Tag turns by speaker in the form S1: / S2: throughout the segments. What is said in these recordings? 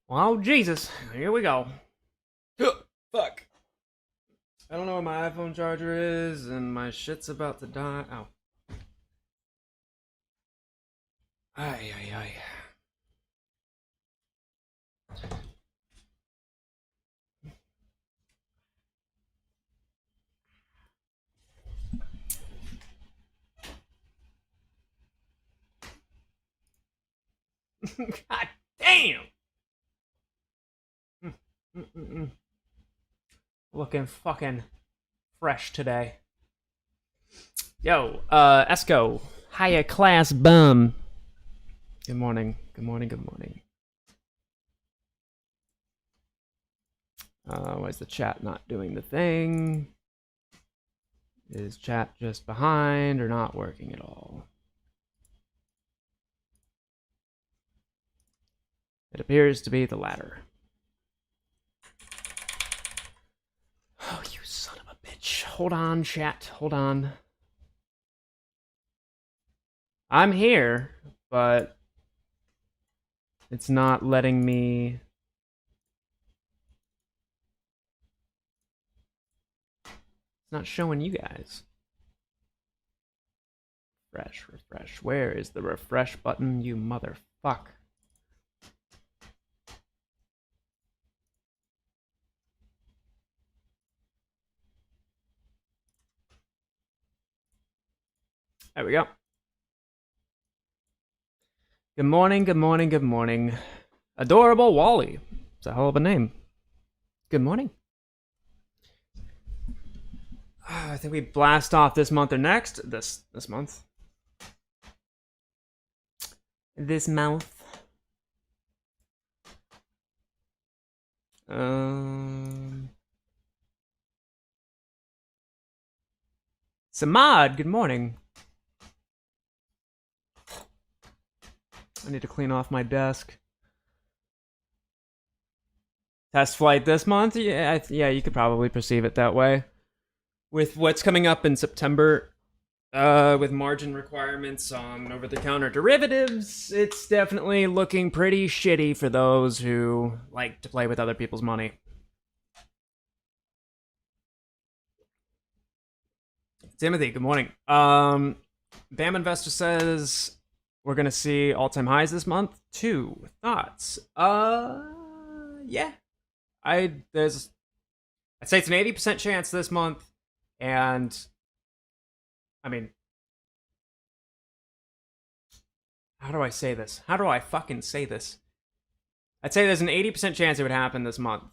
S1: Well, Jesus, here we go. Fuck. I don't know where my iPhone charger is, and my shit's about to die. Ow. Ay, ay, ay. God damn! Mm-mm-mm. Looking fucking fresh today. Yo, Esco. Hiya, class bum. Good morning. Good morning. Good morning. Why is the chat not doing the thing? Is chat just behind or not working at all? It appears to be the latter. Oh, you son of a bitch. Hold on, chat. Hold on. I'm here, but it's not letting me. It's not showing you guys. Refresh, refresh. Where is the refresh button, you motherfuck? There we go. Good morning, good morning, good morning. Adorable Wally. It's a hell of a name. Good morning. I think we blast off this month or next. This month. This month. Samad, good morning. I need to clean off my desk. Test flight this month? Yeah, you could probably perceive it that way. With what's coming up in September, with margin requirements on over-the-counter derivatives, it's definitely looking pretty shitty for those who like to play with other people's money. Timothy, good morning. Bam Investor says we're gonna see all-time highs this month. 2 thoughts. Yeah. I'd say it's an 80% chance this month, and I mean, how do I say this? How do I fucking say this? I'd say there's an 80% chance it would happen this month.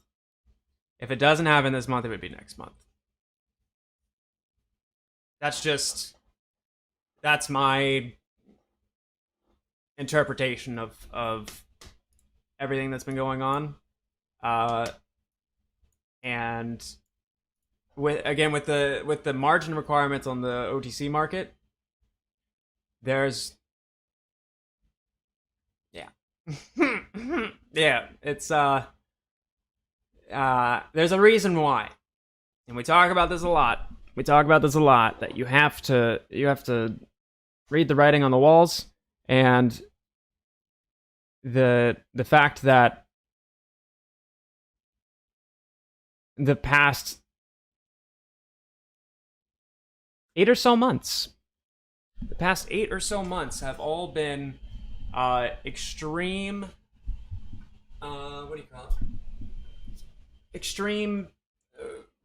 S1: If it doesn't happen this month, it would be next month. That's my interpretation of everything that's been going on. And with the margin requirements on the OTC market, there's yeah, it's there's a reason why, and we talk about this a lot. That you have to read the writing on the walls, and the fact that the past 8 or so months have all been extreme. What do you call it? Extreme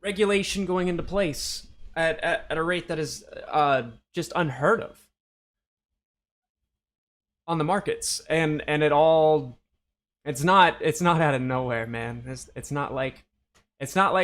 S1: regulation going into place at a rate that is just unheard of on the markets, and it's not out of nowhere, man. It's not like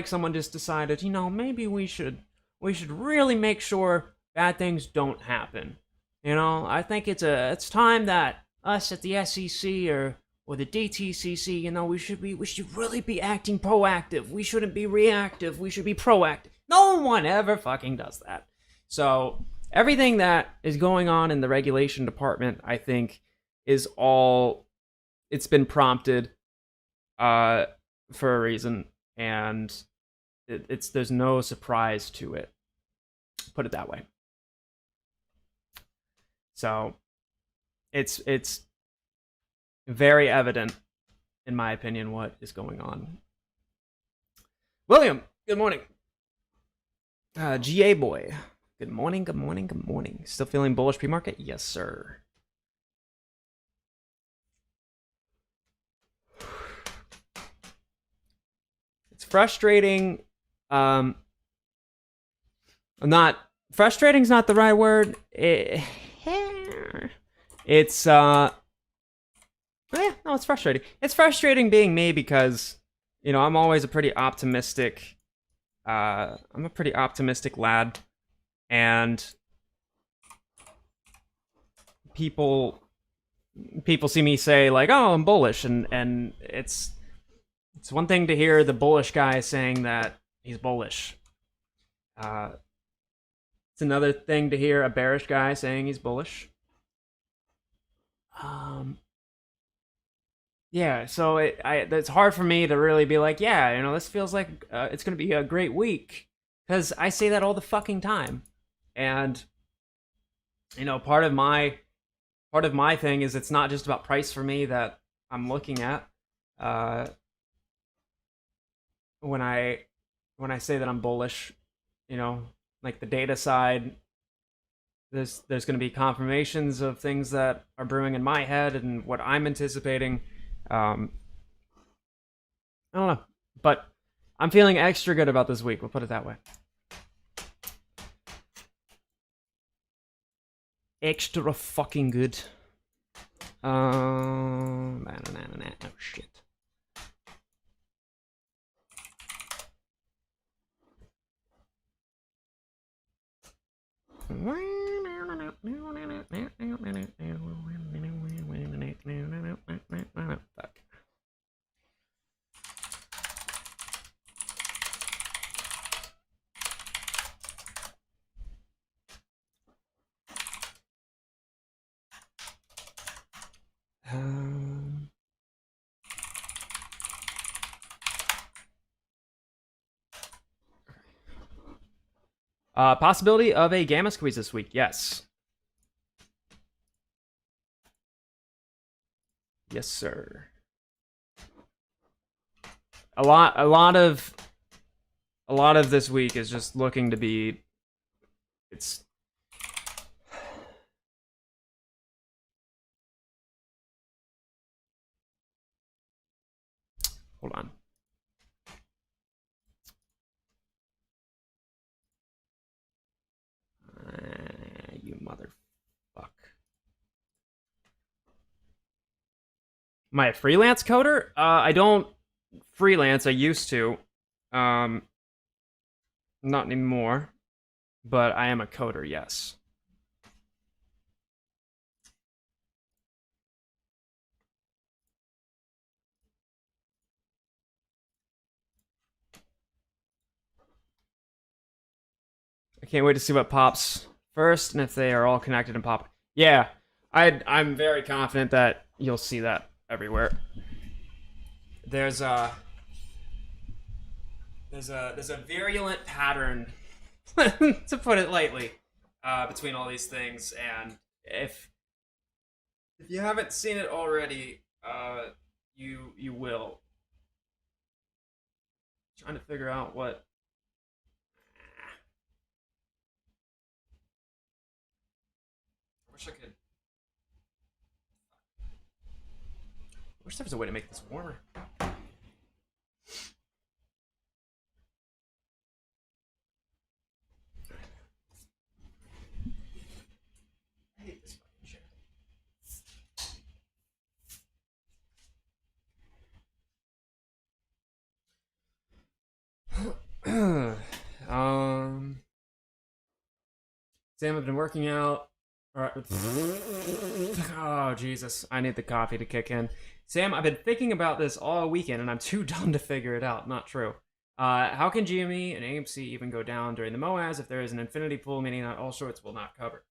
S1: someone just decided, maybe we should really make sure bad things don't happen. I think it's time that us at the SEC or the DTCC, we should really be acting proactive. We shouldn't be reactive. We should be proactive. No one ever fucking does that. So everything that is going on in the regulation department, I think, is all it's been prompted for a reason, and there's no surprise to it. Put it that way. So it's very evident in my opinion, what is going on. William, good morning. GA boy, good morning, good morning, good morning. Still feeling bullish pre-market? Yes, sir. It's frustrating. Not frustrating's not the right word. It's yeah, no, it's frustrating. It's frustrating being me because, you know, I'm always a pretty optimistic. I'm a pretty optimistic lad, and people see me say like, "Oh, I'm bullish," and it's one thing to hear the bullish guy saying that he's bullish. It's another thing to hear a bearish guy saying he's bullish. Yeah, so it's hard for me to really be like, yeah, you know, this feels like it's going to be a great week, because I say that all the fucking time, and you know, part of my thing is it's not just about price for me that I'm looking at. When I say that I'm bullish, you know, like the data side, there's going to be confirmations of things that are brewing in my head and what I'm anticipating. I don't know, but I'm feeling extra good about this week. We'll put it that way. Extra fucking good. Oh shit. Fuck. Possibility of a gamma squeeze this week. Yes. Yes, sir. A lot of this week is just looking to be. It's. Hold on. You motherfuck. Am I a freelance coder? I don't freelance. I used to. Not anymore. But I am a coder, yes. I can't wait to see what pops first and if they are all connected and pop. Yeah, I'm very confident that you'll see that everywhere. There's a virulent pattern, to put it lightly, between all these things, and if you haven't seen it already, you will. Trying to figure out what. I wish I could. I wish there was a way to make this warmer. I hate this fucking shit. Sam, I've been working out. Oh, Jesus. I need the coffee to kick in. Sam, I've been thinking about this all weekend, and I'm too dumb to figure it out. Not true. How can GME and AMC even go down during the MOAS if there is an infinity pool, meaning that all shorts will not cover?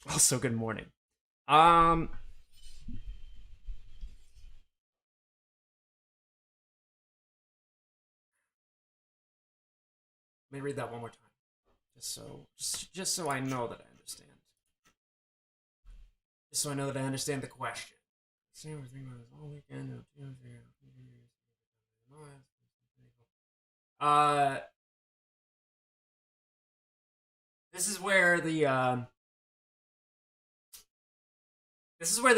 S1: Also, good morning. Let me read that one more time, just so I know that I understand. Just so I know that I understand the question. Same thing all weekend. Uh, this is where the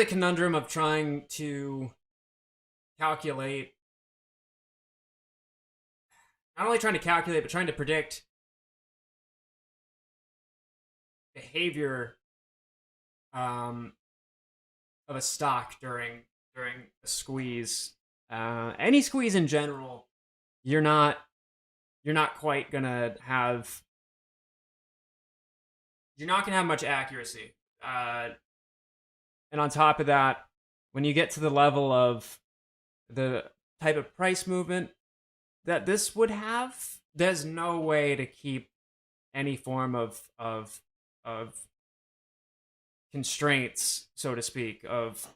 S1: conundrum of trying to calculate, not only trying to calculate, but trying to predict behavior um, of a stock during a squeeze, any squeeze in general, you're not quite gonna have much accuracy. And on top of that, when you get to the level of the type of price movement that this would have, there's no way to keep any form of constraints, so to speak, of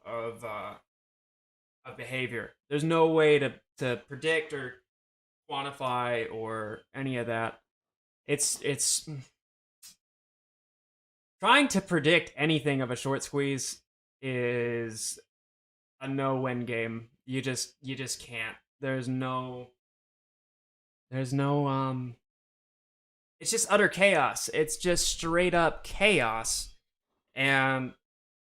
S1: behavior. There's no way to predict or quantify or any of that. It's trying to predict anything of a short squeeze is a no-win game. You just can't. There's no it's just utter chaos. It's just straight up chaos. And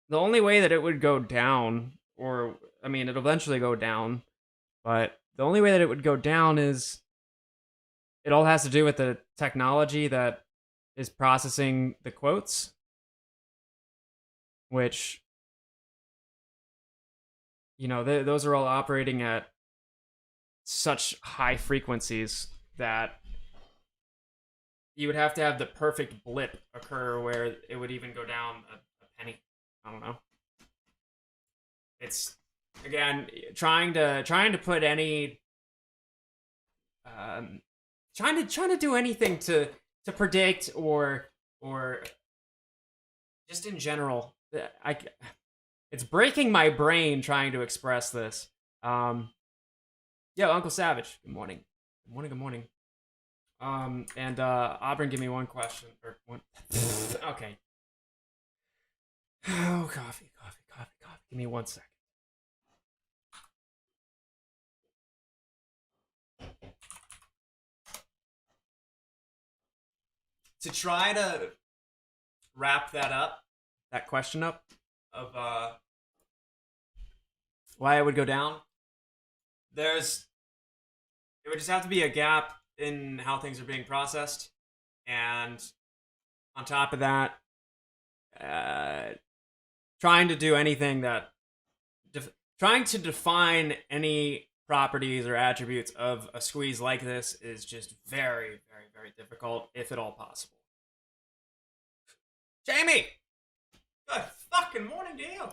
S1: the only way that it would go down, or I mean, it'll eventually go down, but the only way that it would go down is it all has to do with the technology that is processing the quotes, which, those are all operating at such high frequencies that you would have to have the perfect blip occur where it would even go down a penny. I don't know. It's, again, trying to put any trying to do anything to predict or just in general. It's breaking my brain trying to express this. Yo, Uncle Savage. Good morning. Good morning. Good morning. And Auburn, give me one question or one. Okay. Oh, coffee. Give me 1 second. To try to wrap that question up of why it would go down, it would just have to be a gap in how things are being processed, and on top of that, trying to do anything that trying to define any properties or attributes of a squeeze like this is just very, very, very difficult, if at all possible. Jamie! Good fucking morning to you!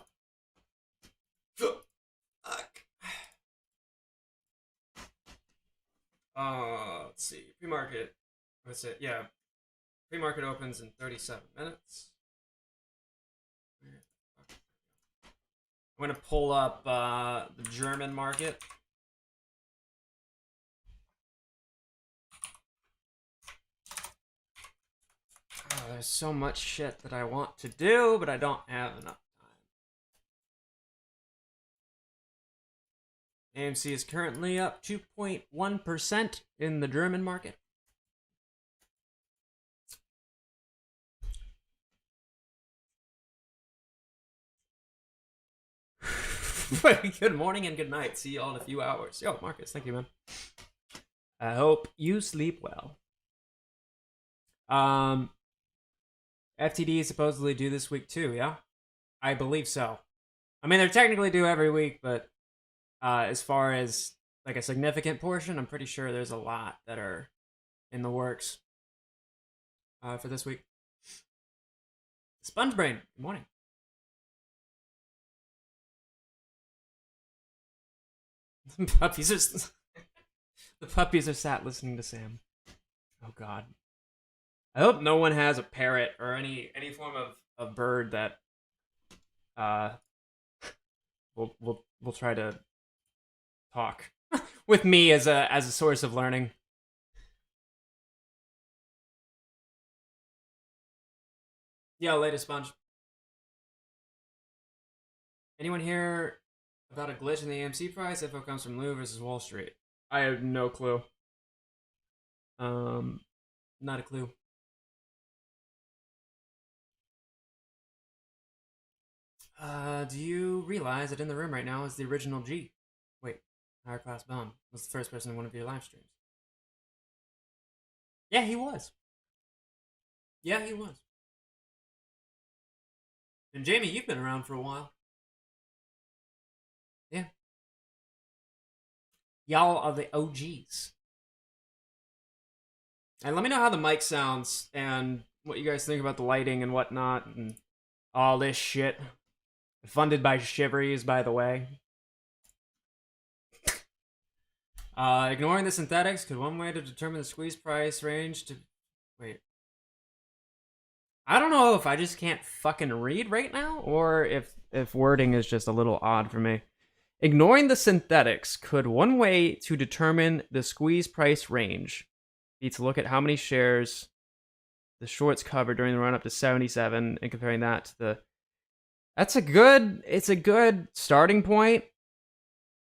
S1: Fuck. Let's see. Pre-market. What's it? Yeah. Pre-market opens in 37 minutes. I'm going to pull up the German market. Oh, there's so much shit that I want to do, but I don't have enough time. AMC is currently up 2.1% in the German market. Good morning and good night. See you all in a few hours. Yo, Marcus, thank you, man. I hope you sleep well. FTD is supposedly due this week too, yeah? I believe so. I mean, they're technically due every week, but as far as like a significant portion, I'm pretty sure there's a lot that are in the works for this week. Spongebrain, good morning. The puppies are sat listening to Sam. Oh God. I hope no one has a parrot or any form of bird that will try to talk with me as a source of learning. Yeah, latest Sponge. Anyone here About a glitch in the AMC price, info comes from Lou versus Wall Street. I have no clue. Um, not a clue. Do you realize that in the room right now is the original G? Wait, higher class bomb was the first person in one of your live streams. Yeah, he was. Yeah, he was. And Jamie, you've been around for a while. Yeah. Y'all are the OGs. And let me know how the mic sounds and what you guys think about the lighting and whatnot and all this shit. Funded by Shiveries, by the way. Ignoring the synthetics, could one way to determine the squeeze price range to... Wait. I don't know if I just can't fucking read right now, or if wording is just a little odd for me. Ignoring the synthetics, could one way to determine the squeeze price range be to look at how many shares the shorts covered during the run up to 77 and comparing that to the... It's a good starting point,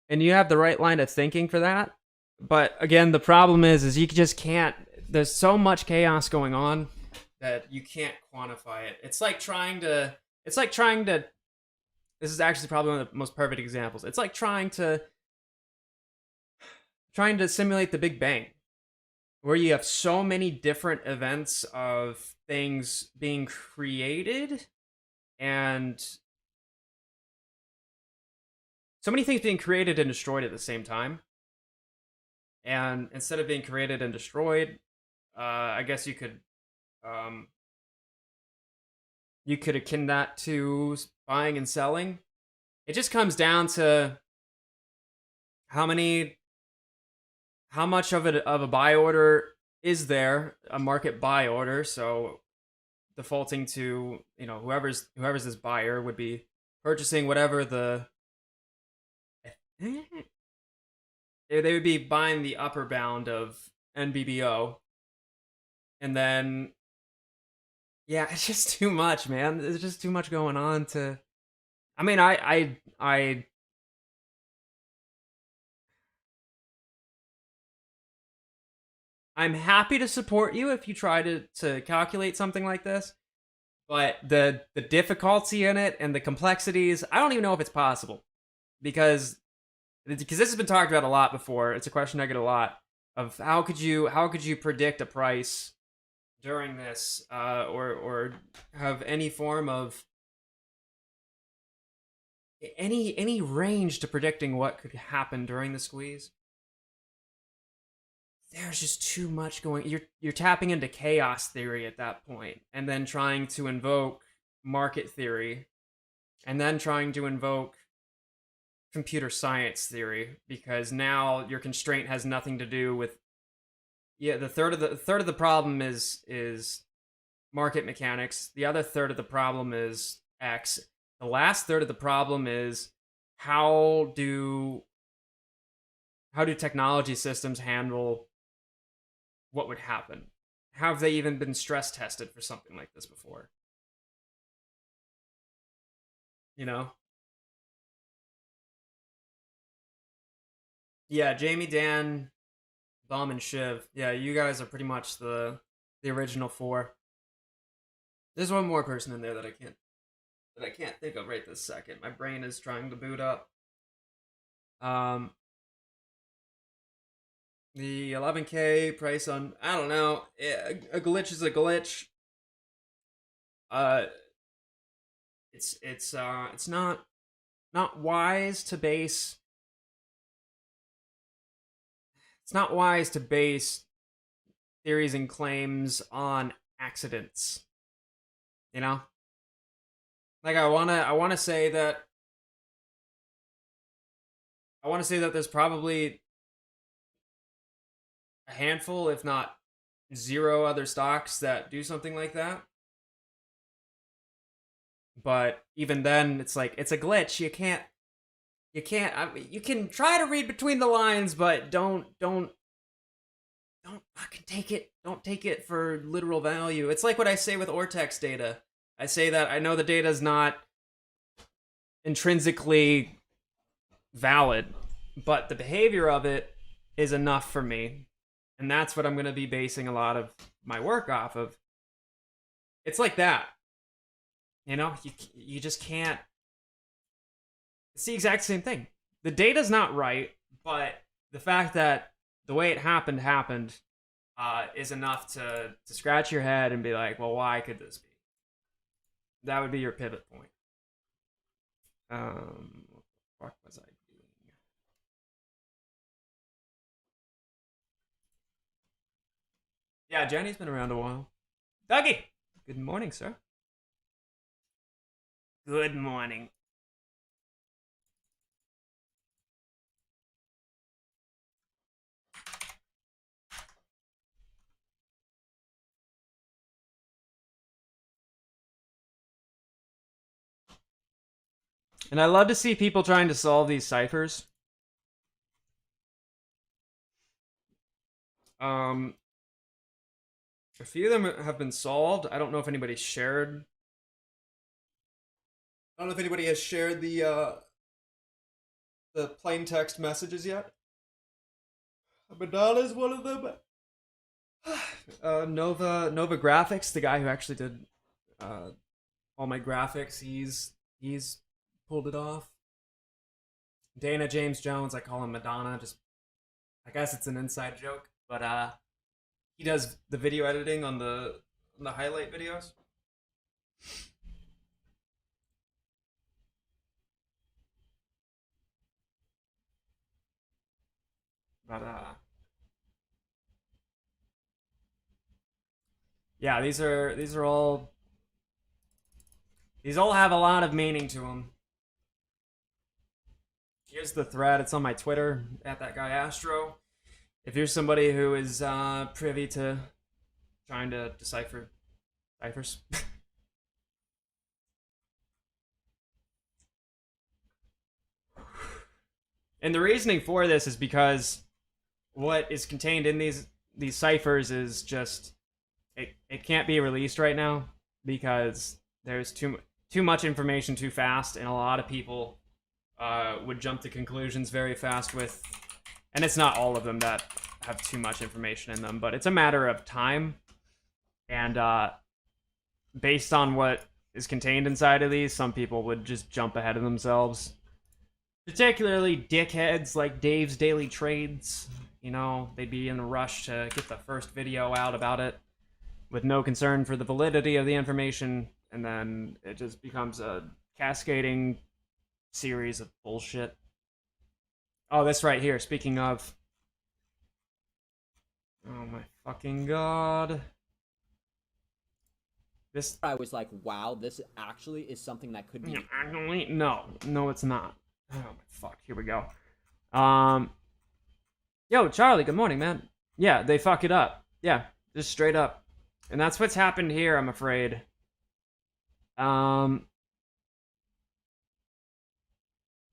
S1: and you have the right line of thinking for that. But again, the problem is you just can't. There's so much chaos going on that you can't quantify it. It's like trying to. This is actually probably one of the most perfect examples. It's like trying to simulate the Big Bang, where you have so many different events of things being created and so many things being created and destroyed at the same time. And instead of being created and destroyed, I guess you could akin that to buying and selling. It just comes down to how much of a buy order is there, a market buy order. So defaulting to, whoever's this buyer would be purchasing whatever they would be buying the upper bound of NBBO, and then yeah, it's just too much, man. There's just too much going on to. I mean, I'm happy to support you if you try to calculate something like this, but the difficulty in it and the complexities, I don't even know if it's possible because this has been talked about a lot before. It's a question I get a lot of how could you predict a price during this, or have any form of any range to predicting what could happen during the squeeze. There's just too much going. You're tapping into chaos theory at that point, and then trying to invoke market theory, and then trying to invoke computer science theory, because now your constraint has nothing to do with. Yeah, the third of the problem is market mechanics. The other third of the problem is X. The last third of the problem is how do technology systems handle what would happen? Have they even been stress tested for something like this before? Yeah, Jamie, Dan, Bum, and Shiv. Yeah, you guys are pretty much the original four. There's one more person in there that I can't think of right this second. My brain is trying to boot up. The 11K price on, I don't know. A glitch is a glitch. It's not wise to base. It's not wise to base theories and claims on accidents. Like I wanna say that there's probably a handful, if not zero, other stocks that do something like that. But even then, it's like it's a glitch. You can't. You can try to read between the lines, but don't fucking take it. Don't take it for literal value. It's like what I say with Ortex data. I say that I know the data is not intrinsically valid, but the behavior of it is enough for me. And that's what I'm going to be basing a lot of my work off of. It's like that. You know, you just can't. It's the exact same thing. The data's not right, but the fact that the way it happened is enough to scratch your head and be like, well, why could this be? That would be your pivot point. What the fuck was I doing? Yeah, Jenny's been around a while. Dougie! Good morning, sir. Good morning. And I love to see people trying to solve these ciphers. A few of them have been solved. I don't know if anybody shared. I don't know if anybody has shared the plain text messages yet. Madonna's one of them. Nova Graphics, the guy who actually did all my graphics, he's pulled it off. Dana James Jones, I call him Madonna. Just, I guess it's an inside joke, but he does the video editing on the highlight videos. But yeah, these all have a lot of meaning to them. Here's the thread. It's on my Twitter at that guy Astro. If you're somebody who is privy to trying to decipher ciphers. And the reasoning for this is because what is contained in these ciphers is just it can't be released right now because there's too much information too fast, and a lot of people would jump to conclusions very fast with, and it's not all of them that have too much information in them, but it's a matter of time. And based on what is contained inside of these, some people would just jump ahead of themselves. Particularly dickheads like Dave's Daily Trades. You know, they'd be in a rush to get the first video out about it with no concern for the validity of the information, and then it just becomes a cascading series of bullshit. Oh, this right here, speaking of... Oh my fucking god. This...
S2: I was like, wow, this actually is something that could be...
S1: No, it's not. Oh my fuck, here we go. Yo, Charlie, good morning, man. Yeah, they fuck it up. Yeah, just straight up. And that's what's happened here, I'm afraid.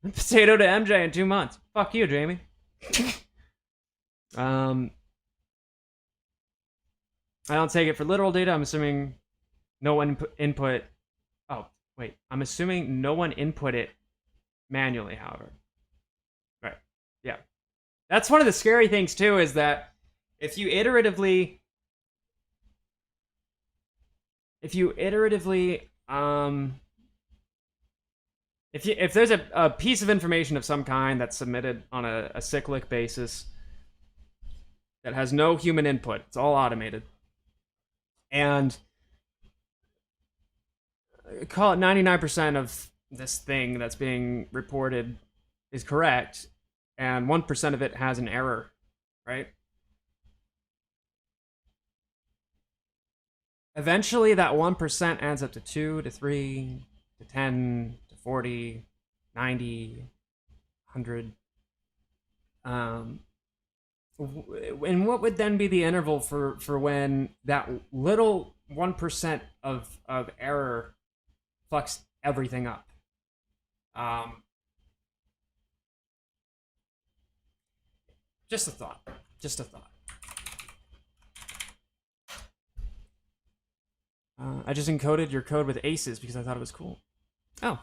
S1: Potato to MJ in 2 months. Fuck you, Jamie. I don't take it for literal data. I'm assuming no one input. Oh, wait. I'm assuming no one input it manually, however. Right. Yeah. That's one of the scary things, too, is that if you iteratively... If there's a piece of information of some kind that's submitted on a cyclic basis that has no human input, it's all automated, and call it 99% of this thing that's being reported is correct, and 1% of it has an error, right? Eventually, that 1% adds up to 2 to 3 to 10 to 40, 90, 100. And what would then be the interval for when that little 1% of error fucks everything up? Just a thought. Just a thought. I just encoded your code with aces because I thought it was cool. Oh.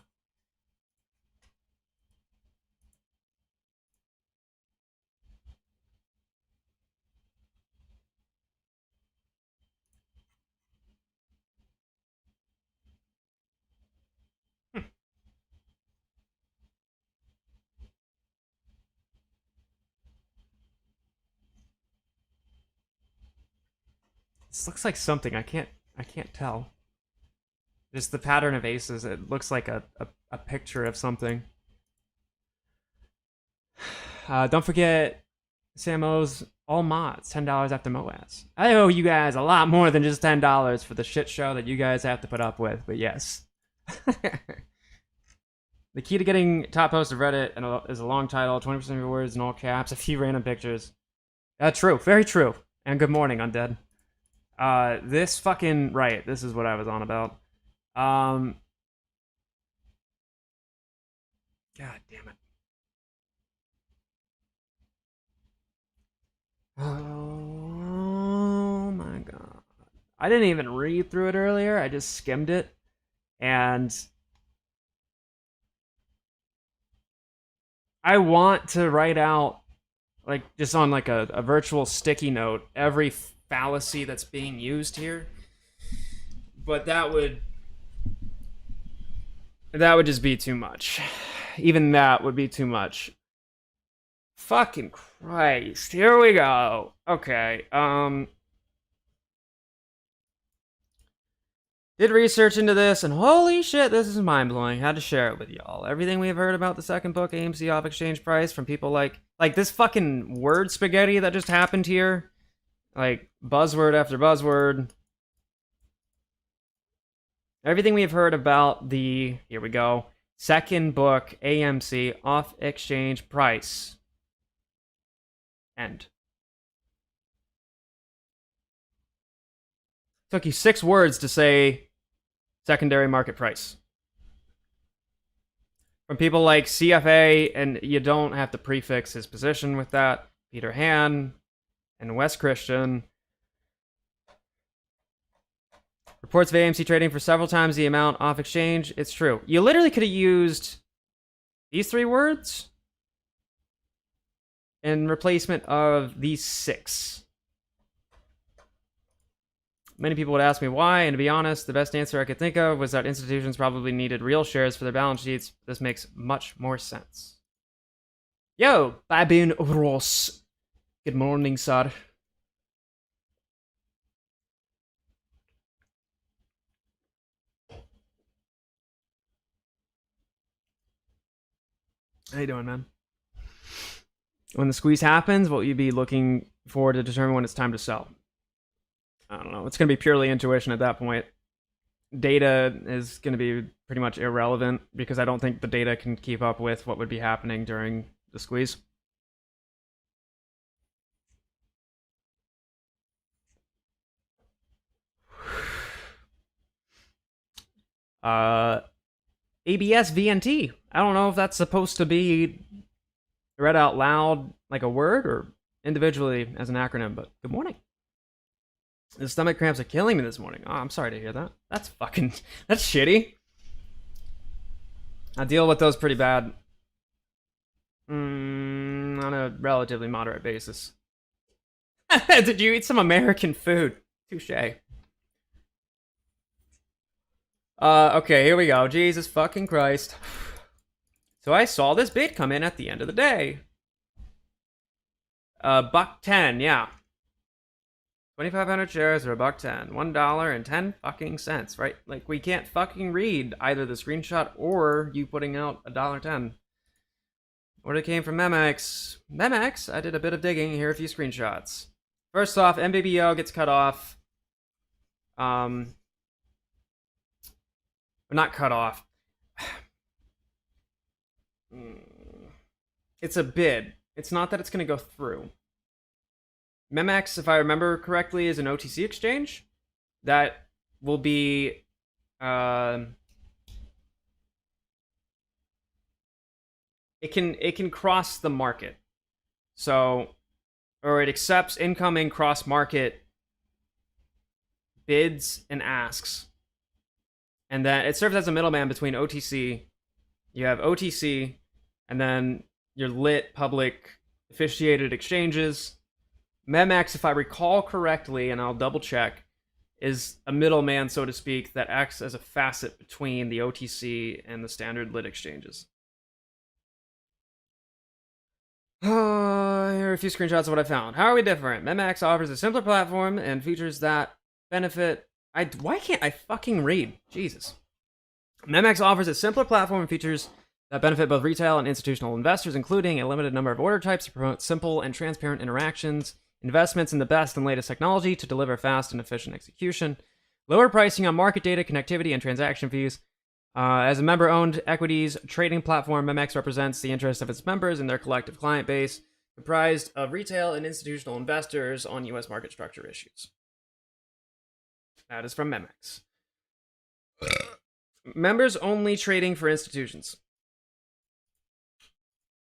S1: This looks like something. I can't tell. Just the pattern of aces. It looks like a picture of something. Don't forget Sam O's all mods, $10 after MOAS. I owe you guys a lot more than just $10 for the shit show that you guys have to put up with, but yes. The key to getting top post of Reddit is a long title, 20% of your words in all caps, a few random pictures. True, very true. And good morning, Undead. This fucking right. This is what I was on about. God damn it. Oh my god. I didn't even read through it earlier. I just skimmed it, and I want to write out, like, just on like a virtual sticky note, every fallacy that's being used here. But that would just be too much. Even that would be too much. Fucking Christ. Here we go. Okay. Did research into this, and holy shit, this is mind-blowing. Had to share it with y'all. Everything we've heard about the second book, AMC off exchange price, from people like this fucking word spaghetti that just happened here. Like, buzzword after buzzword. Everything we've heard about the, here we go, second book, AMC off exchange price. End. Took you 6 words to say secondary market price. From people like CFA, and you don't have to prefix his position with that, Peter Han and Wes Christian. Reports of AMC trading for several times the amount off exchange. It's true. You literally could have used these 3 words in replacement of these 6. Many people would ask me why, and to be honest, the best answer I could think of was that institutions probably needed real shares for their balance sheets. This makes much more sense. Yo, Baboon Ross. Good morning, sir. How you doing, man? When the squeeze happens, what will you be looking for to determine when it's time to sell? I don't know. It's going to be purely intuition at that point. Data is going to be pretty much irrelevant because I don't think the data can keep up with what would be happening during the squeeze. ABS VNT. I don't know if that's supposed to be read out loud like a word or individually as an acronym, but good morning. The stomach cramps are killing me this morning. Oh, I'm sorry to hear that. That's shitty. I deal with those pretty bad. On a relatively moderate basis. Did you eat some American food? Touche. Okay, here we go. Jesus fucking Christ. So I saw this bid come in at the end of the day. $1.10, yeah. 2,500 shares are $1.10. $1.10 fucking cents, right? Like, we can't fucking read either the screenshot or you putting out $1.10. Order came from Memex. Memex, I did a bit of digging. Here are a few screenshots. First off, MBBO gets cut off. Not cut off. It's a bid. It's not that it's going to go through. Memex, if I remember correctly, is an OTC exchange that will be it can cross the market. So, or it accepts incoming cross market bids and asks. And then it serves as a middleman between OTC. You have OTC and then your lit public officiated exchanges. Memex, if I recall correctly, and I'll double check, is a middleman, so to speak, that acts as a facet between the OTC and the standard lit exchanges. Here are a few screenshots of what I found. How are we different? Memex offers a simpler platform and features that benefit. Why can't I fucking read? Jesus. Memex offers a simpler platform and features that benefit both retail and institutional investors, including a limited number of order types to promote simple and transparent interactions, investments in the best and latest technology to deliver fast and efficient execution, lower pricing on market data, connectivity, and transaction fees. As a member-owned equities trading platform, Memex represents the interests of its members and their collective client base, comprised of retail and institutional investors on U.S. market structure issues. That is from Memex. Members only trading for institutions.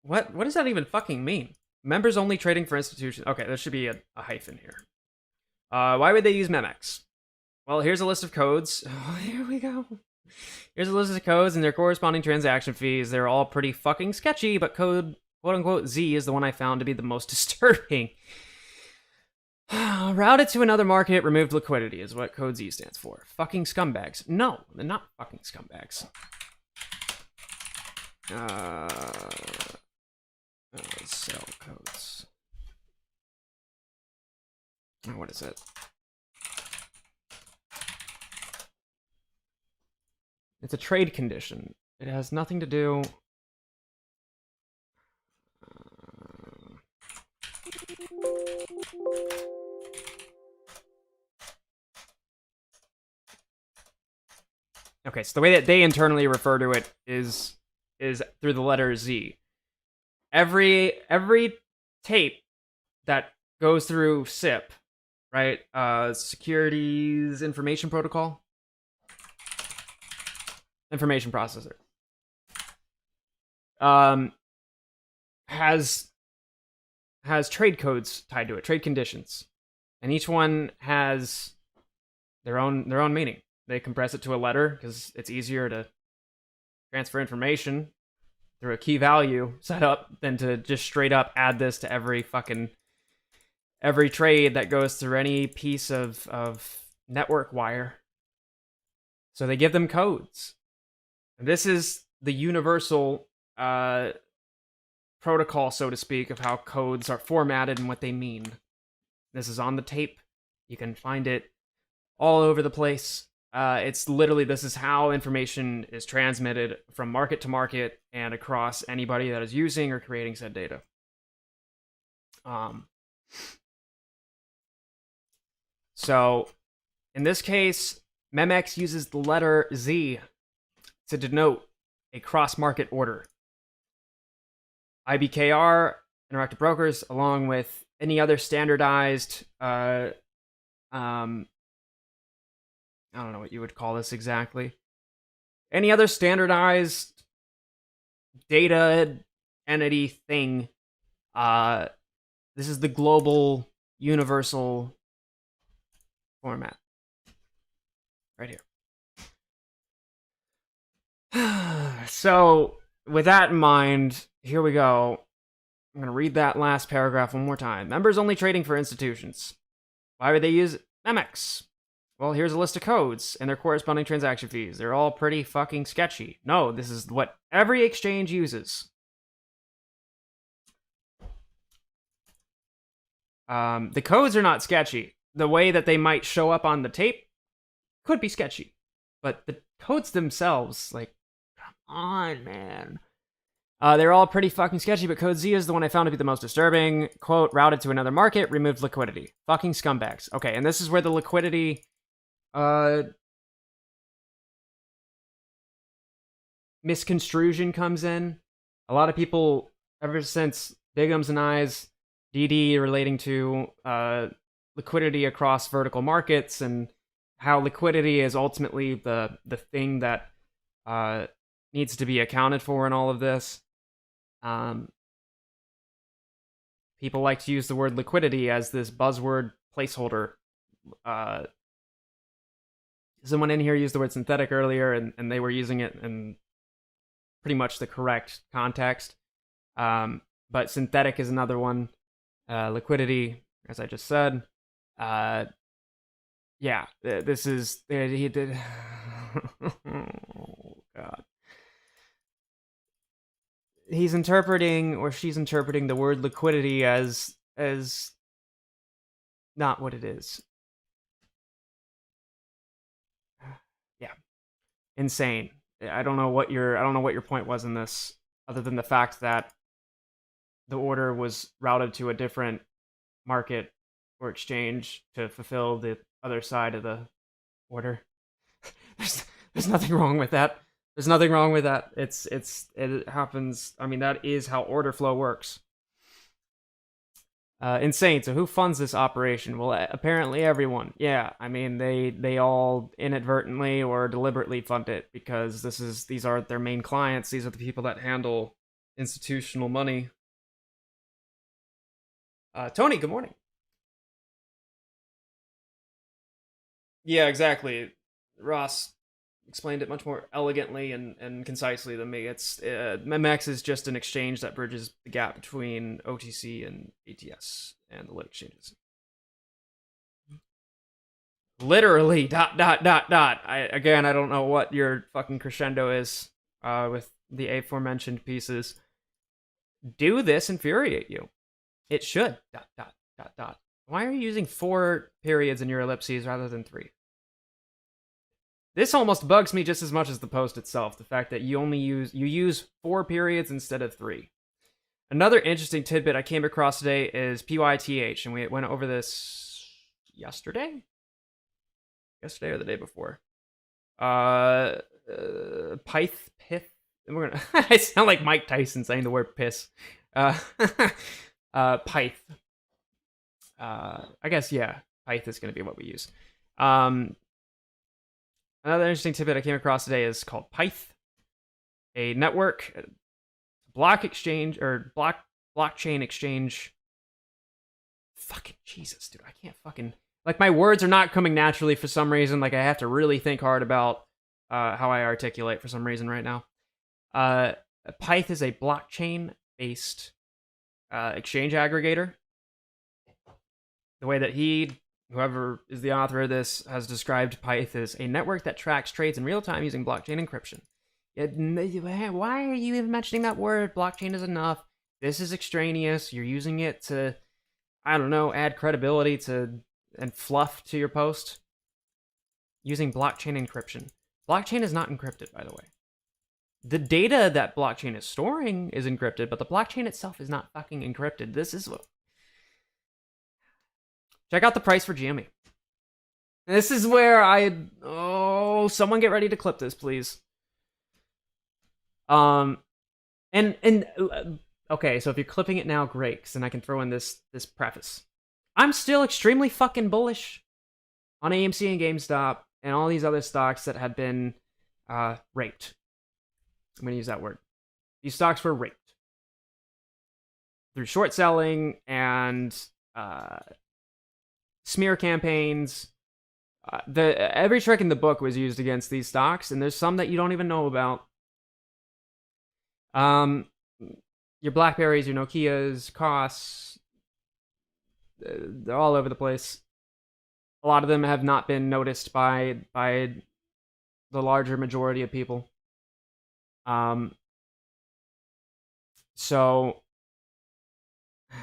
S1: What does that even fucking mean? Members only trading for institutions. Okay, there should be a hyphen here. Why would they use Memex? Well, here's a list of codes. Oh, here we go. Here's a list of codes and their corresponding transaction fees. They're all pretty fucking sketchy, but code quote-unquote Z is the one I found to be the most disturbing. Routed to another market, removed liquidity is what code Z stands for. Fucking scumbags. No, they're not fucking scumbags. Sell codes. What is it? It's a trade condition. It has nothing to do. Okay, so the way that they internally refer to it is through the letter Z. Every tape that goes through SIP, right? Securities Information Protocol. Information processor. Has trade codes tied to it, trade conditions. And each one has their own meaning. They compress it to a letter because it's easier to transfer information through a key value setup than to just straight up add this to every trade that goes through any piece of network wire. So they give them codes. This is the universal protocol, so to speak, of how codes are formatted and what they mean. This is on the tape. You can find it all over the place. It's literally, this is how information is transmitted from market to market and across anybody that is using or creating said data. So, in this case, Memex uses the letter Z to denote a cross-market order. IBKR, Interactive Brokers, along with any other standardized, I don't know what you would call this exactly. Any other standardized data entity thing, this is the global universal format. Right here. So, with that in mind, here we go. I'm going to read that last paragraph one more time. Members only trading for institutions. Why would they use Memex? Well, here's a list of codes and their corresponding transaction fees. They're all pretty fucking sketchy. No, this is what every exchange uses. The codes are not sketchy. The way that they might show up on the tape could be sketchy. But the codes themselves, like, come on, man. They're all pretty fucking sketchy, but code Z is the one I found to be the most disturbing. Quote, routed to another market, removed liquidity. Fucking scumbags. Okay, and this is where the liquidity misconstrusion comes in. A lot of people, ever since Bigums and I's DD relating to liquidity across vertical markets and how liquidity is ultimately the thing that needs to be accounted for in all of this. People like to use the word liquidity as this buzzword placeholder. Someone in here used the word synthetic earlier, and they were using it in pretty much the correct context. But synthetic is another one. Liquidity, as I just said. Yeah, this is... He did... Oh, God. He's interpreting, or she's interpreting, the word liquidity as not what it is. insane. I don't know what your point was in this, other than the fact that the order was routed to a different market or exchange to fulfill the other side of the order. There's nothing wrong with that. There's nothing wrong with that. It happens. I mean, that is how order flow works. Insane. So who funds this operation? Well, apparently everyone. Yeah, I mean they all inadvertently or deliberately fund it because these are their main clients. These are the people that handle institutional money. Tony, good morning. Yeah, exactly. Ross explained it much more elegantly and concisely than me. It's MEMX is just an exchange that bridges the gap between OTC and ATS and the lit exchanges. Literally dot. I don't know what your fucking crescendo is with the aforementioned pieces. Do this infuriate you? It should dot. Why are you using 4 periods in your ellipses rather than 3? This almost bugs me just as much as the post itself. The fact that you use 4 periods instead of 3. Another interesting tidbit I came across today is PYTH, and we went over this yesterday or the day before. Pith. We're gonna. I sound like Mike Tyson saying the word piss. Pyth. I guess yeah. Pyth is gonna be what we use. Another interesting tidbit I came across today is called Pyth, a network, blockchain exchange. Fucking Jesus, dude, I can't fucking like my words are not coming naturally for some reason. Like I have to really think hard about how I articulate for some reason right now. Pyth is a blockchain-based exchange aggregator. The way that whoever is the author of this has described Pyth as a network that tracks trades in real time using blockchain encryption. Why are you even mentioning that word? Blockchain is enough. This is extraneous. You're using it to, I don't know, add credibility to and fluff to your post. Using blockchain encryption. Blockchain is not encrypted, by the way. The data that blockchain is storing is encrypted, but the blockchain itself is not fucking encrypted. This is what. Check out the price for GME. This is where someone get ready to clip this, please. Okay, so if you're clipping it now, great, because then I can throw in this preface. I'm still extremely fucking bullish on AMC and GameStop and all these other stocks that have been raped. I'm gonna use that word. These stocks were raped through short selling and smear campaigns. Every trick in the book was used against these stocks, and there's some that you don't even know about. Your BlackBerries, your Nokias, costs, they're all over the place. A lot of them have not been noticed by the larger majority of people. So I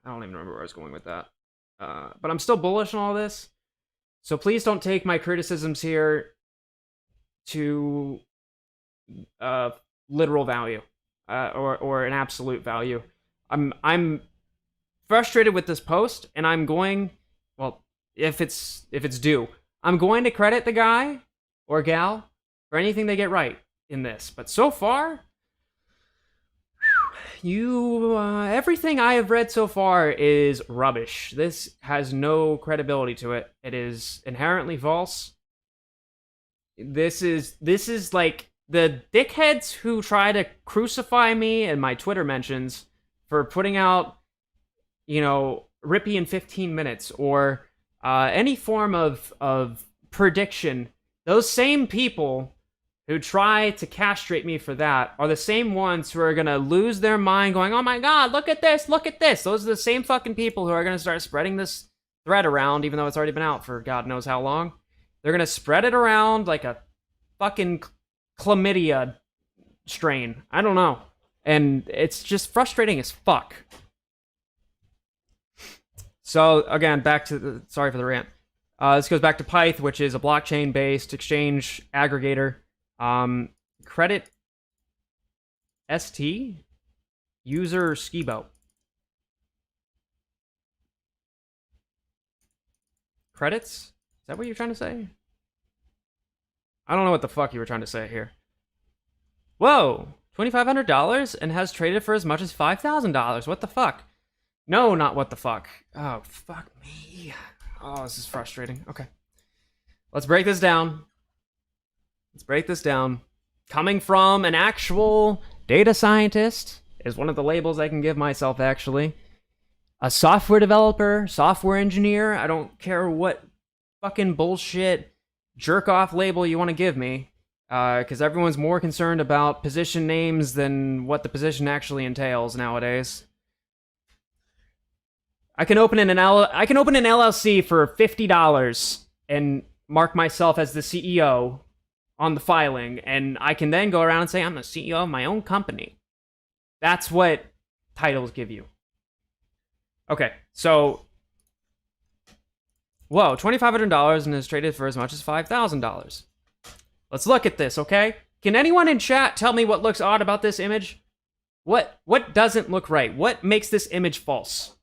S1: don't even remember where I was going with that. But I'm still bullish on all this. So please don't take my criticisms here to literal value or an absolute value. I'm frustrated with this post, and I'm going, well, if it's due, I'm going to credit the guy or gal for anything they get right in this. But so far, everything I have read so far is rubbish. This has no credibility to it. It is inherently false. This is like the dickheads who try to crucify me and my Twitter mentions for putting out, Rippy in 15 minutes or any form of prediction. Those same people who try to castrate me for that are the same ones who are going to lose their mind going, oh my god, look at this. Those are the same fucking people who are going to start spreading this thread around, even though it's already been out for God knows how long. They're going to spread it around like a fucking chlamydia strain. I don't know. And it's just frustrating as fuck. So, again, sorry for the rant. This goes back to Pyth, which is a blockchain-based exchange aggregator. Credit ST user Skibo. Credits? Is that what you're trying to say? I don't know what the fuck you were trying to say here. Whoa! $2,500 and has traded for as much as $5,000. What the fuck? No, not what the fuck. Oh, fuck me. Oh, this is frustrating. Okay. Let's break this down. Let's break this down. Coming from an actual data scientist is one of the labels I can give myself, actually. A software developer, software engineer, I don't care what fucking bullshit jerk-off label you want to give me, because everyone's more concerned about position names than what the position actually entails nowadays. I can open an LLC for $50 and mark myself as the CEO on the filing, and I can then go around and say I'm the CEO of my own company. That's what titles give you. Okay, so whoa, $2,500 and is traded for as much as $5,000. Let's look at this, okay? Can anyone in chat tell me what looks odd about this image? What doesn't look right? What makes this image false?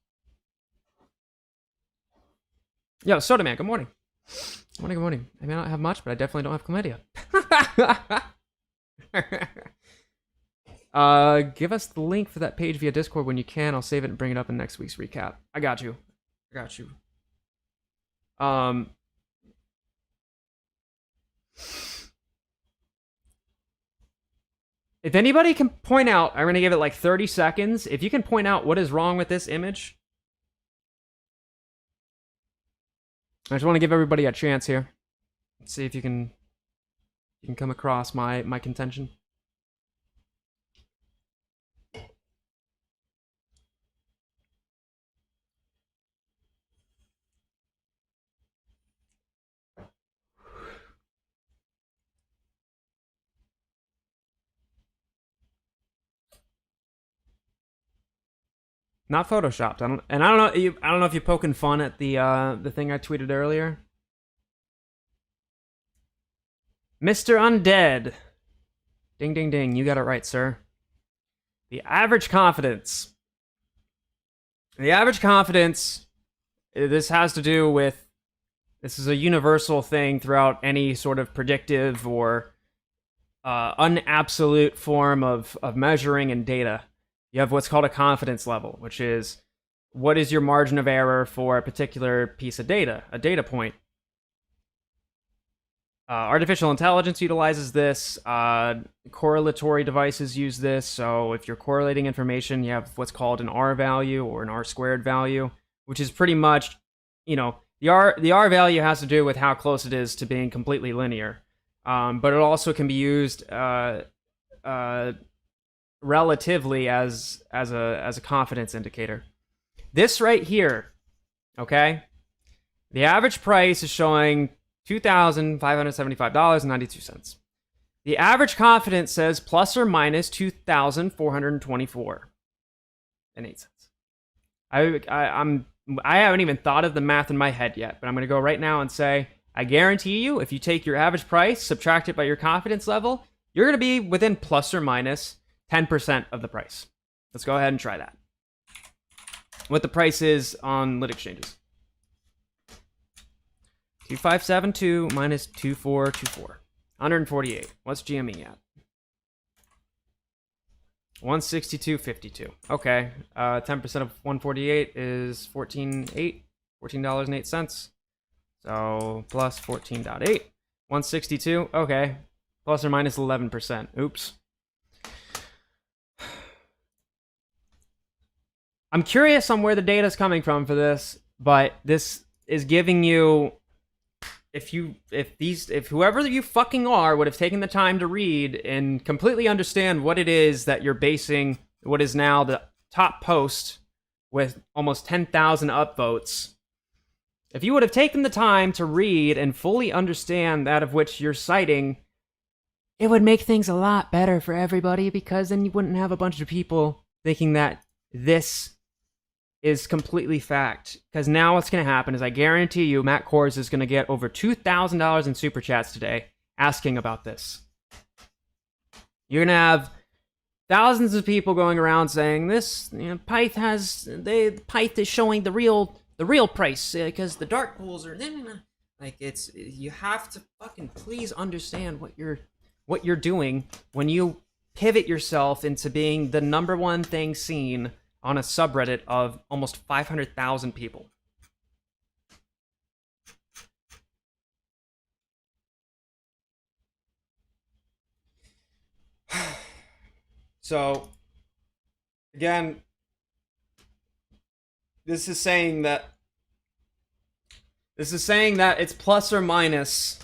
S1: Yo, Soda Man, good morning. Good morning, good morning. I may not have much, but I definitely don't have chlamydia. Give us the link for that page via Discord when you can. I'll save it and bring it up in next week's recap. I got you. If anybody can point out, I'm gonna give it like 30 seconds. If you can point out what is wrong with this image, I just want to give everybody a chance here. Let's see if you can come across my contention. Not photoshopped. I don't know. I don't know if you're poking fun at the thing I tweeted earlier. Mr. Undead. Ding, ding, ding. You got it right, sir. The average confidence. The average confidence. This has to do with. This is a universal thing throughout any sort of predictive or unabsolute form of measuring and data. You have what's called a confidence level, which is what is your margin of error for a particular piece of data, a data point. Artificial intelligence utilizes this. Correlatory devices use this. So if you're correlating information, you have what's called an R value or an R squared value, which is pretty much, the R value has to do with how close it is to being completely linear. But it also can be used relatively as a confidence indicator. This right here, okay? The average price is showing $2,575.92. The average confidence says plus or minus 2,424.08. I haven't even thought of the math in my head yet, but I'm going to go right now and say, I guarantee you, if you take your average price, subtract it by your confidence level, you're going to be within plus or minus 10% of the price. Let's go ahead and try that. What the price is on lit exchanges. 2572 minus 2424. 148. What's GME at? 162.52. Okay. 10% of 148 is $14.08. So plus 14.8. 162. Okay. Plus or minus 11%. Oops. I'm curious on where the data is coming from for this, but this is giving you, if whoever you fucking are would have taken the time to read and completely understand what it is that you're basing what is now the top post with almost 10,000 upvotes. If you would have taken the time to read and fully understand that of which you're citing, it would make things a lot better for everybody, because then you wouldn't have a bunch of people thinking that this is completely fact. Because now what's going to happen is, I guarantee you, Matt Kors is going to get over $2,000 in super chats today asking about this. You're gonna have thousands of people going around saying this, Pyth Pyth is showing the real price because the dark pools are like, it's, you have to fucking please understand what you're doing when you pivot yourself into being the number one thing seen on a subreddit of almost 500,000 people. So, again, this is saying that it's plus or minus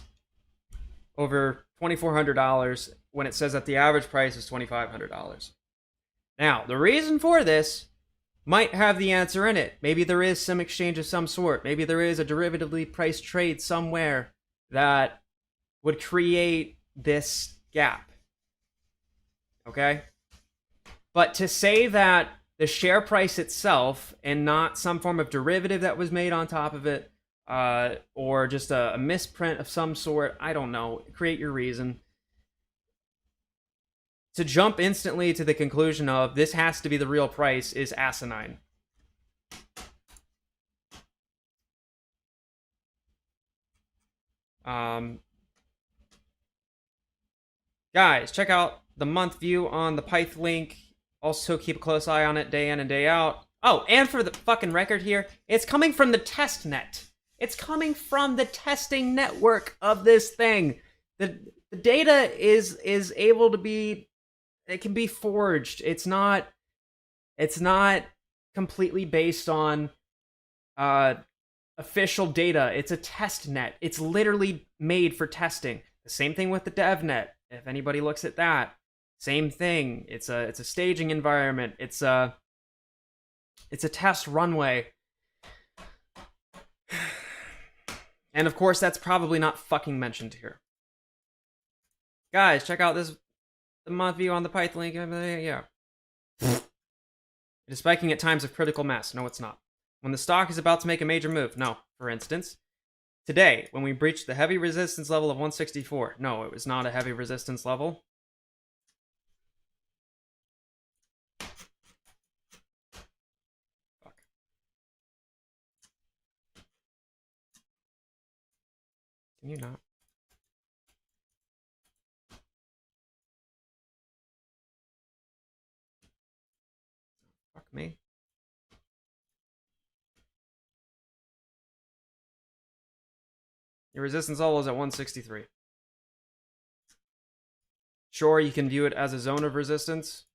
S1: over $2,400 when it says that the average price is $2,500. Now, the reason for this might have the answer in it. Maybe there is some exchange of some sort. Maybe there is a derivatively priced trade somewhere that would create this gap. Okay? But to say that the share price itself and not some form of derivative that was made on top of it, or just a misprint of some sort, I don't know, create your reason. To jump instantly to the conclusion of this has to be the real price is asinine. Guys, check out the month view on the Pyth link. Also keep a close eye on it day in and day out. Oh, and for the fucking record here, it's coming from the test net. It's coming from the testing network of this thing. The data is able to be, it can be forged. It's not completely based on official data. It's a test net. It's literally made for testing. The same thing with the dev net. If anybody looks at that, same thing. It's a staging environment. It's a test runway. And of course, that's probably not fucking mentioned here. Guys, check out the month view on the Pyth link. Yeah. It is spiking at times of critical mass. No, it's not. When the stock is about to make a major move. No. For instance, today, when we breached the heavy resistance level of 164. No, it was not a heavy resistance level. Fuck. Can you not? Fuck me. Your resistance level is at 163. Sure, you can view it as a zone of resistance.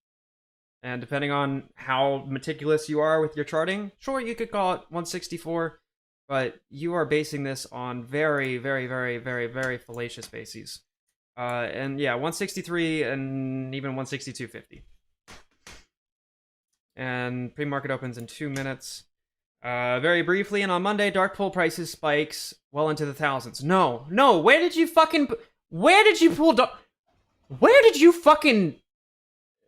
S1: And depending on how meticulous you are with your charting, sure, you could call it 164. But you are basing this on very, very, very, very, very fallacious bases. And yeah, 163 and even 162.50. And pre-market opens in 2 minutes. Very briefly, and on Monday, dark pool prices spikes well into the thousands. No, where did you fucking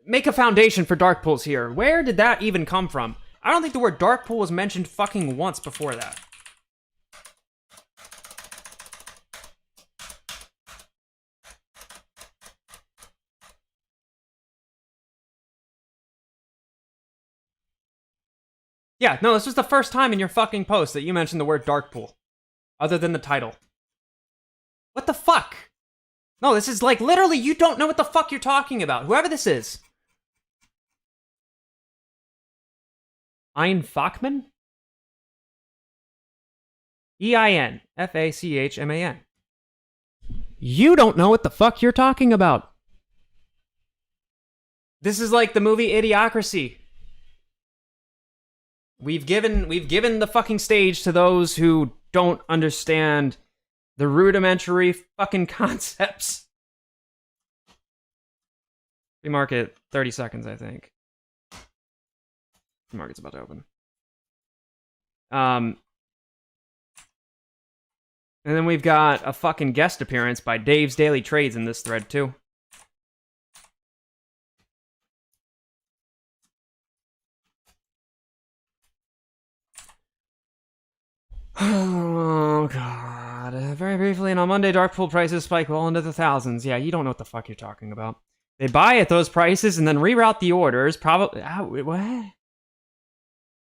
S1: make a foundation for dark pools here? Where did that even come from? I don't think the word dark pool was mentioned fucking once before that. Yeah, no, this was the first time in your fucking post that you mentioned the word dark pool. Other than the title. What the fuck? No, this is like, literally, you don't know what the fuck you're talking about. Whoever this is. Ein Fachman? EINFACHMAN. You don't know what the fuck you're talking about. This is like the movie Idiocracy. We've given the fucking stage to those who don't understand the rudimentary fucking concepts. Pre-market 30 seconds, I think. Pre-market's about to open. And then we've got a fucking guest appearance by Dave's Daily Trades in this thread too. Oh, God. Very briefly, and on Monday, dark pool prices spike well into the thousands. Yeah, you don't know what the fuck you're talking about. They buy at those prices and then reroute the orders. Probably what?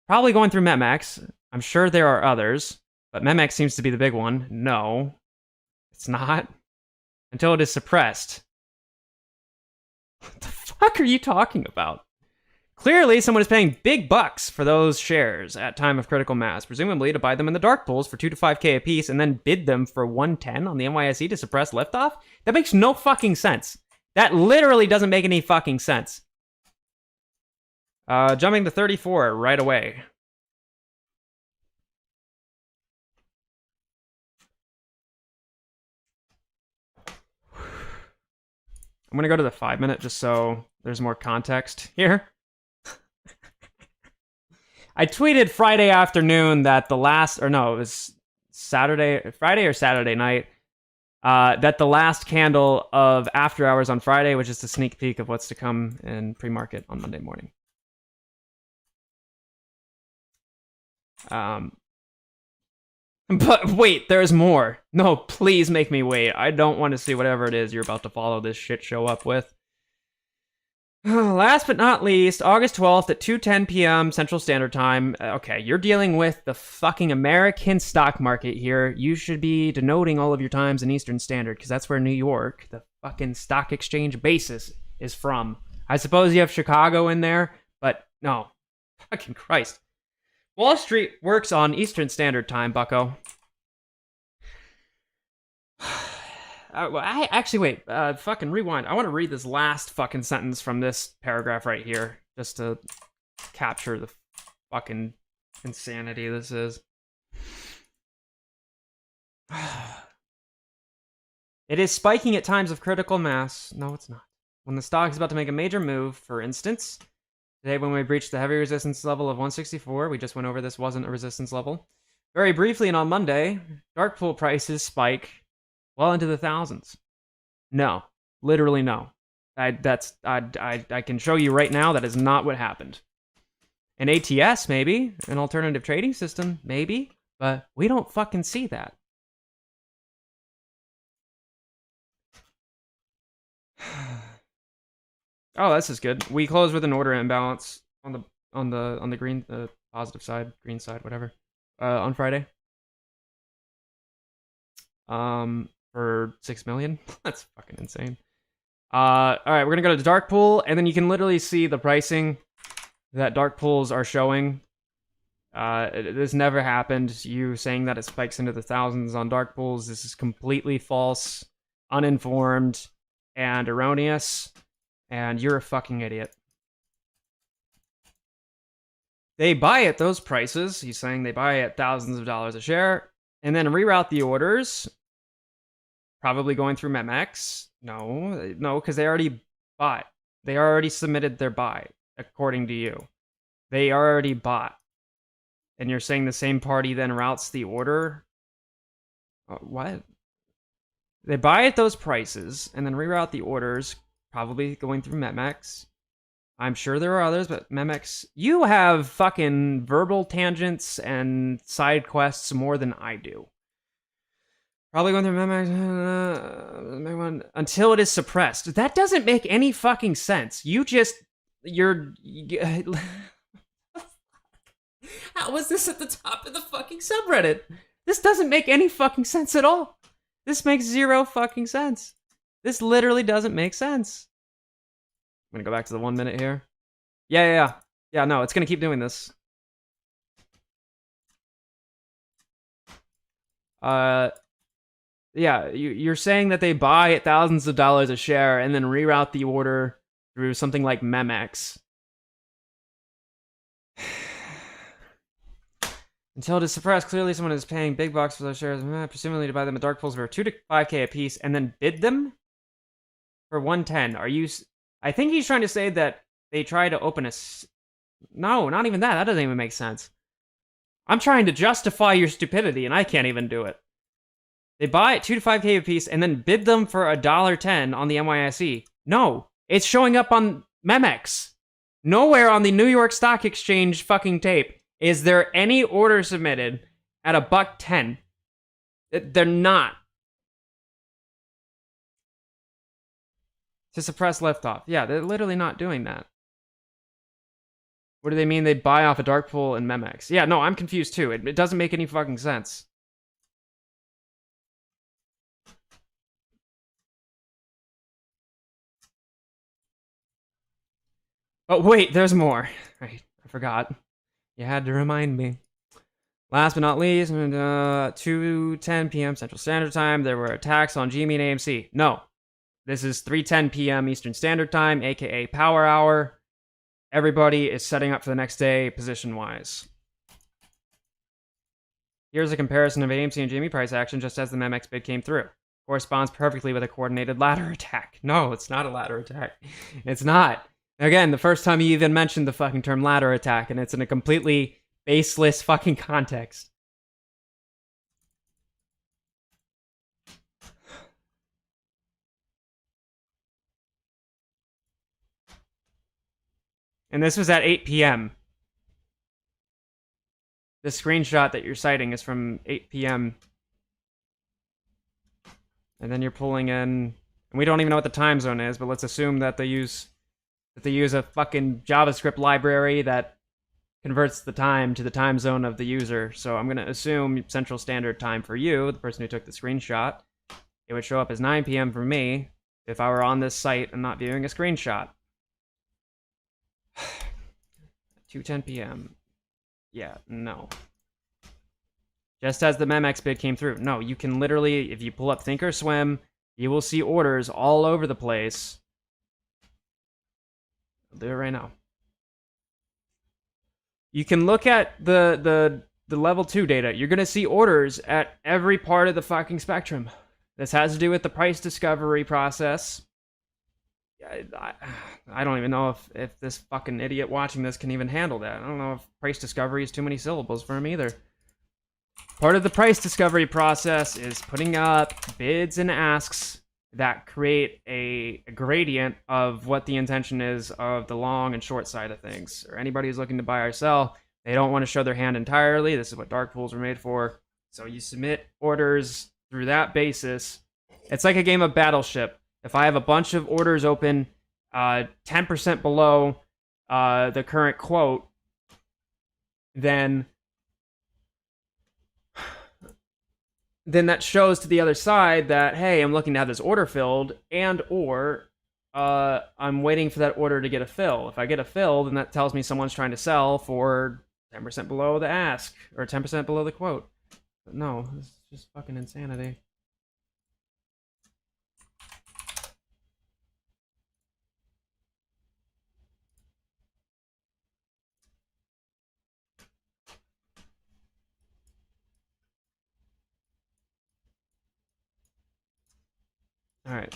S1: Probably going through Memex. I'm sure there are others, but Memex seems to be the big one. No, it's not. Until it is suppressed. What the fuck are you talking about? Clearly, someone is paying big bucks for those shares at time of critical mass, presumably to buy them in the dark pools for 2 to 5k a piece and then bid them for 110 on the NYSE to suppress liftoff? That makes no fucking sense. That literally doesn't make any fucking sense. Jumping to 34 right away. I'm going to go to the 5-minute just so there's more context here. I tweeted Friday afternoon that the last, or no, it was Friday or Saturday night, that the last candle of After Hours on Friday, which is the sneak peek of what's to come in pre-market on Monday morning. But wait, there's more. No, please make me wait. I don't want to see whatever it is you're about to follow this shit show up with. Last but not least, August 12th at 2:10 p.m. Central Standard Time. Okay, you're dealing with the fucking American stock market here. You should be denoting all of your times in Eastern Standard, because that's where New York, the fucking stock exchange basis, is from. I suppose you have Chicago in there, but no. Fucking Christ. Wall Street works on Eastern Standard Time, bucko. I actually, wait, fucking rewind. I want to read this last fucking sentence from this paragraph right here, just to capture the fucking insanity this is. It is spiking at times of critical mass. No, it's not. When the stock is about to make a major move, for instance, today when we breached the heavy resistance level of 164, we just went over this wasn't a resistance level. Very briefly and on Monday, dark pool prices spike well into the thousands. No, literally no. I can show you right now that is not what happened. An ATS, maybe. An alternative trading system, maybe. But we don't fucking see that. Oh, this is good. We closed with an order imbalance on the green, the positive side, green side, whatever, on Friday. For 6 million. That's fucking insane. All right, we're gonna go to the dark pool, and then you can literally see the pricing that dark pools are showing. This never happened. You saying that it spikes into the thousands on dark pools, this is completely false, uninformed, and erroneous, and you're a fucking idiot. They buy at those prices. He's saying they buy at thousands of dollars a share, and then reroute the orders, probably going through Memex. No, because they already bought. They already submitted their buy, according to you. They already bought. And you're saying the same party then routes the order? What? They buy at those prices, and then reroute the orders, probably going through Memex. I'm sure there are others, but Memex... You have fucking verbal tangents and side quests more than I do. Probably going through Memex... until it is suppressed. That doesn't make any fucking sense. You're... How was this at the top of the fucking subreddit? This doesn't make any fucking sense at all. This makes zero fucking sense. This literally doesn't make sense. I'm gonna go back to the 1 minute here. Yeah, no, it's gonna keep doing this. Yeah, you're saying that they buy at thousands of dollars a share and then reroute the order through something like Memex. Until it is suppressed, clearly someone is paying big bucks for those shares, presumably to buy them at dark pools for 2 to 5k a piece, and then bid them for 110. Are you... I think he's trying to say that they try to open a... No, not even that. That doesn't even make sense. I'm trying to justify your stupidity, and I can't even do it. They buy at 2 to 5k a piece, and then bid them for $1.10 on the NYSE. No, it's showing up on Memex. Nowhere on the New York Stock Exchange fucking tape is there any order submitted at $1.10. They're not. to suppress liftoff. Yeah, they're literally not doing that. What do they mean they buy off a dark pool and Memex? Yeah, no, I'm confused too. It doesn't make any fucking sense. Oh, wait, there's more. Right, I forgot. You had to remind me. Last but not least, 2:10 p.m. Central Standard Time, there were attacks on GME and AMC. No, this is 3:10 p.m. Eastern Standard Time, aka Power Hour. Everybody is setting up for the next day, position-wise. Here's a comparison of AMC and GME price action just as the MEMX bid came through. Corresponds perfectly with a coordinated ladder attack. No, it's not a ladder attack. It's not. Again, the first time you even mentioned the fucking term ladder attack, and it's in a completely baseless fucking context. And this was at 8 p.m. The screenshot that you're citing is from 8 p.m. And then you're pulling in, and we don't even know what the time zone is, but let's assume that they use a fucking JavaScript library that converts the time to the time zone of the user. So I'm gonna assume Central Standard Time for you, the person who took the screenshot. It would show up as 9 p.m. for me if I were on this site and not viewing a screenshot. 2:10 p.m. Yeah, no. Just as the MEMX bid came through. No, you can literally, if you pull up Thinkorswim, you will see orders all over the place. I'll do it right now. You can look at the level 2 data. You're going to see orders at every part of the fucking spectrum. This has to do with the price discovery process. I don't even know if this fucking idiot watching this can even handle that. I don't know if price discovery is too many syllables for him either. Part of the price discovery process is putting up bids and asks that create a gradient of what the intention is of the long and short side of things. Or anybody who's looking to buy or sell, they don't want to show their hand entirely. This is what dark pools are made for. So you submit orders through that basis. It's like a game of Battleship. If I have a bunch of orders open 10% below the current quote, then that shows to the other side that, hey, I'm looking to have this order filled, and or I'm waiting for that order to get a fill. If I get a fill, then that tells me someone's trying to sell for 10% below the ask, or 10% below the quote. But no, this is just fucking insanity. All right.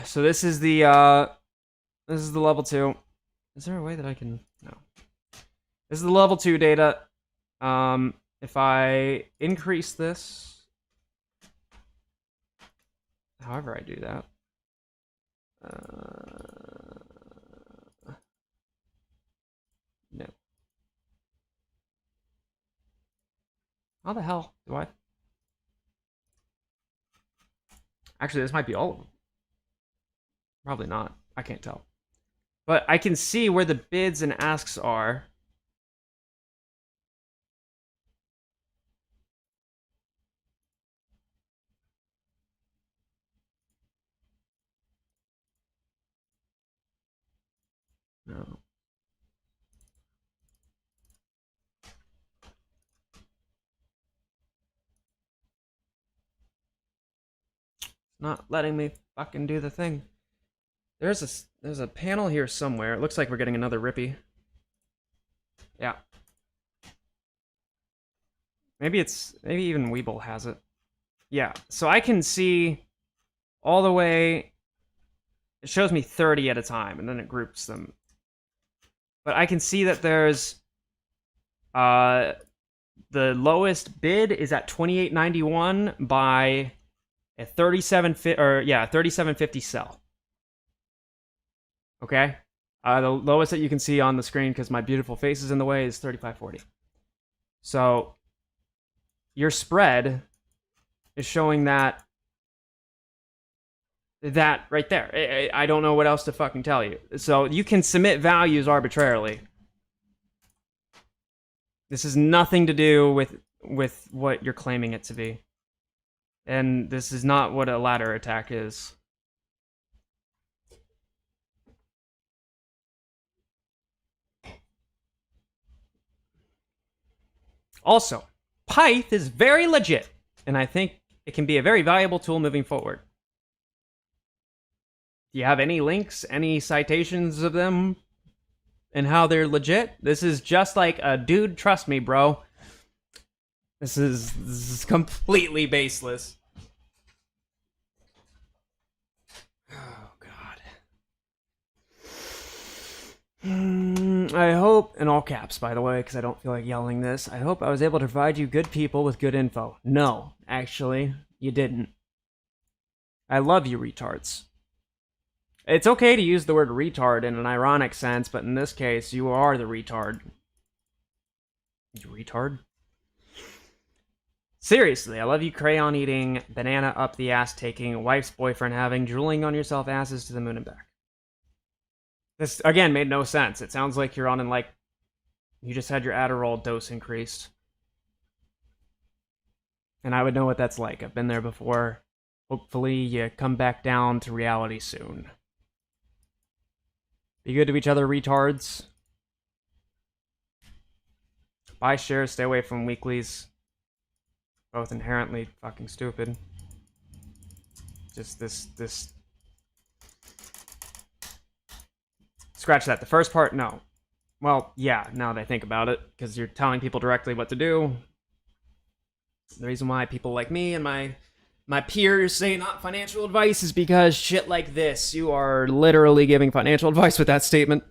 S1: So this is the level 2. Is there a way that I can? No. This is the level 2 data. If I increase this, however I do that, no. How the hell do I? Actually, this might be all of them. Probably not. I can't tell. But I can see where the bids and asks are. No. Not letting me fucking do the thing. There's a panel here somewhere. It looks like we're getting another Rippy. Yeah. Maybe even Weeble has it. Yeah. So I can see all the way. It shows me 30 at a time, and then it groups them. But I can see that there's the lowest bid is at 28.91 by a 37.50 sell. Okay? The lowest that you can see on the screen, because my beautiful face is in the way, is 35.40. So your spread is showing that right there. I don't know what else to fucking tell you. So you can submit values arbitrarily. This has nothing to do with what you're claiming it to be. And this is not what a ladder attack is. Also, Pyth is very legit, and I think it can be a very valuable tool moving forward. Do you have any links, any citations of them, and how they're legit? This is just like a dude, trust me, bro. This is completely baseless. Oh, God. I hope, in all caps, by the way, because I don't feel like yelling this, I hope I was able to provide you good people with good info. No, actually, you didn't. I love you, retards. It's okay to use the word retard in an ironic sense, but in this case, you are the retard. You retard? Seriously, I love you crayon eating, banana up the ass taking, wife's boyfriend having, drooling on yourself asses to the moon and back. This, again, made no sense. It sounds like you're on in, like, you just had your Adderall dose increased. And I would know what that's like. I've been there before. Hopefully you come back down to reality soon. Be good to each other, retards. Buy shares, stay away from weeklies. Both inherently fucking stupid. Just this... Scratch that. The first part, no. Well, yeah, now that I think about it, because you're telling people directly what to do. The reason why people like me and my peers say not financial advice is because shit like this. You are literally giving financial advice with that statement.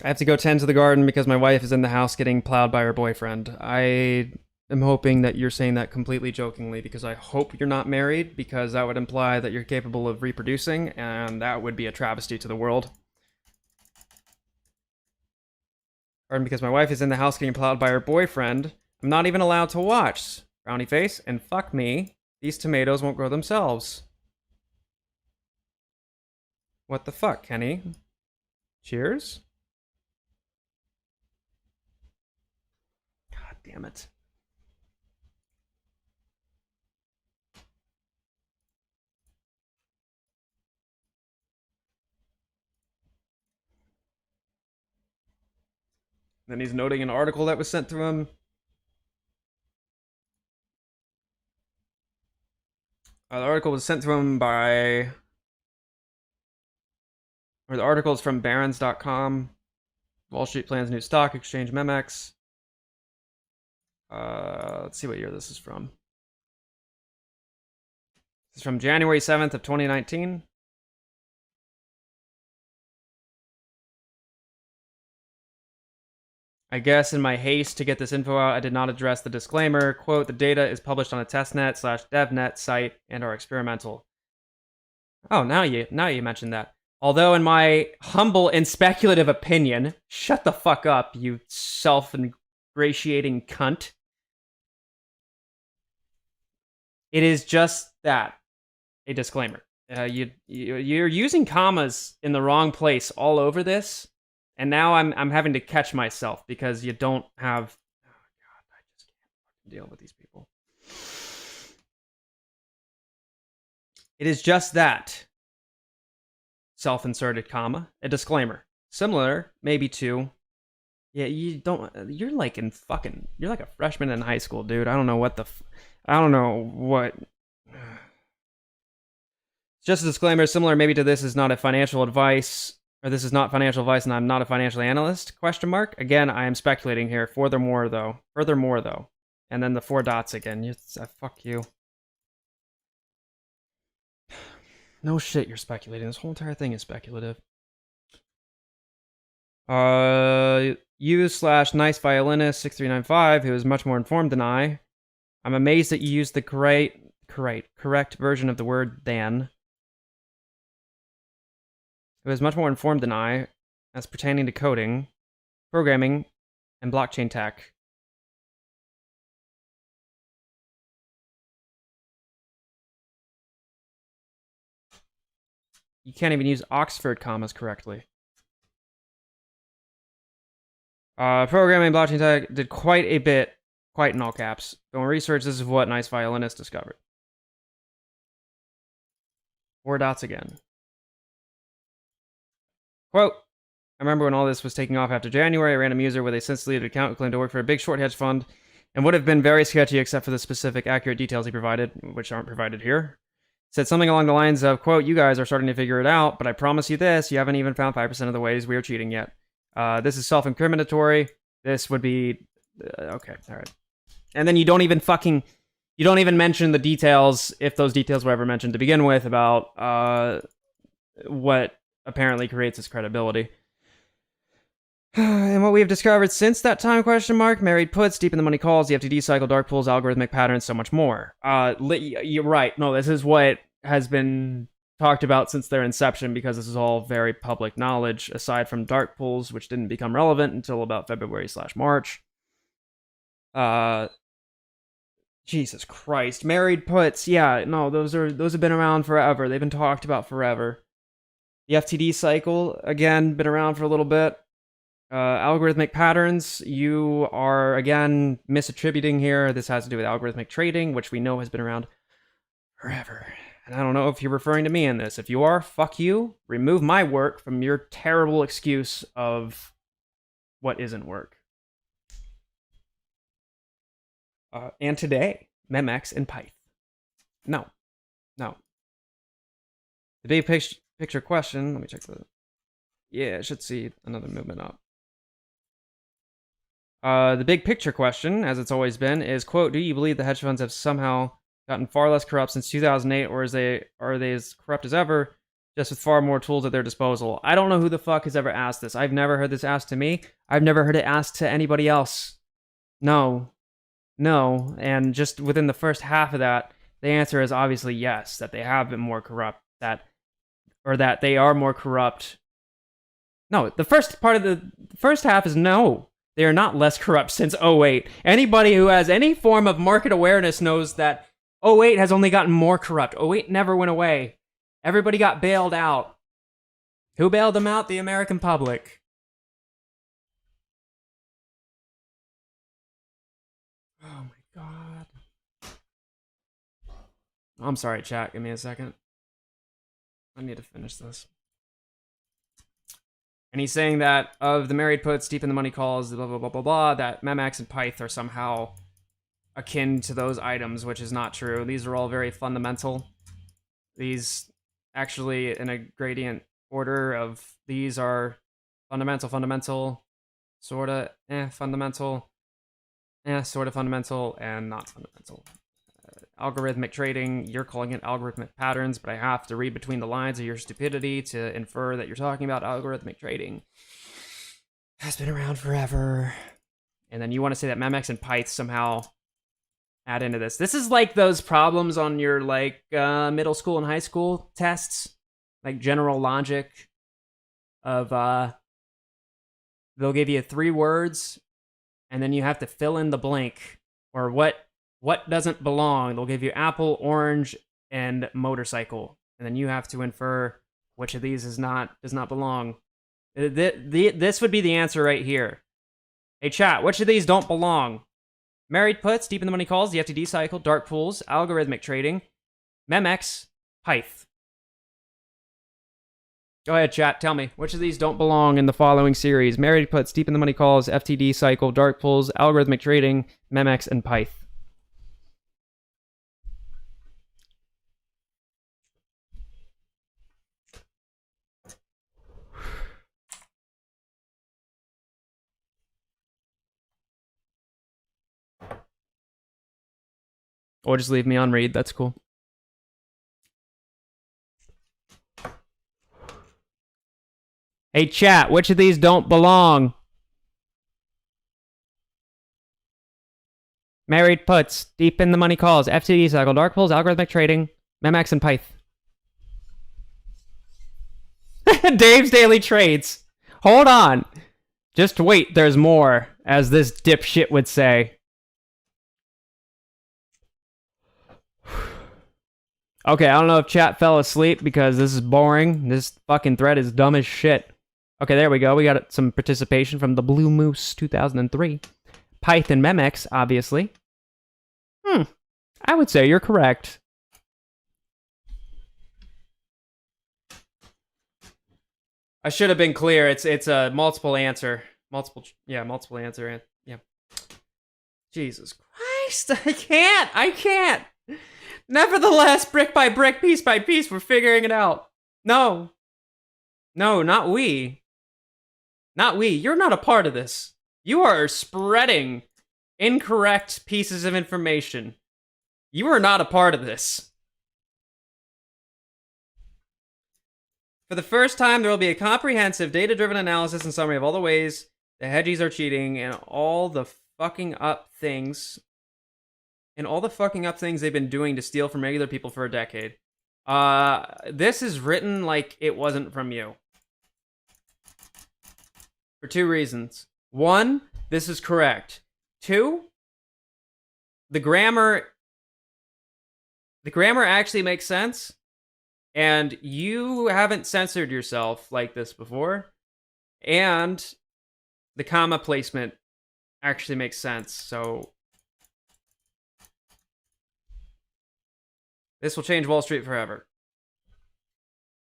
S1: I have to go tend to the garden because my wife is in the house getting plowed by her boyfriend. I am hoping that you're saying that completely jokingly because I hope you're not married, because that would imply that you're capable of reproducing, and that would be a travesty to the world. Garden because my wife is in the house getting plowed by her boyfriend. I'm not even allowed to watch. Brownie face, and fuck me, these tomatoes won't grow themselves. What the fuck, Kenny? Cheers? God damn it. Then he's noting an article that was sent to him. The article was sent to him by... Or the article is from barons.com. Wall Street plans new stock exchange, Memex. Let's see what year this is from. This is from January 7th of 2019. I guess in my haste to get this info out, I did not address the disclaimer. Quote, the data is published on a testnet/devnet site and are experimental. Oh, now you mentioned that. Although in my humble and speculative opinion, shut the fuck up, you self-ingratiating cunt. It is just that, a disclaimer. You're using commas in the wrong place all over this. And now I'm having to catch myself because you don't have... Oh, God, I just can't deal with these people. It is just that. Self-inserted comma. A disclaimer. Similar, maybe to... Yeah, you don't... You're like in fucking... You're like a freshman in high school, dude. I don't know what the... I don't know what... Just a disclaimer. Similar maybe to this is not a financial advice... Or this is not financial advice and I'm not a financial analyst, question mark. Again, I am speculating here. Furthermore, though. And then the 4 dots again. Fuck you. No shit, you're speculating. This whole entire thing is speculative. You/nice violinist 6395, who is much more informed than I. I'm amazed that you used the correct version of the word than. who is much more informed than I as pertaining to coding, programming, and blockchain tech. You can't even use Oxford commas correctly. Programming, blockchain tech, did quite a bit, quite in all caps. Going research, this is what nice violinist discovered. 4 dots again. Quote, I remember when all this was taking off after January, a random user with a sensitive account who claimed to work for a big short hedge fund and would have been very sketchy except for the specific accurate details he provided, which aren't provided here, said something along the lines of, quote, you guys are starting to figure it out, but I promise you this, you haven't even found 5% of the ways we are cheating yet. This is self-incriminatory. This would be... okay, all right. And then you don't even mention the details, if those details were ever mentioned to begin with, about what apparently creates its credibility. And what we have discovered since that time, question mark, married puts, deep in the money calls, the FTD cycle, dark pools, algorithmic patterns, so much more. You're right. No, this is what has been talked about since their inception, because this is all very public knowledge, aside from dark pools, which didn't become relevant until about February/March. Jesus Christ. Married puts, yeah, no, those have been around forever. They've been talked about forever. The FTD cycle, again, been around for a little bit. Algorithmic patterns, you are, again, misattributing here. This has to do with algorithmic trading, which we know has been around forever. And I don't know if you're referring to me in this. If you are, fuck you. Remove my work from your terrible excuse of what isn't work. And today, Memex and Pyth. No. The big picture question, let me check the... Yeah, it should see another movement up. The big picture question, as it's always been, is, quote, do you believe the hedge funds have somehow gotten far less corrupt since 2008, or are they as corrupt as ever, just with far more tools at their disposal? I don't know who the fuck has ever asked this. I've never heard this asked to me. I've never heard it asked to anybody else. No. And just within the first half of that, the answer is obviously yes, that they have been more corrupt, that they are more corrupt. No, the first part of the first half is no. They are not less corrupt since 08. Anybody who has any form of market awareness knows that 08 has only gotten more corrupt. 08 never went away. Everybody got bailed out. Who bailed them out? The American public. Oh my god. I'm sorry, chat. Give me a second. I need to finish this. And he's saying that of the married puts, deep in the money calls, blah, blah, blah, blah, blah, that Memex and Pyth are somehow akin to those items, which is not true. These are all very fundamental. These actually, in a gradient order of these are fundamental, sorta, fundamental, sorta fundamental, and not fundamental. Algorithmic trading, you're calling it algorithmic patterns, but I have to read between the lines of your stupidity to infer that you're talking about algorithmic trading. Has been around forever. And then you want to say that Memex and Pyth somehow add into this. This is like those problems on your middle school and high school tests, like general logic of they'll give you 3 words and then you have to fill in the blank, or what doesn't belong. They'll give you apple, orange, and motorcycle, and then you have to infer which of these does not belong. This would be the answer right here. Hey chat, which of these don't belong? Married puts, deep in the money calls, the FTD cycle, dark pools, algorithmic trading, Memex, Pyth. Go ahead, chat. Tell me, which of these don't belong in the following series? Married puts, deep in the money calls, FTD cycle, dark pools, algorithmic trading, Memex, and Pyth. Or just leave me on read. That's cool. Hey, chat, which of these don't belong? Married puts, deep in the money calls, FTD cycle, dark pools, algorithmic trading, Memex, and Pyth. Dave's Daily Trades. Hold on. Just wait, there's more, as this dipshit would say. Okay, I don't know if chat fell asleep because this is boring. This fucking thread is dumb as shit. Okay, there we go. We got some participation from the Blue Moose 2003. Python Memex, obviously. I would say you're correct. I should have been clear. It's a multiple answer. Multiple answer. Yeah. Jesus Christ, I can't. Nevertheless, brick by brick, piece by piece, we're figuring it out. No, not we. Not we. You're not a part of this. You are spreading incorrect pieces of information. You are not a part of this. For the first time, there will be a comprehensive, data-driven analysis and summary of all the ways the hedgies are cheating and all the fucking up things they've been doing to steal from regular people for a decade. This is written like it wasn't from you. For two reasons. One, this is correct. Two, the grammar actually makes sense, and you haven't censored yourself like this before, and the comma placement actually makes sense, so this will change Wall Street forever.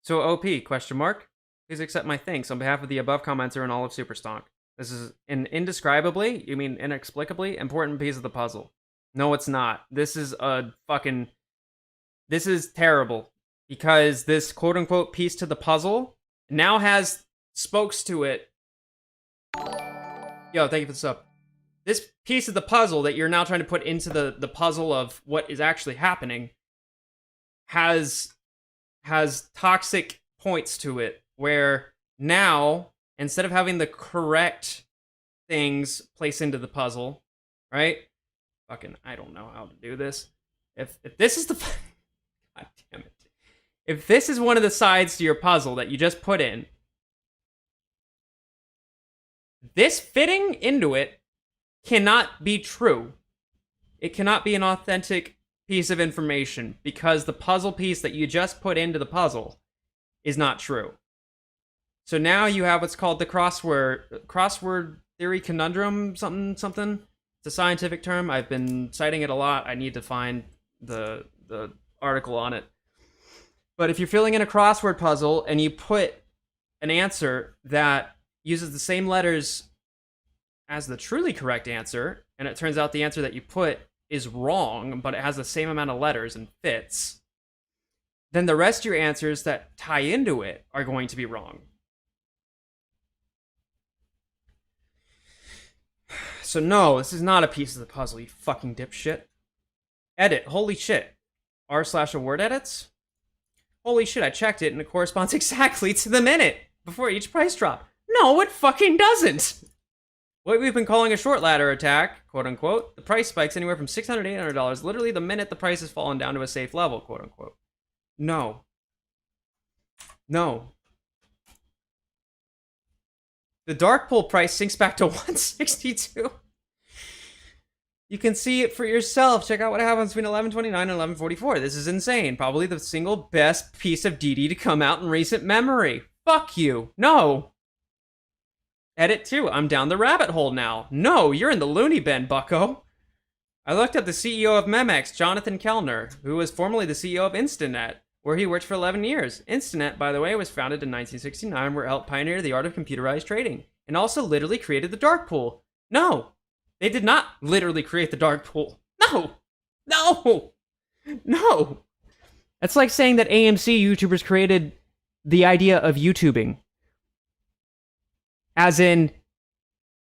S1: So OP, question mark? Please accept my thanks on behalf of the above commenter and all of Superstock. This is an indescribably, you mean inexplicably, important piece of the puzzle. No, it's not. This is terrible. Because this quote-unquote piece to the puzzle now has spokes to it. Yo, thank you for the sub. This piece of the puzzle that you're now trying to put into the puzzle of what is actually happening has toxic points to it, where now, instead of having the correct things placed into the puzzle, right? Fucking, I don't know how to do this. If this is the... God damn it. If this is one of the sides to your puzzle that you just put in, this fitting into it cannot be true. It cannot be an authentic piece of information because the puzzle piece that you just put into the puzzle is not true. So now you have what's called the crossword theory conundrum, something. It's a scientific term. I've been citing it a lot. I need to find the article on it. But if you're filling in a crossword puzzle and you put an answer that uses the same letters as the truly correct answer, and it turns out the answer that you put is wrong, but it has the same amount of letters and fits, then the rest of your answers that tie into it are going to be wrong. So no, this is not a piece of the puzzle, you fucking dipshit. Edit, holy shit. r/award edits? Holy shit, I checked it and it corresponds exactly to the minute before each price drop. No, it fucking doesn't. What we've been calling a short ladder attack, quote unquote, the price spikes anywhere from $600 to $800, literally the minute the price has fallen down to a safe level, quote unquote. No. The dark pool price sinks back to 162. You can see it for yourself. Check out what happens between 11:29 and 11:44. This is insane. Probably the single best piece of DD to come out in recent memory. Fuck you. No. Edit 2. I'm down the rabbit hole now. No, you're in the loony bin, bucko. I looked up the CEO of Memex, Jonathan Kellner, who was formerly the CEO of Instinet, where he worked for 11 years. Instinet, by the way, was founded in 1969, where it helped pioneer the art of computerized trading, and also literally created the dark pool. No. They did not literally create the dark pool. No! That's like saying that AMC YouTubers created the idea of YouTubing. As in,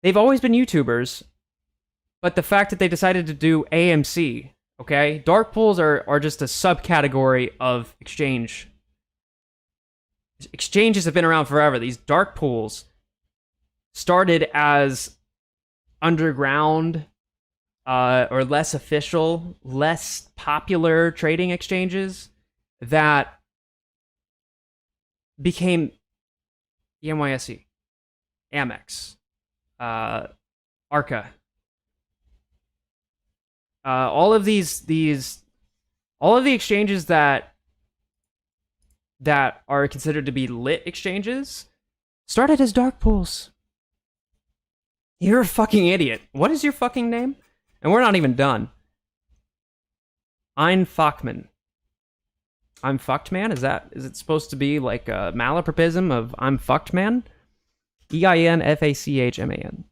S1: they've always been YouTubers, but the fact that they decided to do AMC, okay? Dark pools are just a subcategory of exchange. Exchanges have been around forever. These dark pools started as underground or less official, less popular trading exchanges that became EMYSE, Amex, Arca. All of all of the exchanges that are considered to be lit exchanges started as dark pools. You're a fucking idiot. What is your fucking name? And we're not even done. Ein Fachman. I'm fucked man? Is it supposed to be like a malapropism of I'm fucked man? EINFACHMAN.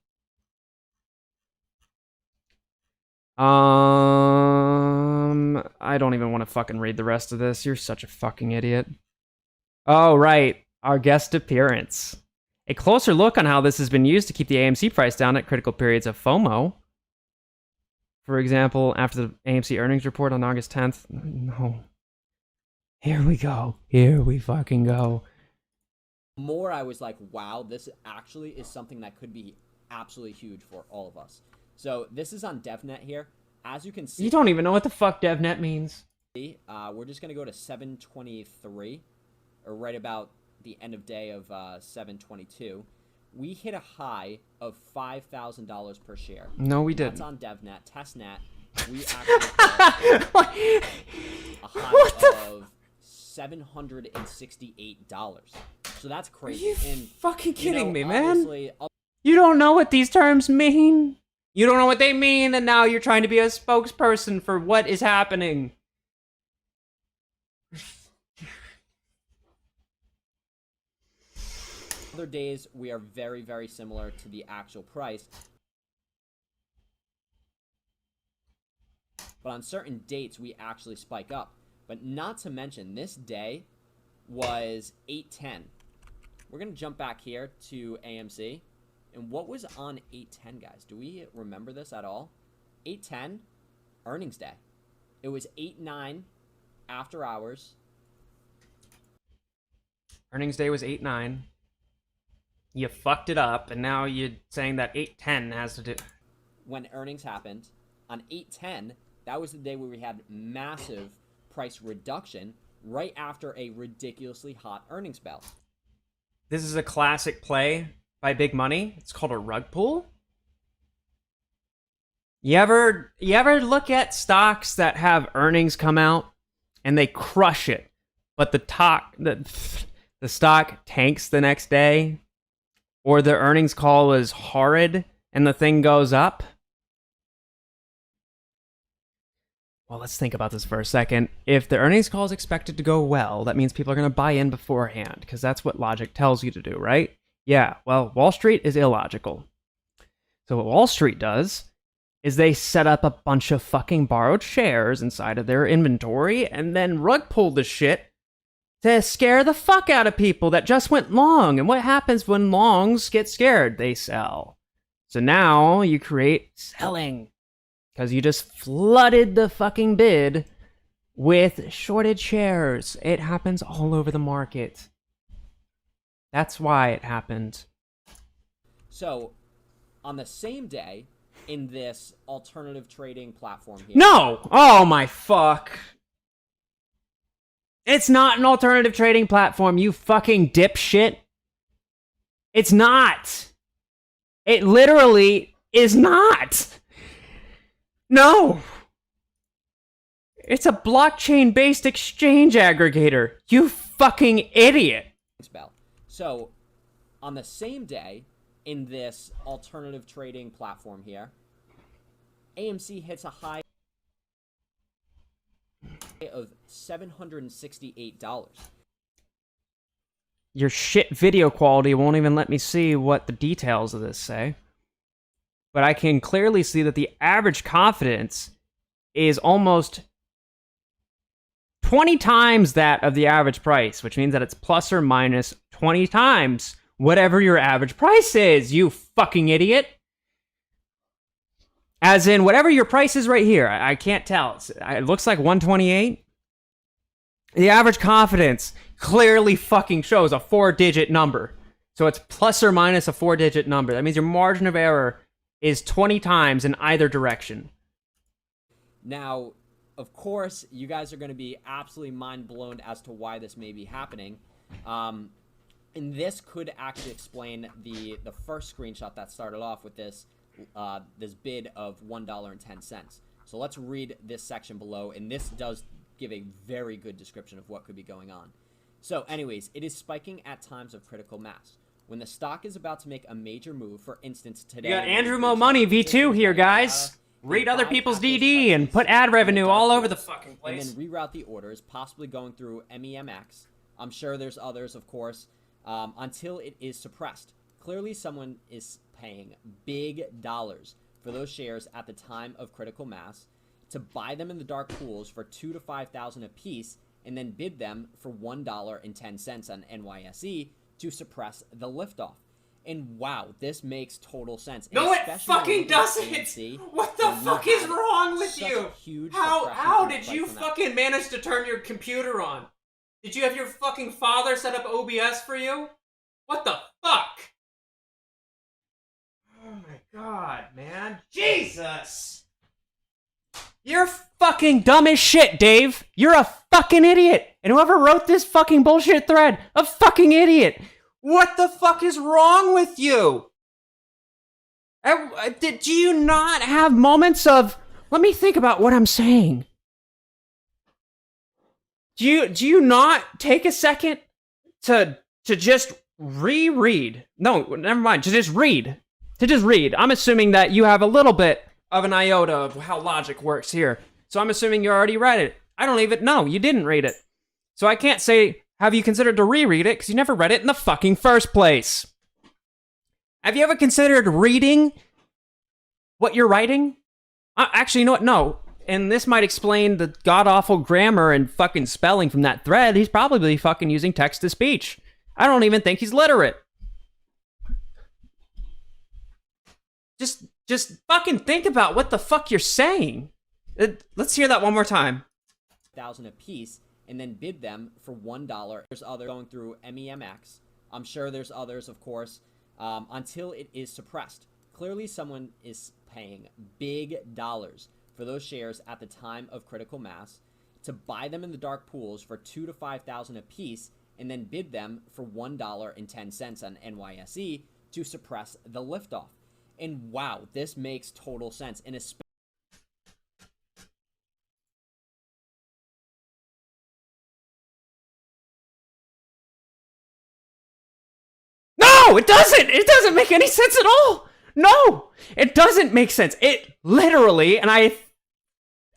S1: I don't even want to fucking read the rest of this. You're such a fucking idiot. Oh, right. Our guest appearance. A closer look on how this has been used to keep the AMC price down at critical periods of FOMO. For example, after the AMC earnings report on August 10th. No. Here we go. Here we fucking go.
S2: More, I was like, wow, this actually is something that could be absolutely huge for all of us. So this is on DevNet here. As you can see,
S1: You don't even know what the fuck DevNet means.
S2: we're just going to go to 723, or right about the end of day of 722. We hit a high of $5,000 per share.
S1: No, we
S2: That's
S1: didn't.
S2: on DevNet. Testnet, we actually hit a high of $768. So that's
S1: Are
S2: crazy.
S1: you
S2: And
S1: fucking kidding
S2: you know,
S1: me, man?
S2: obviously,
S1: You don't know what these terms mean? You don't know what they mean, and now you're trying to be a spokesperson for what is happening.
S2: other days we are very, very similar to the actual price. But on certain dates, we actually spike up. But not to mention, this day was 810. We're going to jump back here to AMC. And what was on 810, guys? Do we remember this at all? 810, earnings day. It was 8-9 after hours.
S1: Earnings day was 8-9. You fucked it up, and now you're saying that 8-10 has to do...
S2: When earnings happened, on 810, that was the day where we had massive price reduction right after a ridiculously hot earnings bell.
S1: This is a classic play by Big Money. It's called a rug pull. You ever look at stocks that have earnings come out and they crush it, but the stock tanks the next day, or the earnings call is horrid and the thing goes up? Well, let's think about this for a second. If the earnings call is expected to go well, that means people are going to buy in beforehand, because that's what logic tells you to do, right? Yeah, well, Wall Street is illogical. So what Wall Street does is they set up a bunch of fucking borrowed shares inside of their inventory and then rug pull the shit to scare the fuck out of people that just went long. And what happens when longs get scared? They sell. So now you create selling, because you just flooded the fucking bid with shorted shares. It happens all over the market. That's why it happened.
S2: So, on the same day, in this alternative trading platform here...
S1: No! Oh my fuck. It's not an alternative trading platform, you fucking dipshit. It's not. It literally is not. No. It's a blockchain-based exchange aggregator. You fucking idiot.
S2: Bell. So, on the same day, in this alternative trading platform here, AMC hits a high of $768.
S1: Your shit video quality won't even let me see what the details of this say. But I can clearly see that the average confidence is almost 20 times that of the average price, which means that it's plus or minus 20 times whatever your average price is, you fucking idiot. As in, whatever your price is right here, I can't tell. It looks like 128. The average confidence clearly fucking shows a 4-digit number. So it's plus or minus a 4-digit number. That means your margin of error is 20 times in either direction.
S2: Now, of course, you guys are going to be absolutely mind blown as to why this may be happening. And this could actually explain the first screenshot that started off with this this bid of $1.10. So let's read this section below, and this does give a very good description of what could be going on. So anyways, it is spiking at times of critical mass. When the stock is about to make a major move, for instance, today...
S1: You got Andrew Mo Money V2 here, guys. Read other people's DD and put ad revenue all over the fucking place.
S2: And then reroute the orders, possibly going through MEMX. I'm sure there's others, of course, until it is suppressed. Clearly, someone is paying big dollars for those shares at the time of critical mass to buy them in the dark pools for $2,000 to $5,000 a piece and then bid them for $1.10 on NYSE to suppress the liftoff. And wow, this makes total sense.
S1: No, it fucking doesn't! What the fuck is wrong with you? How did you fucking manage to turn your computer on? Did you have your fucking father set up OBS for you? What the fuck? Oh my god, man. Jesus! You're fucking dumb as shit, Dave. You're a fucking idiot. And whoever wrote this fucking bullshit thread, a fucking idiot. What the fuck is wrong with you? Do you not have moments of, let me think about what I'm saying? Do you not take a second to just reread? No, never mind. To just read. I'm assuming that you have a little bit of an iota of how logic works here. So I'm assuming you already read it. I don't even know. You didn't read it. So I can't say, have you considered to reread it? Because you never read it in the fucking first place. Have you ever considered reading what you're writing? Actually, you know what? No. And this might explain the god-awful grammar and fucking spelling from that thread. He's probably fucking using text-to-speech. I don't even think he's literate. Just fucking think about what the fuck you're saying. Let's hear that one more time.
S2: $1,000 a piece and then bid them for $1. There's others going through MEMX. I'm sure there's others, of course, until it is suppressed. Clearly, someone is paying big dollars for those shares at the time of critical mass to buy them in the dark pools for $2,000 to $5,000 a piece and then bid them for $1.10 on NYSE to suppress the liftoff. And wow, this makes total sense. And especially
S1: No, it doesn't. It doesn't make any sense at all. No, it doesn't make sense. It literally, and I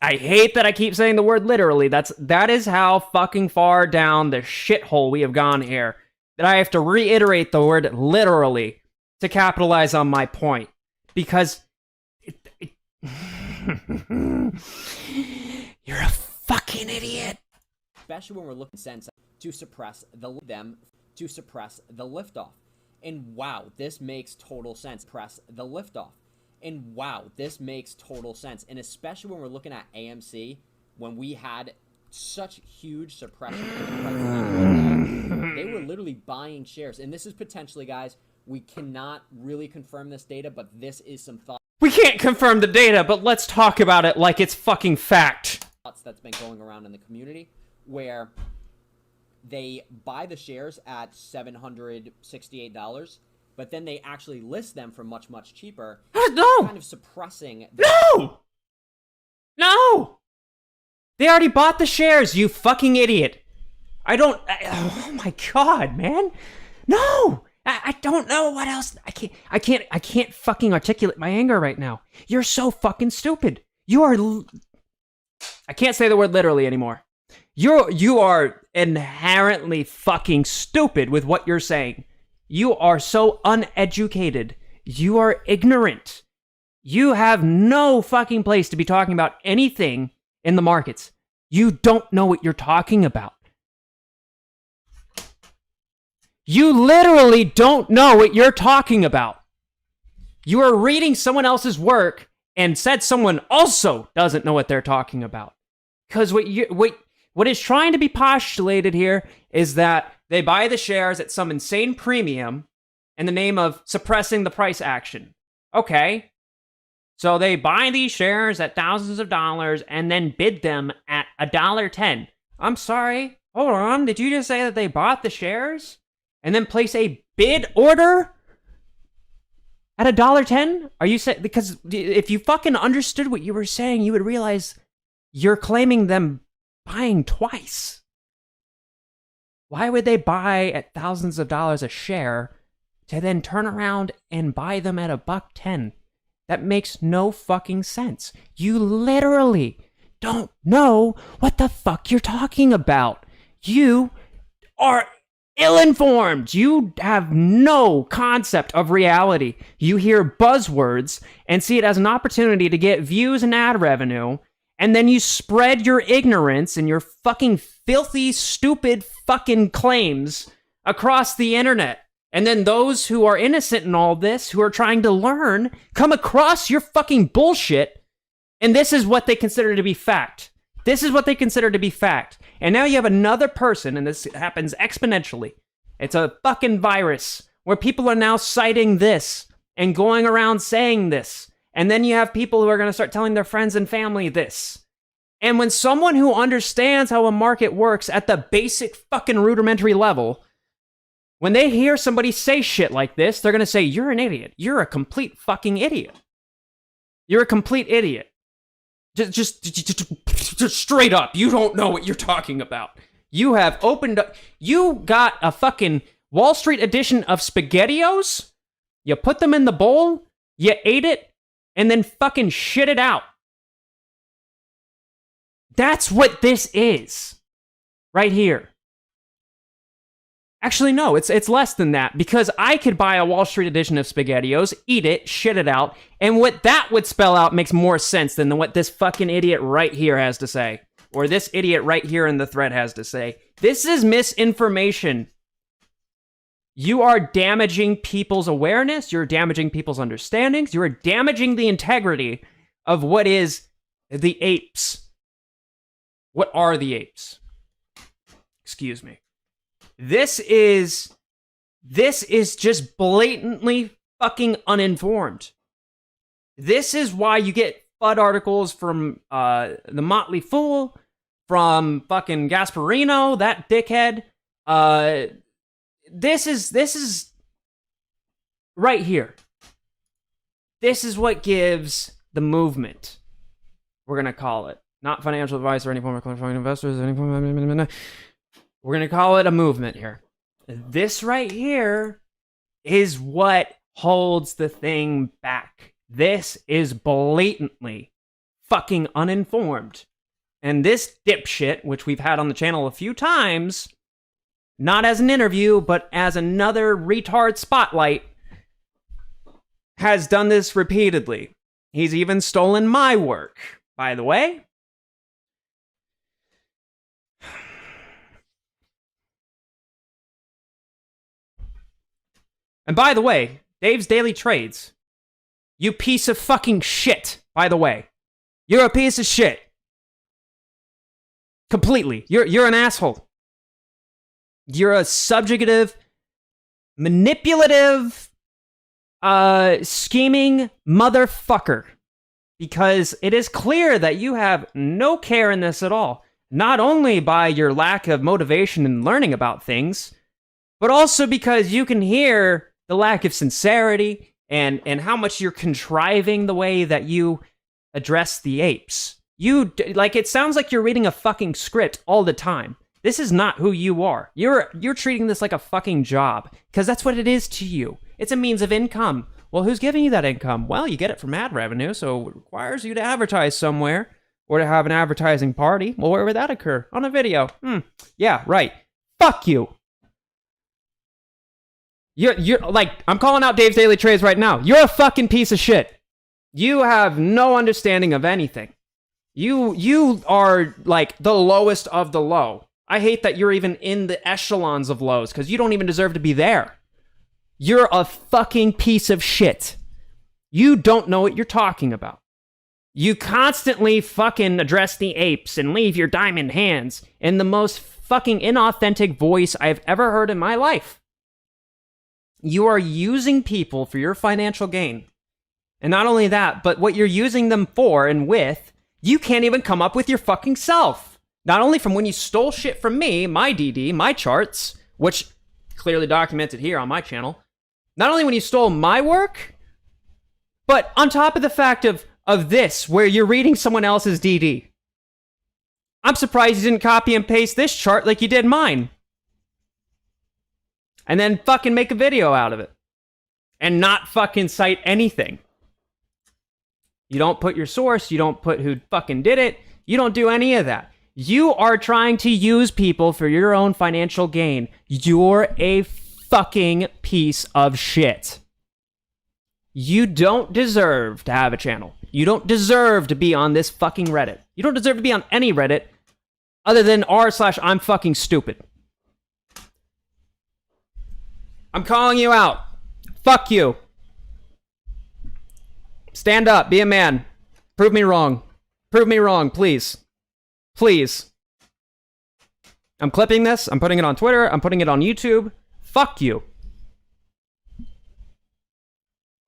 S1: hate that I keep saying the word literally. That is how fucking far down the shithole we have gone here. That I have to reiterate the word literally to capitalize on my point. Because you're a fucking idiot.
S2: Especially when we're looking sense to suppress the liftoff. And wow, this makes total sense. Press the liftoff. And wow, this makes total sense. And especially when we're looking at AMC, when we had such huge suppression in the price, they were literally buying shares. And this is potentially, guys, we cannot really confirm this data, but this is some thoughts.
S1: We can't confirm the data, but let's talk about it like it's fucking fact.
S2: That's been going around in the community where they buy the shares at $768, but then they actually list them for much, much cheaper.
S1: No!
S2: Kind of suppressing...
S1: No! They already bought the shares, you fucking idiot. Oh my god, man. No! I don't know what else. I can't fucking articulate my anger right now. You're so fucking stupid. I can't say the word literally anymore. You are inherently fucking stupid with what you're saying. You are so uneducated. You are ignorant. You have no fucking place to be talking about anything in the markets. You don't know what you're talking about. You literally don't know what you're talking about. You are reading someone else's work and said someone also doesn't know what they're talking about. Because what is trying to be postulated here is that they buy the shares at some insane premium in the name of suppressing the price action. Okay. So they buy these shares at thousands of dollars and then bid them at $1.10. I'm sorry. Hold on. Did you just say that they bought the shares and then place a bid order at $1.10? Are you saying, because if you fucking understood what you were saying, you would realize you're claiming them buying twice. Why would they buy at thousands of dollars a share to then turn around and buy them at $1.10? That makes no fucking sense. You literally don't know what the fuck you're talking about. You are ill-informed. You have no concept of reality. You hear buzzwords and see it as an opportunity to get views and ad revenue, and then you spread your ignorance and your fucking filthy, stupid fucking claims across the internet. And then those who are innocent in all this, who are trying to learn, come across your fucking bullshit, and this is what they consider to be fact. This is what they consider to be fact. And now you have another person, and this happens exponentially. It's a fucking virus where people are now citing this and going around saying this. And then you have people who are going to start telling their friends and family this. And when someone who understands how a market works at the basic fucking rudimentary level, when they hear somebody say shit like this, they're going to say, you're an idiot. You're a complete fucking idiot. You're a complete idiot. Just straight up, you don't know what you're talking about. You have opened up, you got a fucking Wall Street edition of SpaghettiOs, you put them in the bowl, you ate it, and then fucking shit it out. That's what this is. Right here. Actually, no, it's less than that, because I could buy a Wall Street edition of SpaghettiOs, eat it, shit it out, and what that would spell out makes more sense than what this fucking idiot right here has to say, or this idiot right here in the thread has to say. This is misinformation. You are damaging people's awareness, you're damaging people's understandings, you are damaging the integrity of what is the apes. What are the apes? Excuse me. This is just blatantly fucking uninformed. This is why you get FUD articles from the Motley Fool, from fucking Gasparino, that dickhead. This is right here. This is what gives the movement, we're gonna call it, not financial advice or any form of qualifying investors, any form of... We're going to call it a movement here. This right here is what holds the thing back. This is blatantly fucking uninformed. And this dipshit, which we've had on the channel a few times, not as an interview, but as another retard spotlight, has done this repeatedly. He's even stolen my work, by the way. And by the way, Dave's Daily Trades, you piece of fucking shit, by the way. You're a piece of shit. Completely. You're an asshole. You're a subjugative, manipulative, scheming motherfucker. Because it is clear that you have no care in this at all. Not only by your lack of motivation in learning about things, but also because you can hear the lack of sincerity and how much you're contriving the way that you address the apes. It sounds like you're reading a fucking script all the time. This is not who you are. You're treating this like a fucking job, because that's what it is to you. It's a means of income. Well, who's giving you that income? Well, you get it from ad revenue, so it requires you to advertise somewhere or to have an advertising party. Well, where would that occur? On a video. Yeah, right. Fuck you. You're like, I'm calling out Dave's Daily Trades right now. You're a fucking piece of shit. You have no understanding of anything. You are like the lowest of the low. I hate that you're even in the echelons of lows, because you don't even deserve to be there. You're a fucking piece of shit. You don't know what you're talking about. You constantly fucking address the apes and leave your diamond hands in the most fucking inauthentic voice I've ever heard in my life. You are using people for your financial gain. And not only that, but what you're using them for and with, you can't even come up with your fucking self. Not only from when you stole shit from me, my DD, my charts, which clearly documented here on my channel. Not only when you stole my work, but on top of the fact of this, where you're reading someone else's DD. I'm surprised you didn't copy and paste this chart like you did mine. And then fucking make a video out of it. And not fucking cite anything. You don't put your source, you don't put who fucking did it, you don't do any of that. You are trying to use people for your own financial gain. You're a fucking piece of shit. You don't deserve to have a channel. You don't deserve to be on this fucking Reddit. You don't deserve to be on any Reddit other than r/I'm fucking stupid. I'm calling you out. Fuck you. Stand up. Be a man. Prove me wrong. Prove me wrong, please. Please. I'm clipping this. I'm putting it on Twitter. I'm putting it on YouTube. Fuck you.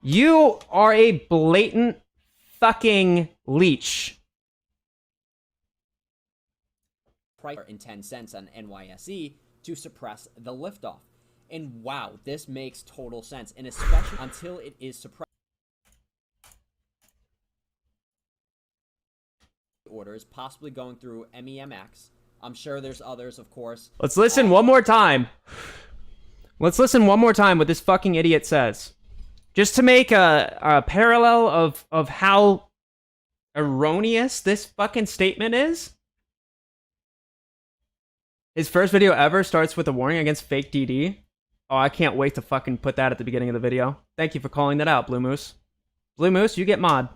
S1: You are a blatant fucking leech.
S2: Price in 10 cents on NYSE to suppress the liftoff. And wow, this makes total sense. And especially until it is suppressed. Orders possibly going through MEMX. I'm sure there's others, of course.
S1: Let's listen one more time. Let's listen one more time what this fucking idiot says. Just to make a parallel of how erroneous this fucking statement is. His first video ever starts with a warning against fake DD. Oh, I can't wait to fucking put that at the beginning of the video. Thank you for calling that out, Blue Moose. Blue Moose, you get mod.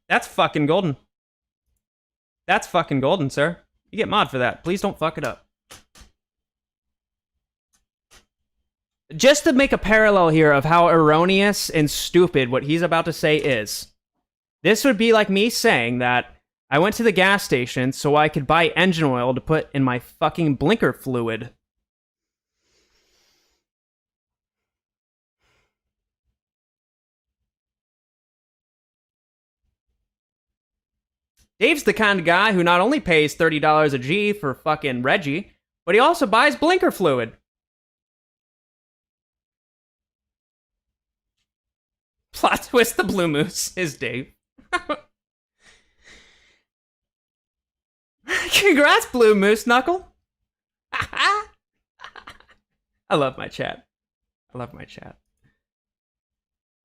S1: That's fucking golden. That's fucking golden, sir. You get mod for that. Please don't fuck it up. Just to make a parallel here of how erroneous and stupid what he's about to say is. This would be like me saying that I went to the gas station so I could buy engine oil to put in my fucking blinker fluid. Dave's the kind of guy who not only pays $30 a G for fucking Reggie, but he also buys blinker fluid. Plot twist, the Blue Moose is Dave. Congrats, Blue Moose Knuckle. I love my chat. I love my chat.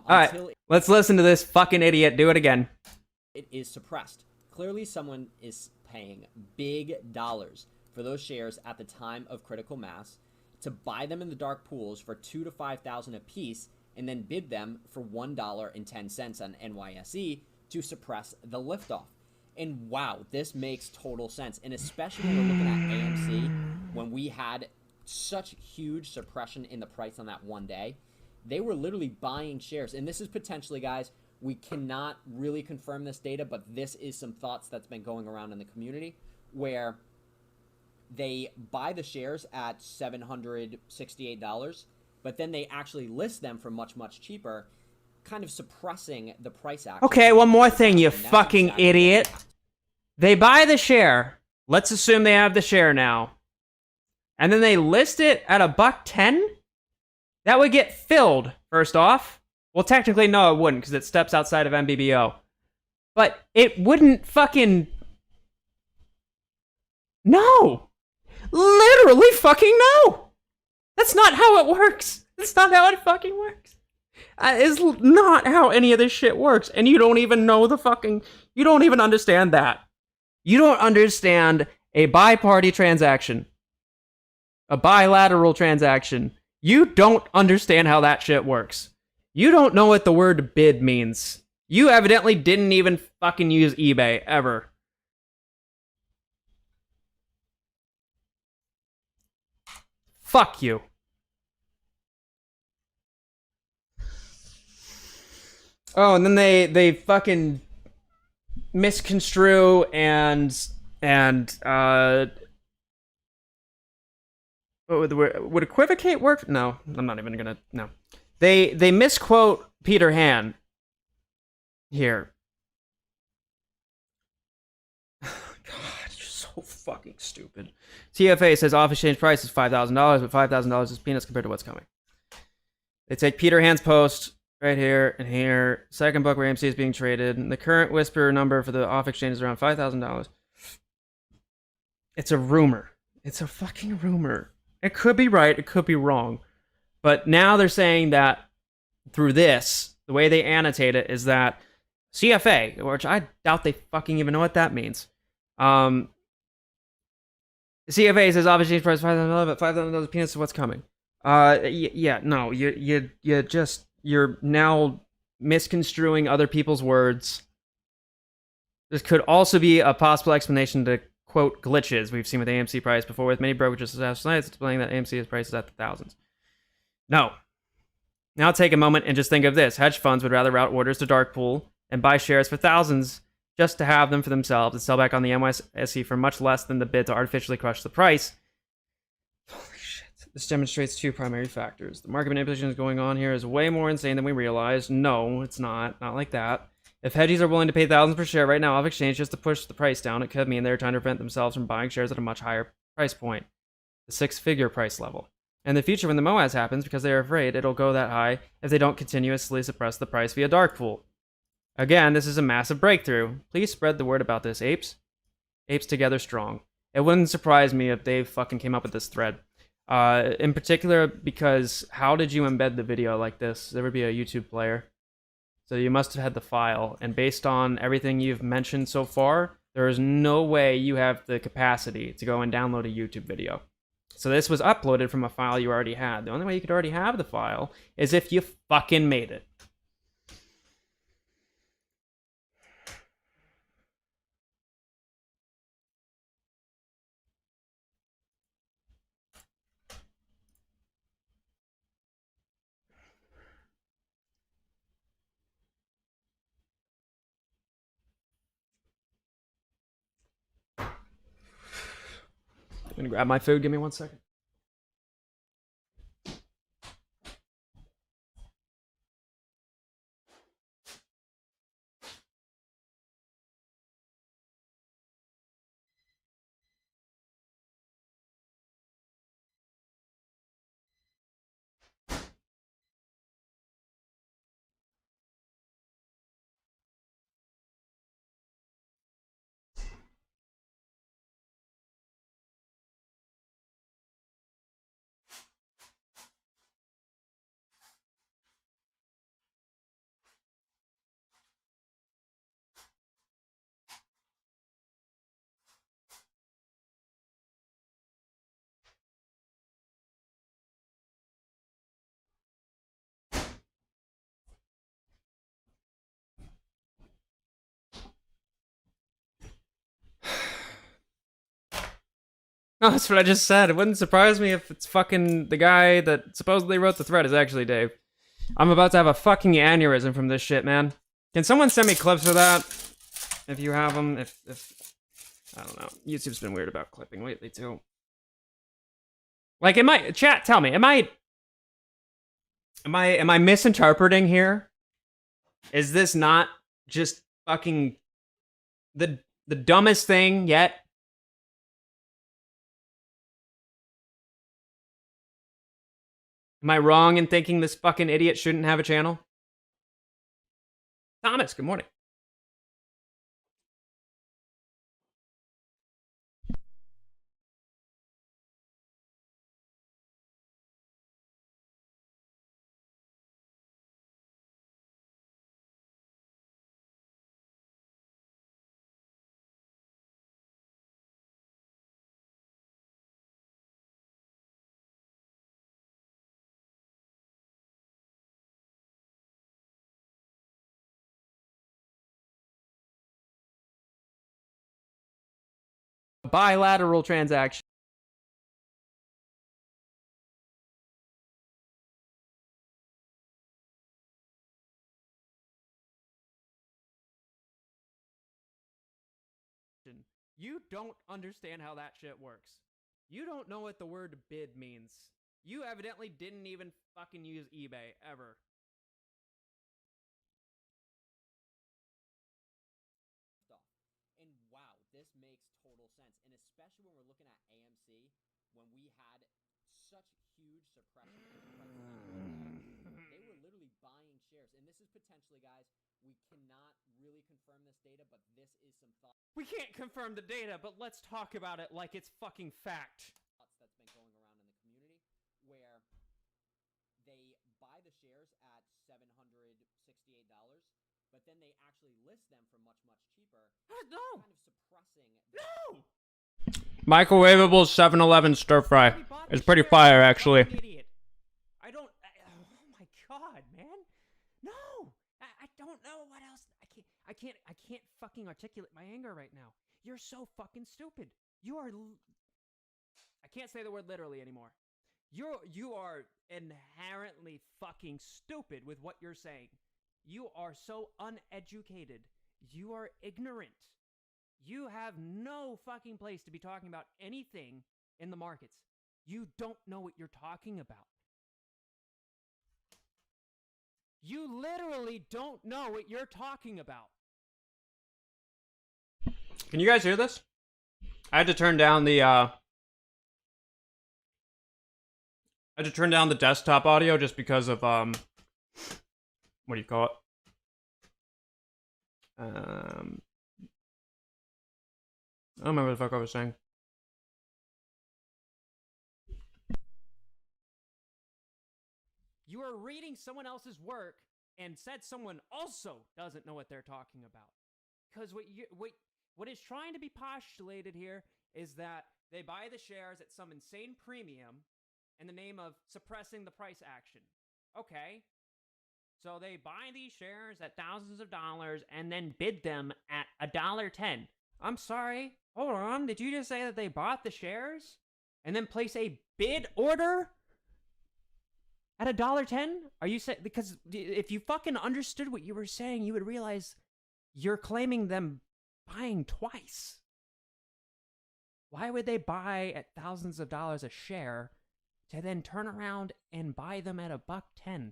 S1: Alright, let's listen to this fucking idiot do it again.
S2: It is suppressed. Clearly someone is paying big dollars for those shares at the time of critical mass to buy them in the dark pools for $2,000 to $5,000 a piece and then bid them for $1.10 on NYSE to suppress the liftoff. And wow, this makes total sense. And especially when we're looking at AMC, when we had such huge suppression in the price on that one day, they were literally buying shares. And this is potentially, guys, we cannot really confirm this data, but this is some thoughts that's been going around in the community where they buy the shares at $768, but then they actually list them for much, much cheaper, kind of suppressing the price action.
S1: Okay, one more thing, you fucking idiot. They buy the share. Let's assume they have the share now. And then they list it at $1.10? That would get filled, first off. Well, technically, no, it wouldn't, because it steps outside of MBBO. But it wouldn't fucking... No! Literally fucking no! That's not how it works! That's not how it fucking works. It's not how any of this shit works, and you don't even know the fucking... You don't even understand that. You don't understand a bi-party transaction. A bilateral transaction. You don't understand how that shit works. You don't know what the word bid means. You evidently didn't even fucking use eBay, ever. Fuck you. Oh, and then they fucking misconstrue and would equivocate work? No, I'm not even gonna, no. They misquote Peter Han here. God, you're so so fucking stupid. TFA says off exchange price is $5,000, but $5,000 is peanuts compared to what's coming. They take Peter Hand's post right here and here. Second book where AMC is being traded. And the current whisper number for the off exchange is around $5,000. It's a rumor. It's a fucking rumor. It could be right. It could be wrong. But now they're saying that through this, the way they annotate it is that CFA, which I doubt they fucking even know what that means. CFA says off exchange price $5,000, but $5,000 peanuts is what's coming. No, you're now misconstruing other people's words. This could also be a possible explanation to quote glitches we've seen with AMC price before, with many brokerages last night explaining that AMC's price is at the thousands. No. Now take a moment and just think of this. Hedge funds would rather route orders to dark pool and buy shares for thousands just to have them for themselves and sell back on the NYSE for much less than the bid to artificially crush the price. Holy shit. This demonstrates two primary factors. The market manipulation is going on here is way more insane than we realize. No, it's not. Not like that. If hedgies are willing to pay thousands per share right now off exchange just to push the price down, it could mean they're trying to prevent themselves from buying shares at a much higher price point, the six-figure price level. In the future, when the MOAS happens, because they are afraid it'll go that high if they don't continuously suppress the price via dark pool. Again, this is a massive breakthrough. Please spread the word about this, apes. Apes together strong. It wouldn't surprise me if they fucking came up with this thread. In particular, because how did you embed the video like this? There would be a YouTube player. So you must have had the file, and based on everything you've mentioned so far, there is no way you have the capacity to go and download a YouTube video. So this was uploaded from a file you already had. The only way you could already have the file is if you fucking made it. I'm gonna grab my food. Give me 1 second. No, that's what I just said. It wouldn't surprise me if it's fucking the guy that supposedly wrote the thread is actually Dave. I'm about to have a fucking aneurysm from this shit, man. Can someone send me clips of that? If you have them, if I don't know. YouTube's been weird about clipping lately too. Like, chat, tell me, am I misinterpreting here? Is this not just fucking the dumbest thing yet? Am I wrong in thinking this fucking idiot shouldn't have a channel? Thomas, good morning. Bilateral transaction. You don't understand how that shit works. You don't know what the word bid means. You evidently didn't even fucking use eBay ever.
S2: And wow, this makes total sense. And especially when we're looking at AMC, when we had such huge suppression in the price they were literally buying shares. And this is potentially, guys, we cannot really confirm this data, but this is some thoughts.
S1: We can't confirm the data, but let's talk about it like it's fucking fact.
S2: That's been going around in the community where they buy the shares at $768, but then they actually list them for much, much cheaper.
S1: No!
S2: Kind of suppressing.
S1: No!
S3: Microwavable 7-Eleven stir fry. It's pretty fire, actually.
S1: Idiot. I don't. Oh my god, man! No, I don't know what else. I can't fucking articulate my anger right now. You're so fucking stupid. You are. I can't say the word literally anymore. You are inherently fucking stupid with what you're saying. You are so uneducated. You are ignorant. You have no fucking place to be talking about anything in the markets. You don't know what you're talking about. You literally don't know what you're talking about.
S3: Can you guys hear this? I had to turn down the desktop audio just because of what do you call it? I don't remember what the fuck I was saying.
S1: You are reading someone else's work and said someone also doesn't know what they're talking about. Because what is trying to be postulated here is that they buy the shares at some insane premium in the name of suppressing the price action. Okay. So they buy these shares at thousands of dollars and then bid them at $1.10. I'm sorry. Hold on. Did you just say that they bought the shares and then place a bid order at $1.10? Are you saying, because if you fucking understood what you were saying, you would realize you're claiming them buying twice. Why would they buy at thousands of dollars a share to then turn around and buy them at $1.10?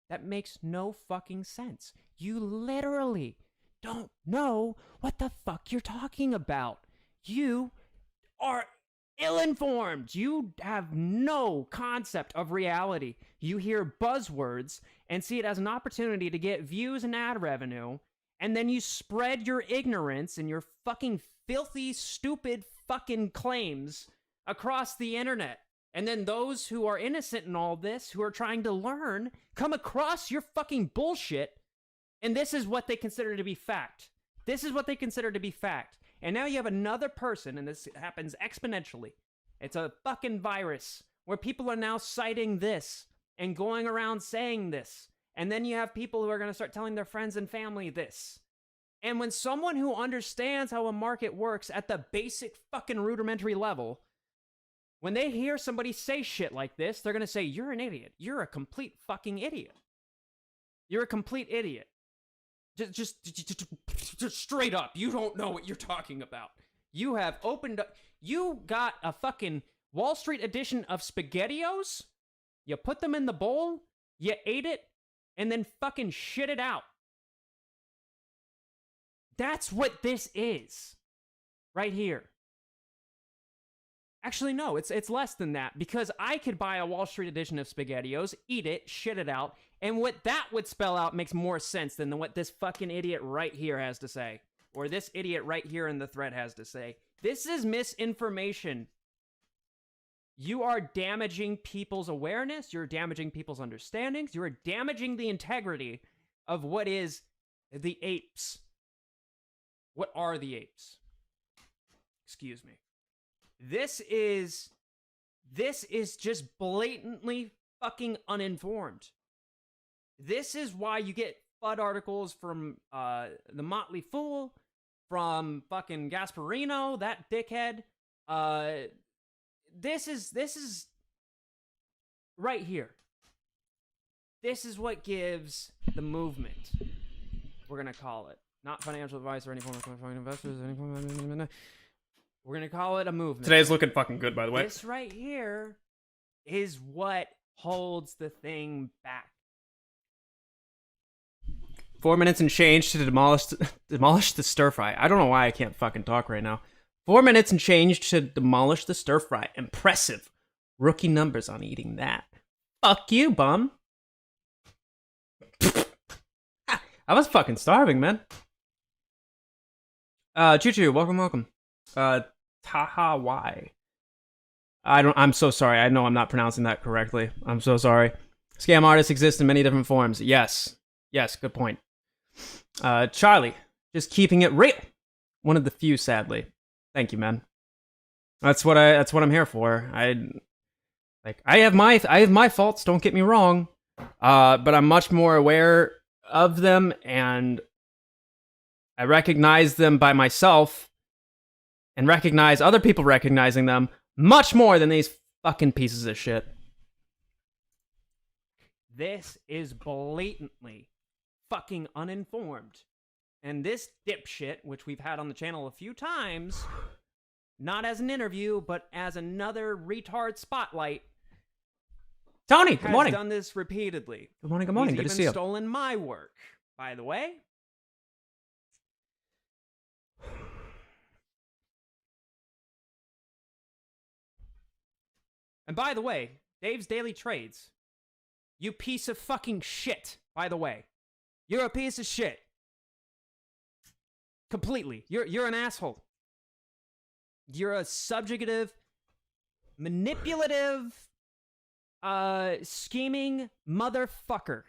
S1: That makes no fucking sense. You literally don't know what the fuck you're talking about. You are ill-informed. You have no concept of reality. You hear buzzwords and see it as an opportunity to get views and ad revenue, and then you spread your ignorance and your fucking filthy, stupid fucking claims across the internet. And then those who are innocent in all this, who are trying to learn, come across your fucking bullshit, and this is what they consider to be fact. This is what they consider to be fact. And now you have another person, and this happens exponentially. It's a fucking virus where people are now citing this and going around saying this. And then you have people who are going to start telling their friends and family this. And when someone who understands how a market works at the basic fucking rudimentary level, when they hear somebody say shit like this, they're going to say, you're an idiot. You're a complete fucking idiot. You're a complete idiot. Just straight up, you don't know what you're talking about. You have opened up, you got a fucking Wall Street edition of SpaghettiOs, you put them in the bowl, you ate it, and then fucking shit it out. That's what this is. Right here. Actually, no, it's less than that, because I could buy a Wall Street edition of SpaghettiOs, eat it, shit it out, and what that would spell out makes more sense than what this fucking idiot right here has to say, or this idiot right here in the thread has to say. This is misinformation. You are damaging people's awareness, you're damaging people's understandings, you are damaging the integrity of what is the apes. What are the apes? Excuse me. This is just blatantly fucking uninformed. This is why you get FUD articles from the Motley Fool, from fucking Gasparino, that dickhead. This is right here. This is what gives the movement, we're gonna call it, not financial advice or any form of financial investors, we're going to call it a movement.
S3: Today's looking fucking good, by the way.
S1: This right here is what holds the thing back.
S3: 4 minutes and change to demolish the stir fry. I don't know why I can't fucking talk right now.
S1: 4 minutes and change to demolish the stir fry. Impressive. Rookie numbers on eating that. Fuck you, bum. I was fucking starving, man. Choo Choo, welcome. Taha Y. I'm so sorry. I know I'm not pronouncing that correctly. I'm so sorry. Scam artists exist in many different forms. Yes, good point. Charlie, just keeping it real. One of the few, sadly. Thank you, man. That's what I'm here for. I have my faults, don't get me wrong. But I'm much more aware of them, and I recognize them by myself and recognize other people recognizing them much more than these fucking pieces of shit. This is blatantly fucking uninformed. And this dipshit, which we've had on the channel a few times, not as an interview, but as another retard spotlight. Tony, good morning. Has done this repeatedly. Good morning. Good to see you. He's stolen my work, by the way. And by the way, Dave's Daily Trades, you piece of fucking shit, by the way. You're a piece of shit. Completely. You're an asshole. You're a subjugative, manipulative, scheming motherfucker.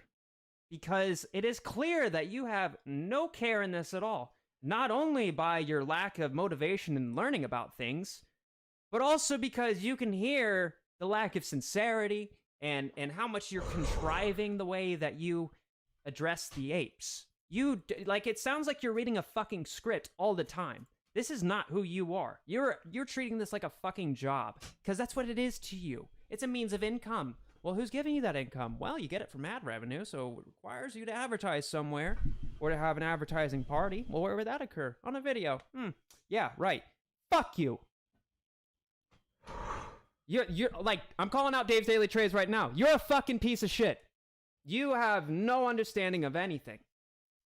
S1: Because it is clear that you have no care in this at all. Not only by your lack of motivation in learning about things, but also because you can hear the lack of sincerity and how much you're contriving the way that you address the apes. It sounds like you're reading a fucking script all the time. This is not who you are. You're treating this like a fucking job, because that's what it is to you. It's a means of income. Well, who's giving you that income? Well, you get it from ad revenue, so it requires you to advertise somewhere or to have an advertising party. Well, where would that occur? On a video. Yeah, right. Fuck you. You're like, I'm calling out Dave's Daily Trades right now. You're a fucking piece of shit. You have no understanding of anything.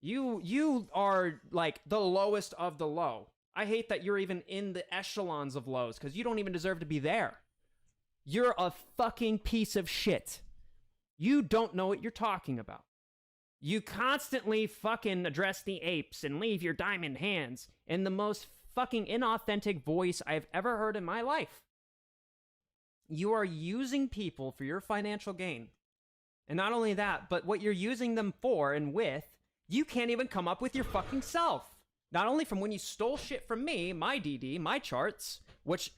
S1: You are like the lowest of the low. I hate that you're even in the echelons of lows, because you don't even deserve to be there. You're a fucking piece of shit. You don't know what you're talking about. You constantly fucking address the apes and leave your diamond hands in the most fucking inauthentic voice I've ever heard in my life. You are using people for your financial gain. And not only that, but what you're using them for and with, you can't even come up with your fucking self. Not only from when you stole shit from me, my DD, my charts, which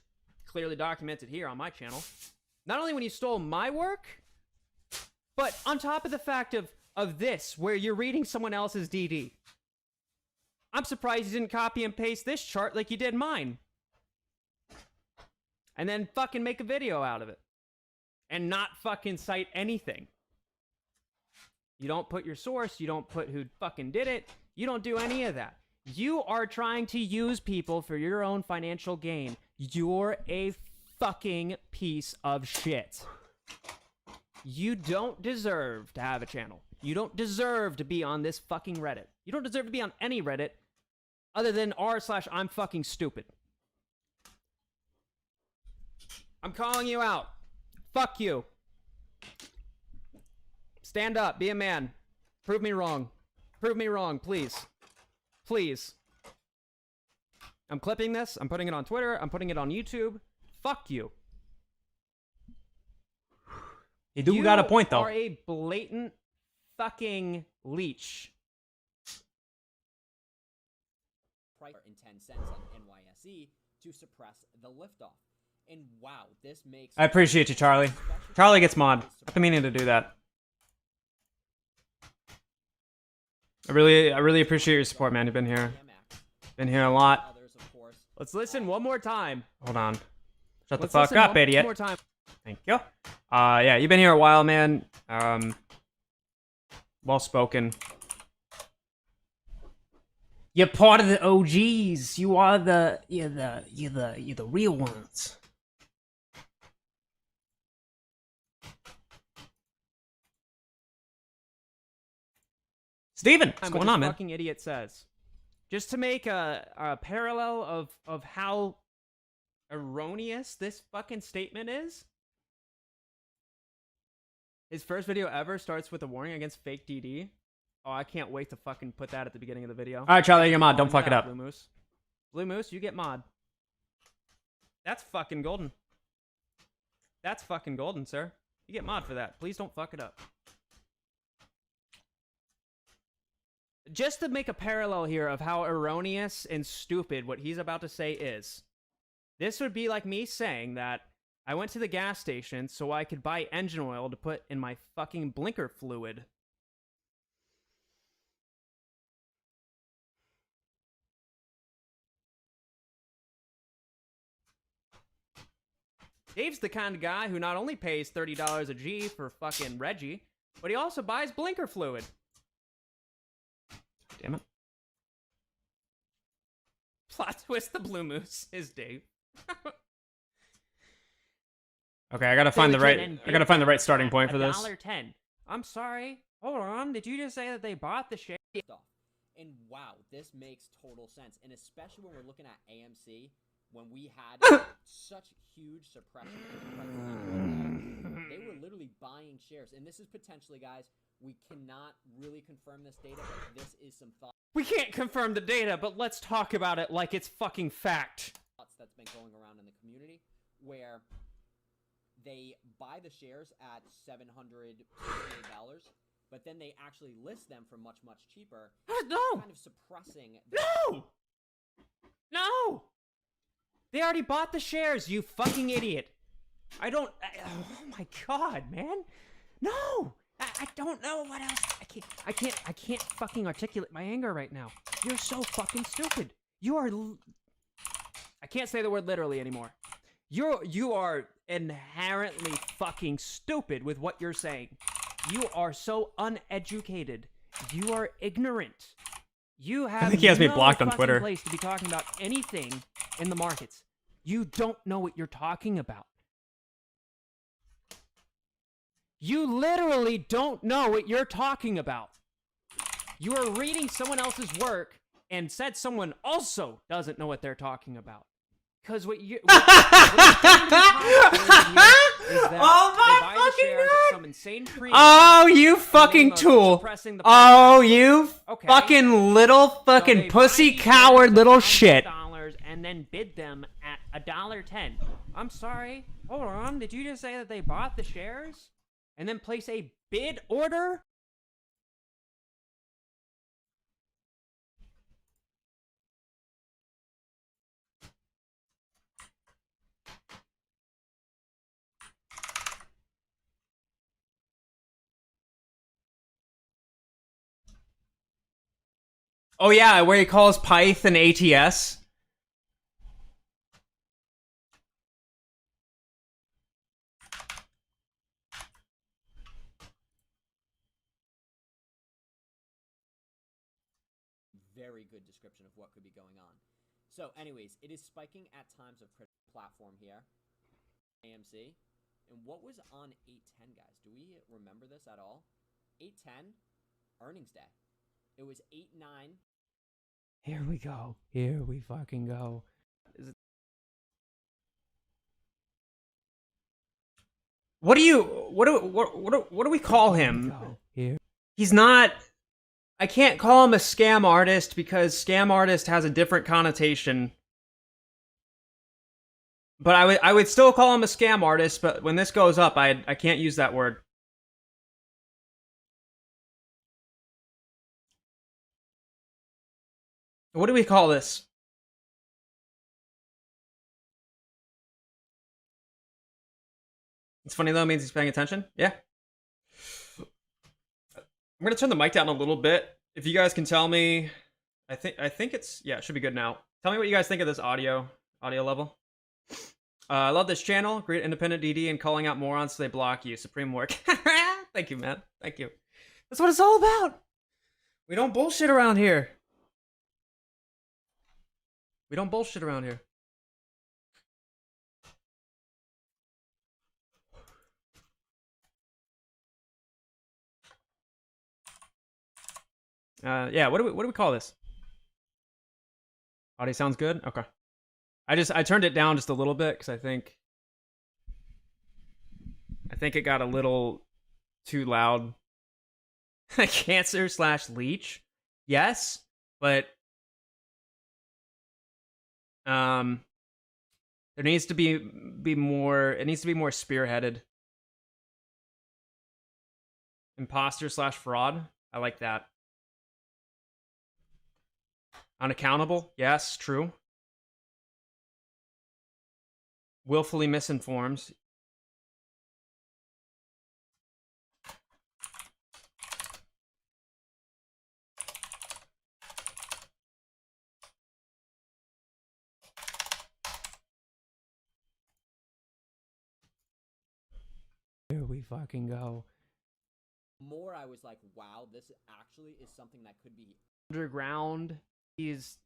S1: clearly documented here on my channel. Not only when you stole my work, but on top of the fact of this, where you're reading someone else's DD. I'm surprised you didn't copy and paste this chart like you did mine. And then fucking make a video out of it. And not fucking cite anything. You don't put your source, you don't put who fucking did it, you don't do any of that. You are trying to use people for your own financial gain. You're a fucking piece of shit. You don't deserve to have a channel. You don't deserve to be on this fucking Reddit. You don't deserve to be on any Reddit other than r/I'm fucking stupid. I'm calling you out. Fuck you. Stand up. Be a man. Prove me wrong. Prove me wrong, please. Please. I'm clipping this. I'm putting it on Twitter. I'm putting it on YouTube. Fuck you.
S3: You do got a point, though.
S1: You are a blatant fucking leech.
S2: Price in 10 cents on NYSE to suppress the liftoff. And wow, this makes...
S3: I appreciate you, Charlie. Charlie gets mod. I've been meaning to do that. I really appreciate your support, man. You've been here. Been here a lot.
S1: Let's listen one more time.
S3: Hold on. Shut the fuck up, idiot. One more time. Thank you. Yeah, you've been here a while, man. Well spoken. You're part of the OGs. You are you're the real ones. Steven, what's going on, man?
S1: Fucking idiot says. Just to make a parallel of how erroneous this fucking statement is? His first video ever starts with a warning against fake DD. Oh, I can't wait to fucking put that at the beginning of the video.
S3: All right, Charlie, you're mod. Don't fuck it up.
S1: Blue Moose. Blue Moose, you get mod. That's fucking golden. That's fucking golden, sir. You get mod for that. Please don't fuck it up. Just to make a parallel here of how erroneous and stupid what he's about to say is. This would be like me saying that I went to the gas station so I could buy engine oil to put in my fucking blinker fluid. Dave's the kind of guy who not only pays $30 a G for fucking Reggie, but he also buys blinker fluid. Damn it. Plot twist, the Blue Moose is Dave.
S3: Okay, I gotta find the right starting point for this.
S1: $1.10. I'm sorry. Hold on. Did you just say that they bought the share?
S2: Stuff. And wow, this makes total sense. And especially when we're looking at AMC, when we had such huge suppression in the price of that, they were literally buying shares. And this is potentially, guys, we cannot really confirm this data, but this is some thoughts
S1: We can't confirm the data, but let's talk about it like it's fucking fact.
S2: that's been going around in the community, where they buy the shares at $768, but then they actually list them for much, much cheaper.
S1: No!
S2: Kind of suppressing.
S1: No! No! They already bought the shares, you fucking idiot. Oh my god, man. No! I don't know what else. I can't fucking articulate my anger right now. You're so fucking stupid. You are I can't say the word literally anymore. You are inherently fucking stupid with what you're saying. You are so uneducated. You are ignorant. You have
S3: I think he has me blocked on
S1: fucking
S3: Twitter.
S1: place to be talking about anything in the markets. You don't know what you're talking about. You literally don't know what you're talking about. You are reading someone else's work and said someone also doesn't know what they're talking about. Because what you is that
S3: Oh my
S1: they buy the
S3: fucking
S1: shares
S3: God.
S1: at some insane premium.
S3: Oh, you fucking
S1: of
S3: tool.
S1: suppressing the
S3: Oh,
S1: price.
S3: you
S1: Okay.
S3: fucking little
S1: So
S3: fucking
S1: they
S3: pussy
S1: buy these
S3: coward
S1: shares
S3: little
S1: at
S3: shit.
S1: $100 and then bid them at $1.10. I'm sorry. Hold on. Did you just say that they bought the shares and then place a bid order?
S3: Oh yeah, where he calls Pyth an ATS.
S2: Very good description of what could be going on. So, anyways, it is spiking at times of critical platform here, AMC. And what was on 810, guys? Do we remember this at all? 810, earnings day. It was 8-9.
S1: Here we go. Here we fucking go.
S3: What do we call him?
S1: Here.
S3: He's not. I can't call him a scam artist because scam artist has a different connotation. But I would still call him a scam artist, but when this goes up, I can't use that word. What do we call this? It's funny though, it means he's paying attention. Yeah. I'm gonna turn the mic down a little bit. If you guys can tell me, I think it's, yeah, it should be good now. Tell me what you guys think of this audio level. I love this channel. Great independent DD and calling out morons so they block you. Supreme work. Thank you, man. Thank you. That's what it's all about. We don't bullshit around here. We don't bullshit around here. Yeah, what do we call this? Audio sounds good? Okay. I turned it down just a little bit because I think it got a little too loud. Cancer / leech, yes, but there needs to be more. It needs to be more spearheaded. Imposter / fraud. I like that. Unaccountable. Yes, true. Willfully misinformed.
S1: Here we fucking go.
S2: More I was like, wow, this actually is something that could be
S1: Underground is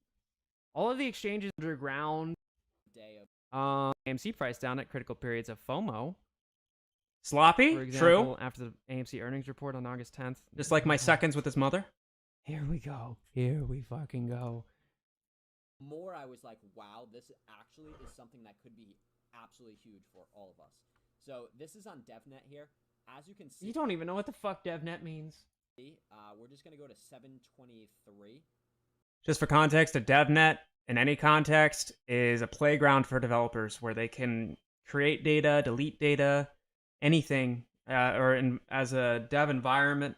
S1: all of the exchanges underground.
S2: day of
S1: AMC price down at critical periods of FOMO.
S3: Sloppy.
S1: For example,
S3: True.
S1: after the AMC earnings report on August 10th.
S3: Just like my seconds with his mother.
S1: Here we go. Here we fucking go.
S2: more I was like, wow, this actually is something that could be absolutely huge for all of us. So this is on DevNet here. As you can see,
S1: You don't even know what the fuck DevNet means.
S2: we're just going to go to 723.
S3: Just for context, a DevNet in any context is a playground for developers where they can create data, delete data, anything, as a dev environment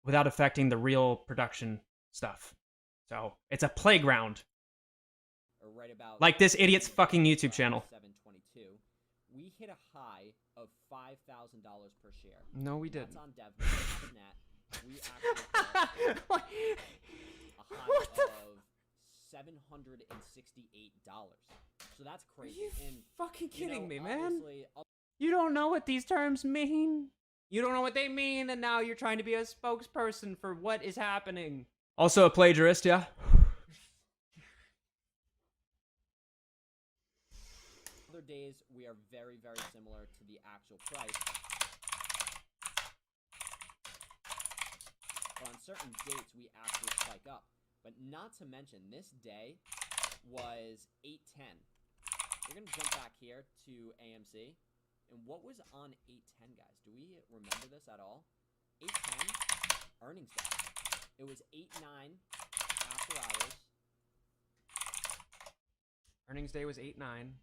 S3: without affecting the real production stuff. So it's a playground.
S2: Or right about
S3: Like this idiot's fucking YouTube channel.
S2: 722. We hit a high of $5,000 per share.
S1: No, we
S2: That's
S1: didn't.
S2: on DevNet. We actually hit a high of $768. So that's
S1: Are
S2: crazy.
S1: you
S2: And
S1: fucking
S2: you know,
S1: kidding me, man?
S2: obviously,
S1: You don't know what these terms mean? You don't know what they mean, and now you're trying to be a spokesperson for what is happening.
S3: Also a plagiarist, yeah.
S2: other days we are very, very similar to the actual price. But on certain dates we actually spike up. But not to mention, this day was 810. We're going to jump back here to AMC. And what was on 810, guys? Do we remember this at all? 810, earnings day. It was 8-9 after hours.
S1: Earnings day was 8-9.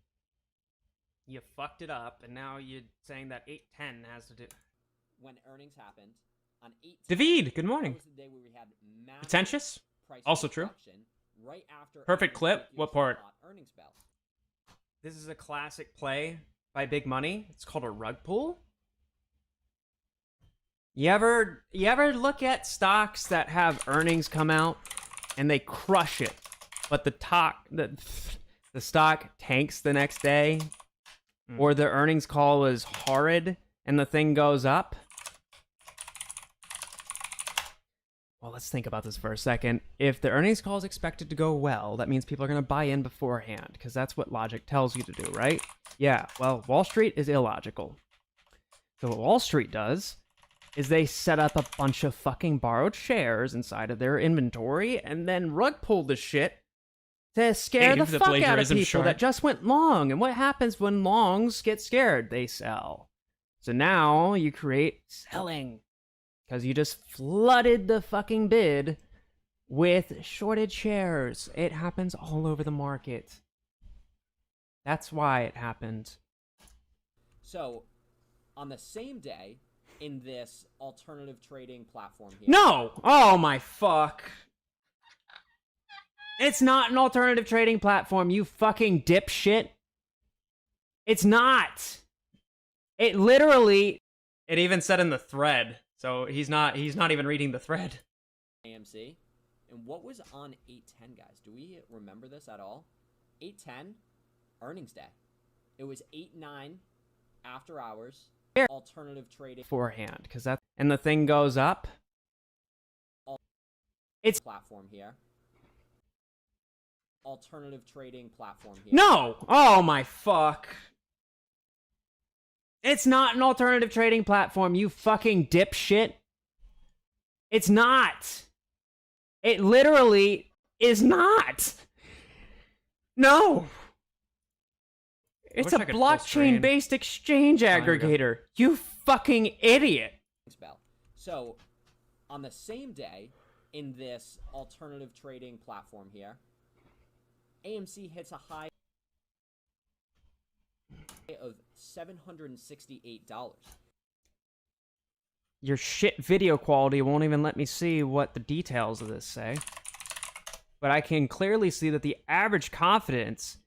S1: You fucked it up, and now you're saying that 8-10 has to do.
S2: When earnings happened on 8
S3: David, good morning.
S2: That was the day where we had massive
S3: Pretentious?
S2: price
S3: Also true.
S2: reduction right after
S3: Perfect
S2: AMC
S3: clip.
S2: gives
S3: What
S2: the
S3: part?
S2: hot earnings bell.
S1: This is a classic play by Big Money. It's called a rug pull. You ever look at stocks that have earnings come out and they crush it, but the stock tanks the next day, or the earnings call is horrid and the thing goes up? Well, let's think about this for a second. If the earnings call is expected to go well, that means people are going to buy in beforehand, because that's what logic tells you to do, right? Yeah, well, Wall Street is illogical. So what Wall Street does is they set up a bunch of fucking borrowed shares inside of their inventory and then rug pull the shit to scare the
S3: Dave, the
S1: fuck out of
S3: plagiarism
S1: people
S3: shark.
S1: that just went long. And what happens when longs get scared? They sell. So now you create selling. Because you just flooded the fucking bid with shorted shares. It happens all over the market. That's why it happened.
S2: So, on the same day, in this alternative trading platform here,
S1: No! Oh my fuck. It's not an alternative trading platform, you fucking dipshit. It's not. It literally...
S3: It even said in the thread. So he's not even reading the thread.
S2: AMC. And what was on 810, guys? Do we remember this at all? 810, earnings day. It was 8-9 after hours. Alternative trading
S1: beforehand, because that... And the thing goes up. It's...
S2: platform here. Alternative trading platform here.
S1: No! Oh my fuck. It's not an alternative trading platform, you fucking dipshit. It's not. It literally is not. No! It's
S3: wish
S1: a
S3: I could full screen.
S1: blockchain-based exchange
S3: here we go.
S1: aggregator. You fucking idiot!
S2: Bell. So, on the same day, in this alternative trading platform here, AMC hits a high of $768.
S1: Your shit video quality won't even let me see what the details of this say. But I can clearly see that the average confidence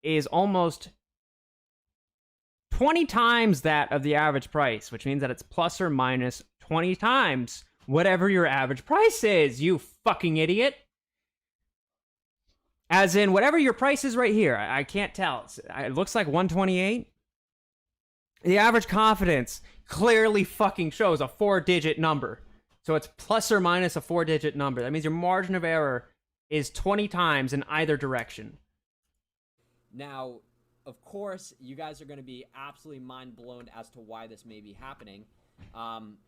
S1: is almost 20 times that of the average price, which means that it's plus or minus 20 times whatever your average price is, you fucking idiot. As in, whatever your price is right here, I can't tell. It looks like 128. The average confidence clearly fucking shows a 4-digit number. So it's plus or minus a 4-digit number. That means your margin of error is 20 times in either direction.
S2: Now, of course, you guys are going to be absolutely mind blown as to why this may be happening. And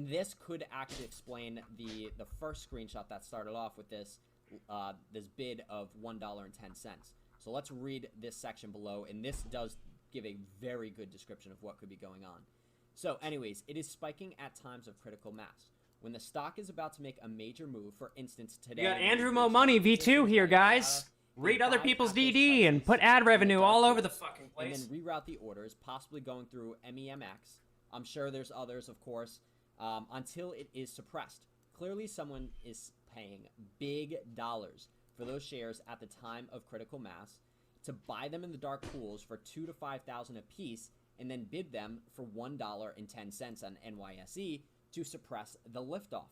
S2: this could actually explain the first screenshot that started off with this this bid of $1.10. So let's read this section below, and this does give a very good description of what could be going on. So anyways, it is spiking at times of critical mass. When the stock is about to make a major move, for instance, today...
S1: You got Andrew Mo Money V2 here, guys. Read other people's DD and put ad revenue all over the fucking place.
S2: And then reroute the orders, possibly going through MEMX. I'm sure there's others, of course, until it is suppressed. Clearly, someone is paying big dollars for those shares at the time of critical mass to buy them in the dark pools for $2,000 to $5,000 a piece, and then bid them for $1.10 on NYSE to suppress the liftoff.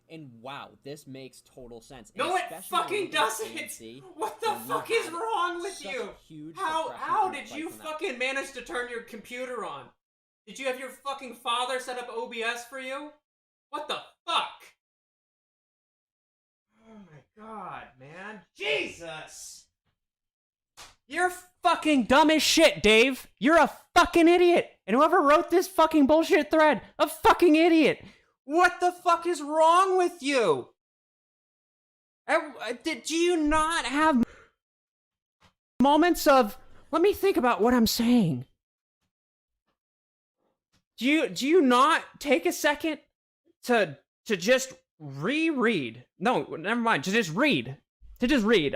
S2: And wow, this makes total sense.
S1: No, it fucking doesn't. What the fuck is wrong with you? How did you fucking manage to turn your computer on? Did you have your fucking father set up OBS for you? What the fuck? Oh my god, man. Jesus! You're fucking dumb as shit, Dave. You're a fucking idiot. And whoever wrote this fucking bullshit thread, a fucking idiot. What the fuck is wrong with you? Do you not have moments of, let me think about what I'm saying? Do you not take a second to just reread? No, never mind. To just read.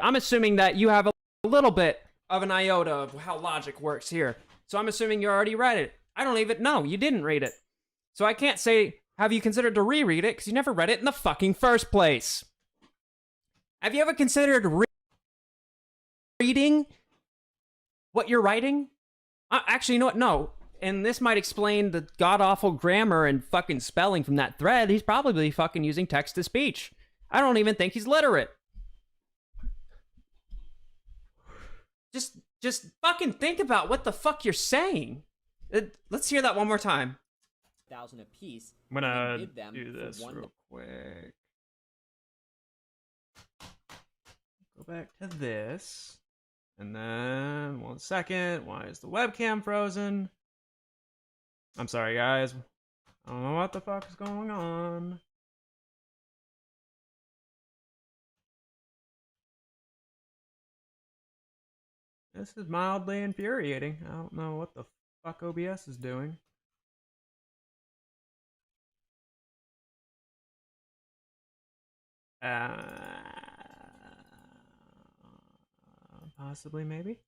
S1: I'm assuming that you have a little bit of an iota of how logic works here. So I'm assuming you already read it. I don't even know. You didn't read it. So I can't say, have you considered to reread it? Because you never read it in the fucking first place. Have you ever considered reading what you're writing? Actually, you know what? No. And this might explain the god-awful grammar and fucking spelling from that thread. He's probably fucking using text-to-speech. I don't even think he's literate. Just fucking think about what the fuck you're saying. Let's hear that one more time.
S2: $1,000 a piece.
S3: I'm gonna do this real quick. Go back to this. And then, 1 second. Why is the webcam frozen? I'm sorry, guys. I don't know what the fuck is going on. This is mildly infuriating. I don't know what the fuck OBS is doing. Possibly, maybe.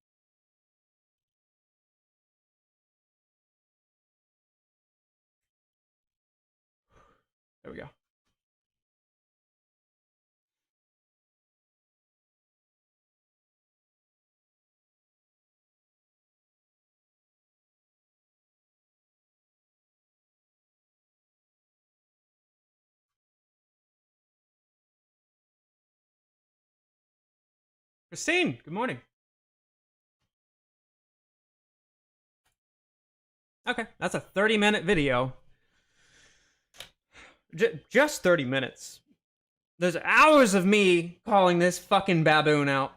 S3: There we go. Christine, good morning. Okay, that's a 30-minute video. Just 30 minutes. There's hours of me calling this fucking baboon out.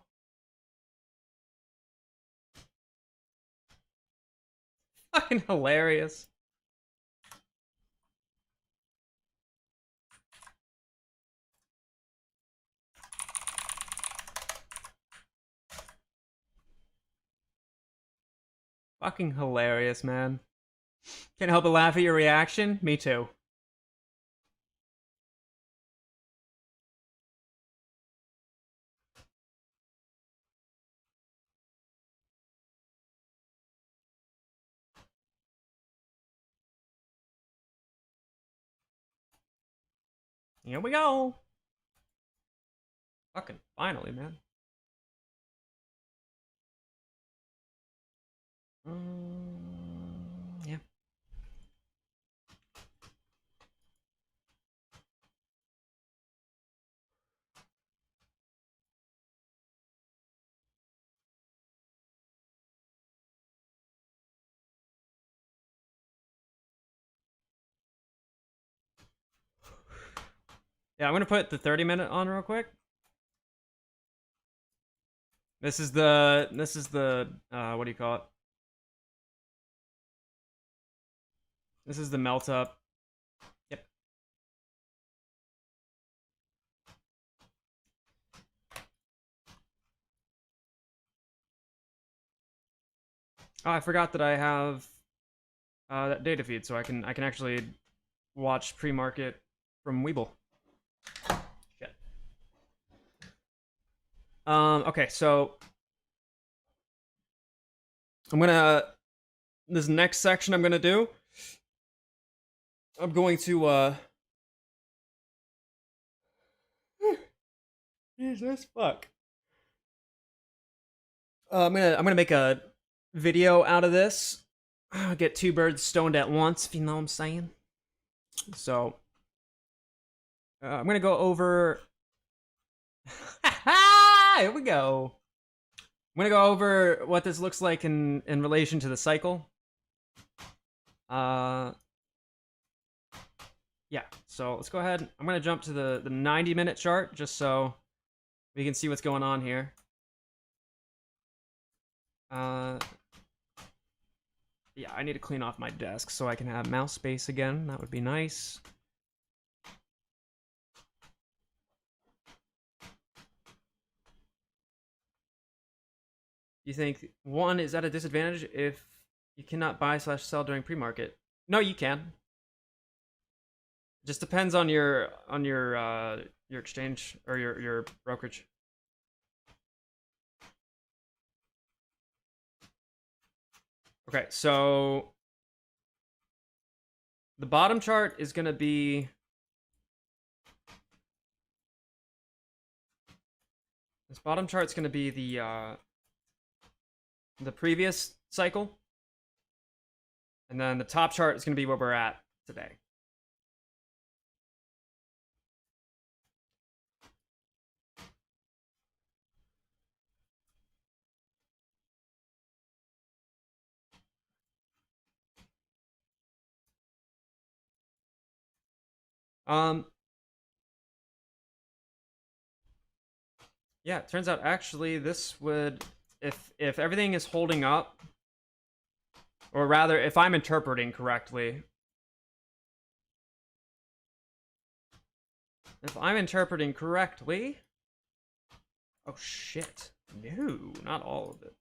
S3: Fucking hilarious.
S1: Fucking hilarious, man. Can't help but laugh at your reaction. Me too. Here we go. Fucking finally, man. Yeah. Yeah, I'm gonna put the 30-minute on real quick. This is the what do you call it? This is the melt up. Yep. Oh, I forgot that I have that data feed, so I can actually watch pre-market from Weeble. Shit. Okay, so I'm gonna this next section I'm gonna do. I'm going to Jesus fuck. I'm gonna make a video out of this. Get two birds stoned at once, if you know what I'm saying. So I'm gonna go over. Here we go. I'm gonna go over what this looks like in relation to the cycle. Yeah. So let's go ahead. I'm gonna jump to the 90-minute chart just so we can see what's going on here. Yeah, I need to clean off my desk so I can have mouse space again. That would be nice. You think one is at a disadvantage if you cannot buy/sell during pre-market? No, you can. Just depends on your exchange or your brokerage. Okay, so the bottom chart is going to be this bottom chart's going to be the previous cycle, and then the top chart is going to be where we're at today. Um, yeah, it turns out actually this would if everything is holding up, or rather, if I'm interpreting correctly, oh shit, no, not all of it.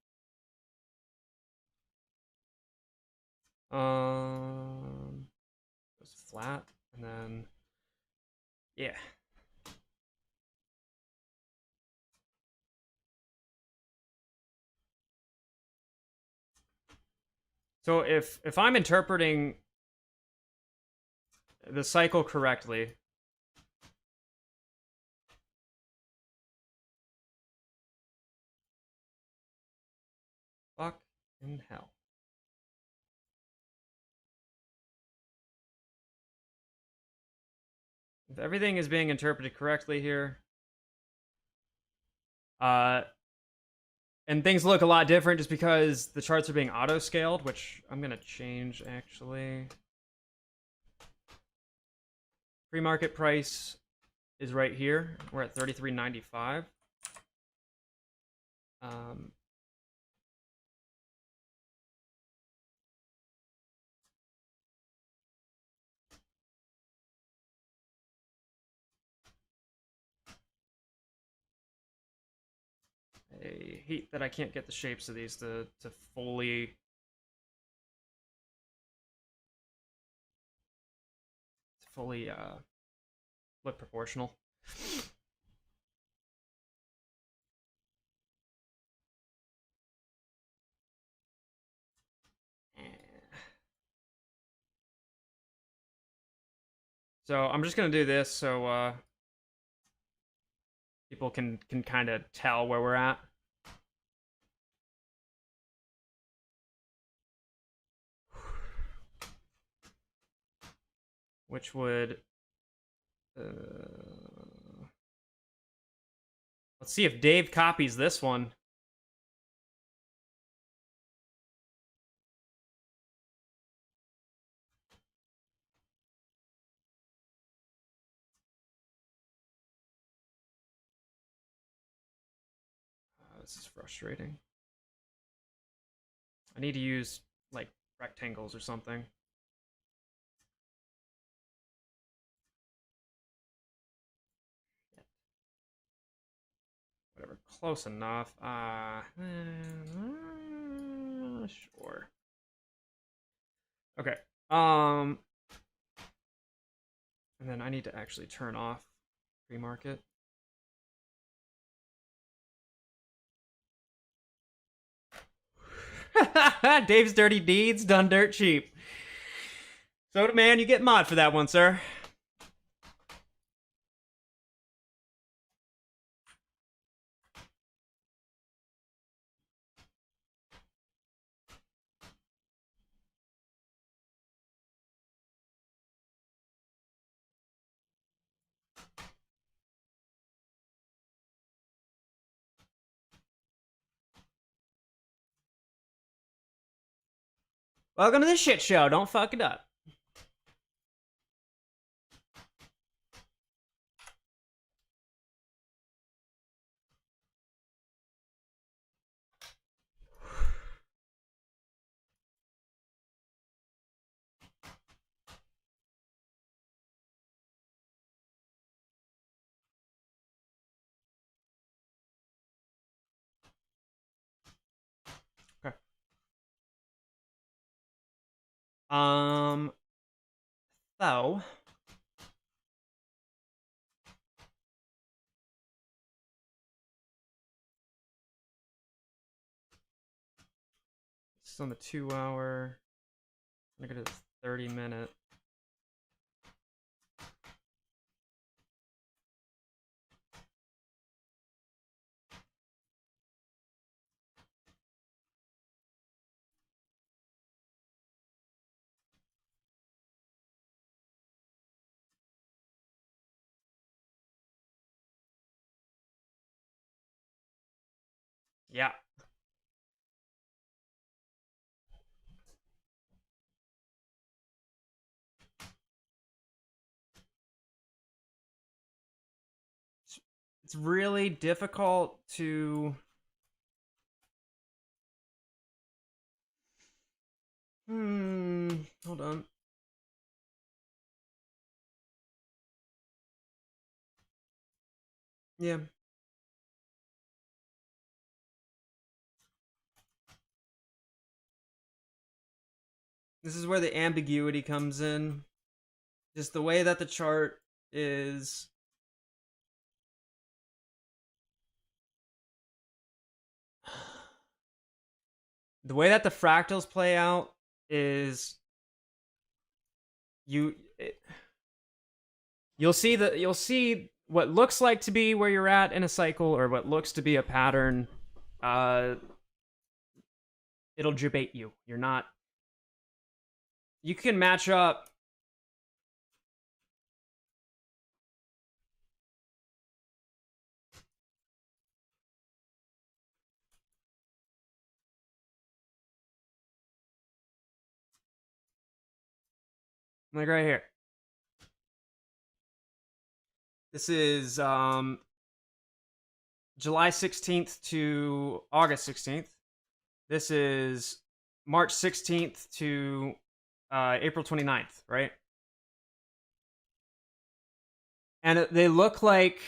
S1: Goes flat, and then yeah. So if I'm interpreting the cycle correctly, fuck in hell. If everything is being interpreted correctly here, uh, and things look a lot different just because the charts are being auto-scaled, which I'm gonna change actually. Pre-market price is right here. We're at 33.95. Um, I hate that I can't get the shapes of these to fully
S3: fully flip proportional. So I'm just gonna do this so people can kind of tell where we're at. Which would let's see if Dave copies this one. This is frustrating. I need to use like rectangles or something. Whatever, close enough. Sure. Okay. And then I need to actually turn off pre-market. Dave's dirty deeds done dirt cheap. Soda Man, you get mod for that one, sir. Welcome to the shit show. Don't fuck it up. Okay. So this is on the 2 hour. Look at it, 30-minute. Yeah. It's really difficult to hold on. Yeah. This is where the ambiguity comes in. Just the way that the chart is the way that the fractals play out is you'll see what looks like to be where you're at in a cycle or what looks to be a pattern. It'll debate you. You're not. You can match up. Like right here. This is July 16th to August 16th. This is March 16th to April 29th, right? And they look like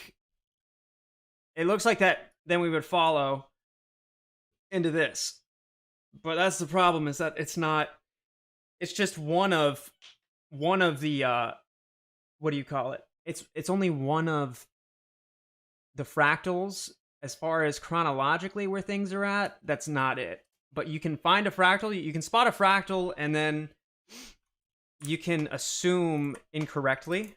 S3: it looks like that then we would follow into this. But that's the problem, is that it's not, it's just one of the
S1: what do you call it? It's only one of the fractals as far as chronologically where things are at. That's not it. But you can find a fractal, you can spot a fractal, and then you can assume incorrectly.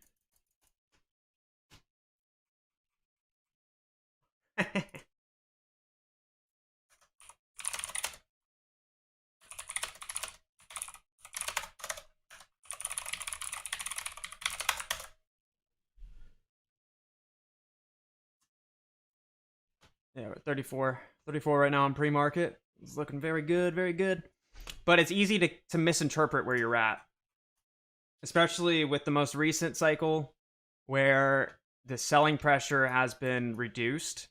S1: Yeah, we're at 34 right now on pre-market. It's looking very good, very good. But it's easy to misinterpret where you're at, especially with the most recent cycle where the selling pressure has been reduced.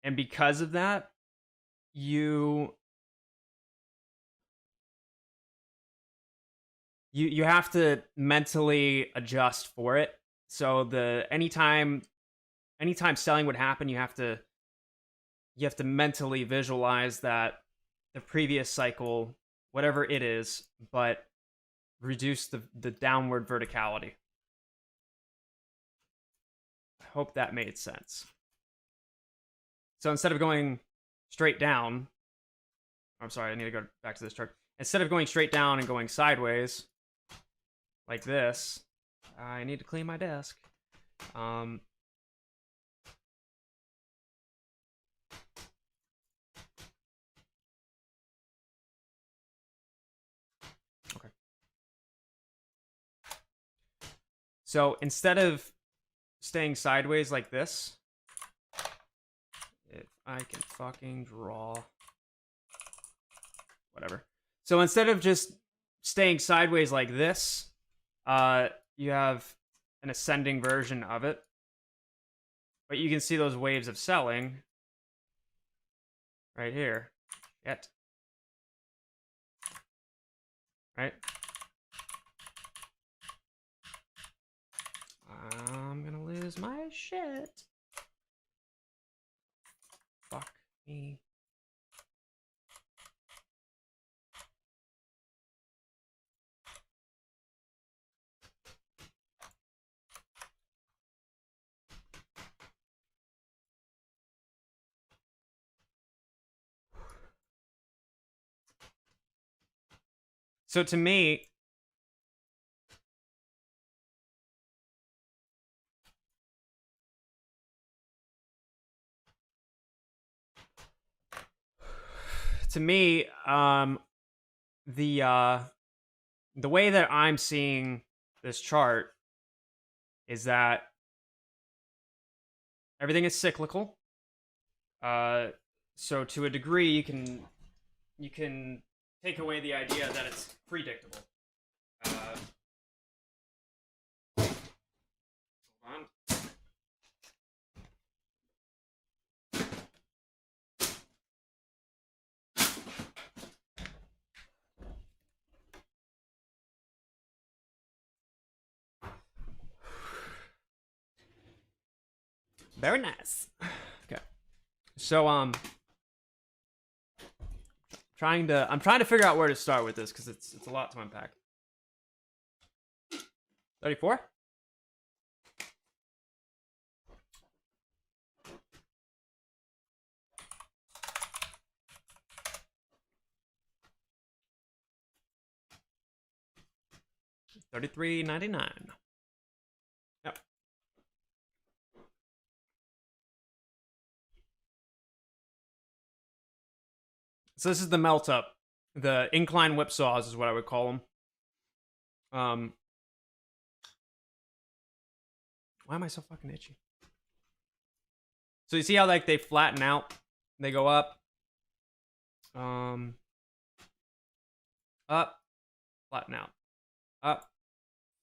S1: And because of that, you have to mentally adjust for it. So the anytime selling would happen, you have to mentally visualize that the previous cycle, whatever it is, but reduce the downward verticality. I hope that made sense. So instead of going straight down, I'm sorry, I need to go back to this chart. Instead of going straight down and going sideways like this, I need to clean my desk. Okay. So instead of staying sideways like this, if I can fucking draw, whatever. So instead of just staying sideways like this, you have an ascending version of it. But you can see those waves of selling right here. Yet. Right? I'm gonna lose my shit. Fuck me. So to me, the way that I'm seeing this chart is that everything is cyclical. So to a degree, you can take away the idea that it's predictable. Hold on. Very nice. Okay. So I'm trying to figure out where to start with this because it's a lot to unpack. 34? $33.99. Yep. So this is the melt up. The incline whipsaws is what I would call them. Why am I so fucking itchy? So you see how like they flatten out, they go up, up, flatten out, up,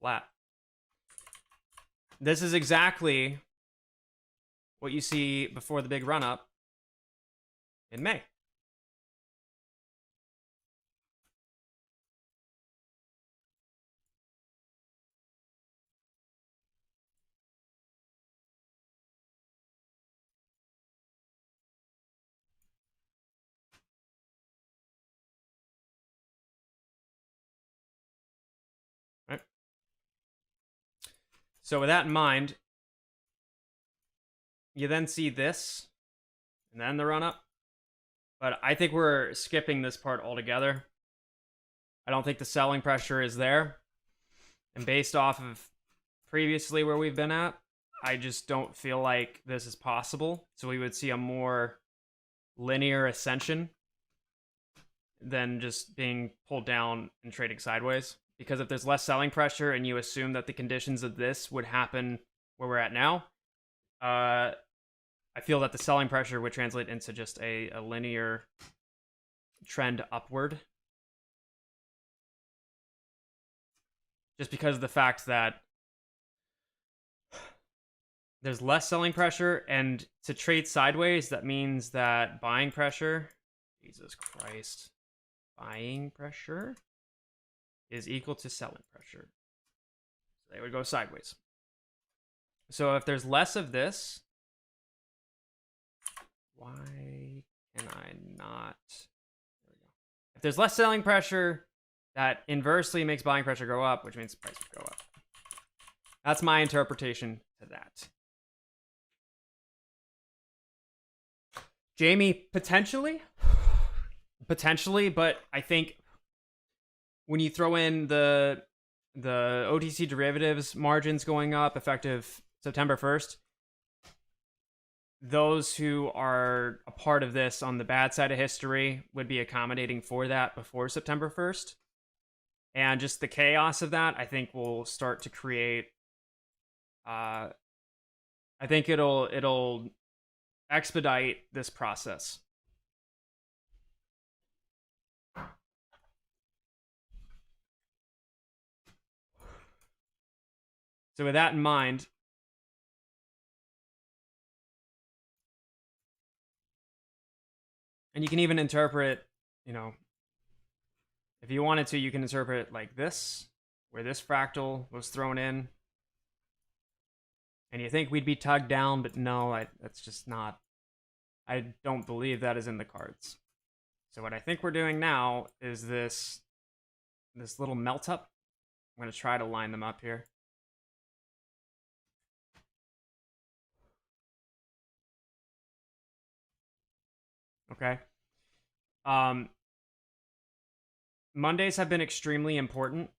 S1: flat. This is exactly what you see before the big run up in May. Right? So with that in mind, you then see this, and then the run up. But I think we're skipping this part altogether. I don't think the selling pressure is there. And based off of previously where we've been at, I just don't feel like this is possible. So we would see a more linear ascension than just being pulled down and trading sideways. Because if there's less selling pressure and you assume that the conditions of this would happen where we're at now, I feel that the selling pressure would translate into just a linear trend upward. Just because of the fact that there's less selling pressure, and to trade sideways, that means that buying pressure, Jesus Christ, buying pressure is equal to selling pressure. So they would go sideways. So if there's less of this, why can I not? There we go. If there's less selling pressure, that inversely makes buying pressure go up, which means price would go up. That's my interpretation to that. Jamie, potentially, but I think when you throw in the OTC derivatives margins going up effective September 1st, those who are a part of this on the bad side of history would be accommodating for that before September 1st. And just the chaos of that, I think, will start to create. I think it'll expedite this process. So with that in mind, and you can even interpret, if you wanted to, you can interpret it like this, where this fractal was thrown in. And you think we'd be tugged down, but no, that's just not. I don't believe that is in the cards. So what I think we're doing now is this little melt up. I'm going to try to line them up here. Okay. Mondays have been extremely important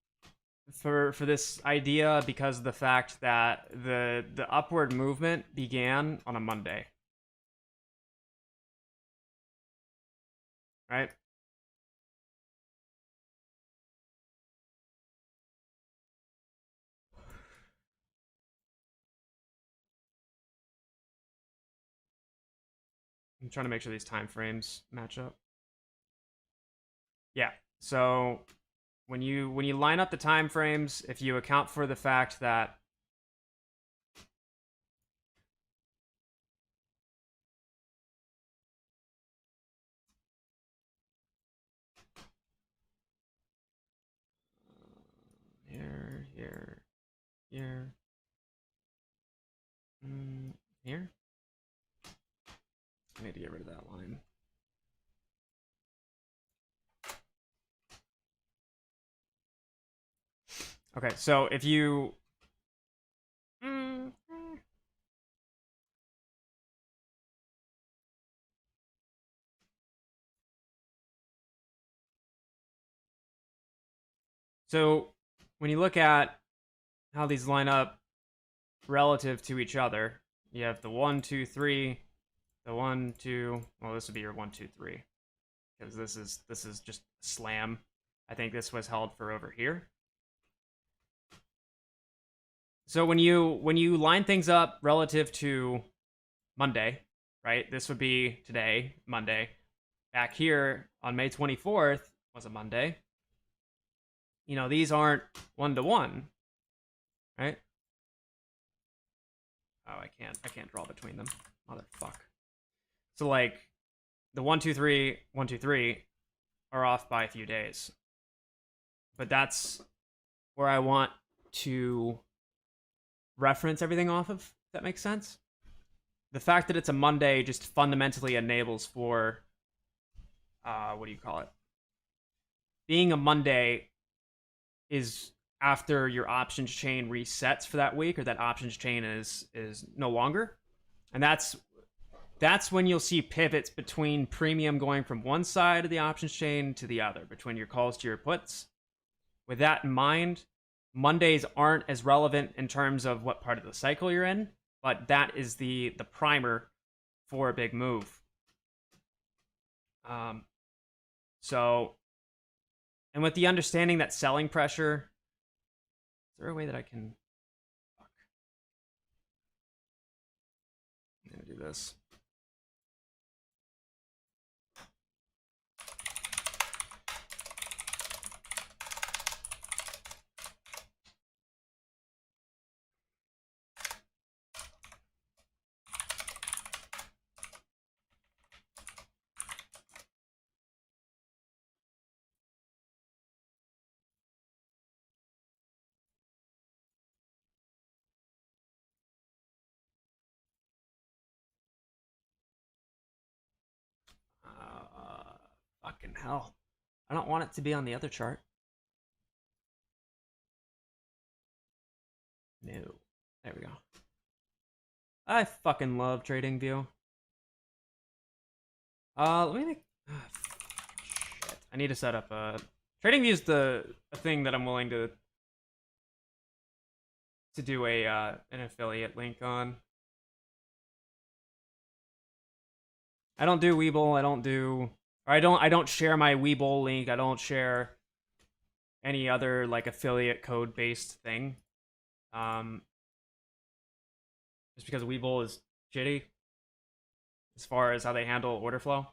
S1: for this idea because of the fact that the upward movement began on a Monday. Right? I'm trying to make sure these time frames match up. Yeah. So when you line up the time frames, if you account for the fact that here, here, here. I need to get rid of that line. Okay, so if you so when you look at how these line up relative to each other, you have the 1, 2, 3, the 1, 2. Well, this would be your 1, 2, 3, because this is just slam. I think this was held for over here. So when you line things up relative to Monday, right? This would be today, Monday. Back here on May 24th was a Monday. These aren't 1-to-1, right? Oh, I can't draw between them. Motherfuck. So like the 1, 2, 3, 1, 2, 3 are off by a few days. But that's where I want to reference everything off of, if that makes sense. The fact that it's a Monday just fundamentally enables for what do you call it? Being a Monday is after your options chain resets for that week, or that options chain is no longer. And that's when you'll see pivots between premium going from one side of the options chain to the other, between your calls to your puts. With that in mind, Mondays aren't as relevant in terms of what part of the cycle you're in, but that is the primer for a big move. So, and with the understanding that selling pressure, is there a way that I can? Fuck. I'm gonna do this. Fucking hell. I don't want it to be on the other chart. No. There we go. I fucking love TradingView. Let me make... shit. I need to set up a... TradingView is a thing that I'm willing to do an affiliate link on. I don't do Webull. I don't share my Webull link. I don't share any other like affiliate code based thing. Just because Webull is shitty as far as how they handle order flow.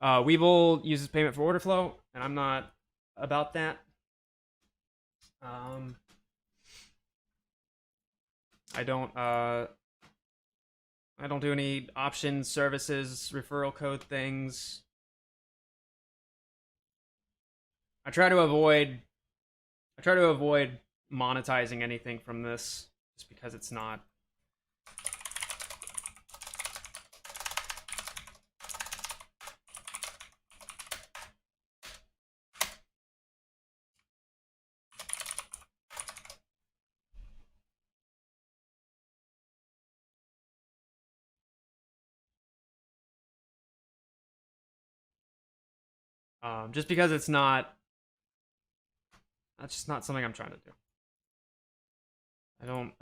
S1: Webull uses payment for order flow, and I'm not about that. I don't do any options, services, referral code things. I try to avoid monetizing anything from this just because it's not just because it's not. That's just not something I'm trying to do. I don't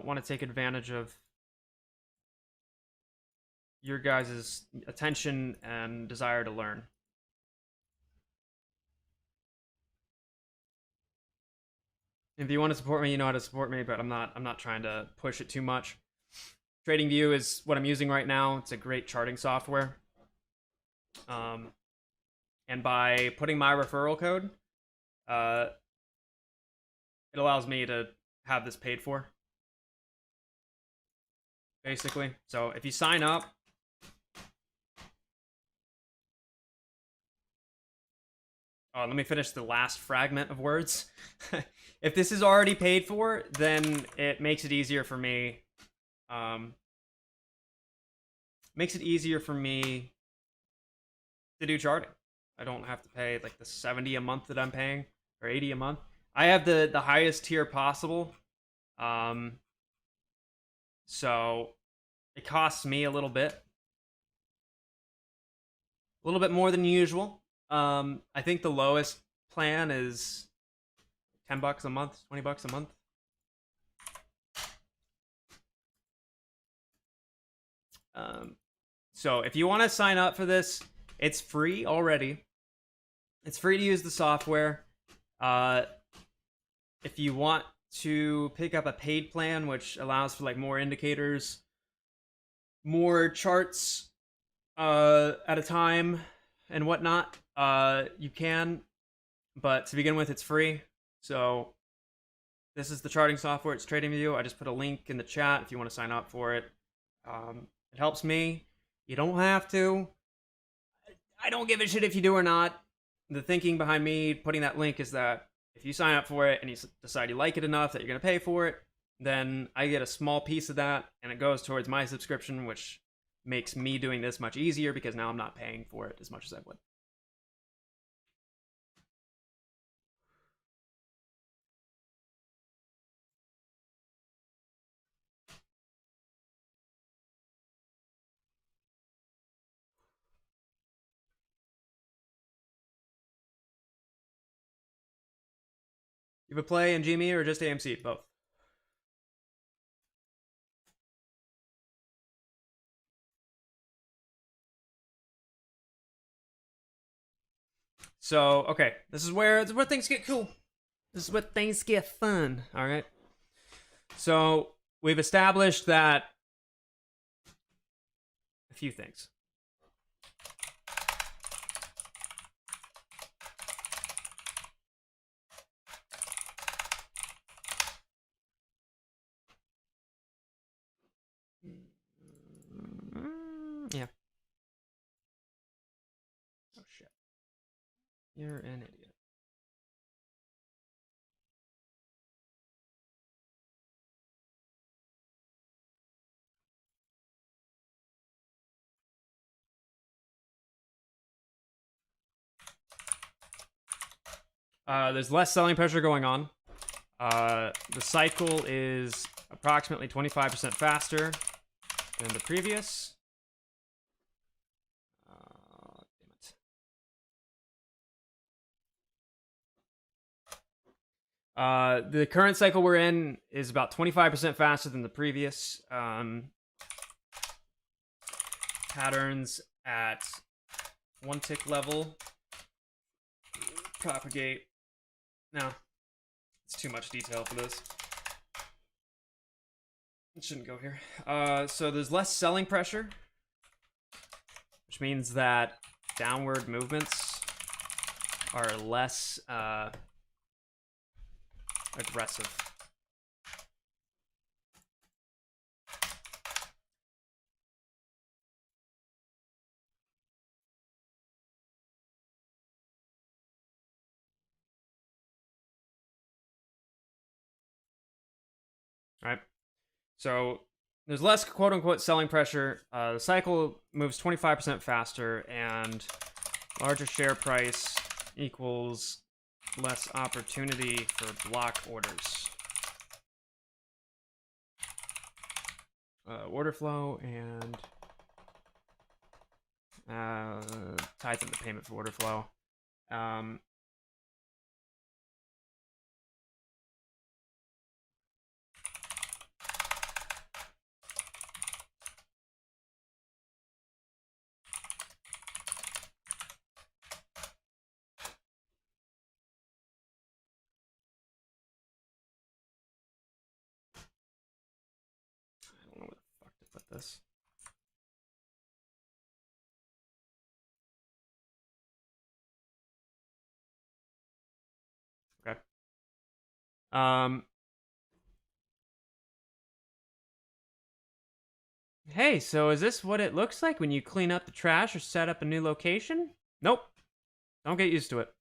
S1: want to take advantage of your guys' attention and desire to learn. If you want to support me, you know how to support me, but I'm not trying to push it too much. TradingView is what I'm using right now. It's a great charting software. And by putting my referral code, it allows me to have this paid for, basically. So if you sign up, let me finish the last fragment of words. If this is already paid for, then it makes it easier for me. Makes it easier for me to do charting. I don't have to pay like the 70 a month that I'm paying, or 80 a month. I have the highest tier possible. So it costs me a little bit more than usual. I think the lowest plan is $10 a month, $20 a month. So if you want to sign up for this, it's free already. It's free to use the software. If you want to pick up a paid plan, which allows for like more indicators, more charts at a time and whatnot, you can. But to begin with, it's free. So this is the charting software. It's TradingView. I just put a link in the chat if you want to sign up for it. It helps me. You don't have to. I don't give a shit if you do or not. The thinking behind me putting that link is that if you sign up for it and you decide you like it enough that you're going to pay for it,
S3: then I get a small piece of that, and it goes towards my subscription, which makes me doing this much easier because now I'm not paying for it as much as I would. You have a play in GME or just AMC? Both. So, okay, this is where things get cool. This is where things get fun. All right. So we've established that a few things. Yeah. Oh shit. You're an idiot. There's less selling pressure going on. The cycle is approximately 25% faster than the previous. Damn it. The current cycle we're in is about 25% faster than the previous. Patterns at 1 tick level propagate. No, it's too much detail for this. It shouldn't go here. So there's less selling pressure, which means that downward movements are less aggressive. Right? So there's less quote unquote selling pressure. The cycle moves 25% faster, and larger share price equals less opportunity for block orders. Order flow and ties into payment for order flow. I don't know where the fuck to put this. Okay. Hey, so is this what it looks like when you clean up the trash or set up a new location? Nope. Don't get used to it.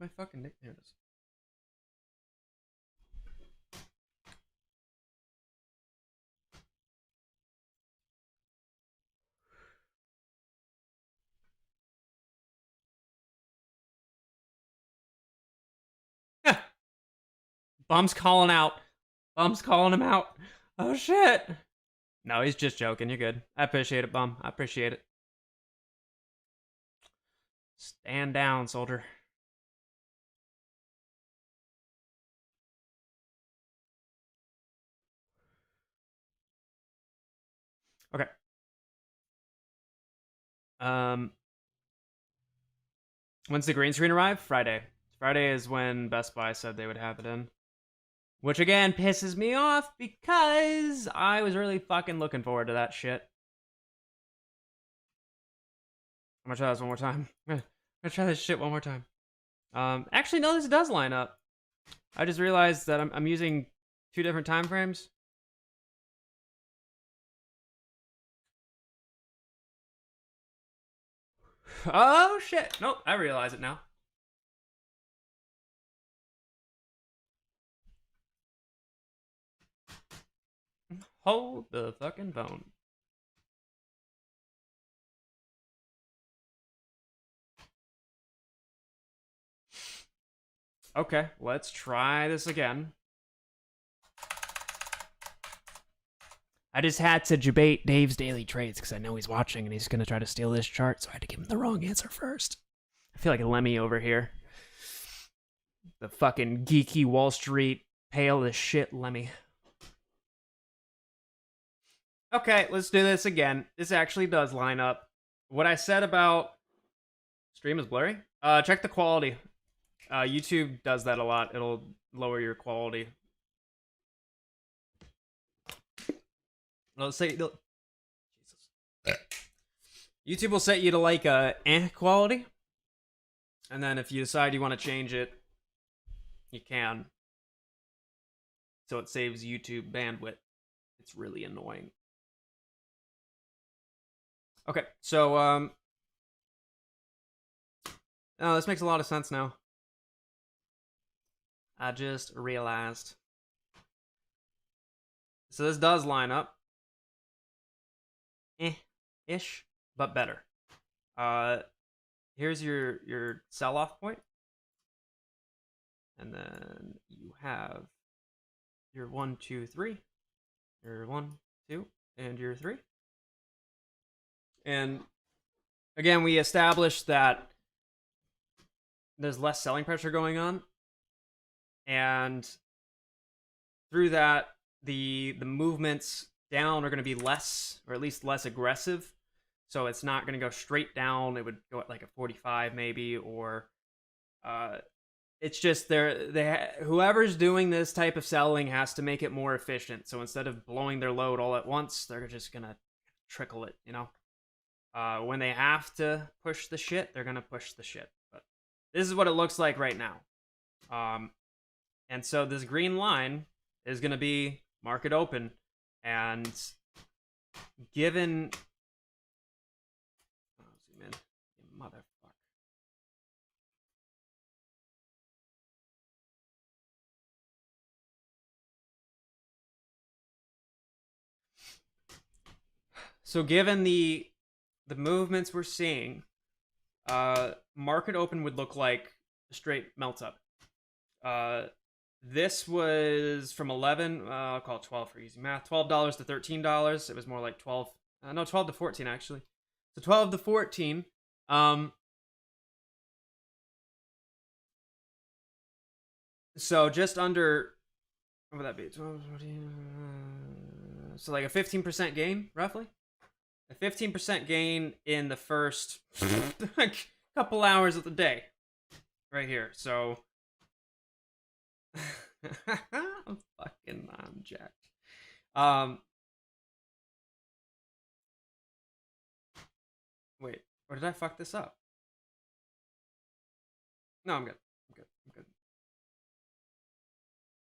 S3: My fucking nick. There it is. Bum's calling out. Bum's calling him out. Oh shit. No, he's just joking. You're good. I appreciate it, Bum. I appreciate it. Stand down, soldier. Okay. When's the green screen arrive? Friday. Friday is when Best Buy said they would have it in. Which again pisses me off because I was really fucking looking forward to that shit. I'm gonna try this one more time. I'm gonna try this shit one more time. Actually, no, this does line up. I just realized that I'm using 2 different time frames. Oh shit! Nope, I realize it now.
S1: Hold the fucking phone. Okay, let's try this again. I just had to debate Dave's daily trades because I know he's watching and he's going to try to steal this chart, so I had to give him the wrong answer first. I feel like a Lemmy over here. The fucking geeky Wall Street, pale as shit Lemmy. Okay, let's do this again. This actually does line up. What I said about stream is blurry. Check the quality. YouTube does that a lot. It'll lower your quality. Let's say YouTube will set you to like quality, and then if you decide you want to change it, you can. So it saves YouTube bandwidth. It's really annoying. Okay, so oh, this makes a lot of sense now. I just realized. So this does line up. Ish, but better. Here's your sell-off point. And then you have your 1, 2, 3. Your 1, 2, and your 3. And again, we established that there's less selling pressure going on. And through that, the movements down are going to be less, or at least less aggressive. So it's not going to go straight down. It would go at like a 45 maybe, or it's just whoever's doing this type of selling has to make it more efficient. So instead of blowing their load all at once, they're just going to trickle it, you know? When they have to push the shit, they're going to push the shit. But this is what it looks like right now. And so this green line is going to be market open. And given... Oh, zoom in. You motherfucker. So given the movements we're seeing, market open would look like a straight melt up. This was from 11, I'll call it 12 for easy math, $12 to $13. It was more like 12, no, 12 to 14 actually. So 12 to 14. So just under, what would that be? 12, 14, so like a 15% gain, roughly. A 15% gain in the first couple hours of the day. Right here, so... I'm jacked. Wait, or did I fuck this up? No, I'm good.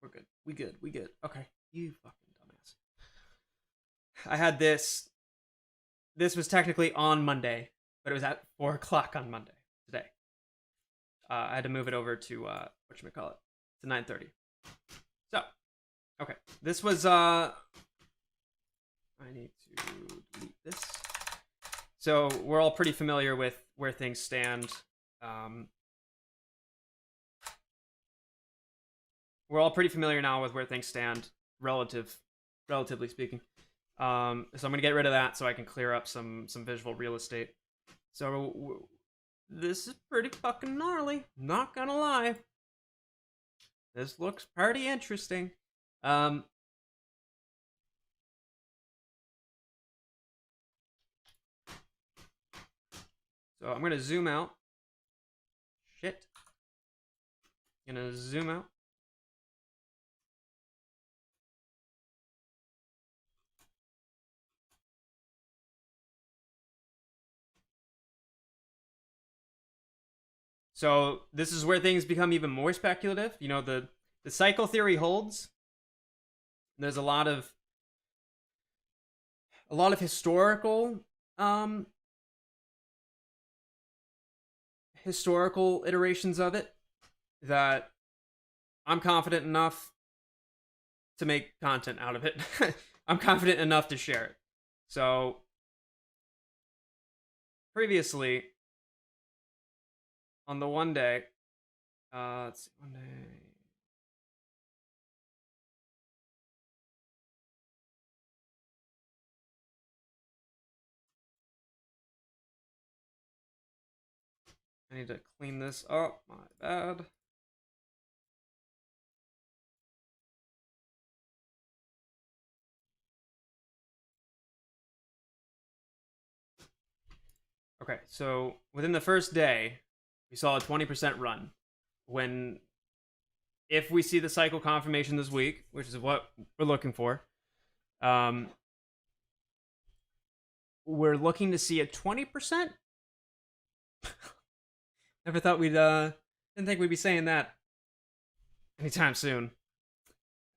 S1: We're good. We good. Okay. You fucking dumbass. I had this. This was technically on Monday, but it was at 4 o'clock on Monday today. I had to move it over to whatchamacallit, to 9:30. So, okay. This was I need to delete this. So we're all pretty familiar with where things stand. We're all pretty familiar now with where things stand, relatively speaking. So I'm gonna get rid of that so I can clear up some visual real estate. So this is pretty fucking gnarly. Not gonna lie. This looks pretty interesting. So I'm gonna zoom out. Shit. Gonna zoom out. So this is where things become even more speculative. You know, the cycle theory holds. There's a lot of historical iterations of it that I'm confident enough to make content out of it.
S3: I'm confident enough to share it. So previously on the 1 day, let's see, 1 day. I need to clean this up. My bad. Okay, so within the first day, we saw a 20% run. If we see the cycle confirmation this week, which is what we're looking for, we're looking to see a 20%. Never thought didn't think we'd be saying that anytime soon.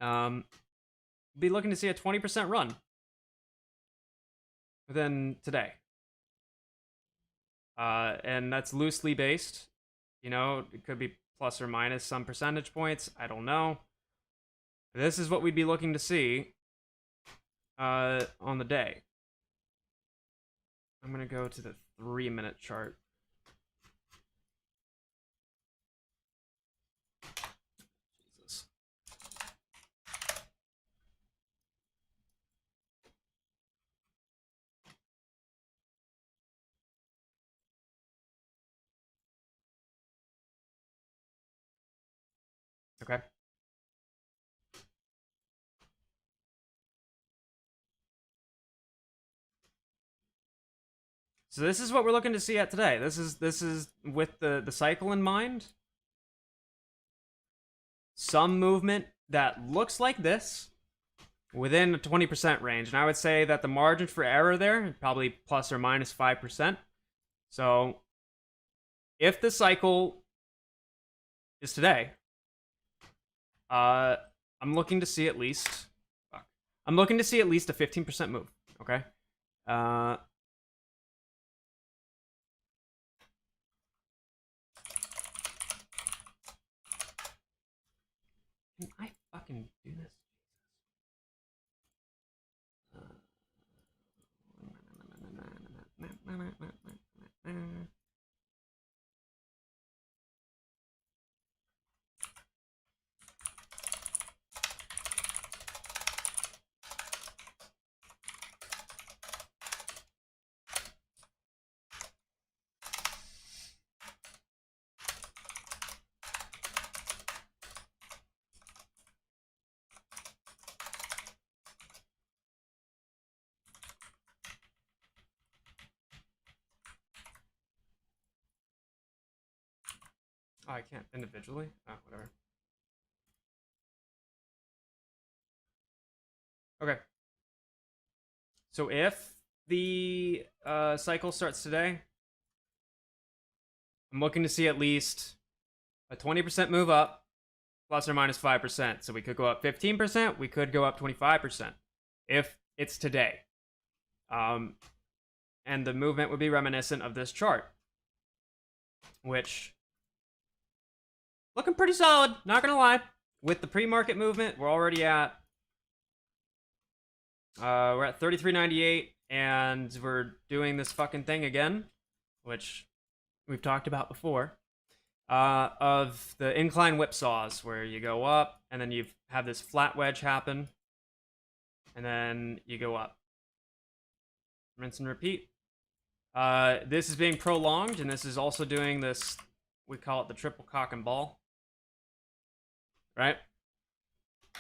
S3: Be looking to see a 20% run within today. And that's loosely based. You know, it could be plus or minus some percentage points. I don't know. This is what we'd be looking to see on the day. I'm going to go to the 3-minute chart. Jesus. Okay. So this is what we're looking to see at today. This is with the cycle in mind. Some movement that looks like this within a 20% range. And I would say that the margin for error there is probably plus or minus 5%. So if the cycle is today, I'm looking to see at least a 15% move. Okay. Can I fucking do this? Oh, I can't individually? Oh, whatever. Okay. So if the cycle starts today, I'm looking to see at least a 20% move up, plus or minus 5%. So we could go up 15%, we could go up 25% if it's today. And the movement would be reminiscent of this chart, which looking pretty solid, not gonna lie. With the pre-market movement, we're already at 33.98, and we're doing this fucking thing again, which we've talked about before, of the incline whipsaws, where you go up and then you have this flat wedge happen, and then you go up. Rinse and repeat. This is being prolonged, and this is also doing this, we call it the triple cock and ball. Right?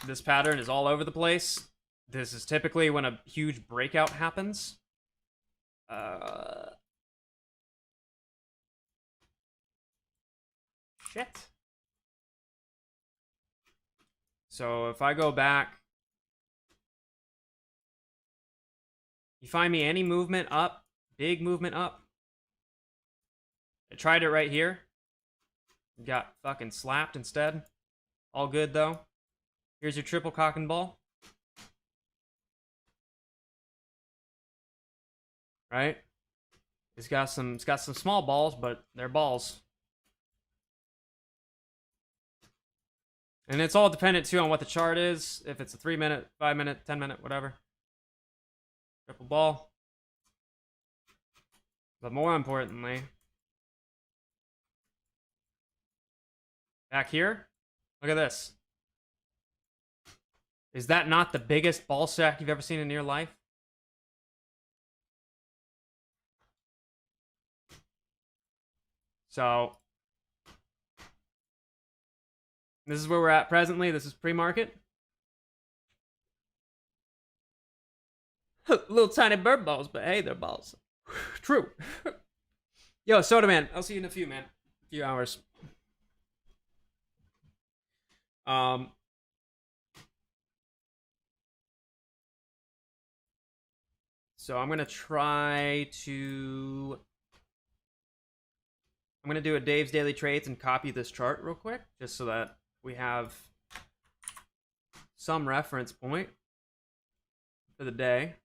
S3: This pattern is all over the place. This is typically when a huge breakout happens. Shit. So if I go back, you find me any movement up, big movement up. I tried it right here. Got fucking slapped instead. All good though. Here's your triple cock and ball. Right? It's got some small balls, but they're balls. And it's all dependent too on what the chart is. If it's a 3-minute, 5-minute, 10-minute, whatever.
S1: Triple ball. But more importantly, back here, look at this. Is that not the biggest ball sack you've ever seen in your life? So, this is where we're at presently. This is pre-market. Little tiny bird balls, but hey, they're balls. True. Yo, Soda Man, I'll see you in a few, man. A few hours. Um, so I'm gonna try to. I'm gonna do a Dave's Daily Trades and copy this chart real quick, just so that we have some reference point for the day.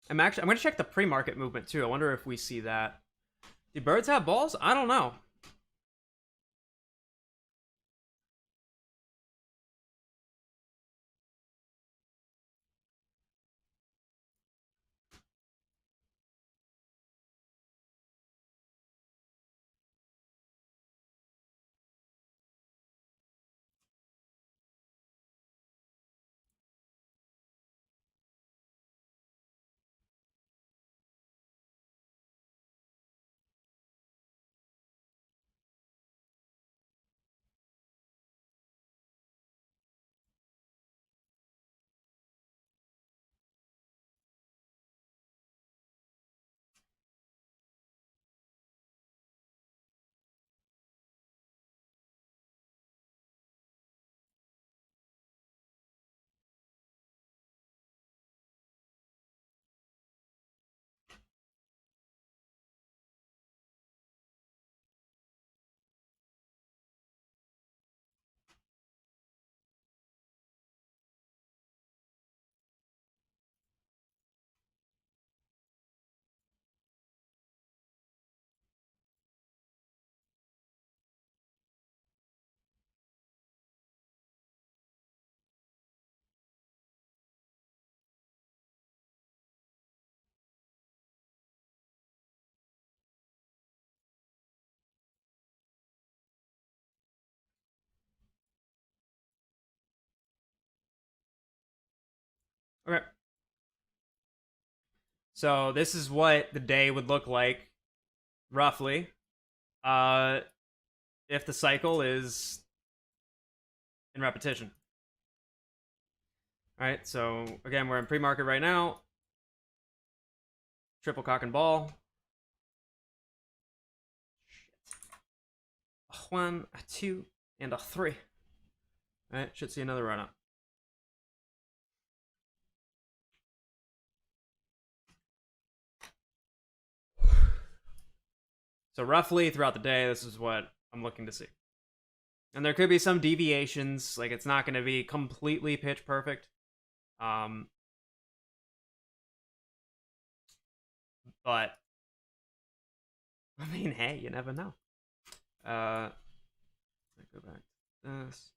S1: I'm gonna check the pre-market movement too. I wonder if we see that. Do birds have balls? I don't know. Okay. So this is what the day would look like, roughly, uh, if the cycle is in repetition. All right. So again, we're in pre-market right now. Triple cock and ball. A 1, a 2, and a 3. All right. Should see another run up. So roughly throughout the day, this is what I'm looking to see. And there could be some deviations, like it's not going to be completely pitch perfect. But I mean, hey, you never know. Let's go back to this.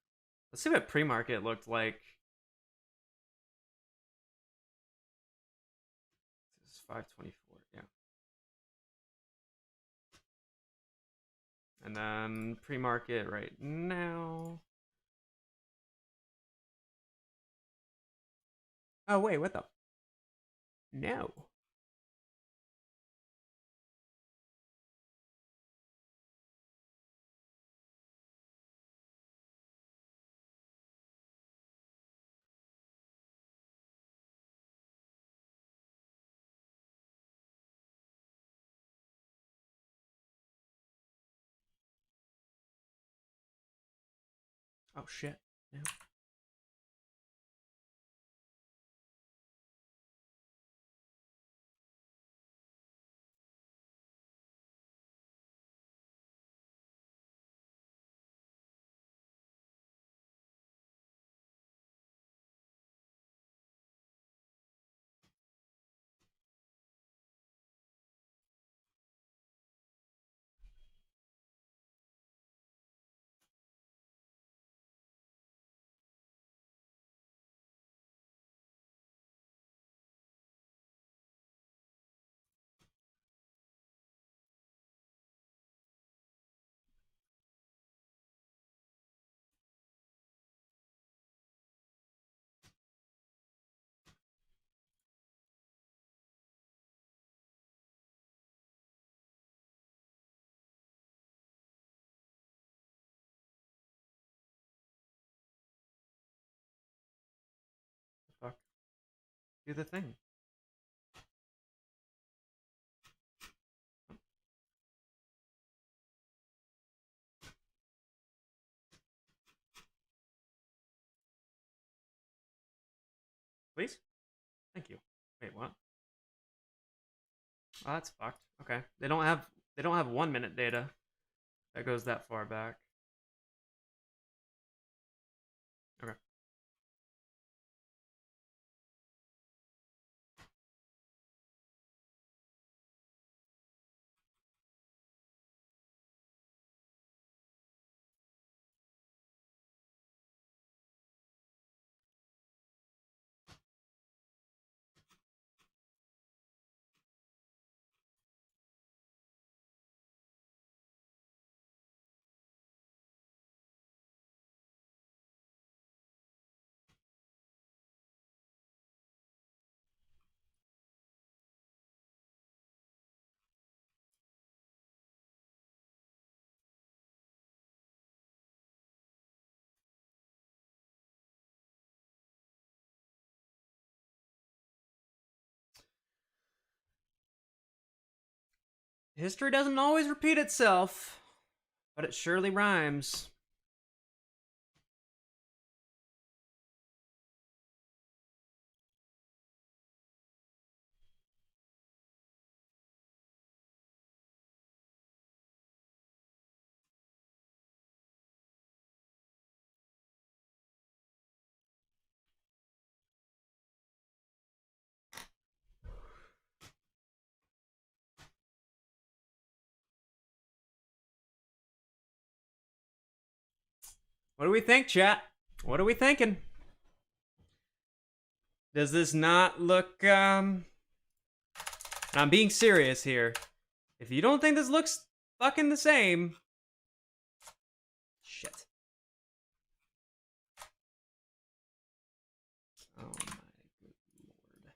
S1: Let's see what pre-market looked like. This is 524, yeah. And then pre-market right now. Oh wait, what the? No. Oh shit. No. Do the thing. Please? Thank you. Wait, what? Oh, that's fucked. Okay. They don't have 1 minute data that goes that far back. Okay. History doesn't always repeat itself, but it surely rhymes. What do we think, chat? What are we thinking? Does this not look, I'm being serious here. If you don't think this looks fucking the same... Shit. Oh my good lord.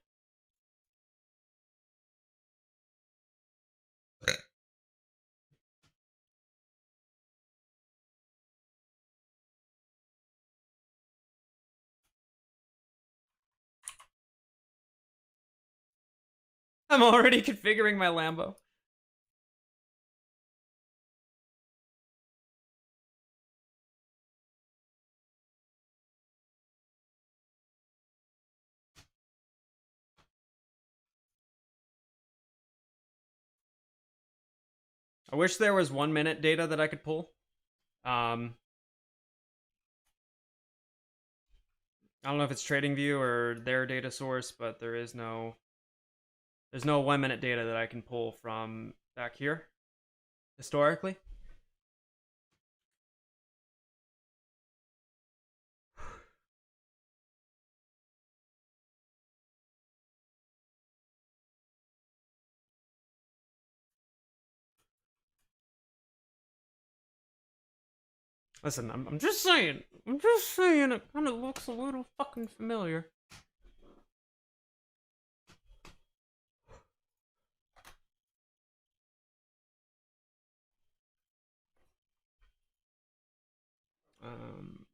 S1: I'm already configuring my Lambo. I wish there was 1 minute data that I could pull. I don't know if it's TradingView or their data source, but there's no 1 minute data that I can pull from back here historically. Listen, I'm just saying. I'm just saying it kind of looks a little fucking familiar. Um,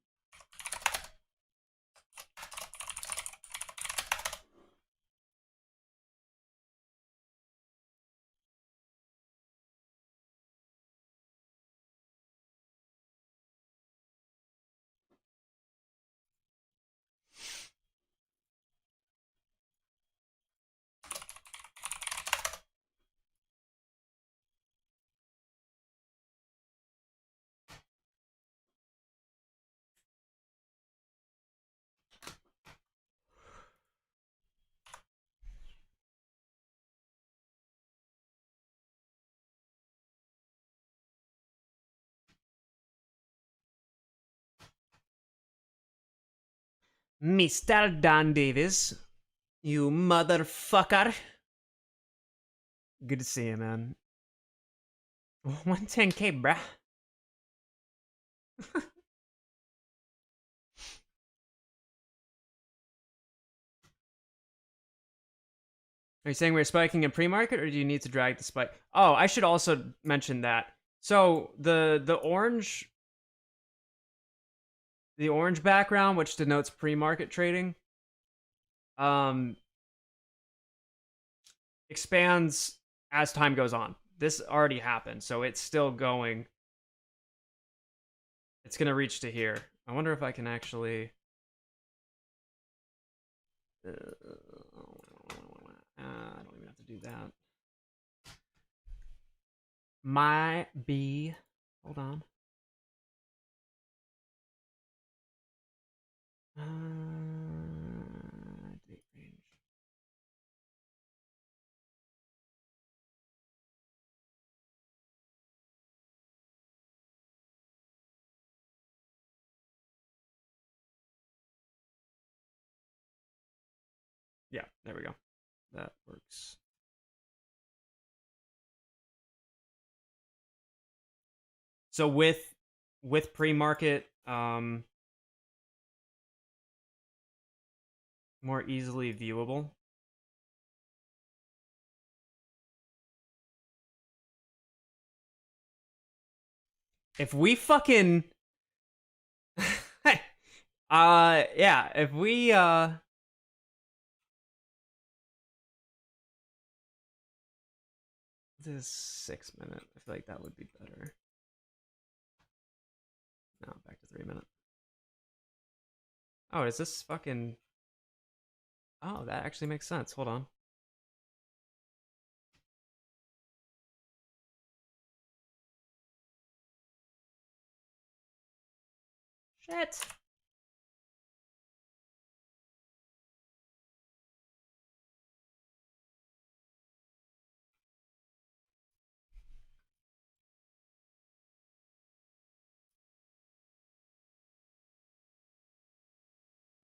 S1: Mr. Dan Davis, you motherfucker. Good to see you, man. 110K, bruh. Are you saying we're spiking in pre-market, or do you need to drag the spike? Oh, I should also mention that. So the orange background, which denotes pre-market trading,
S3: expands as time goes on. This already happened, so it's still going. It's gonna reach to here. I wonder if I can actually. I don't even have to do that. Might be. Hold on. Date range. Yeah, there we go. That works. So with pre-market, more easily viewable. If we fucking yeah, if we this is 6 minute. I feel like that would be better. No, back to 3 minute. Oh, is this fucking Oh, that actually makes sense. Hold on. Shit.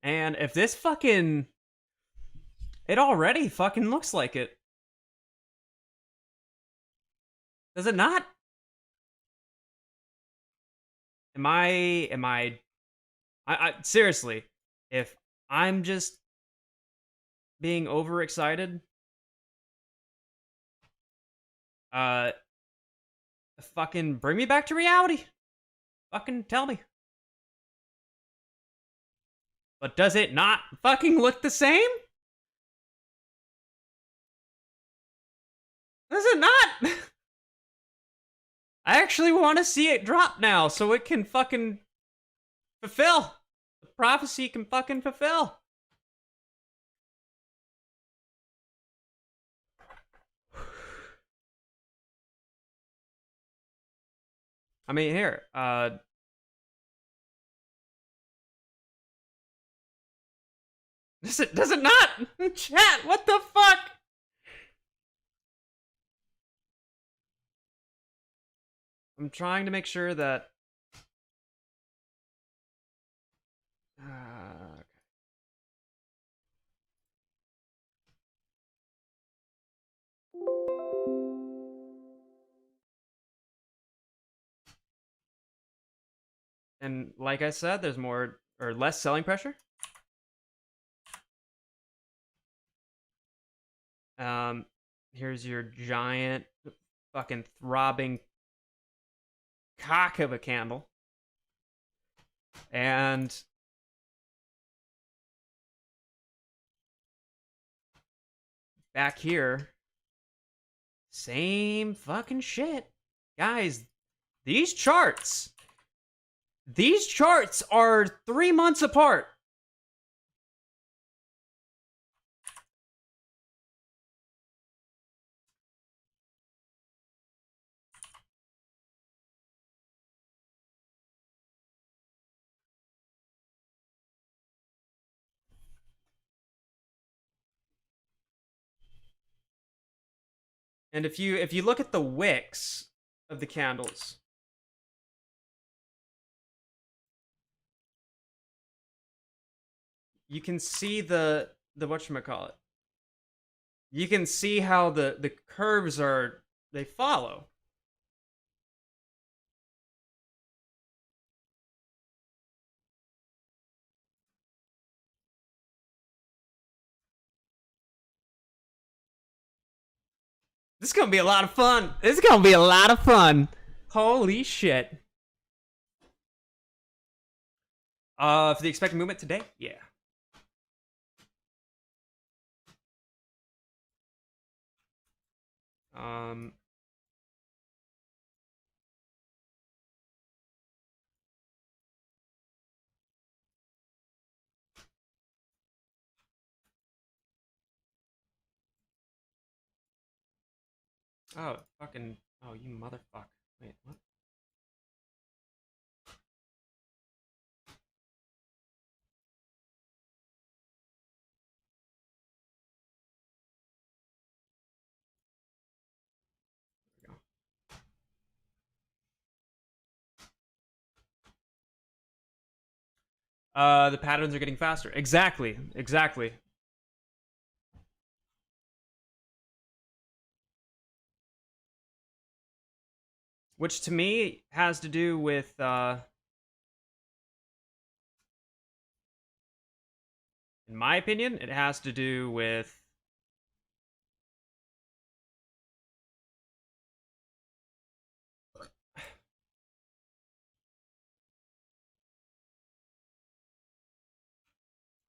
S3: And if this fucking it already fucking looks like it. Does it not? I seriously, if I'm just being overexcited, uh fucking bring me back to reality. Fucking tell me. But does it not fucking look the same? Does it not? I actually want to see it drop now so it can fucking fulfill. The prophecy can fucking fulfill. I mean, here, does it not? Chat, what the fuck? I'm trying to make sure that okay. And like I said, there's more or less selling pressure. Um, here's your giant fucking throbbing cock of a candle. And back here, same fucking shit. Guys, these charts are 3 months apart. And if you look at the wicks of the candles, you can see the whatchamacallit. You can see how the curves are they follow. This is gonna be a lot of fun. This is gonna be a lot of fun. Holy shit. For the expected movement today? Yeah. Um, oh, fucking, oh, you motherfucker. Wait, what? There we go. The patterns are getting faster. Exactly, exactly. Which to me has to do with, in my opinion, it has to do with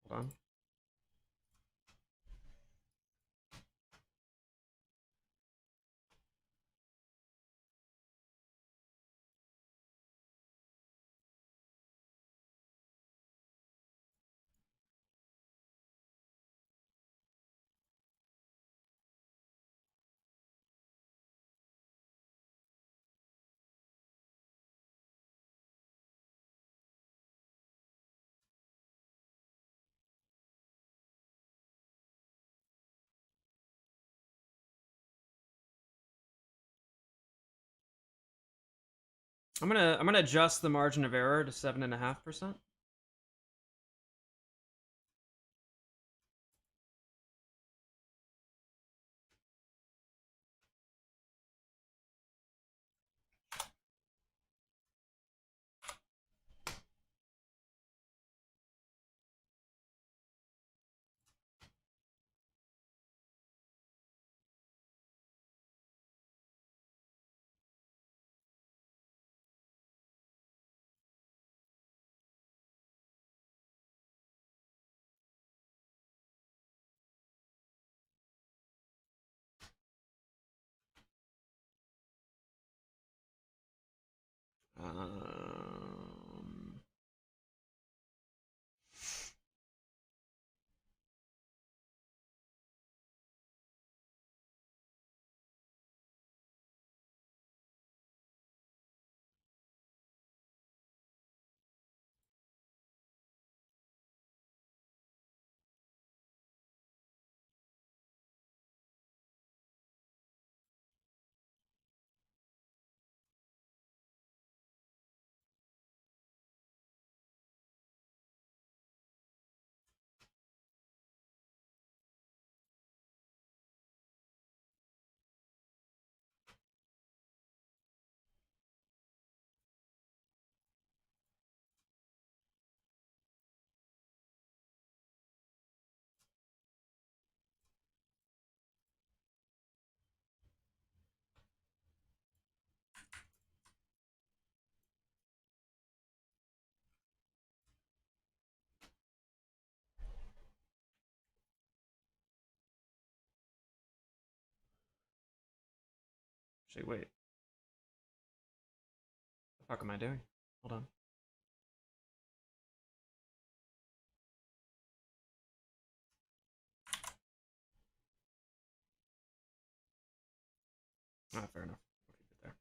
S3: hold on. I'm gonna adjust the margin of error to 7.5%. Um, Actually, wait. The fuck am I doing? Hold on. Ah, fair enough. We'll keep it there.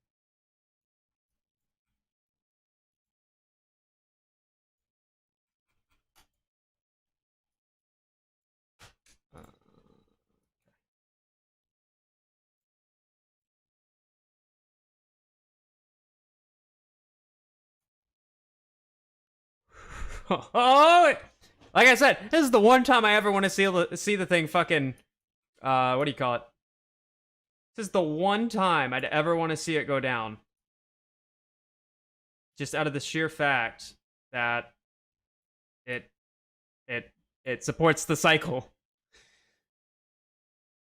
S3: Oh, like I said, this is the one time I ever want to see the thing fucking. What do you call it? This is the one time I'd ever want to see it go down. Just out of the sheer fact that it it it supports the cycle.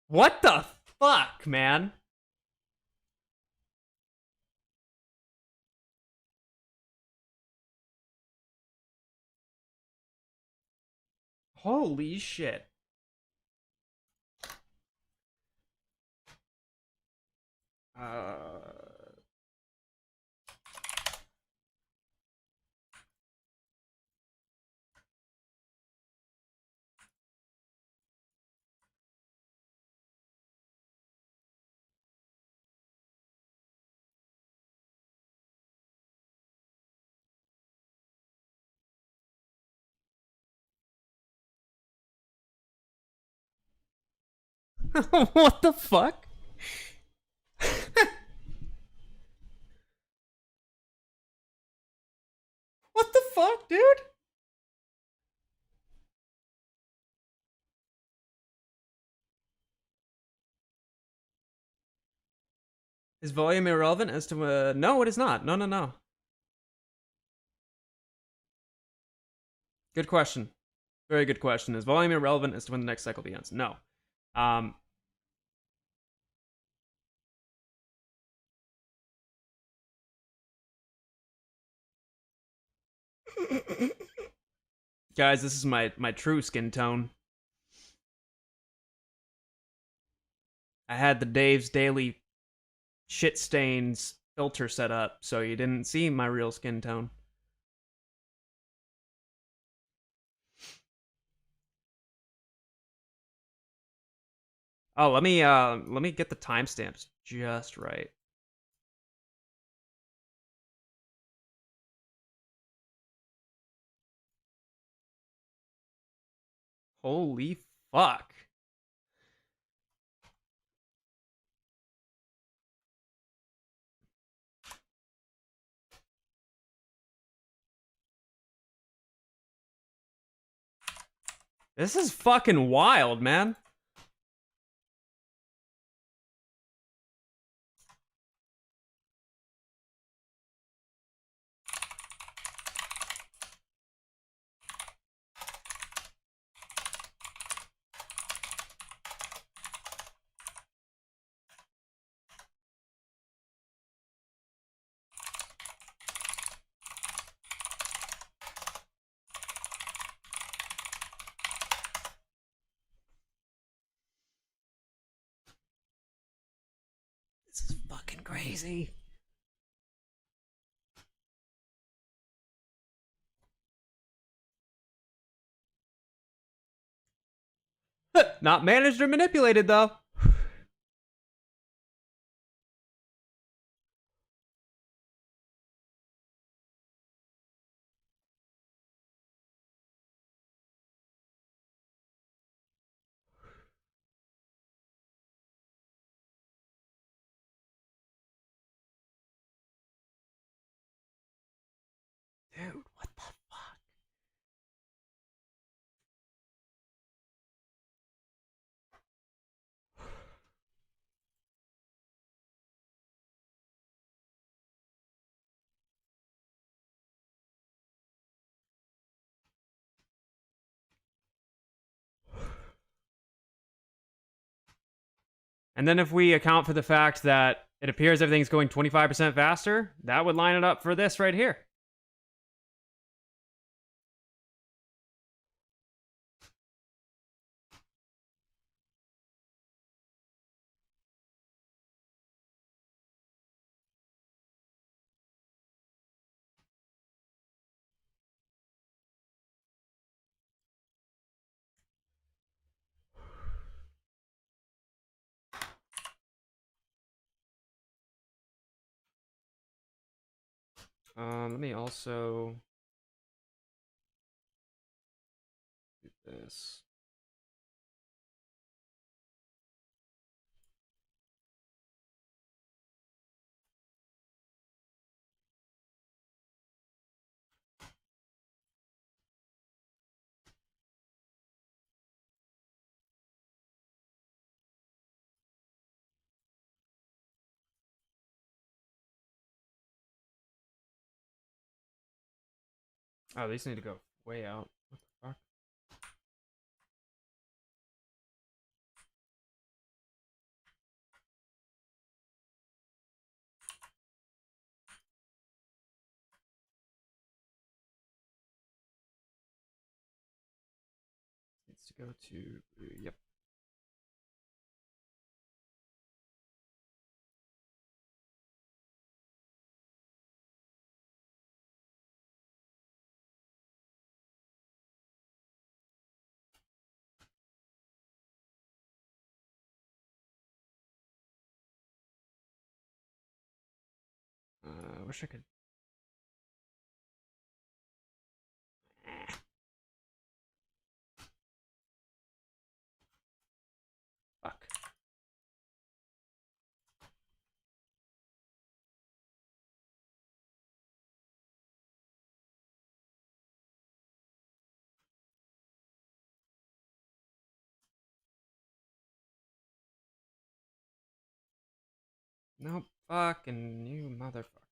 S3: What the fuck, man? Holy shit. Uh,
S1: What the fuck? What the fuck, dude? Is volume irrelevant as to no, it is not. No, no, no. Good question. Very good question. Is volume irrelevant as to when the next cycle begins? No. Um, guys, this is my true skin tone. I had the Dave's Daily shit stains filter set up, so you didn't see my real skin tone. Oh, let me get the timestamps just right. Holy fuck. This is fucking wild, man. This is fucking crazy. Not managed or manipulated, though. Dude, what the fuck? And then if we account for the fact that it appears everything's going 25% faster, that would line it up for this right here. Let me also do this. Oh, these need to go way out. What the fuck? Needs to go to, yep. I wish I could. Fuck. Nope. Fucking you motherfucker.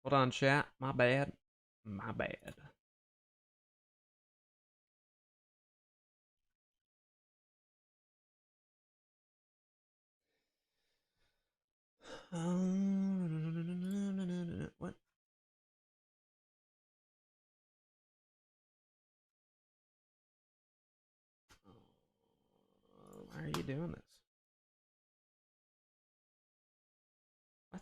S1: What? Hold on, chat. My bad. My bad. What? Why are you doing this? What?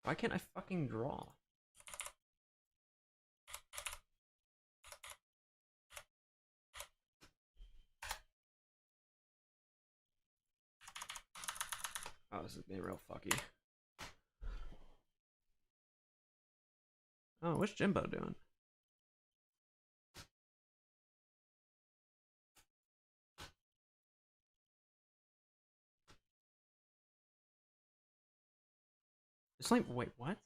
S1: Why can't I fucking draw? Oh, this is being real fucky. Oh, what's Jimbo doing? It's like, wait, what?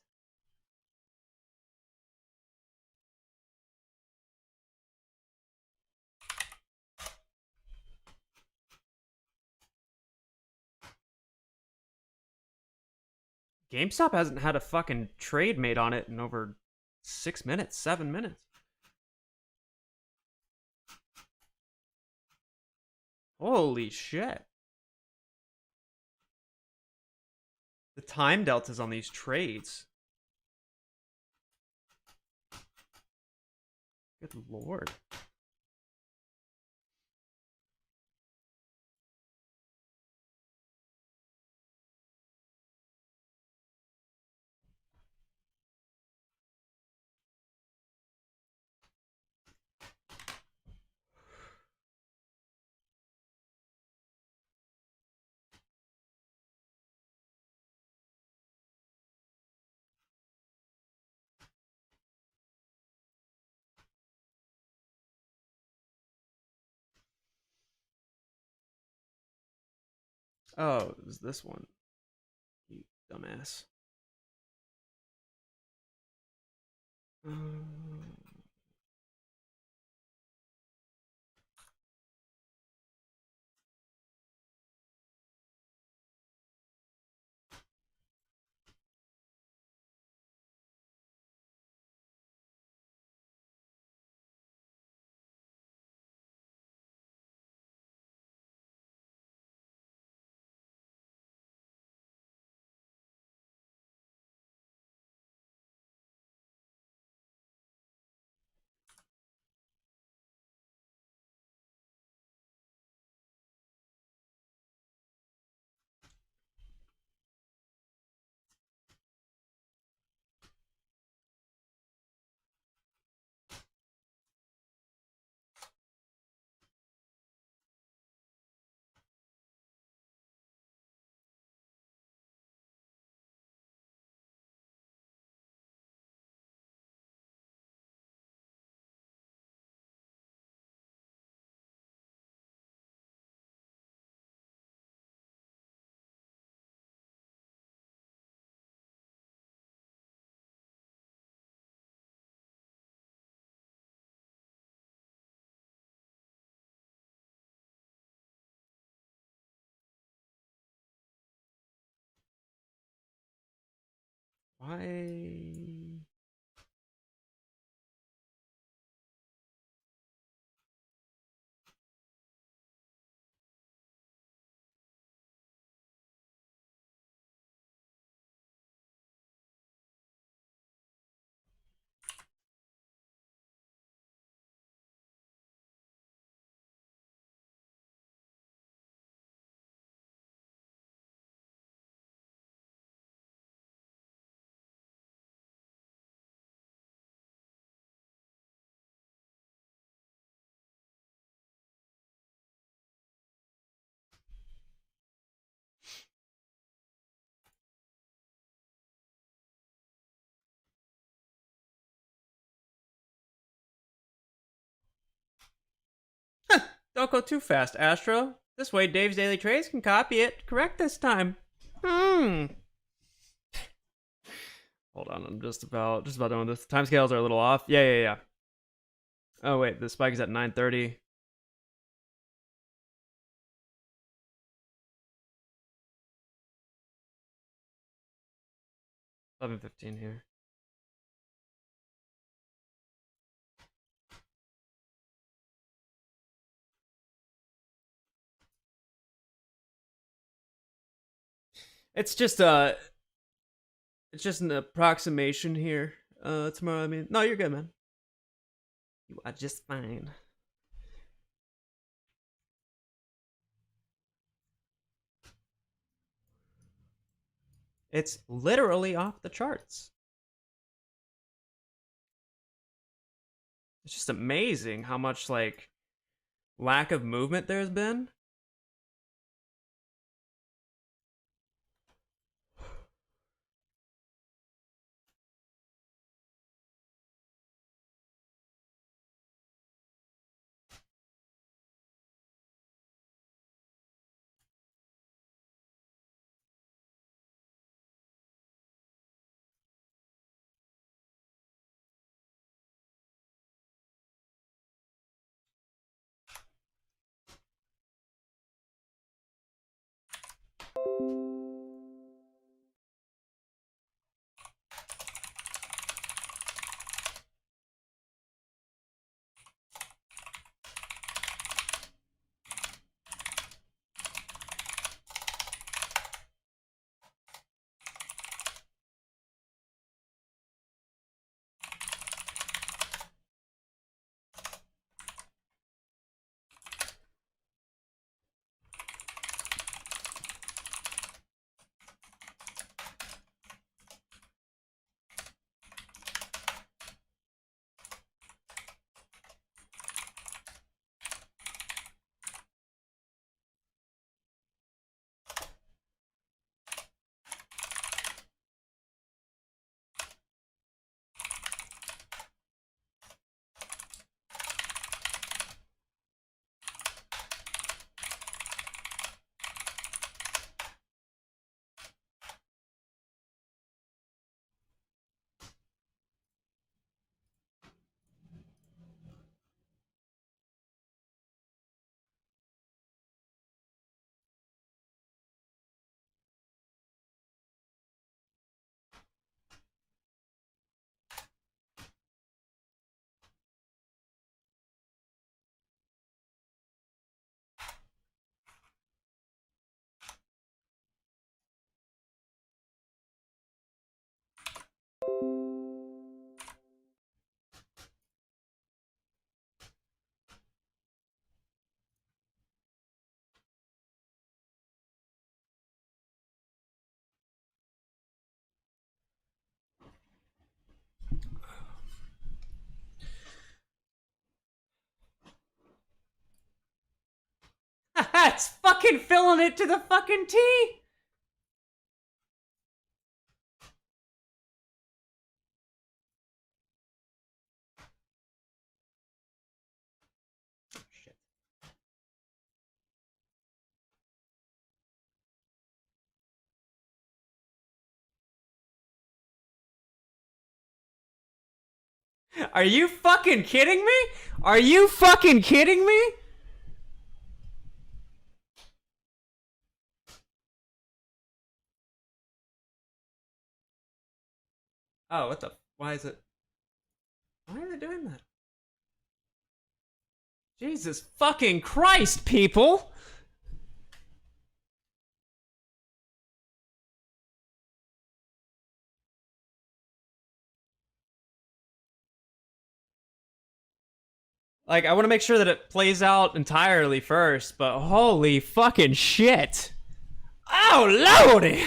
S1: GameStop hasn't had a fucking trade made on it in over 6 minutes, 7 minutes. Holy shit. The time deltas on these trades. Good lord. Oh, it was this one. You dumbass.
S3: Why? Don't go too fast, Astro. This way Dave's Daily Trades can copy it. Correct this time. Hmm. Hold on, I'm just about done with this. Timescales are a little off. Yeah. Oh wait, the spike is at 9:30. 11:15 here. It's just an approximation here. Tomorrow, I mean, no, you're good, man. You are just fine. It's literally off the charts. It's just amazing how much like lack of movement there's been. It's fucking filling it to the fucking T. Shit. Are you fucking kidding me? Are you fucking kidding me? Oh, what the? Why is it? Why are they doing that?
S1: Jesus fucking Christ, people! Like, I want to make sure that it plays out entirely first, but holy fucking shit! Oh lordy!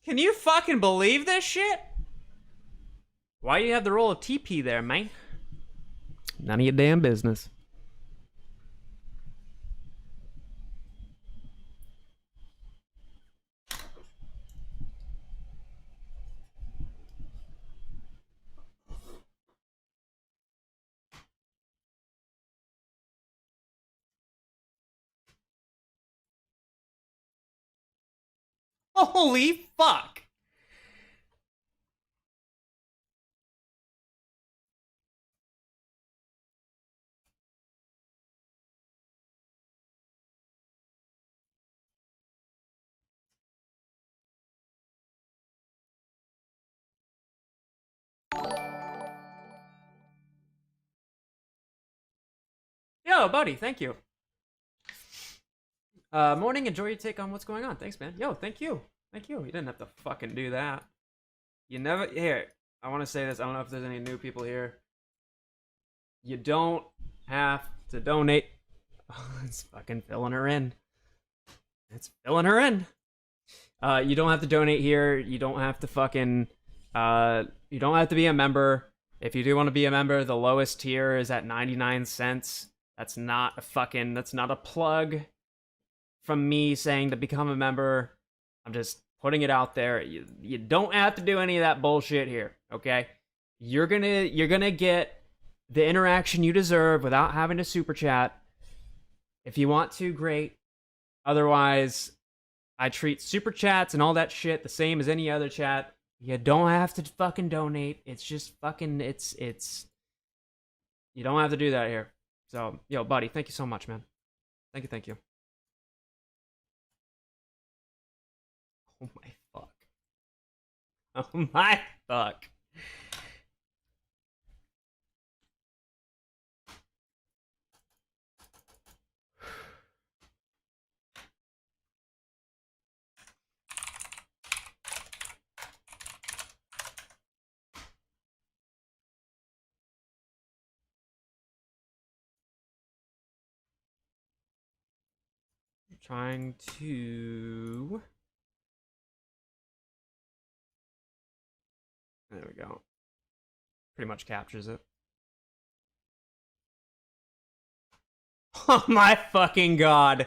S1: Can you fucking believe this shit? Why do you have the role of TP there, man? None of your damn business. Holy fuck! Yo, buddy, thank you. Morning, enjoy your take on what's going on. Thanks, man. Yo, thank you. Thank you. You didn't have to fucking do that. You never. Here, I want to say this. I don't know if there's any new people here. You don't have to donate. Oh, it's fucking filling her in. It's filling her in. You don't have to donate here. You don't have to fucking. You don't have to be a member. If you do want to be a member, the lowest tier is at 99 cents. That's not a fucking. That's not a plug from me saying to become a member. I'm just putting it out there. You don't have to do any of that bullshit here, okay? You're gonna get the interaction you deserve without having to super chat. If you want to, great. Otherwise, I treat super chats and all that shit the same as any other chat. You don't have to fucking donate. It's just fucking it's you don't have to do that here. So, yo, buddy, thank you so much, man. Thank you. Oh my fuck. Oh my fuck. Trying to. There we go. Pretty much captures it. Oh my fucking god.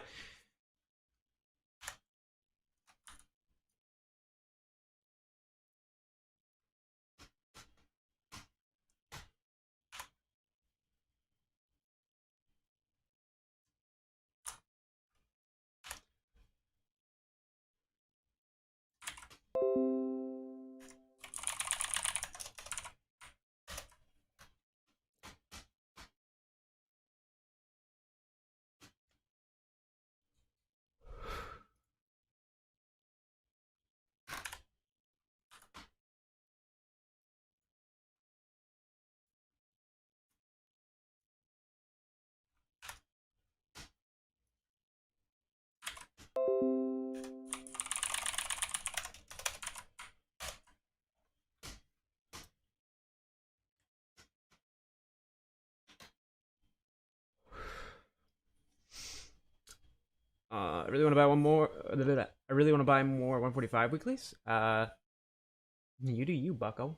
S1: I really want to buy one more. I really want to buy more 145 weeklies. You do you, bucko.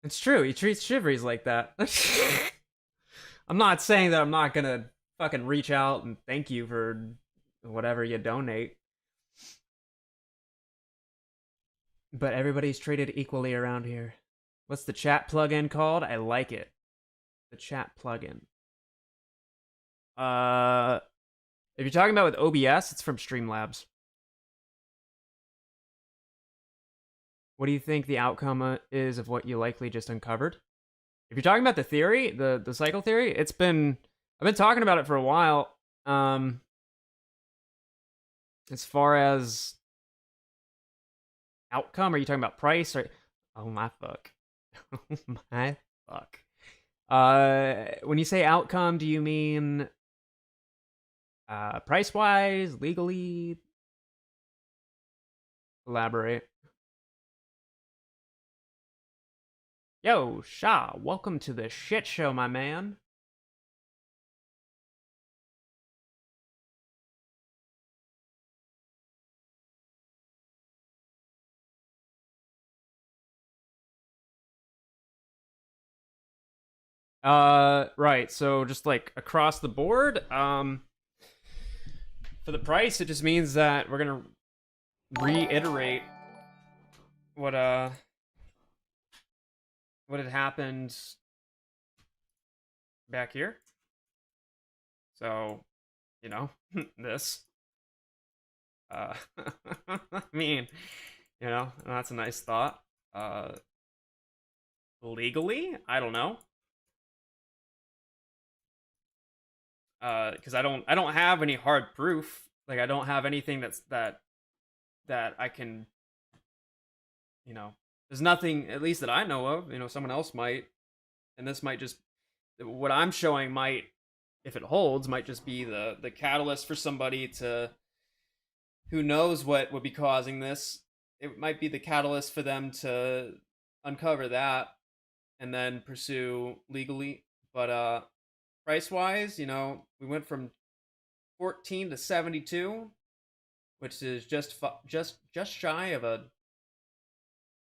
S1: It's true. He treats shiveries like that. I'm not saying that I'm not gonna fucking reach out and thank you for whatever you donate. But everybody's treated equally around here. What's the chat plugin called? I like it. The chat plugin. If you're talking about with OBS, it's from Streamlabs. What do you think the outcome is of what you likely just uncovered? If you're talking about the theory, the cycle theory, I've been talking about it for a while. As far as outcome, are you talking about price or? Oh my fuck! Oh my fuck! When you say outcome, do you mean price wise, legally? Elaborate. Yo, Sha, welcome to the shit show, my man. Right. So just like across the board, for the price, it just means that we're gonna reiterate what had happened back here. So, you know, this. I mean, you know, that's a nice thought. Legally, I don't know. Because I don't have any hard proof. Like I don't have anything that I can, you know. There's nothing, at least that I know of. You know, someone else might, and this might just what I'm showing might, if it holds, might just be the catalyst for somebody to, who knows what would be causing this. It might be the catalyst for them to uncover that and then pursue legally. But price wise, you know, we went from 14 to 72, which is just shy of a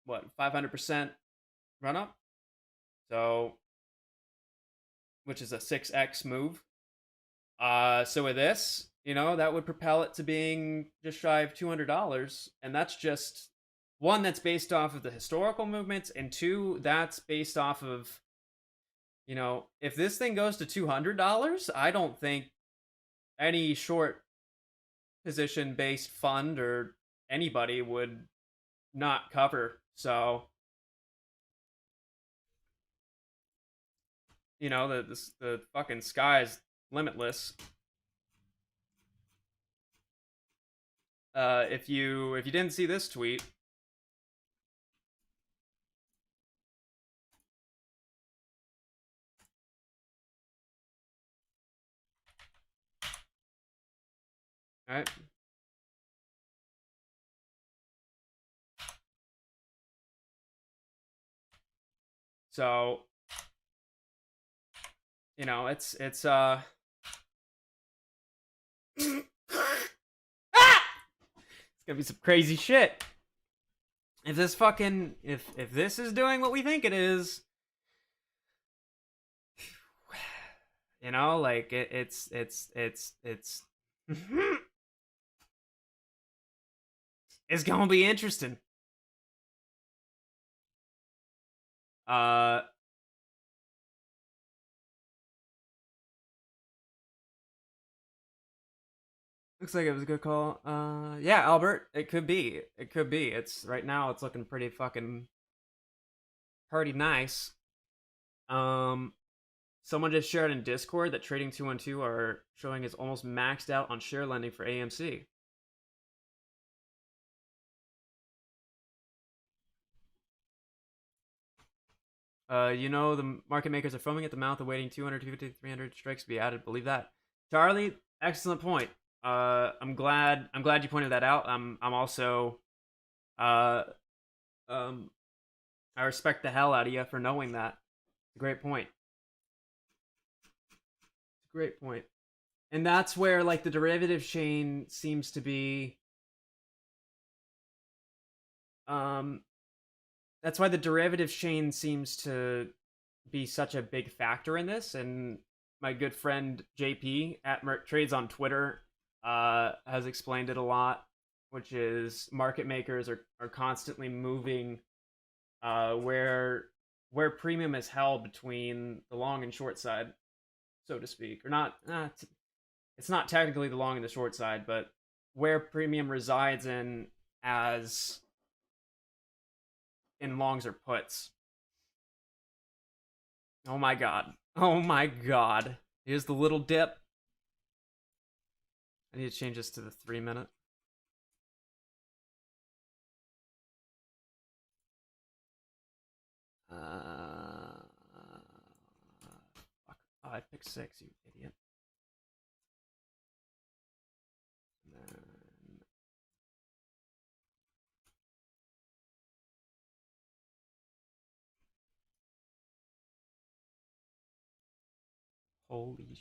S1: what 500% run up. So, which is a 6x move. So with this, you know, that would propel it to being just shy of $200, and that's just one that's based off of the historical movements, and two that's based off of, you know, if this thing goes to $200, I don't think any short position based fund or anybody would not cover. So, you know, the fucking sky's limitless. If you didn't see this tweet, all right. So, you know, it's ah! It's gonna be some crazy shit. If this fucking if this is doing what we think it is, you know, like it's it's gonna be interesting. Looks like it was a good call. Yeah, Albert, it could be. It could be. It's right now. It's looking pretty fucking pretty nice. Someone just shared in Discord that Trading 212 are showing is almost maxed out on share lending for AMC. You know, the market makers are foaming at the mouth, awaiting 200, 250, 300 strikes to be added. Believe that, Charlie. Excellent point. I'm glad you pointed that out. I'm also, I respect the hell out of you for knowing that. It's a great point. It's a great point. And that's where like the derivative chain seems to be. That's why the derivative chain seems to be such a big factor in this. And my good friend JP at Merc Trades on Twitter has explained it a lot, which is market makers are constantly moving where where premium is held between the long and short side, so to speak, or not. It's not technically the long and the short side, but where premium resides in as in longs or puts. Oh my god. Oh my god. Here's the little dip. I need to change this to the 3-minute. Fuck. Oh, I picked 6, you idiot. And then... Holy shit.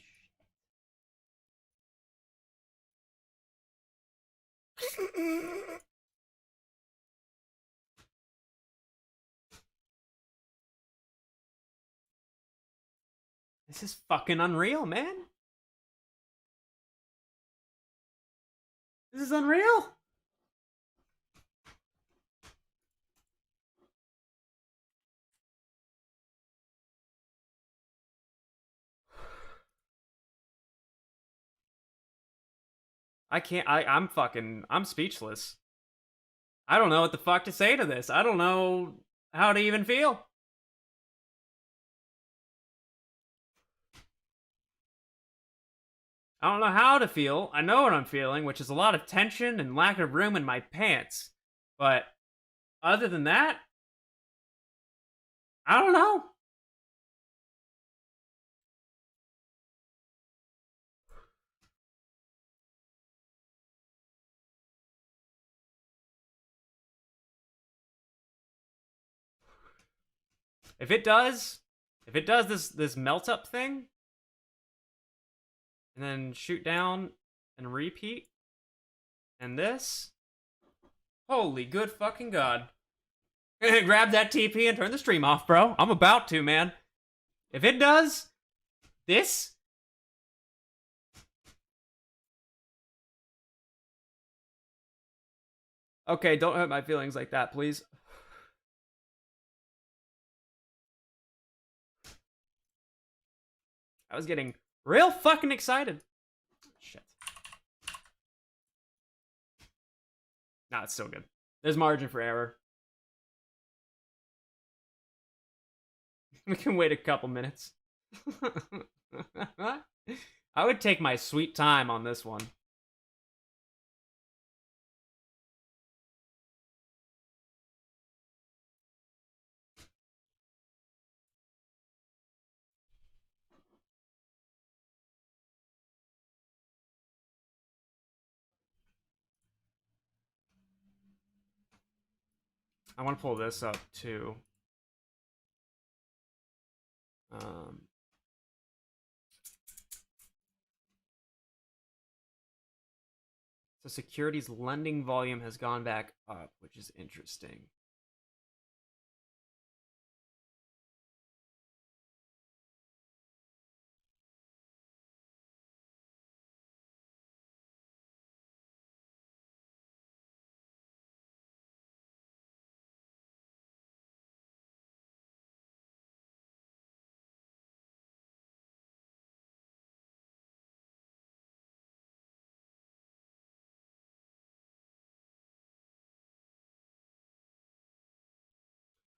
S1: This is fucking unreal, man. This is unreal. I can't. I'm speechless. I don't know what the fuck to say to this. I don't know how to even feel. I don't know how to feel. I know what I'm feeling, which is a lot of tension and lack of room in my pants. But other than that, I don't know. If it does this melt up thing, and then shoot down and repeat, and this, holy good fucking god. Grab that TP and turn the stream off, bro. I'm about to, man. If it does this, okay, don't hurt my feelings like that, please. I was getting real fucking excited. Shit. Nah, it's still good. There's margin for error. We can wait a couple minutes. I would take my sweet time on this one. I want to pull this up too. So securities lending volume has gone back up, which is interesting.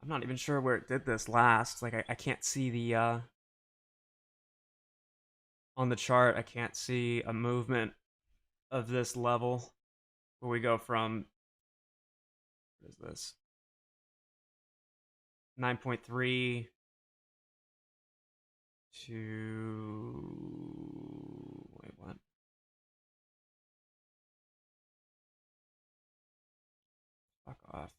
S1: I'm not even sure where it did this last. Like, I can't see the, on the chart, I can't see a movement of this level where we go from, what is this? 9.3 to, wait, what? Fuck off.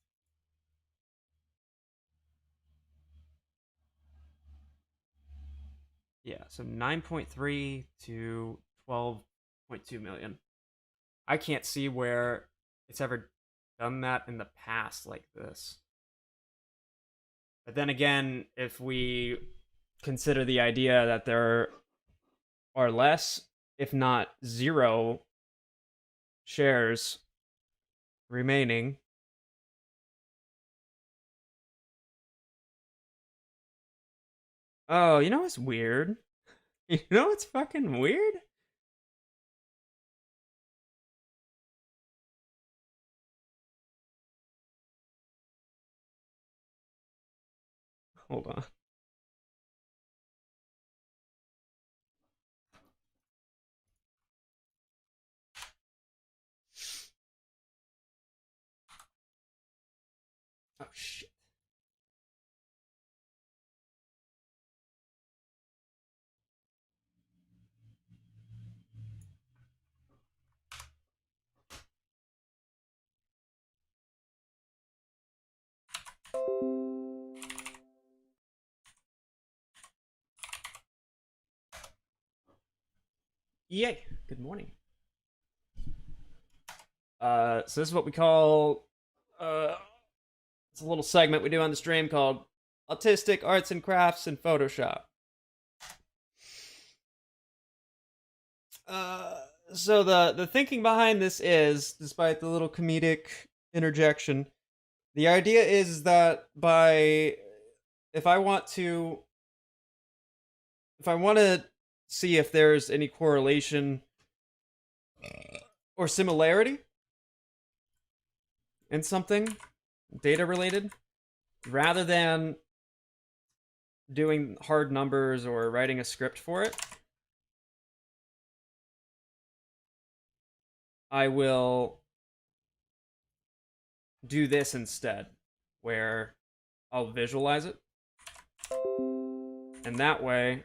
S1: Yeah, so 9.3 to 12.2 million. I can't see where it's ever done that in the past like this. But then again, if we consider the idea that there are less, if not zero, shares remaining, Oh, you know what's weird? You know what's fucking weird? Hold on. Oh shit. Yay. Good morning. So this is what we call it's a little segment we do on the stream called Autistic Arts and Crafts in Photoshop. Uh, so the thinking behind this is, despite the little comedic interjection, the idea is that by if I want to if I want to see if there's any correlation or similarity in something data related, rather than doing hard numbers or writing a script for it, I will do this instead, where I'll visualize it, and that way,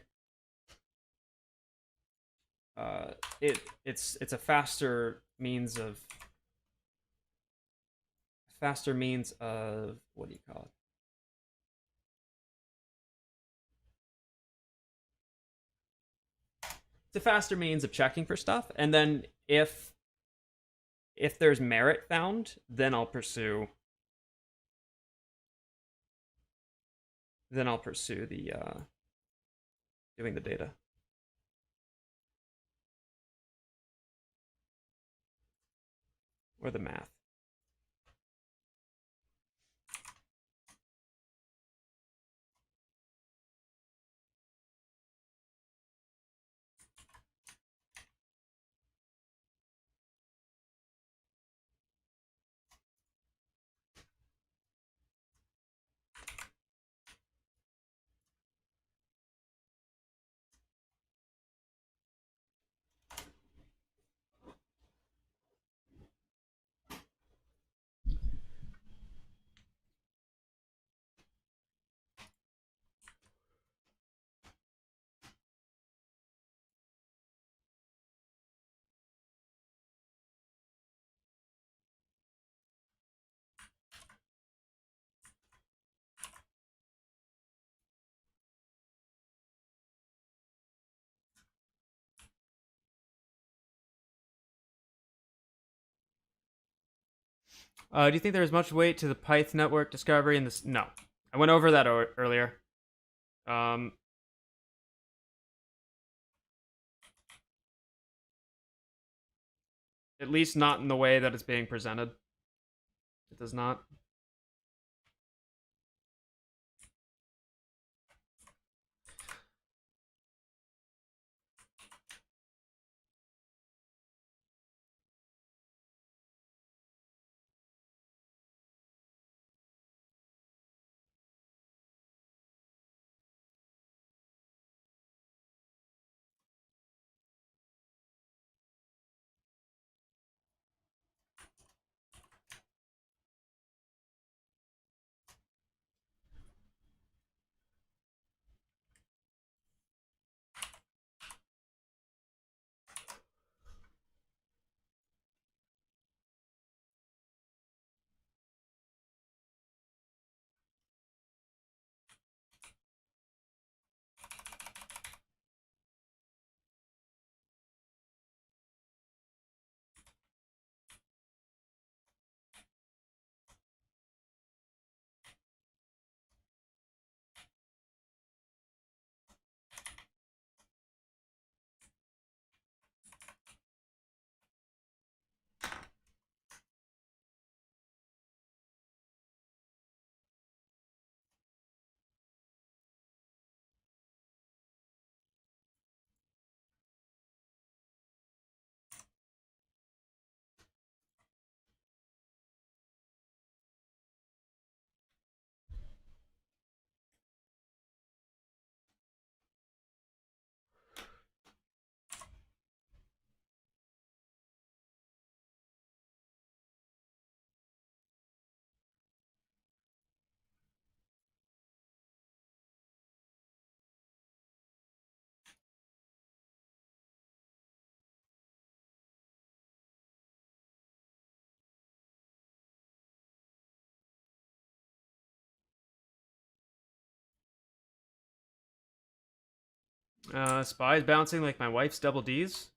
S1: it's a faster means of what do you call it? It's a faster means of checking for stuff, and then if there's merit found, then I'll pursue the doing the data or the math. Do you think there is much weight to the Pyth network discovery in this? No, I went over that earlier. Um, at least not in the way that it's being presented. It does not.
S3: Spies bouncing like my wife's double D's.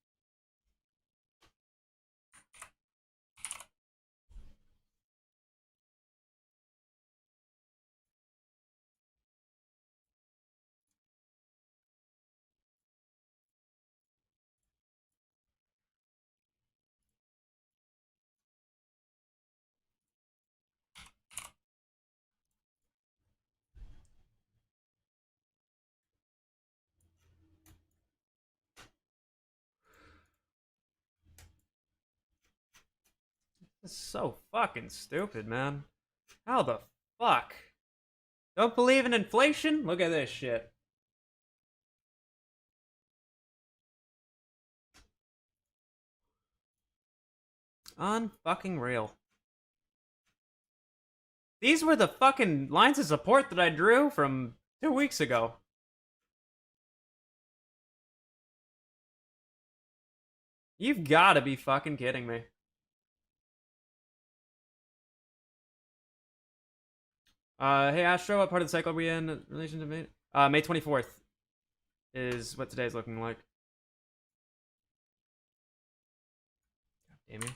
S3: This is so fucking stupid, man. How the fuck? Don't believe in inflation? Look at this shit. Unfucking real. These were the fucking lines of support that I drew from 2 weeks ago. You've gotta be fucking kidding me. Hey Astro, what part of the cycle are we in relation to May? May 24th is what today's looking like. God damn you.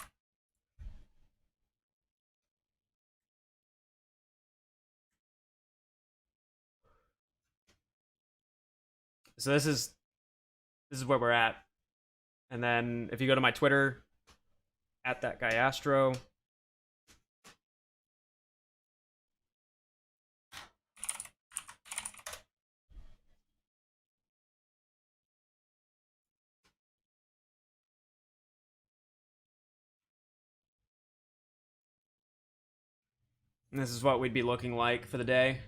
S3: So this is where we're at. And then if you go to my Twitter, at that guy Astro. And this is what we'd be looking like for the day.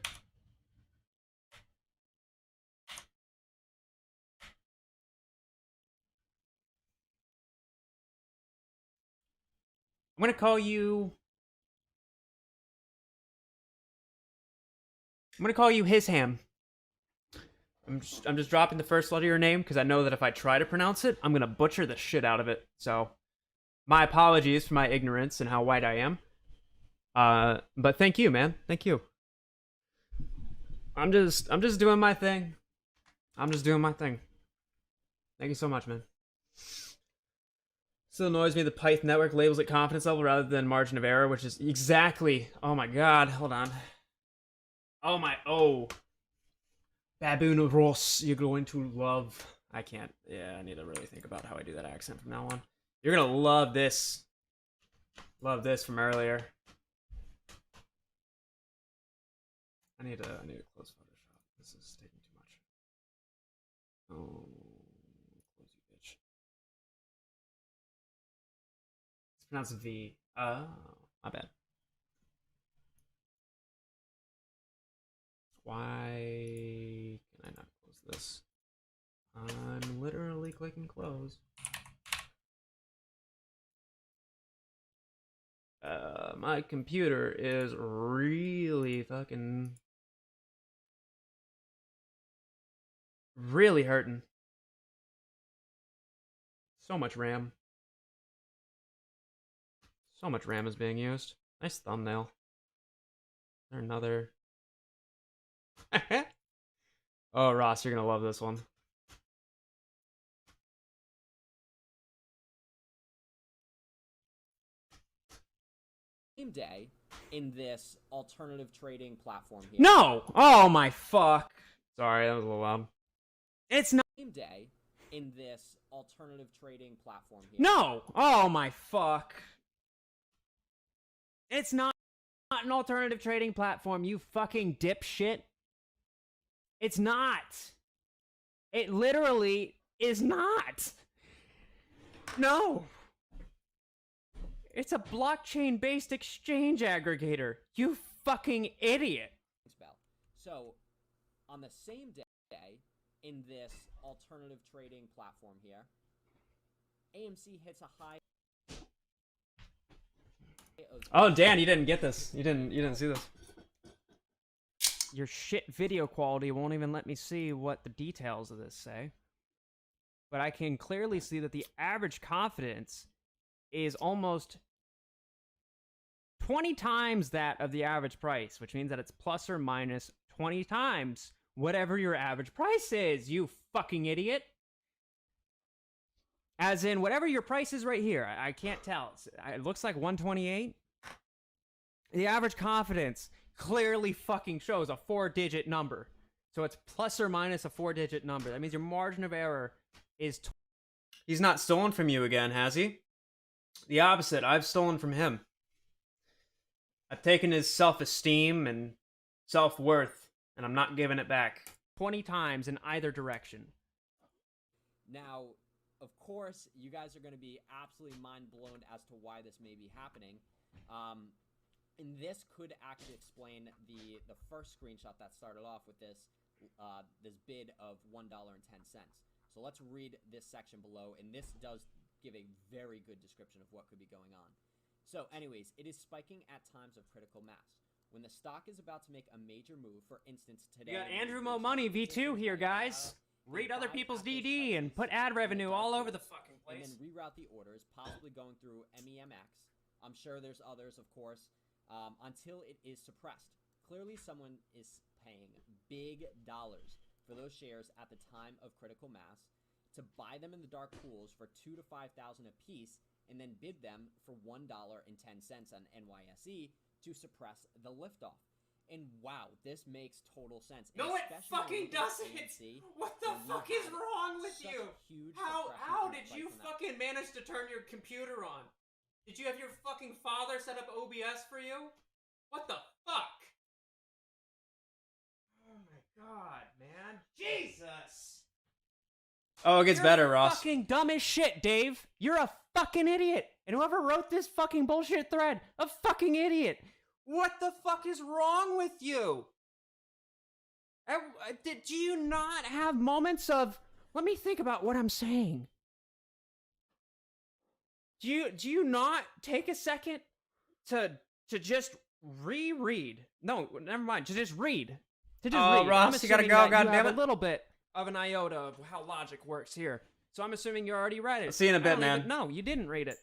S3: I'm gonna call you His Ham. I'm just dropping the first letter of your name because I know that if I try to pronounce it, I'm gonna butcher the shit out of it. So, my apologies for my ignorance and how white I am. But thank you, man. Thank you. I'm just doing my thing. I'm just doing my thing. Thank you so much, man. Still annoys me the Python network labels it confidence level rather than margin of error, which is exactly. Oh my god, hold on. Oh. Baboon Ross, you're going to love. I can't. Yeah, I need to really think about how I do that accent from now on. You're gonna love this. Love this from earlier. I need to close Photoshop. This is taking too much. Oh, close you, bitch. It's pronounced V. Oh, my bad. Why can I not close this? I'm literally clicking close. My computer is really fucking really hurting. So much RAM. So much RAM is being used. Nice thumbnail. Is there another? Oh, Ross, you're gonna love this one.
S2: Same day in this alternative trading platform here.
S1: No! Oh my fuck. Sorry, that was a little loud. It's not.
S2: Same day in this alternative trading platform here.
S1: No! Oh my fuck. It's not an alternative trading platform, you fucking dipshit. It's not. It literally is not. No. It's a blockchain-based exchange aggregator. You fucking idiot.
S2: So, on the same day in this alternative trading platform here, AMC hits a high.
S1: Oh, Dan, you didn't get this. You didn't see this. Your shit video quality won't even let me see what the details of this say. But I can clearly see that the average confidence is almost 20 times that of the average price, which means that it's plus or minus 20 times whatever your average price is, you fucking idiot. As in, whatever your price is right here. I can't tell. It looks like 128. The average confidence clearly fucking shows a 4-digit number. So it's plus or minus a 4-digit number. That means your margin of error is...
S3: He's not stolen from you again, has he? The opposite. I've stolen from him. I've taken his self-esteem and self-worth, and I'm not giving it back.
S1: 20 times in either direction.
S2: Now, of course, you guys are going to be absolutely mind-blown as to why this may be happening. And this could actually explain the first screenshot that started off with this bid of $1.10. So let's read this section below, and this does give a very good description of what could be going on. So anyways, it is spiking at times of critical mass. When the stock is about to make a major move, for instance, today...
S1: You got Andrew Mo Money V2 here, guys. Read other people's DD and put ad revenue all over the fucking place.
S2: And then reroute the orders, possibly going through MEMX. I'm sure there's others, of course, until it is suppressed. Clearly, someone is paying big dollars for those shares at the time of critical mass to buy them in the dark pools for $2,000 to $5,000 a piece and then bid them for $1.10 on NYSE to suppress the liftoff. And wow, this makes total sense.
S1: No, it fucking doesn't! What the fuck is wrong with you? How did you fucking manage to turn your computer on? Did you have your fucking father set up OBS for you? What the fuck? Oh my god, man. Jesus!
S3: Oh, it gets better, Ross.
S1: Fucking dumb as shit, Dave. You're a fucking idiot. And whoever wrote this fucking bullshit thread, a fucking idiot. What the fuck is wrong with you? Do you not have moments of, let me think about what I'm saying? Do you not take a second to just reread? No, never mind. To just read. To just read.
S3: Ross, you gotta go. God damn it.
S1: A little bit of an iota of how logic works here. So I'm assuming you already read it.
S3: I'll see you in a bit, man.
S1: No, you didn't read it.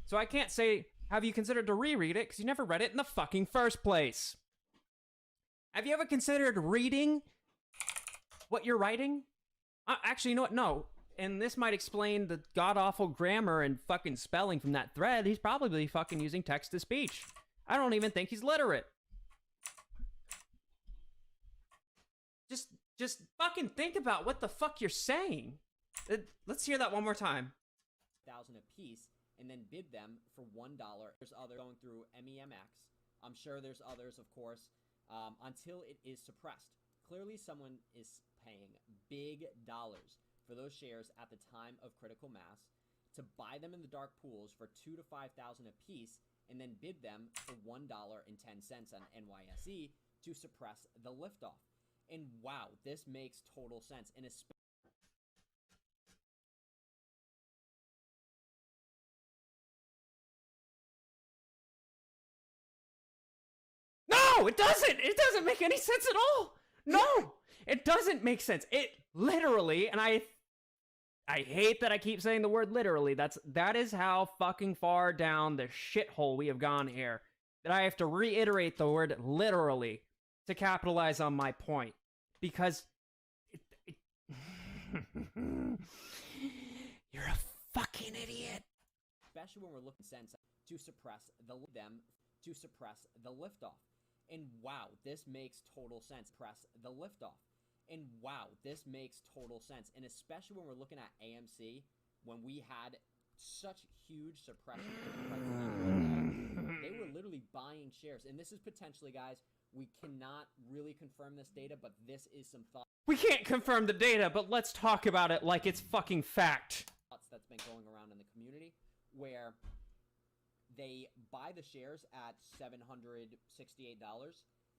S1: So I can't say, have you considered to reread it? Because you never read it in the fucking first place. Have you ever considered reading what you're writing? Actually, you know what? No. And this might explain the god-awful grammar and fucking spelling from that thread. He's probably fucking using text-to-speech. I don't even think he's literate. Just fucking think about what the fuck you're saying. Let's hear that one more time.
S2: $1,000 a piece, and then bid them for $1. There's others going through MEMX. I'm sure there's others, of course, until it is suppressed. Clearly, someone is paying big dollars for those shares at the time of critical mass to buy them in the dark pools for $2,000 to $5,000 a piece, and then bid them for $1.10 on NYSE to suppress the liftoff. And wow, this makes total sense. And especially
S1: No, it doesn't. It doesn't make any sense at all. No, it doesn't make sense. It literally, and I hate that I keep saying the word literally. That is how fucking far down the shithole we have gone here. That I have to reiterate the word literally to capitalize on my point. Because you're a fucking idiot.
S2: Especially when we're looking sense to suppress the liftoff. And wow, this makes total sense. Press the liftoff. And wow, this makes total sense. And especially when we're looking at AMC, when we had such huge suppression in the price, they were literally buying shares. And this is potentially, guys, we cannot really confirm this data, but this is some thoughts.
S1: We can't confirm the data, but let's talk about it like it's fucking fact.
S2: That's been going around in the community, where they buy the shares at $768,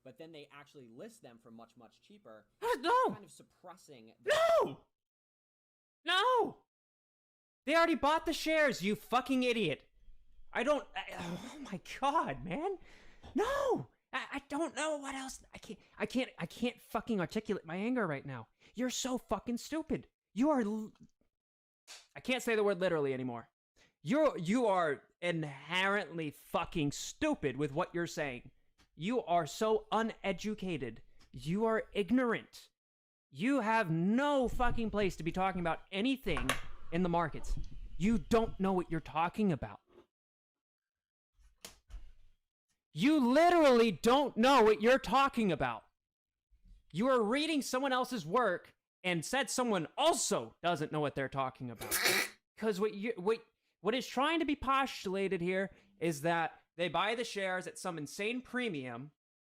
S2: but then they actually list them for much, much cheaper.
S1: No!
S2: Kind of suppressing...
S1: No! They already bought the shares, you fucking idiot. Oh my god, man. No! I don't know what else. I can't fucking articulate my anger right now. You're so fucking stupid. You are... I can't say the word literally anymore. You are inherently fucking stupid with what you're saying. You are so uneducated. You are ignorant. You have no fucking place to be talking about anything in the markets. You don't know what you're talking about. You literally don't know what you're talking about. You are reading someone else's work and said someone also doesn't know what they're talking about. Because what is trying to be postulated here is that they buy the shares at some insane premium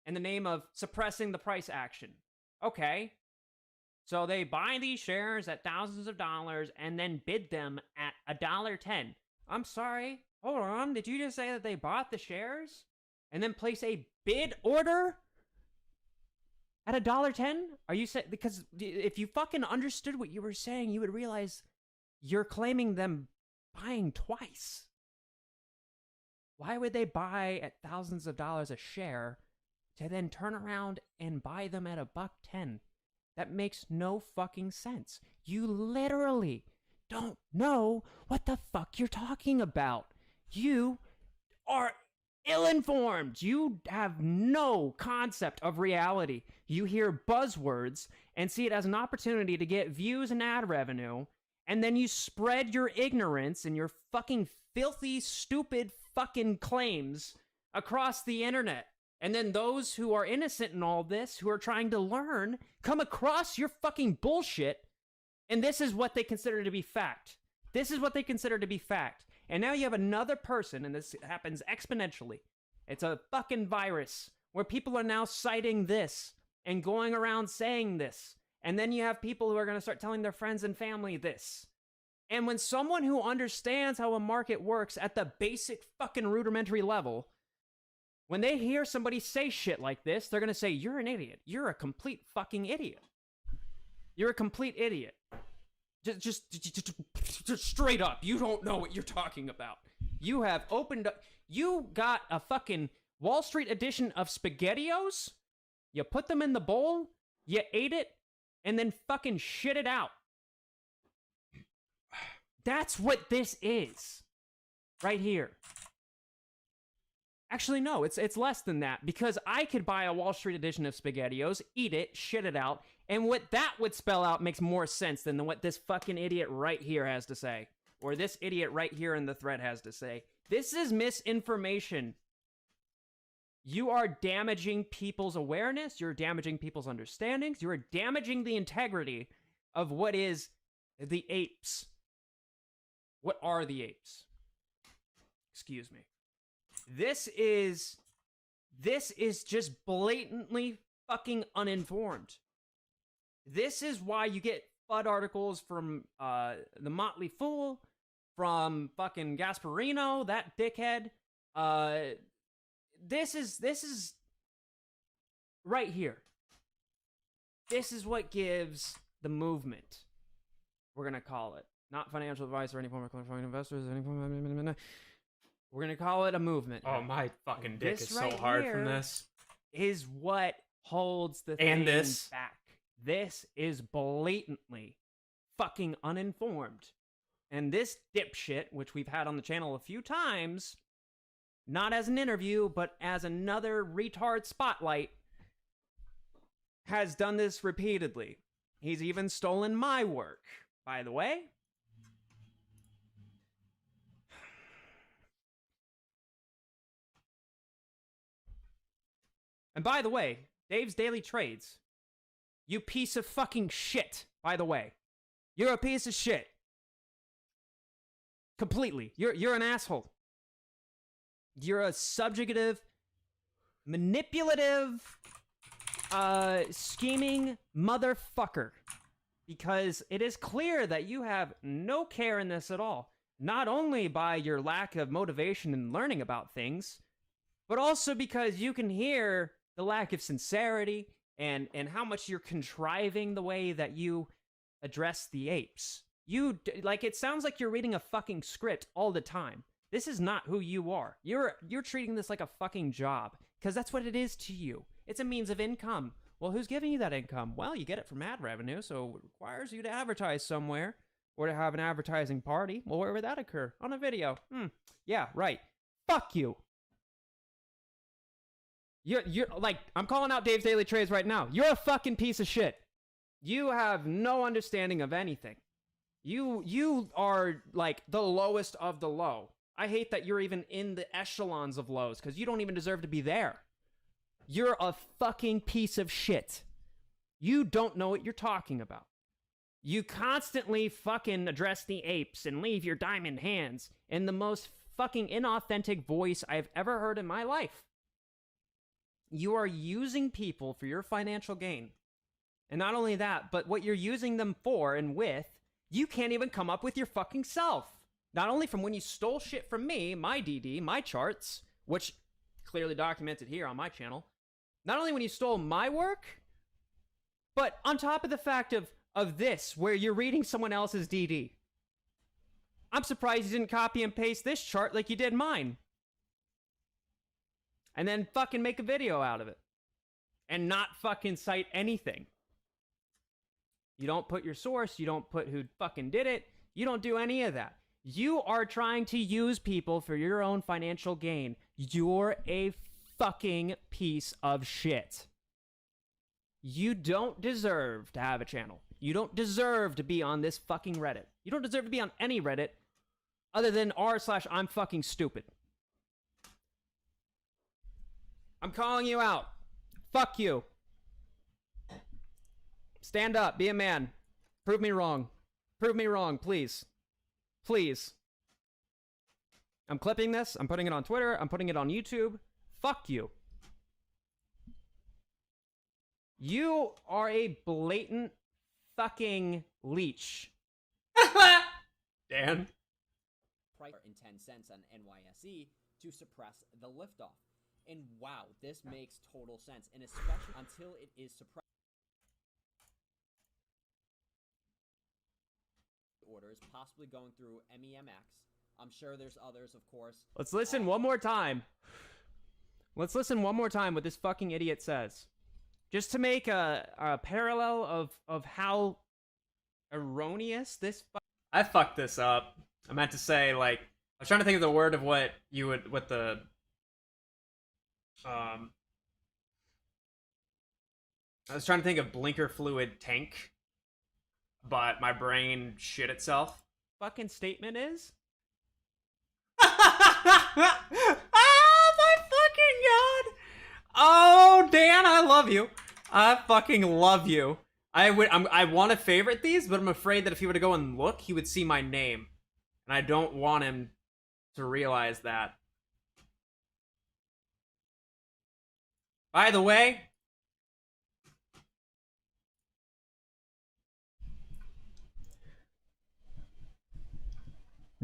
S1: in the name of suppressing the price action. Okay. So they buy these shares at thousands of dollars and then bid them at $1.10. I'm sorry. Hold on. Did you just say that they bought the shares and then place a bid order at $1.10? Are you saying, because if you fucking understood what you were saying, you would realize you're claiming them buying twice. Why would they buy at thousands of dollars a share to then turn around and buy them at $1.10? That makes no fucking sense. You literally don't know what the fuck you're talking about. You are ill-informed. You have no concept of reality. You hear buzzwords and see it as an opportunity to get views and ad revenue, and then you spread your ignorance and your fucking filthy, stupid fucking claims across the internet. And then those who are innocent in all this, who are trying to learn, come across your fucking bullshit, and this is what they consider to be fact. This is what they consider to be fact. And now you have another person, and this happens exponentially. It's a fucking virus where people are now citing this and going around saying this. And then you have people who are going to start telling their friends and family this. And when someone who understands how a market works at the basic fucking rudimentary level, when they hear somebody say shit like this, they're going to say, you're an idiot. You're a complete fucking idiot. You're a complete idiot. Just straight up, you don't know what you're talking about. You have opened up, you got a fucking Wall Street edition of SpaghettiOs, you put them in the bowl, you ate it, and then fucking shit it out. That's what this is. Right here. Actually, no, it's less than that, because I could buy a Wall Street edition of SpaghettiOs, eat it, shit it out, and what that would spell out makes more sense than what this fucking idiot right here has to say, or this idiot right here in the thread has to say. This is misinformation. You are damaging people's awareness, you're damaging people's understandings, you are damaging the integrity of what is the apes. What are the apes? Excuse me. This is just blatantly fucking uninformed. This is why you get FUD articles from the Motley Fool, from fucking Gasparino, that dickhead. This is right here. This is what gives the movement, we're gonna call it, not financial advice or any form of qualifying investors, any form of... We're going to call it a movement.
S3: Oh, my fucking dick is so hard from this.
S1: Is what holds the
S3: and
S1: thing
S3: this
S1: back. This is blatantly fucking uninformed. And this dipshit, which we've had on the channel a few times, not as an interview, but as another retard spotlight, has done this repeatedly. He's even stolen my work, by the way. And by the way, Dave's Daily Trades, you piece of fucking shit, by the way. You're a piece of shit. Completely. You're an asshole. You're a subjugative, manipulative, scheming motherfucker. Because it is clear that you have no care in this at all. Not only by your lack of motivation in learning about things, but also because you can hear the lack of sincerity and how much you're contriving the way that you address the apes. It sounds like you're reading a fucking script all the time. This is not who you are. You're treating this like a fucking job, because that's what it is to you. It's a means of income. Well, who's giving you that income? Well, you get it from ad revenue, so it requires you to advertise somewhere or to have an advertising party. Well, where would that occur? On a video. Yeah, right. Fuck you. You're like, I'm calling out Dave's Daily Trades right now. You're a fucking piece of shit. You have no understanding of anything. You are like the lowest of the low. I hate that you're even in the echelons of lows because you don't even deserve to be there. You're a fucking piece of shit. You don't know what you're talking about. You constantly fucking address the apes and leave your diamond hands in the most fucking inauthentic voice I've ever heard in my life. You are using people for your financial gain. And not only that, but what you're using them for and with, you can't even come up with your fucking self. Not only from when you stole shit from me, my DD, my charts, which clearly documented here on my channel. Not only when you stole my work, but on top of the fact of this, where you're reading someone else's DD. I'm surprised you didn't copy and paste this chart like you did mine. And then fucking make a video out of it. And not fucking cite anything. You don't put your source, you don't put who fucking did it, you don't do any of that. You are trying to use people for your own financial gain. You're a fucking piece of shit. You don't deserve to have a channel. You don't deserve to be on this fucking Reddit. You don't deserve to be on any Reddit other than r/I'm fucking stupid. I'm calling you out. Fuck you. Stand up. Be a man. Prove me wrong. Prove me wrong, please. Please. I'm clipping this. I'm putting it on Twitter. I'm putting it on YouTube. Fuck you. You are a blatant fucking leech.
S3: Dan?
S2: Price in 10 cents on NYSE to suppress the liftoff. And wow, this makes total sense. And especially until it is suppressed. Orders possibly going through MEMX. I'm sure there's others, of course.
S1: Let's listen one more time. Let's listen one more time what this fucking idiot says. Just to make a parallel of how erroneous this I fucked this up. I meant to say, like, I was trying to think of the word of what you would, what the, I was trying to think of blinker fluid tank, but my brain shit itself. Fucking statement is? Oh my fucking god! Oh, Dan, I love you. I fucking love you. I want to favorite these, but I'm afraid that if he were to go and look, he would see my name. And I don't want him to realize that. By the way,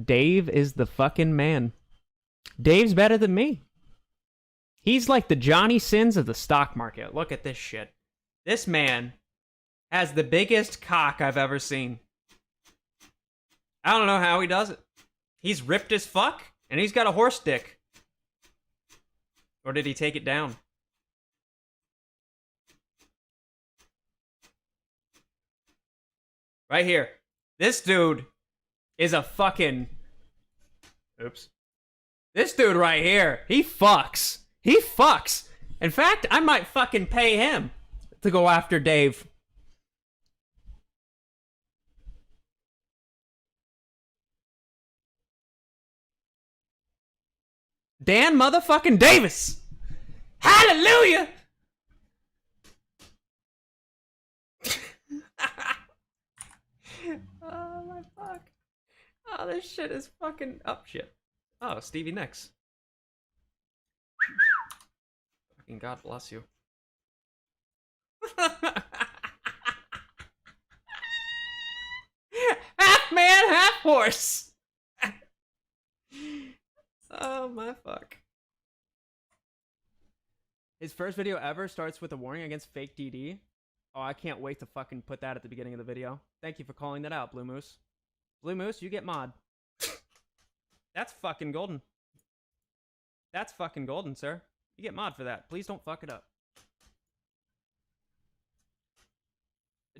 S1: Dave is the fucking man. Dave's better than me. He's like the Johnny Sins of the stock market. Look at this shit. This man has the biggest cock I've ever seen. I don't know how he does it. He's ripped as fuck, and he's got a horse dick. Or did he take it down? Right here. This dude is a fucking... Oops. This dude right here, he fucks. He fucks. In fact, I might fucking pay him to go after Dave. Dan motherfucking Davis. Hallelujah. Oh my fuck. Oh, this shit is fucking up shit. Oh, Stevie Nicks. Fucking God bless you. Half man, half horse. Oh my fuck. His first video ever starts with a warning against fake DD. Oh, I can't wait to fucking put that at the beginning of the video. Thank you for calling that out, Blue Moose. Blue Moose, you get mod. That's fucking golden. That's fucking golden, sir. You get mod for that. Please don't fuck it up.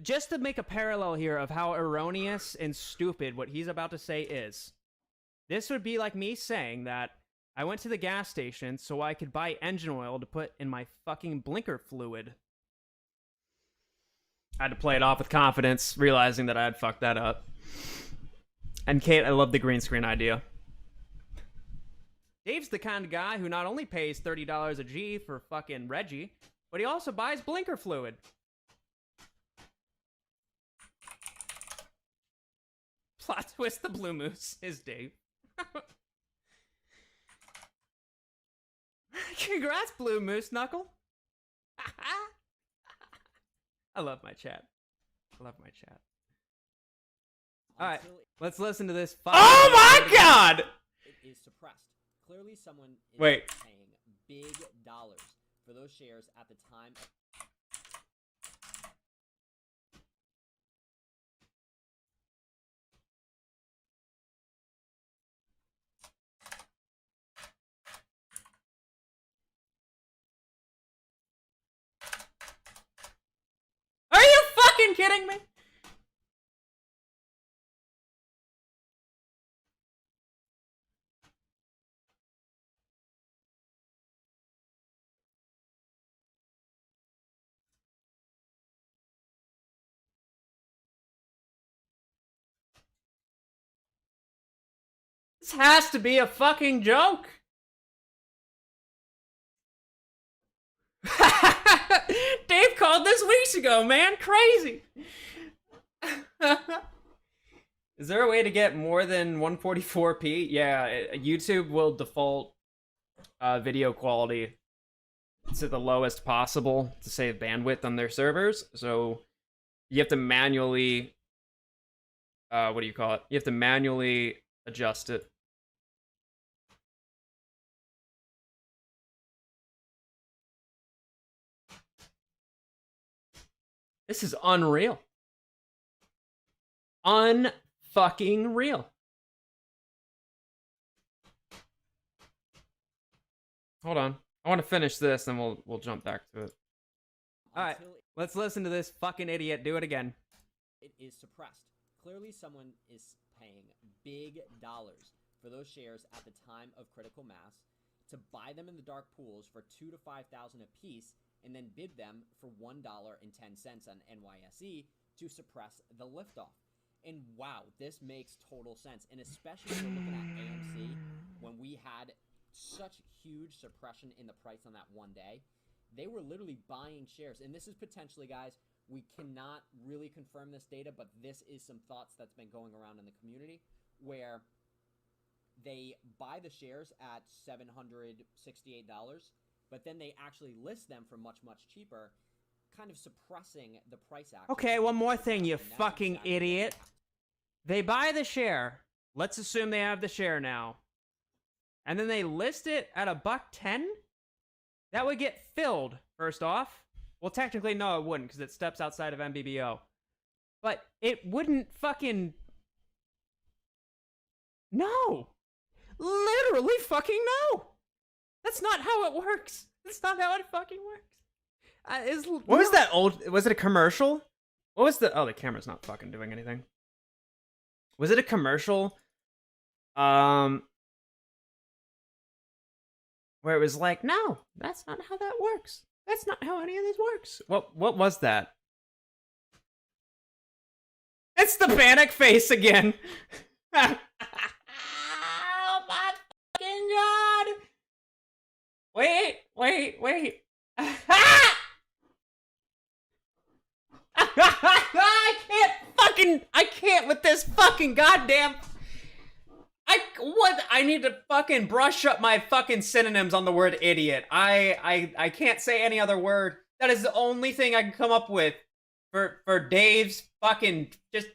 S1: Just to make a parallel here of how erroneous and stupid what he's about to say is. This would be like me saying that I went to the gas station so I could buy engine oil to put in my fucking blinker fluid. I had to play it off with confidence, realizing that I had fucked that up. And Kate, I love the green screen idea. Dave's the kind of guy who not only pays $30 a G for fucking Reggie, but he also buys blinker fluid. Plot twist, the Blue Moose is Dave. Congrats, Blue Moose Knuckle. I love my chat. I love my chat. All right, let's listen to this. Oh my god!
S2: It is suppressed. Clearly, someone is
S1: Wait.
S2: paying big dollars for those shares at the time.
S1: Are you fucking kidding me? This has to be a fucking joke. Dave called this weeks ago, man. Crazy. Is there a way to get more than 144p? Yeah, YouTube will default video quality to the lowest possible to save bandwidth on their servers. So you have to manually, what do you call it? You have to manually adjust it. This is unreal. Unfucking real. Hold on. I want to finish this, then we'll jump back to it. All right, let's listen to this fucking idiot do it again.
S2: It is suppressed. Clearly, someone is paying big dollars for those shares at the time of critical mass to buy them in the dark pools for $2,000 to $5,000 a piece, and then bid them for $1.10 on NYSE to suppress the liftoff. And wow, this makes total sense. And especially if we're looking at AMC, when we had such huge suppression in the price on that one day, they were literally buying shares. And this is potentially, guys, we cannot really confirm this data, but this is some thoughts that's been going around in the community, where they buy the shares at $768, but then they actually list them for much, much cheaper, kind of suppressing the price action.
S1: Okay, one more thing, you fucking idiot. They buy the share. Let's assume they have the share now. And then they list it at $1.10? That would get filled, first off. Well, technically, no, it wouldn't, because it steps outside of MBBO. But it wouldn't fucking... No! Literally fucking no! That's not how it works. That's not how it fucking works. What was that old... Was it a commercial? What was the... Oh, the camera's not fucking doing anything. Was it a commercial? Where it was like, no, that's not how that works. That's not how any of this works. What was that? It's the panic face again. Oh my fucking god. Wait. I can't with this fucking goddamn... I need to fucking brush up my fucking synonyms on the word idiot. I can't say any other word. That is the only thing I can come up with for Dave's fucking... Just...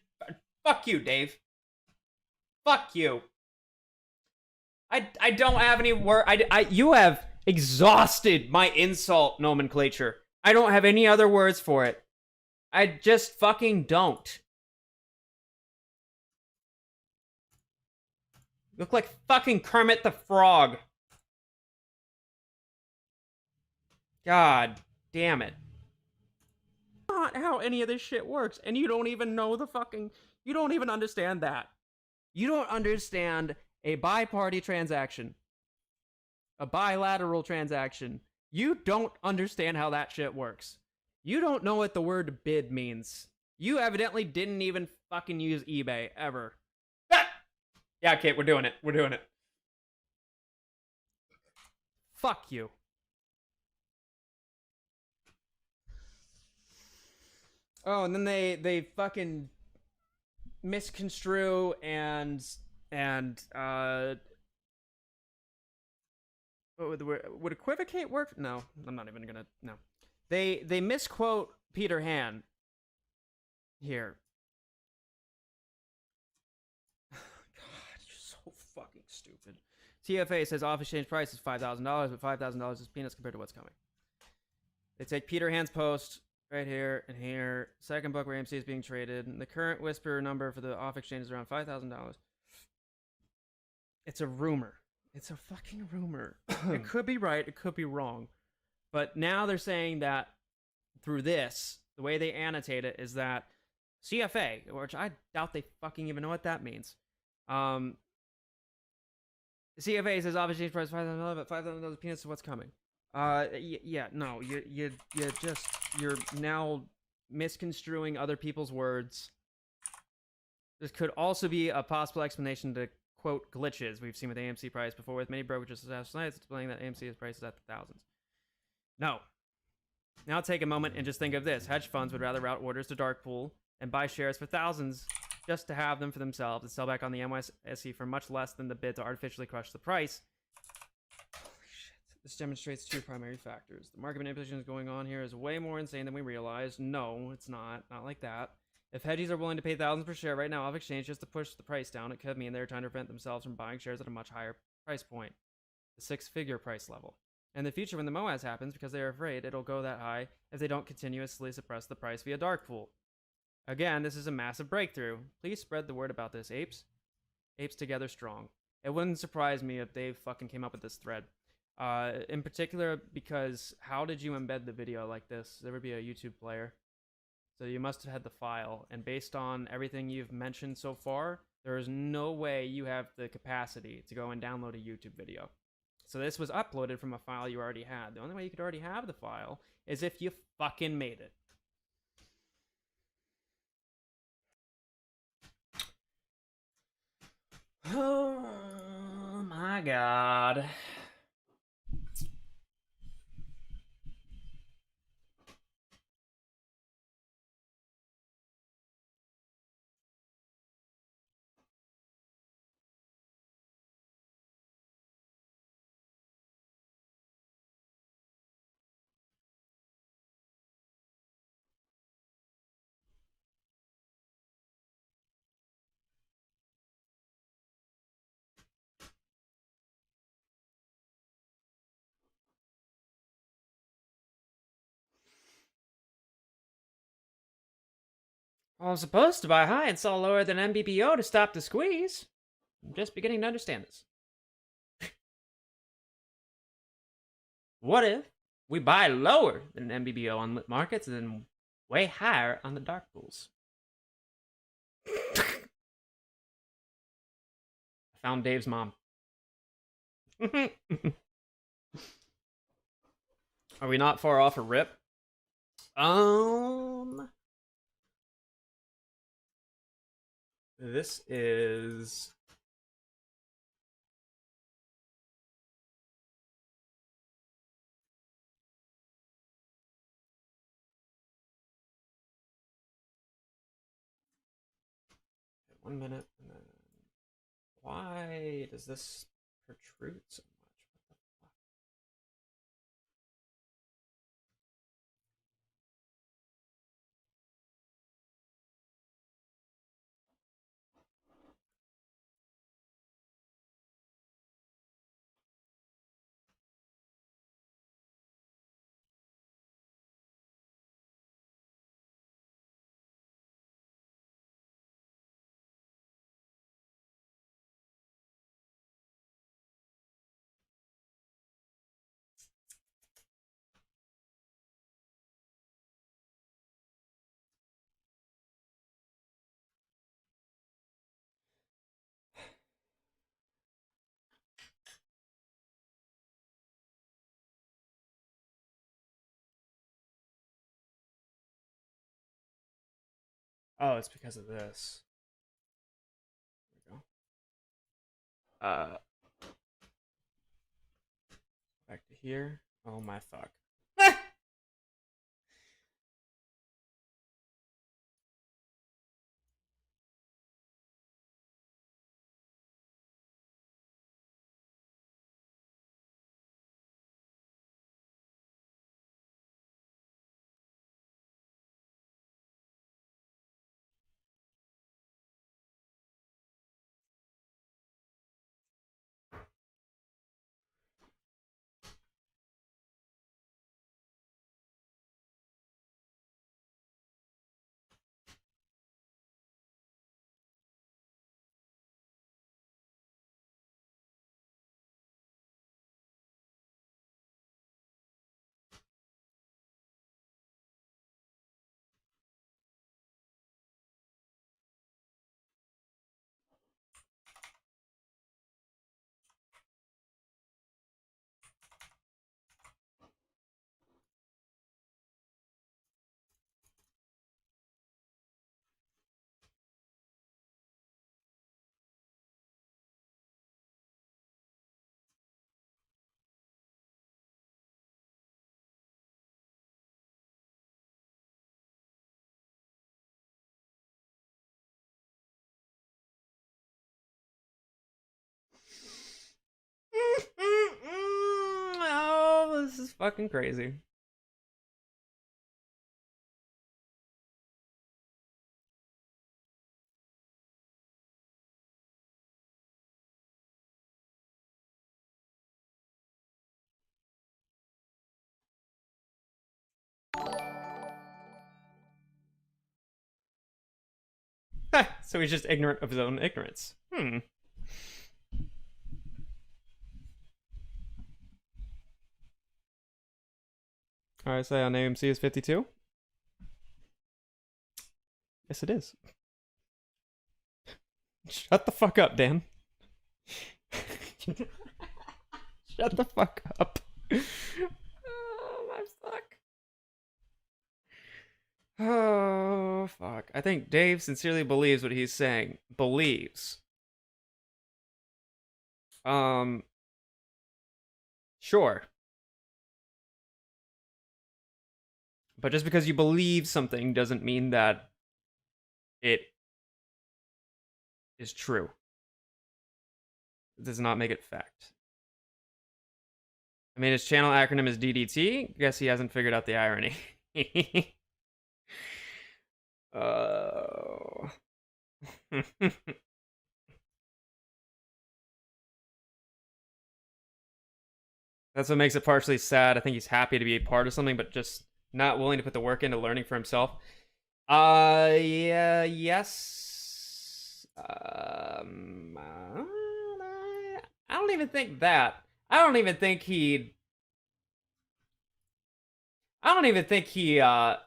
S1: Fuck you, Dave. Fuck you. I don't have any word... You have exhausted my insult nomenclature. I don't have any other words for it. I just fucking don't. You look like fucking Kermit the Frog. God damn it. Not how any of this shit works, and you don't even know the fucking... You don't even understand that. You don't understand a bi-party transaction. A bilateral transaction. You don't understand how that shit works. You don't know what the word bid means. You evidently didn't even fucking use eBay ever.
S3: Ah! Yeah, Kate, we're doing it. We're doing it.
S1: Fuck you. Oh, and then they fucking misconstrue and would equivocate work? No, I'm not even gonna. No, they misquote Peter Han here. God, you're so fucking stupid. TFA says off exchange price is $5,000, but $5,000 is peanuts compared to what's coming. They take Peter Han's post right here and here. Second book where AMC is being traded. And the current whisper number for the off exchange is around $5,000. It's a rumor. It's a fucking rumor. It could be right. It could be wrong. But now they're saying that through this, the way they annotate it is that CFA, which I doubt they fucking even know what that means. The CFA says off exchange price $5,000, but $5,000 peanuts is what's coming. Yeah, no, you're now misconstruing other people's words. This could also be a possible explanation to quote glitches we've seen with AMC price before, with many brokerages last night explaining that AMC's price is at the thousands. No. Now take a moment and just think of this. Hedge funds would rather route orders to dark pool and buy shares for thousands just to have them for themselves and sell back on the NYSE for much less than the bid to artificially crush the price. Holy shit. This demonstrates two primary factors. The market manipulation is going on here is way more insane than we realize. No, it's not. Not like that. If hedgies are willing to pay thousands per share right now off exchange just to push the price down, it could mean they're trying to prevent themselves from buying shares at a much higher price point, the six-figure price level. In the future, when the MOAS happens, because they're afraid it'll go that high if they don't continuously suppress the price via dark pool. Again, this is a massive breakthrough. Please spread the word about this, apes. Apes together strong. It wouldn't surprise me if they fucking came up with this thread. In particular, because how did you embed the video like this? There would be a YouTube player. So you must have had the file, and based on everything you've mentioned so far, there is no way you have the capacity to go and download a YouTube video. So this was uploaded from a file you already had. The only way you could already have the file is if you fucking made it. Oh my god. Well, I'm supposed to buy high and sell lower than MBBO to stop the squeeze. I'm just beginning to understand this. What if we buy lower than MBBO on lit markets and then way higher on the dark pools? I found Dave's mom. Are we not far off a rip? This is 1 minute. And then why does this protrude so much? What the fuck? Oh, it's because of this. There we go. Back to here. Oh my fuck. Oh, this is fucking crazy. So he's just ignorant of his own ignorance. RSI on AMC is 52. Yes, it is. Shut the fuck up, Dan. Shut the fuck up. Oh, my fuck. Oh, fuck. I think Dave sincerely believes what he's saying. Believes. Sure. But just because you believe something doesn't mean that it is true. It does not make it fact. I mean, his channel acronym is DDT. Guess he hasn't figured out the irony. Oh. That's what makes it partially sad. I think he's happy to be a part of something, but just not willing to put the work into learning for himself. Yeah, yes. I don't even think that. I don't even think he. I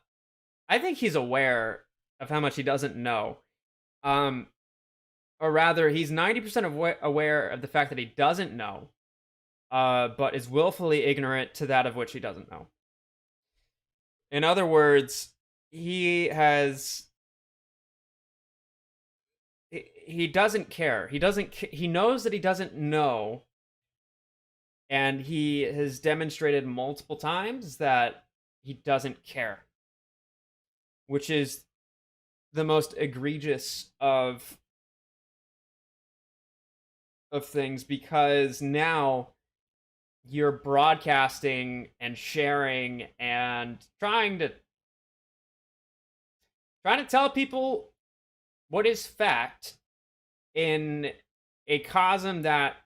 S1: think he's aware of how much he doesn't know. Or rather, he's 90% aware of the fact that he doesn't know, but is willfully ignorant to that of which he doesn't know. In other words, he doesn't care. He knows that he doesn't know, and he has demonstrated multiple times that he doesn't care, which is the most egregious of things, because now you're broadcasting and sharing and trying to tell people what is fact in a cosm that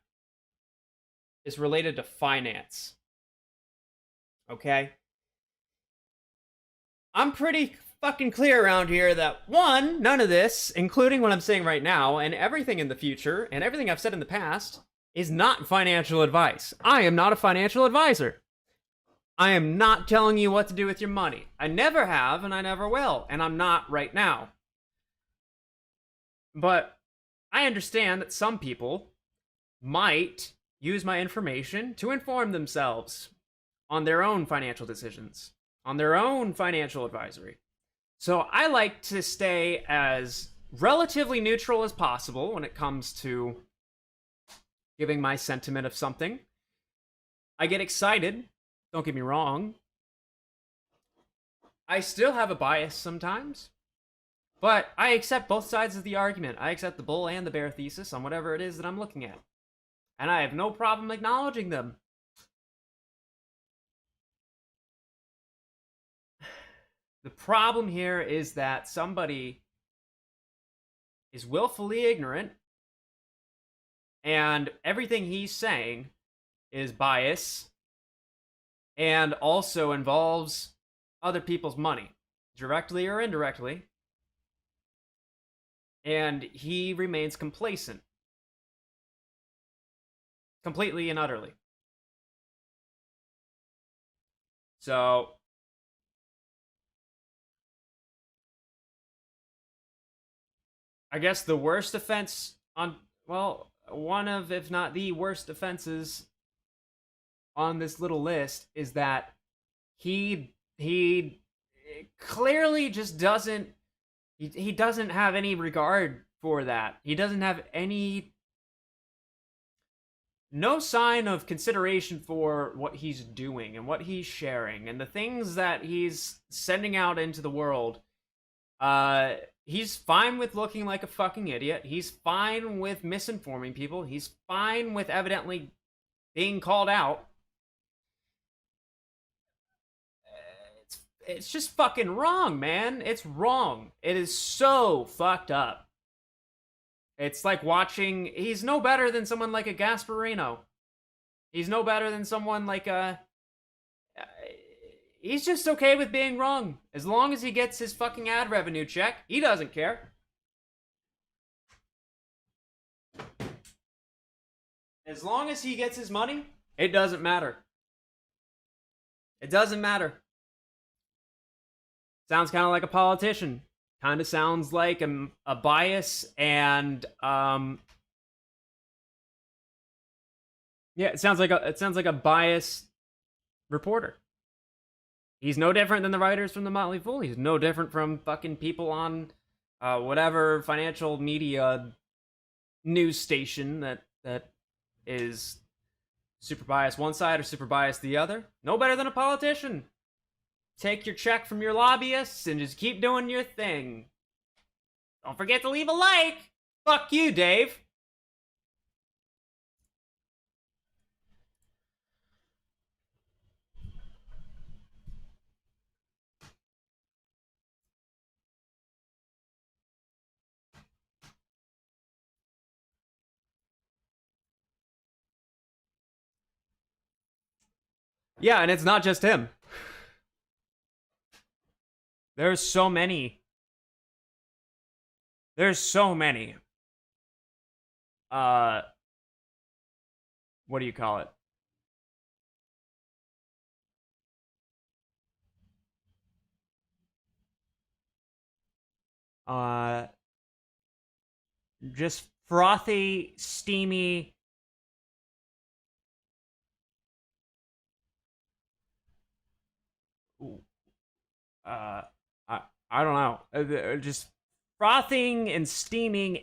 S1: is related to finance. Okay? I'm pretty fucking clear around here that, one, none of this, including what I'm saying right now, and everything in the future, and everything I've said in the past, is not financial advice. I am not a financial advisor. I am not telling you what to do with your money. I never have, and I never will, and I'm not right now. But I understand that some people might use my information to inform themselves on their own financial decisions, on their own financial advisory. So I like to stay as relatively neutral as possible when it comes to giving my sentiment of something. I get excited, don't get me wrong. I still have a bias sometimes, but I accept both sides of the argument. I accept the bull and the bear thesis on whatever it is that I'm looking at. And I have no problem acknowledging them. The problem here is that somebody is willfully ignorant, and everything he's saying is bias and also involves other people's money, directly or indirectly. And he remains complacent. Completely and utterly. So I guess the worst offense on, well, one of, if not the worst offenses on this little list is that he clearly just doesn't, he doesn't have any regard for that. He doesn't have no sign of consideration for what he's doing and what he's sharing and the things that he's sending out into the world. He's fine with looking like a fucking idiot. He's fine with misinforming people. He's fine with evidently being called out. It's just fucking wrong, man. It's wrong. It is so fucked up. It's like watching... He's no better than someone like a Gasparino. He's no better than someone like a... He's just okay with being wrong. As long as he gets his fucking ad revenue check, he doesn't care. As long as he gets his money, it doesn't matter. It doesn't matter. Sounds kind of like a politician. Kind of sounds like a bias and yeah, it sounds like a biased reporter. He's no different than the writers from the Motley Fool. He's no different from fucking people on whatever financial media news station that is super biased one side or super biased the other. No better than a politician. Take your check from your lobbyists and just keep doing your thing. Don't forget to leave a like. Fuck you, Dave. Yeah, and it's not just him. There's so many. There's so many. What do you call it? Just frothy, steamy. I don't know. Just frothing and steaming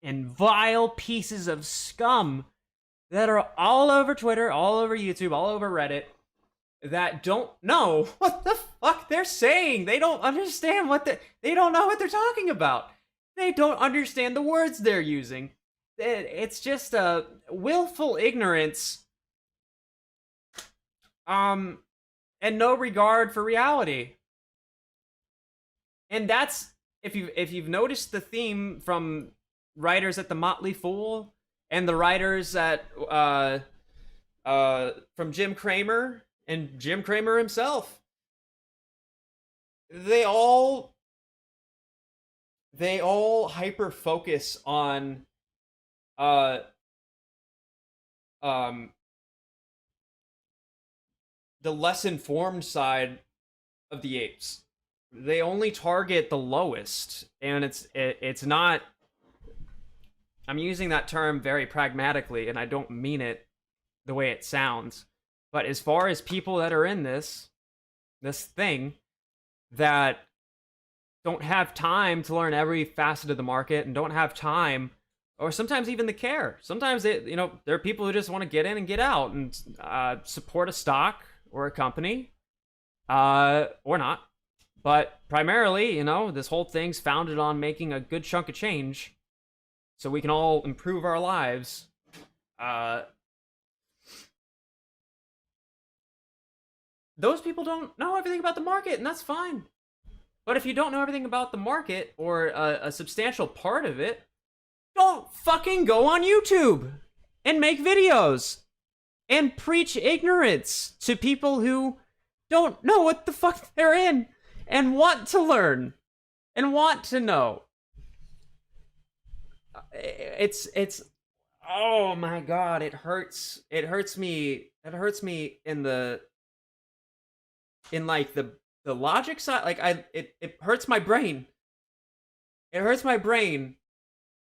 S1: and vile pieces of scum that are all over Twitter, all over YouTube, all over Reddit that don't know what the fuck they're saying. They don't understand they don't know what they're talking about. They don't understand the words they're using. It's just a willful ignorance. And no regard for reality. And that's if you've noticed the theme from writers at the Motley Fool and the writers at from Jim Cramer and Jim Cramer himself, they all hyper focus on the less informed side of the apes. They only target the lowest, and it's not. I'm using that term very pragmatically, and I don't mean it the way it sounds. But as far as people that are in this thing that don't have time to learn every facet of the market and don't have time or sometimes even the care. Sometimes there are people who just want to get in and get out and support a stock or a company, or not. But primarily, this whole thing's founded on making a good chunk of change so we can all improve our lives. Those people don't know everything about the market, and that's fine. But if you don't know everything about the market or a substantial part of it, don't fucking go on YouTube and make videos and preach ignorance to people who don't know what the fuck they're in and want to learn and want to know. It's oh my god, it hurts me in like the logic side. Like it hurts my brain. It hurts my brain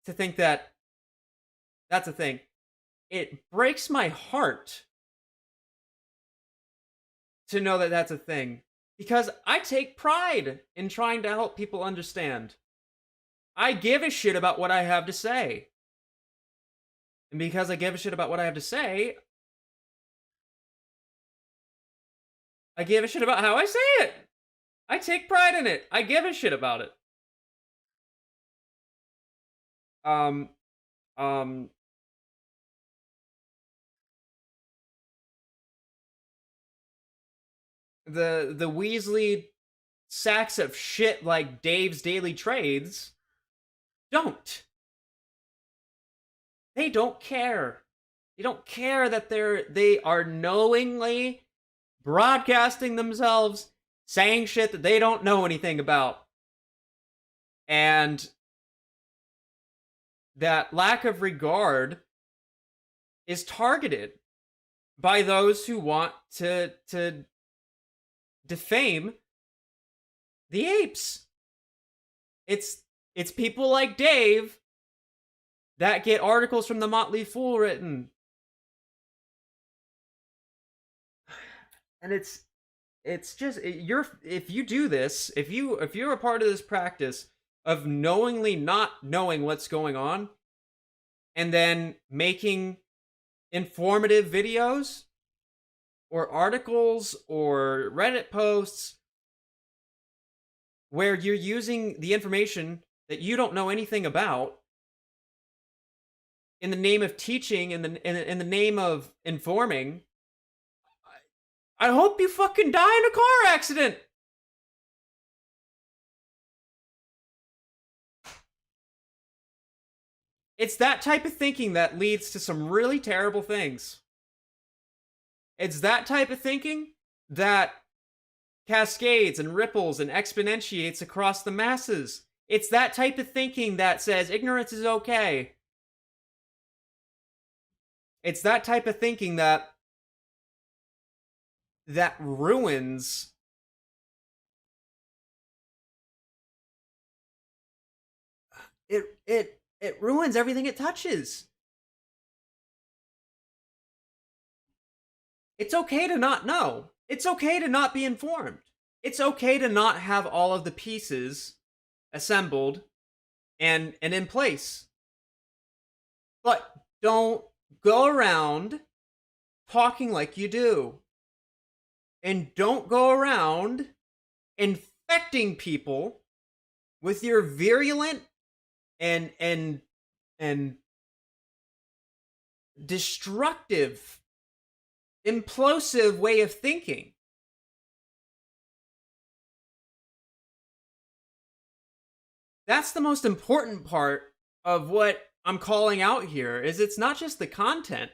S1: to think that that's a thing. It breaks my heart to know that that's a thing, because I take pride in trying to help people understand. I give a shit about what I have to say. And because I give a shit about what I have to say, I give a shit about how I say it. I take pride in it. I give a shit about it. The Weasley sacks of shit like Dave's Daily Trades don't. They don't care. They don't care that they are knowingly broadcasting themselves saying shit that they don't know anything about. And that lack of regard is targeted by those who want to defame the apes. It's people like Dave that get articles from the Motley Fool written. And it's just if you do this, if you're a part of this practice of knowingly not knowing what's going on and then making informative videos or articles or Reddit posts where you're using the information that you don't know anything about in the name of teaching, in the name of informing, I hope you fucking die in a car accident. It's that type of thinking that leads to some really terrible things. It's that type of thinking that cascades and ripples and exponentiates across the masses. It's that type of thinking that says ignorance is okay. It's that type of thinking that ruins it ruins everything it touches. It's okay to not know. It's okay to not be informed. It's okay to not have all of the pieces assembled and in place. But don't go around talking like you do. And don't go around infecting people with your virulent and destructive, implosive way of thinking. That's the most important part of what I'm calling out here, is it's not just the content.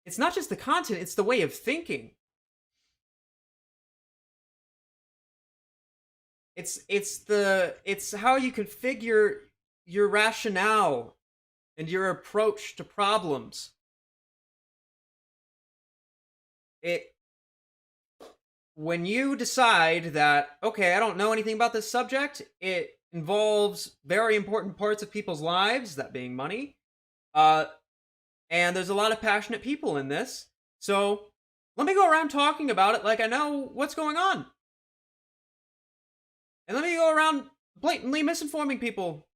S1: It's not just the content, it's the way of thinking. It's how you configure your rationale and your approach to problems. When you decide that, okay, I don't know anything about this subject, it involves very important parts of people's lives, that being money, and there's a lot of passionate people in this, so let me go around talking about it like I know what's going on. And let me go around blatantly misinforming people.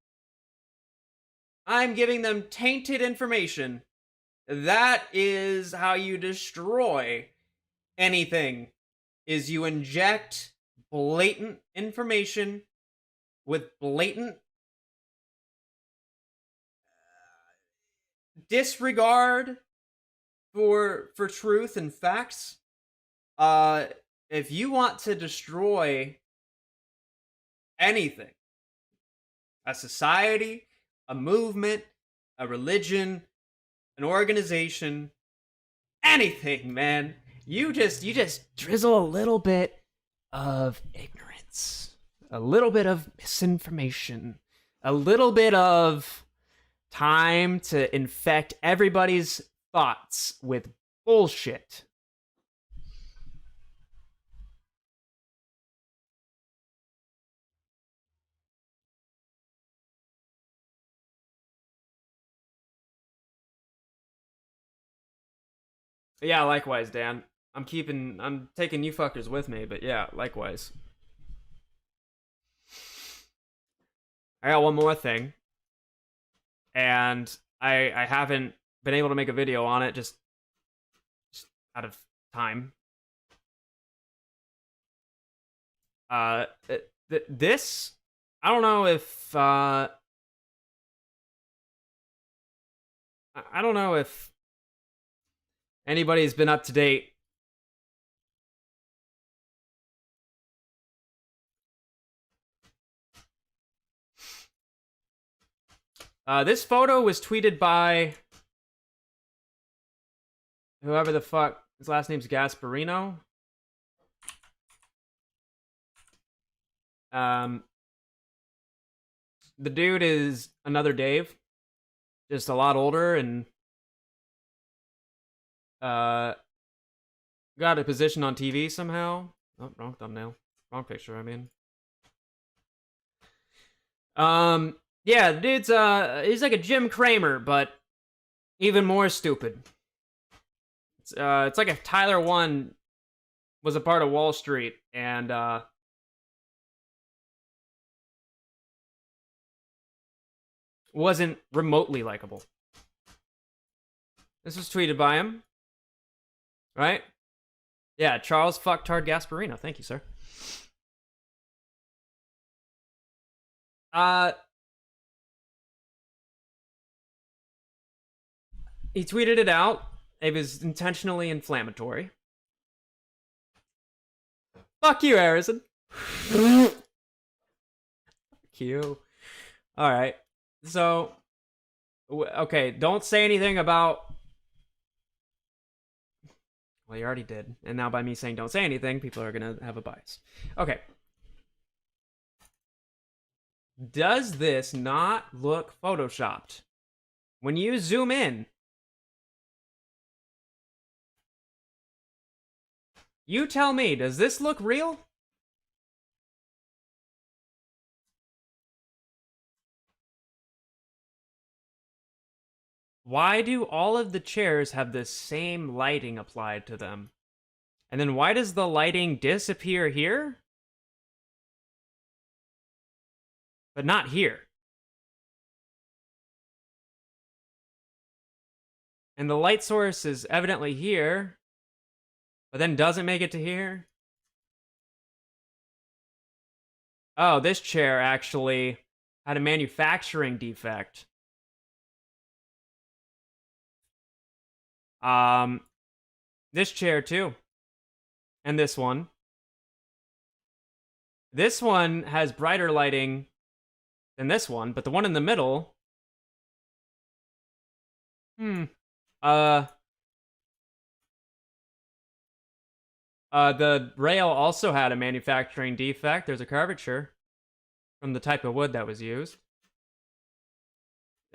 S1: I'm giving them tainted information. That is how you destroy anything, is you inject blatant information with blatant disregard for truth and facts. If you want to destroy anything, a society, a movement, a religion, an organization, anything, man, you just drizzle a little bit of ignorance, a little bit of misinformation, a little bit of time to infect everybody's thoughts with bullshit. Yeah, likewise, Dan. I'm taking you fuckers with me, but yeah, likewise. I got one more thing, and I haven't been able to make a video on it just out of time. This, I don't know if I don't know if anybody's been up to date. This photo was tweeted by whoever the fuck, his last name's Gasparino. The dude is another Dave, just a lot older, and got a position on TV somehow. Oh, wrong thumbnail, wrong picture. I mean, yeah, the dude's he's like a Jim Cramer, but even more stupid. It's like if Tyler One was a part of Wall Street and wasn't remotely likable. This was tweeted by him, right? Yeah, Charles Fucktard Gasparino. Thank you, sir. He tweeted it out. It was intentionally inflammatory. Fuck you, Harrison. Fuck you. All right. So, okay, don't say anything about... Well, you already did. And now by me saying don't say anything, people are going to have a bias. Okay. Does this not look photoshopped? When you zoom in, you tell me, does this look real? Why do all of the chairs have the same lighting applied to them? And then why does the lighting disappear here? But not here. And the light source is evidently here, but then doesn't make it to here. Oh, this chair actually had a manufacturing defect. This chair too. And this one. This one has brighter lighting than this one, but the one in the middle... the rail also had a manufacturing defect. There's a curvature from the type of wood that was used.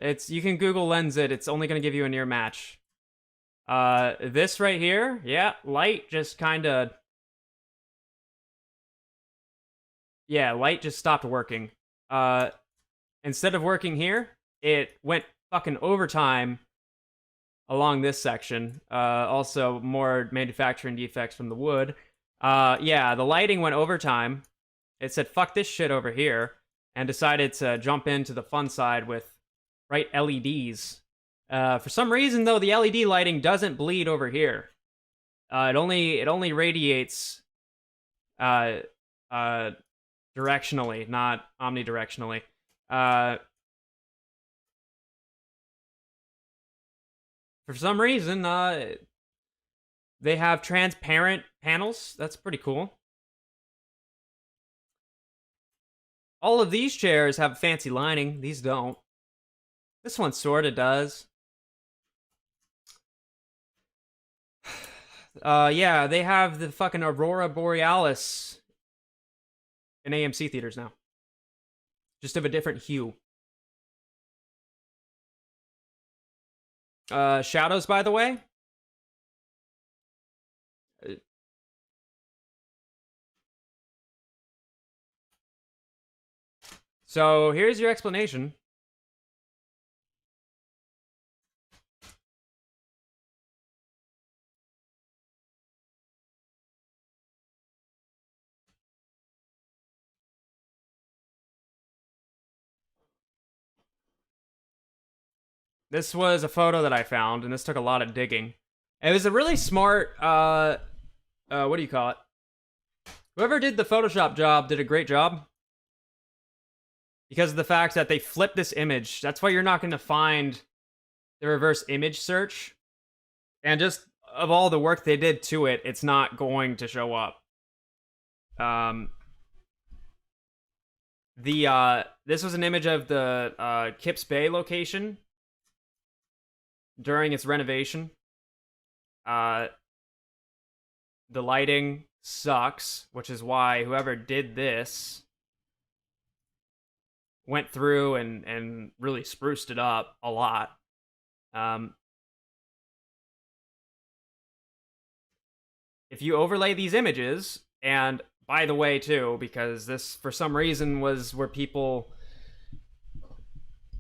S1: You can Google Lens it. It's only going to give you a near match. This right here, yeah, light just kind of... Yeah, light just stopped working. Instead of working here, it went fucking overtime along this section. Also, more manufacturing defects from the wood. Yeah, the lighting went overtime it said fuck this shit over here, and decided to jump into the fun side with bright LEDs. For some reason, though, the LED lighting doesn't bleed over here. It only radiates directionally, not omnidirectionally. For some reason, they have transparent panels. That's pretty cool. All of these chairs have fancy lining. These don't. This one sorta does. Yeah, they have the fucking Aurora Borealis in AMC theaters now. Just of a different hue. Shadows, by the way. So here's your explanation. This was a photo that I found, and this took a lot of digging. It was a really smart, what do you call it? Whoever did the Photoshop job did a great job. Because of the fact that they flipped this image. That's why you're not going to find the reverse image search. And just of all the work they did to it, it's not going to show up. This was an image of the Kips Bay location during its renovation. The lighting sucks, which is why whoever did this went through and really spruced it up a lot. If you overlay these images, and by the way too, because this for some reason was where people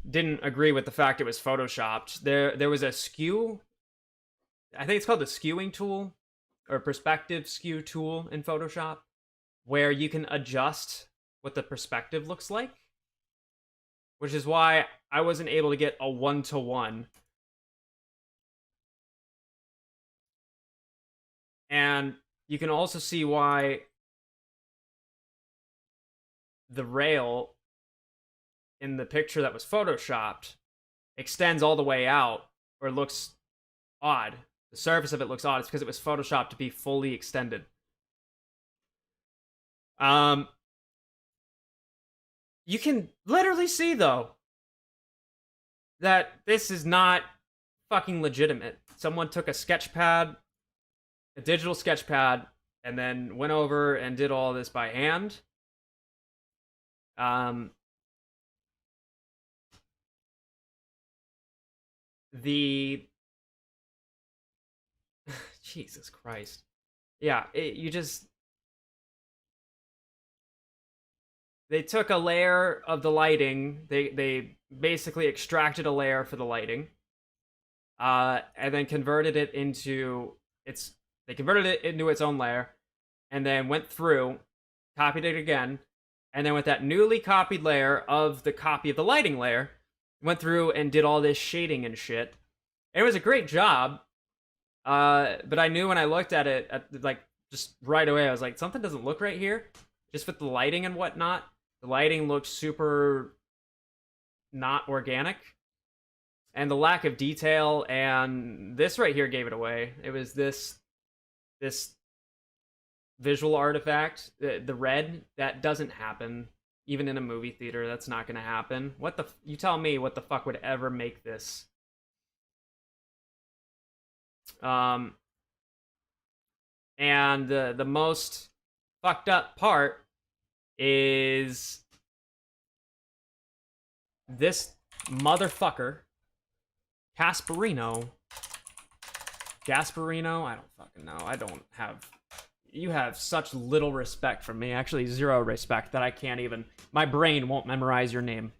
S1: didn't agree with the fact it was photoshopped. There was a skew. I think it's called the skewing tool or perspective skew tool in Photoshop, where you can adjust what the perspective looks like, which is why I wasn't able to get a 1-to-1. And you can also see why the rail in the picture that was photoshopped extends all the way out, or looks odd. The surface of it looks odd. It's because it was photoshopped to be fully extended. You can literally see, though, that this is not fucking legitimate. Someone took a sketch pad, a digital sketch pad, and then went over and did all this by hand. Jesus Christ. Yeah, they took a layer of the lighting. They basically extracted a layer for the lighting, and then converted it into its. They converted it into its own layer, and then went through, copied it again, and then with that newly copied layer of the copy of the lighting layer, went through and did all this shading and shit. It was a great job, but I knew when I looked at it, like just right away, I was like, something doesn't look right here. Just with the lighting and whatnot, the lighting looks super not organic, and the lack of detail. And this right here gave it away. It was this visual artifact, the red, that doesn't happen even in a movie theater. That's not going to happen. You tell me what the fuck would ever make this. And the most fucked up part is this motherfucker, Gasparino, I don't fucking know. You have such little respect for me. Actually, zero respect, that I can't even. My brain won't memorize your name.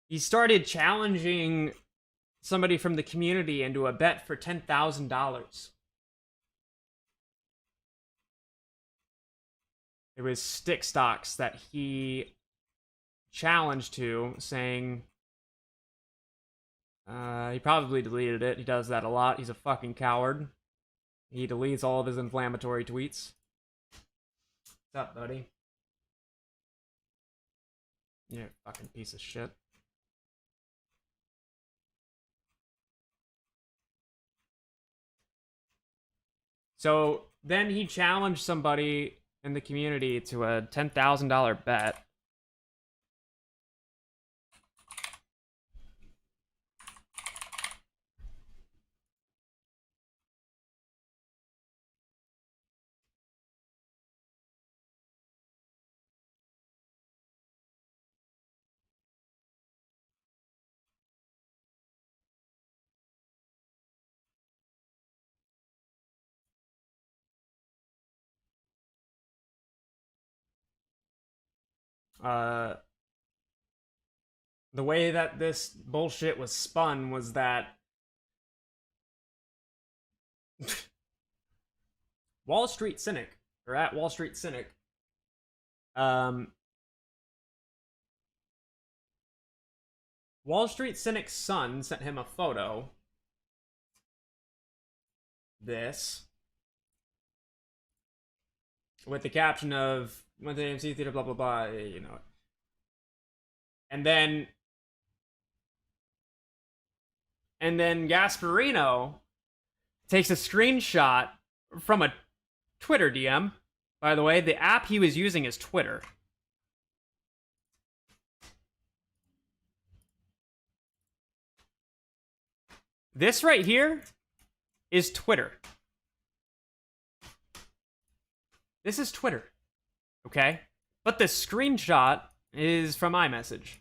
S1: He started challenging somebody from the community into a bet for $10,000. it was Stick Stocks that he challenged to, saying he probably deleted it. He does that a lot. He's a fucking coward. He deletes all of his inflammatory tweets. What's up, buddy? You're a fucking piece of shit. So then he challenged somebody in the community to a $10,000 bet. Uh, the way that this bullshit was spun was that Wall Street Cynic, or at Wall Street Cynic, Wall Street Cynic's son sent him a photo. This. With the caption of, went to AMC Theater, blah, blah, blah, you know. And then Gasparino takes a screenshot from a Twitter DM. By the way, the app he was using is Twitter. This right here is Twitter. This is Twitter. Okay? But the screenshot is from iMessage,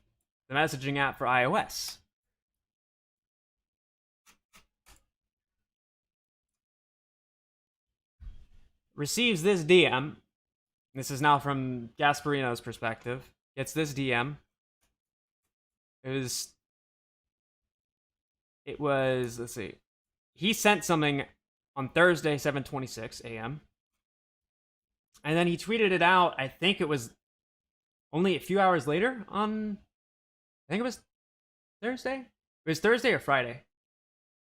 S1: the messaging app for iOS. Receives this DM. This is now from Gasparino's perspective. Gets this DM. It was, let's see. He sent something on Thursday, 7:26 a.m. And then he tweeted it out. I think it was only a few hours later on, I think it was Thursday? It was Thursday or Friday.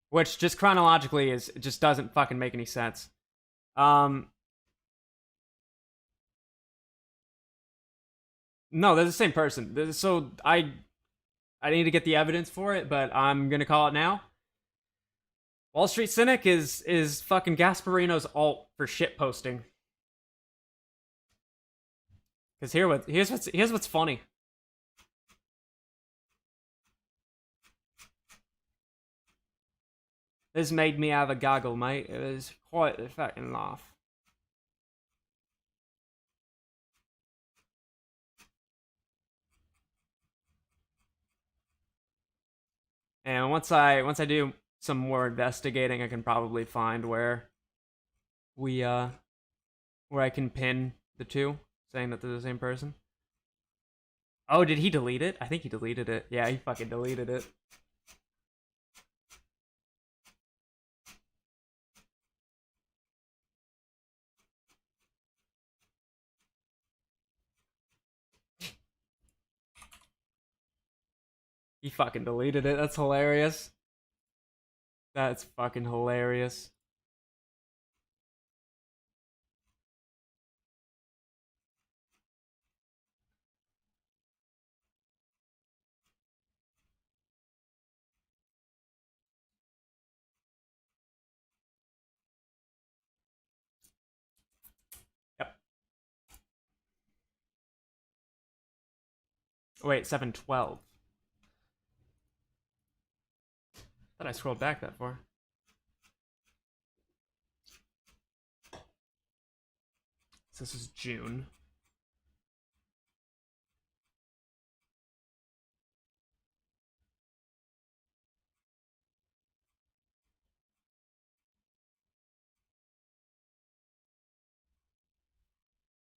S1: Which just chronologically is, it just doesn't fucking make any sense. No, they're the same person. So I need to get the evidence for it, but I'm gonna call it now. Wall Street Cynic is fucking Gasparino's alt for shit posting. Cause here's what's funny. This made me have a gaggle, mate. It was quite a fucking laugh. And once I do some more investigating, I can probably find where where I can pin the two, saying that they're the same person. Oh, did he delete it? I think he deleted it. Yeah, he fucking deleted it. He fucking deleted it. That's hilarious. That's fucking hilarious. Yep. Wait, 7:12. Thought I scrolled back that far. So this is June.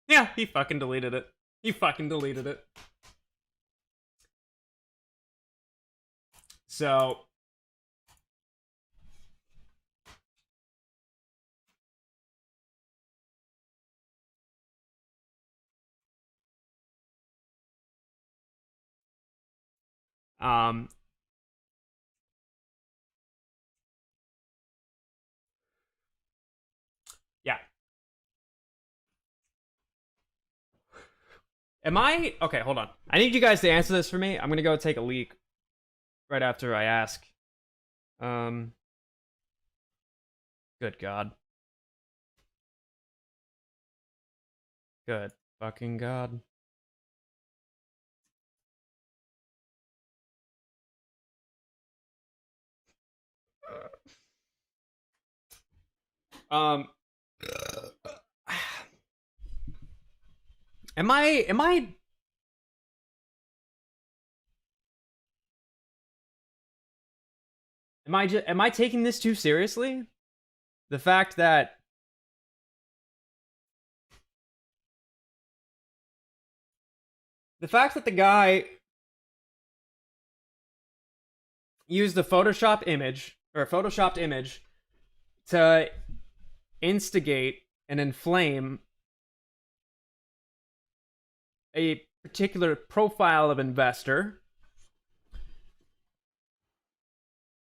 S1: Yeah, he fucking deleted it. He fucking deleted it. So Um, yeah. Am I okay? Hold on. I need you guys to answer this for me. I'm gonna go take a leak right after I ask. Um, good God. Good fucking God. Um, am I am I taking this too seriously? The fact that the guy used the Photoshop image or a photoshopped image to instigate and inflame a particular profile of investor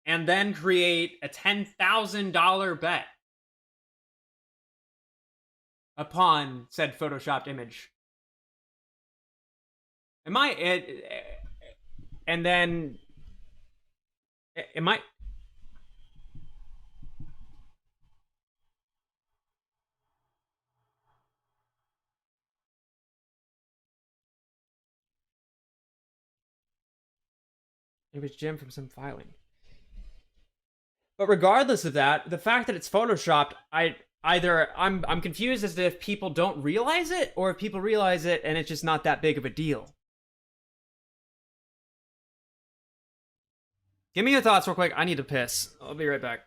S1: and then create a $10,000 bet upon said photoshopped image. Am I and then am I it was Jim from some filing. But regardless of that, the fact that it's photoshopped, I'm confused as to if people don't realize it or if people realize it and it's just not that big of a deal. Give me your thoughts real quick. I need to piss. I'll be right back.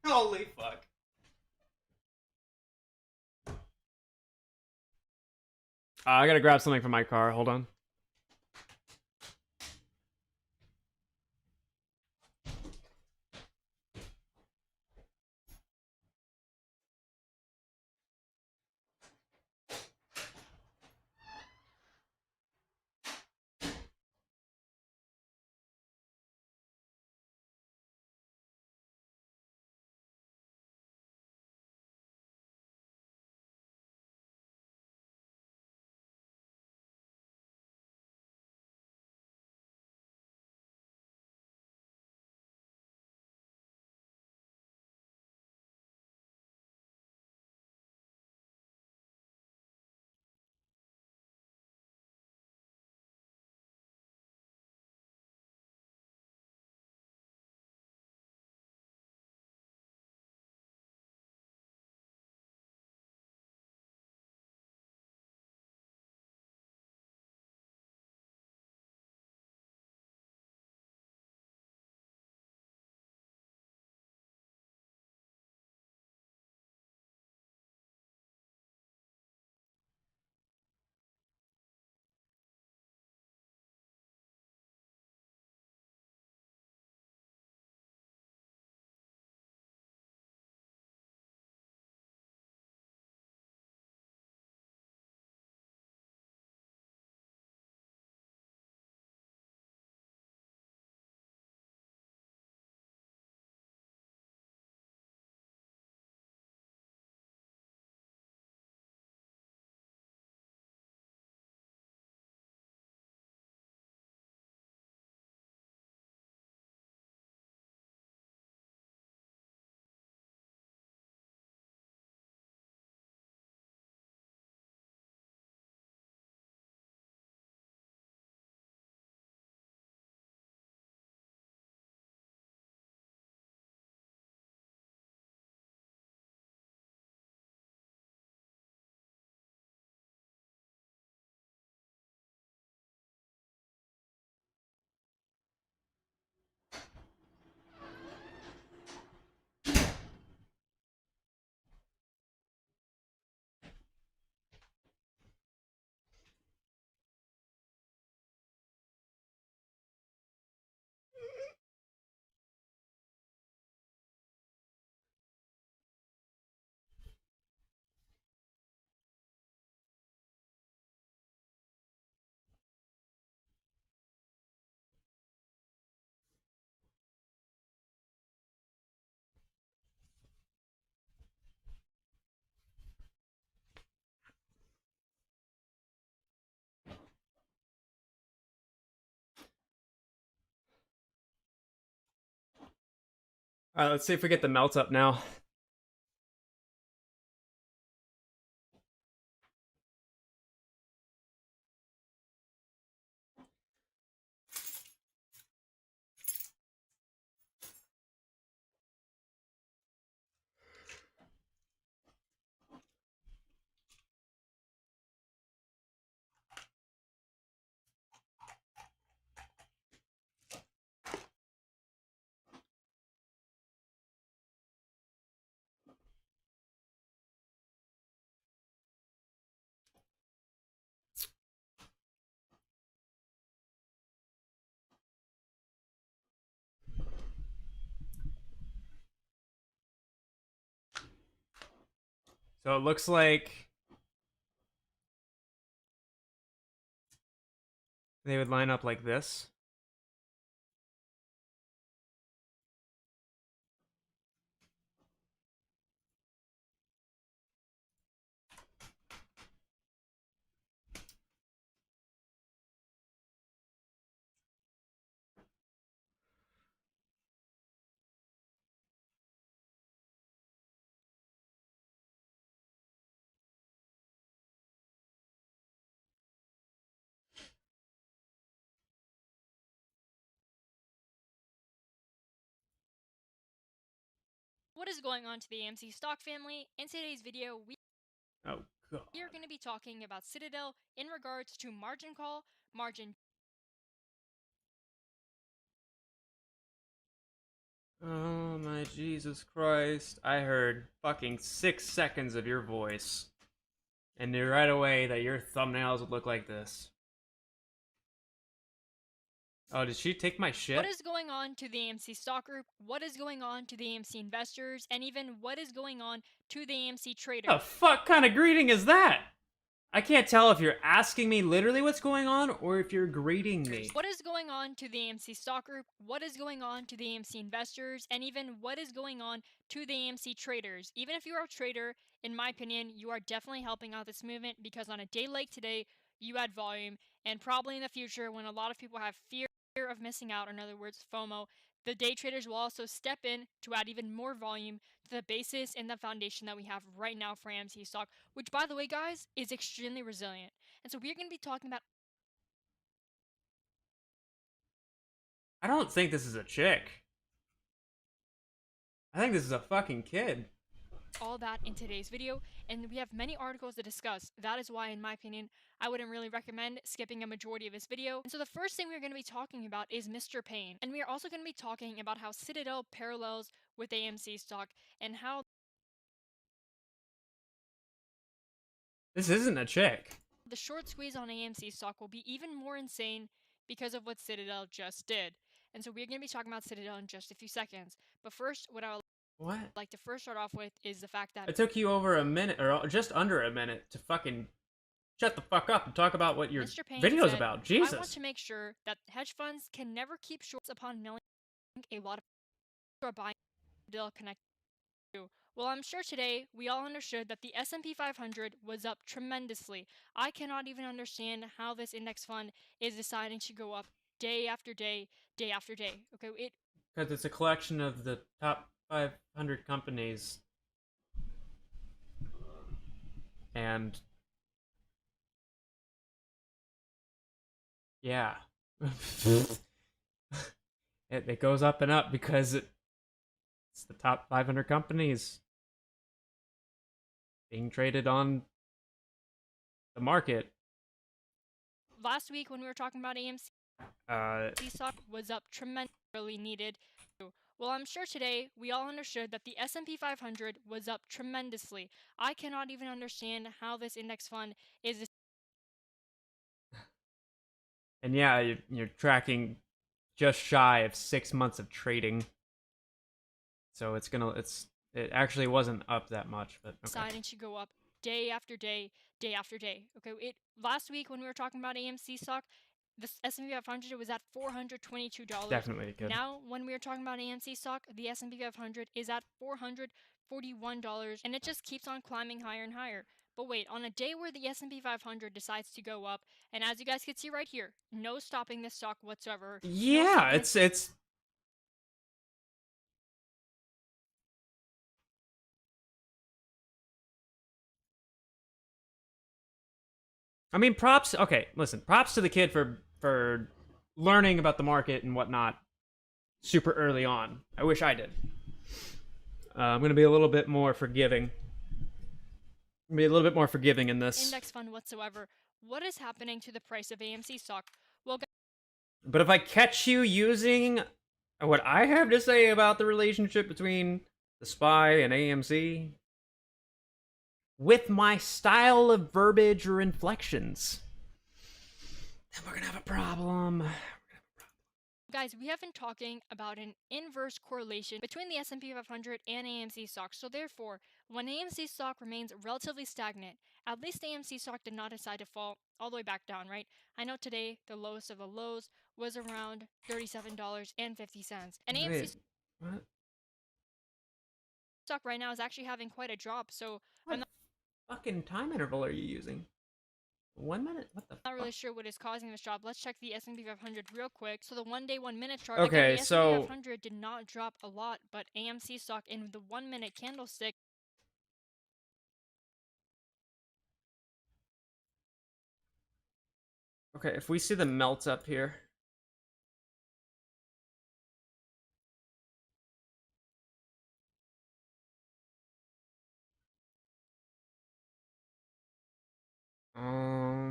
S3: Holy fuck.
S1: I gotta grab something from my car. Hold on. All right, let's see if we get the melt up now. So it looks like they would line up like this.
S4: What is going on to the AMC stock family? In today's video, we
S1: Oh god.
S4: are going to be talking about Citadel in regards to margin call, margin
S3: Oh my Jesus Christ. I heard fucking 6 seconds of your voice. And knew right away that your thumbnails would look like this. Oh, did she take my shit?
S4: What is going on to the AMC stock group? What is going on to the AMC investors? And even what is going on to the AMC traders?
S3: The fuck kind of greeting is that? I can't tell if you're asking me literally what's going on or if you're greeting me.
S4: What is going on to the AMC stock group? What is going on to the AMC investors? And even what is going on to the AMC traders? Even if you are a trader, in my opinion, you are definitely helping out this movement because on a day like today, you add volume. And probably in the future, when a lot of people have fear of missing out, or in other words, FOMO, the day traders will also step in to add even more volume to the basis and the foundation that we have right now for AMC stock, which, by the way, guys, is extremely resilient. And so we're going to be talking about
S3: I don't think this is a chick. I think this is a fucking kid.
S4: all that in today's video, and we have many articles to discuss. That is why, in my opinion, I wouldn't really recommend skipping a majority of this video. And so the first thing we're going to be talking about is Mr. Payne, and we are also going to be talking about how Citadel parallels with AMC stock and how
S3: This isn't a chick.
S4: the short squeeze on AMC stock will be even more insane because of what Citadel just did. And so we're going to be talking about Citadel in just a few seconds. But first, what I would
S3: What?
S4: like to first start off with is the fact that
S3: It took you over a minute, or just under a minute, to fucking shut the fuck up and talk about what your
S4: Mr. Payne
S3: video's
S4: said,
S3: about.
S4: I want
S3: Jesus.
S4: to make sure that hedge funds can never keep shorts upon milling a lot of people are buying Citadel connected to. Well, I'm sure today we all understood that the S&P 500 was up tremendously. I cannot even understand how this index fund is deciding to go up day after day, day after day. Okay,
S3: Because it's a collection of the top 500 companies. And yeah. it goes up and up because it's the top 500 companies being traded on the market.
S4: last week when we were talking about AMC
S3: Uh,
S4: stock was up tremendously needed. Well, I'm sure today we all understood that the S&P 500 was up tremendously. I cannot even understand how this index fund is
S3: and yeah, you're tracking just shy of 6 months of trading. So it actually wasn't up that much, but okay.
S4: deciding to go up day after day, day after day. Okay, last week when we were talking about AMC stock, the S&P 500 was at $422.
S3: Definitely good.
S4: Now, when we are talking about AMC stock, the S&P 500 is at $441, and it just keeps on climbing higher and higher. But wait, on a day where the S&P 500 decides to go up, and as you guys can see right here, no stopping this stock whatsoever. No
S3: Yeah,
S4: stopping
S3: it's I mean, props. Okay, listen, props to the kid for learning about the market and whatnot super early on. I wish I did. I'm gonna be a little bit more forgiving. Be a little bit more forgiving in this.
S4: index fund whatsoever. What is happening to the price of AMC stock? Well,
S3: But if I catch you using what I have to say about the relationship between the SPY and AMC with my style of verbiage or inflections, then we're gonna have a problem.
S4: guys, we have been talking about an inverse correlation between the S&P 500 and AMC stock. So therefore, when AMC stock remains relatively stagnant, at least AMC stock did not decide to fall all the way back down, right? I know today the lowest of the lows was around $37.50. And AMC
S3: Wait, what?
S4: stock right now is actually having quite a drop. So I'm
S3: What fucking time interval are you using? 1 minute? What the
S4: not really
S3: fuck?
S4: sure what is causing this drop. Let's check the S&P 500 real quick. So the 1 day, 1 minute chart.
S3: Okay,
S4: again, the
S3: so-
S4: S&P 500 did not drop a lot, but AMC stock in the 1 minute candlestick
S3: Okay, if we see the melt up here.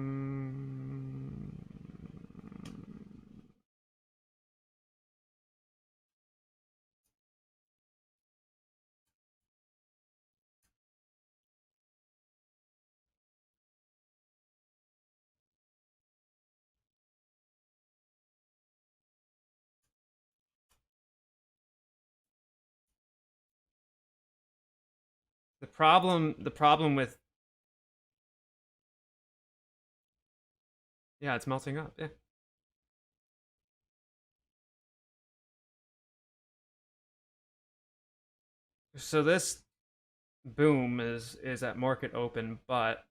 S3: Um, The problem with, yeah, it's melting up. Yeah. So this boom is at market open, but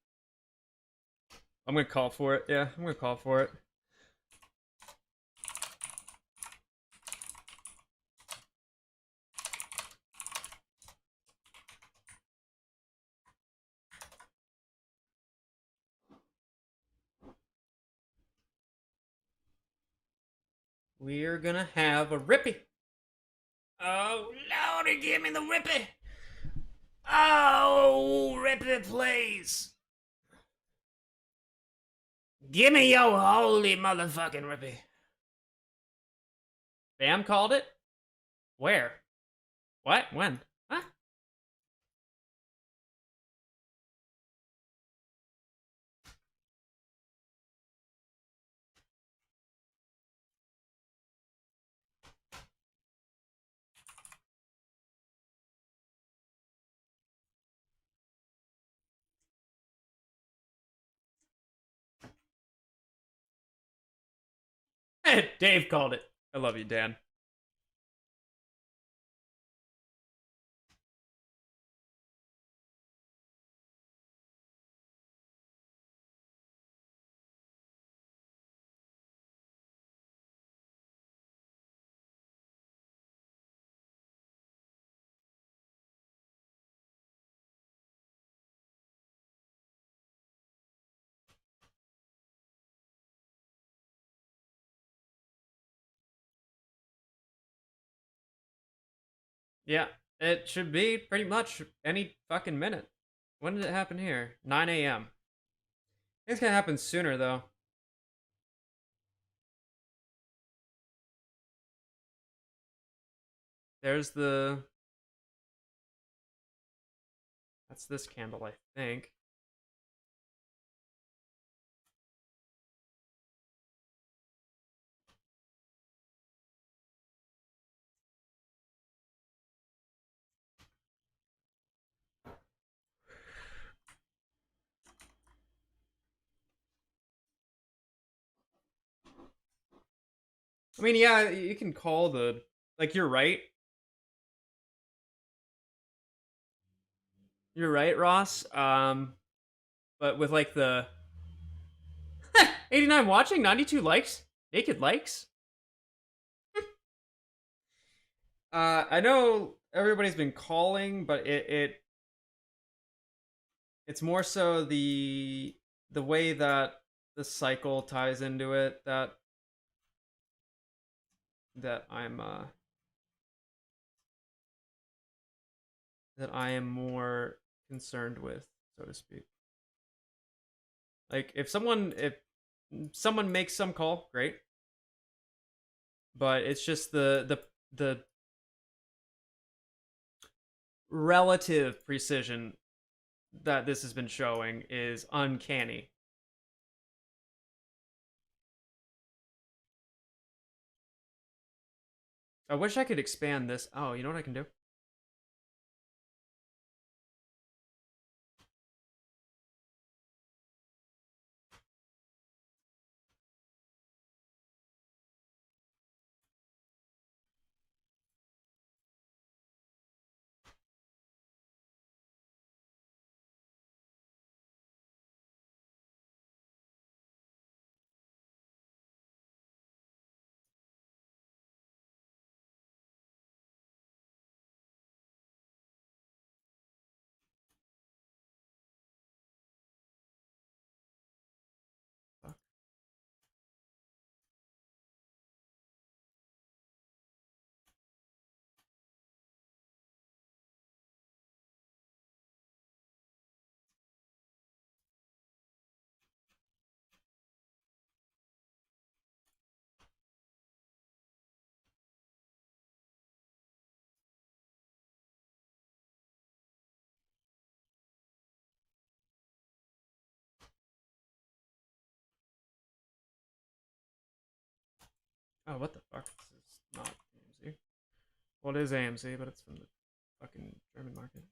S3: I'm gonna call for it. Yeah, I'm gonna call for it. We're gonna have a rippy. Oh, Lordy, give me the rippy. Oh, rippy, please. Give me your holy motherfucking rippy. Bam called it? Where? What? When? Huh? Dave called it. I love you, Dan. Yeah, it should be pretty much any fucking minute. When did it happen here? 9 a.m. It's gonna happen sooner, though. There's the... That's this candle, I think. I mean, yeah, you can call the... Like, you're right. You're right, Ross. But with, like, the... 89 watching, 92 likes? Naked likes? I know everybody's been calling, but it's more so the way that the cycle ties into it that I'm that I am more concerned with, so to speak. Like if someone makes some call, great. But it's just the relative precision that this has been showing is uncanny. I wish I could expand this. Oh, you know what I can do? Oh, what the fuck? This is not AMC. Well, it is AMC, but it's from the fucking German market.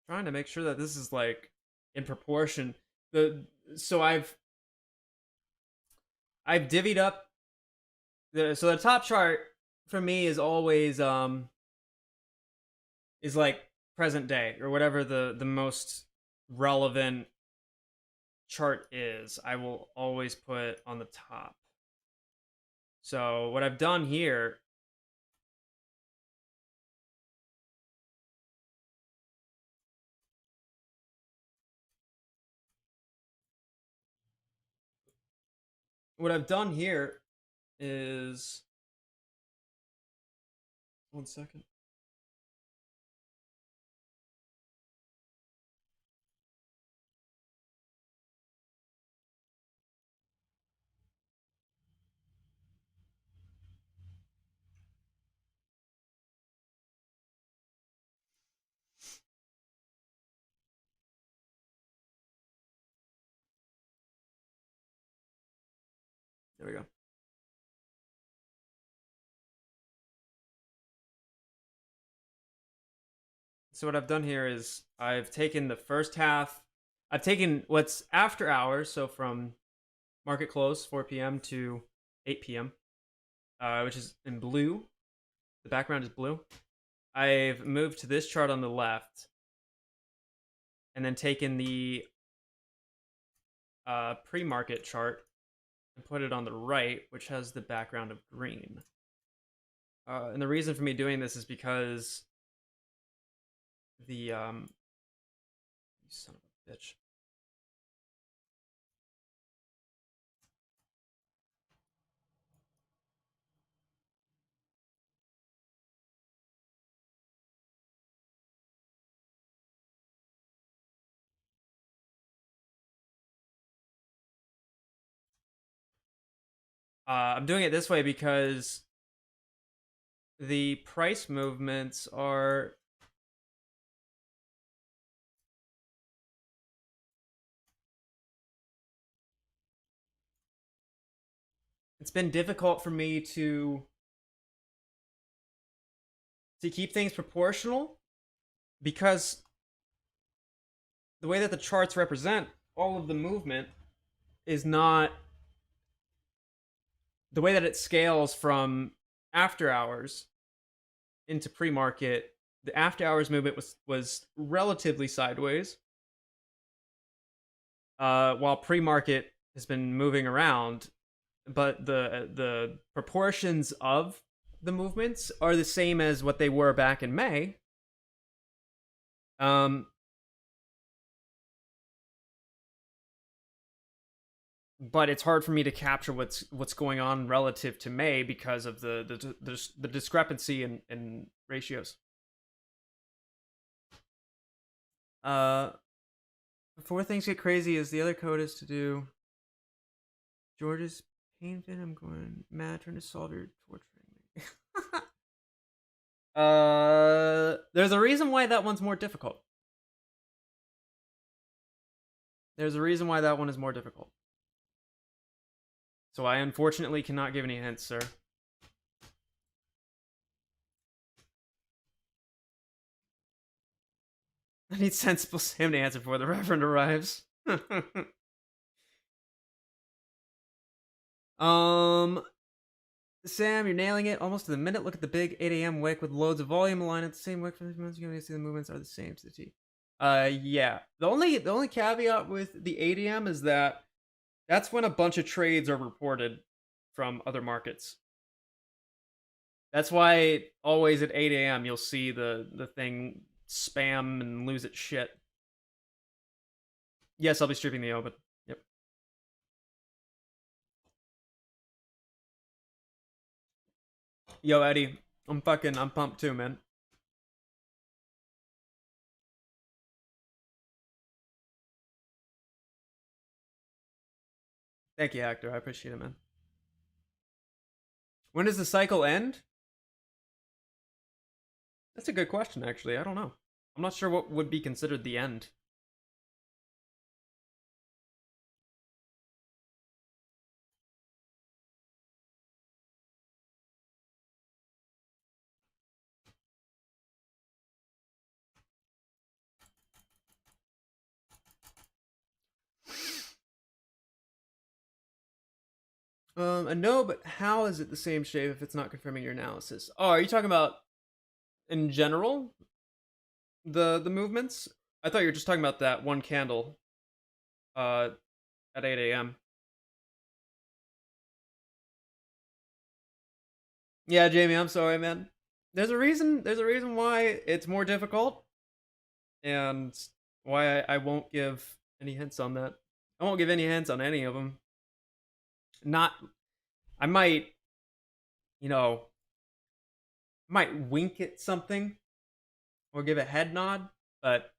S3: trying to make sure that this is like in proportion. So I've divvied up the top chart for me is always is like present day or whatever the most relevant chart is. I will always put on the top. So what I've done here what I've done here is 1 second. There we go. So what I've done here is I've taken the first half. I've taken what's after hours, so from market close 4 p.m. to 8 p.m., which is in blue. The background is blue. I've moved to this chart on the left, and then taken the pre-market chart and put it on the right, which has the background of green. And the reason for me doing this is because the son of a bitch. I'm doing it this way because the price movements are it's been difficult for me to keep things proportional because the way that the charts represent all of the movement is not the way that it scales from after hours into pre-market. The after hours movement was relatively sideways, while pre-market has been moving around, but the proportions of the movements are the same as what they were back in May. But it's hard for me to capture what's going on relative to May because of the discrepancy in ratios. Before things get crazy, is the other code is to do George's pain fin. I'm going mad, trying to solve your torturing me. There's a reason why that one's more difficult. There's a reason why that one is more difficult. So I unfortunately cannot give any hints, sir. I need sensible Sam to answer before the Reverend arrives. Sam, you're nailing it almost to the minute. Look at the big 8 a.m. wick with loads of volume aligned at the same wick for the months. You're gonna see the movements are the same to the T. Yeah. The only caveat with the 8 a.m. is that that's when a bunch of trades are reported from other markets. That's why always at 8 a.m. you'll see the thing spam and lose its shit. Yes, I'll be streaming the open. Yep. Yo, Eddie, I'm pumped too, man. Thank you, Hector. I appreciate it, man. When does the cycle end? That's a good question, actually. I don't know. I'm not sure what would be considered the end. No, but how is it the same shape if it's not confirming your analysis? Oh, are you talking about in general the movements? I thought you were just talking about that one candle uh at 8 a.m. Yeah, Jamie, I'm sorry, man. There's a reason. There's a reason why it's more difficult, and why I won't give any hints on that. I won't give any hints on any of them. Not. I might, you know, might wink at something or give a head nod, but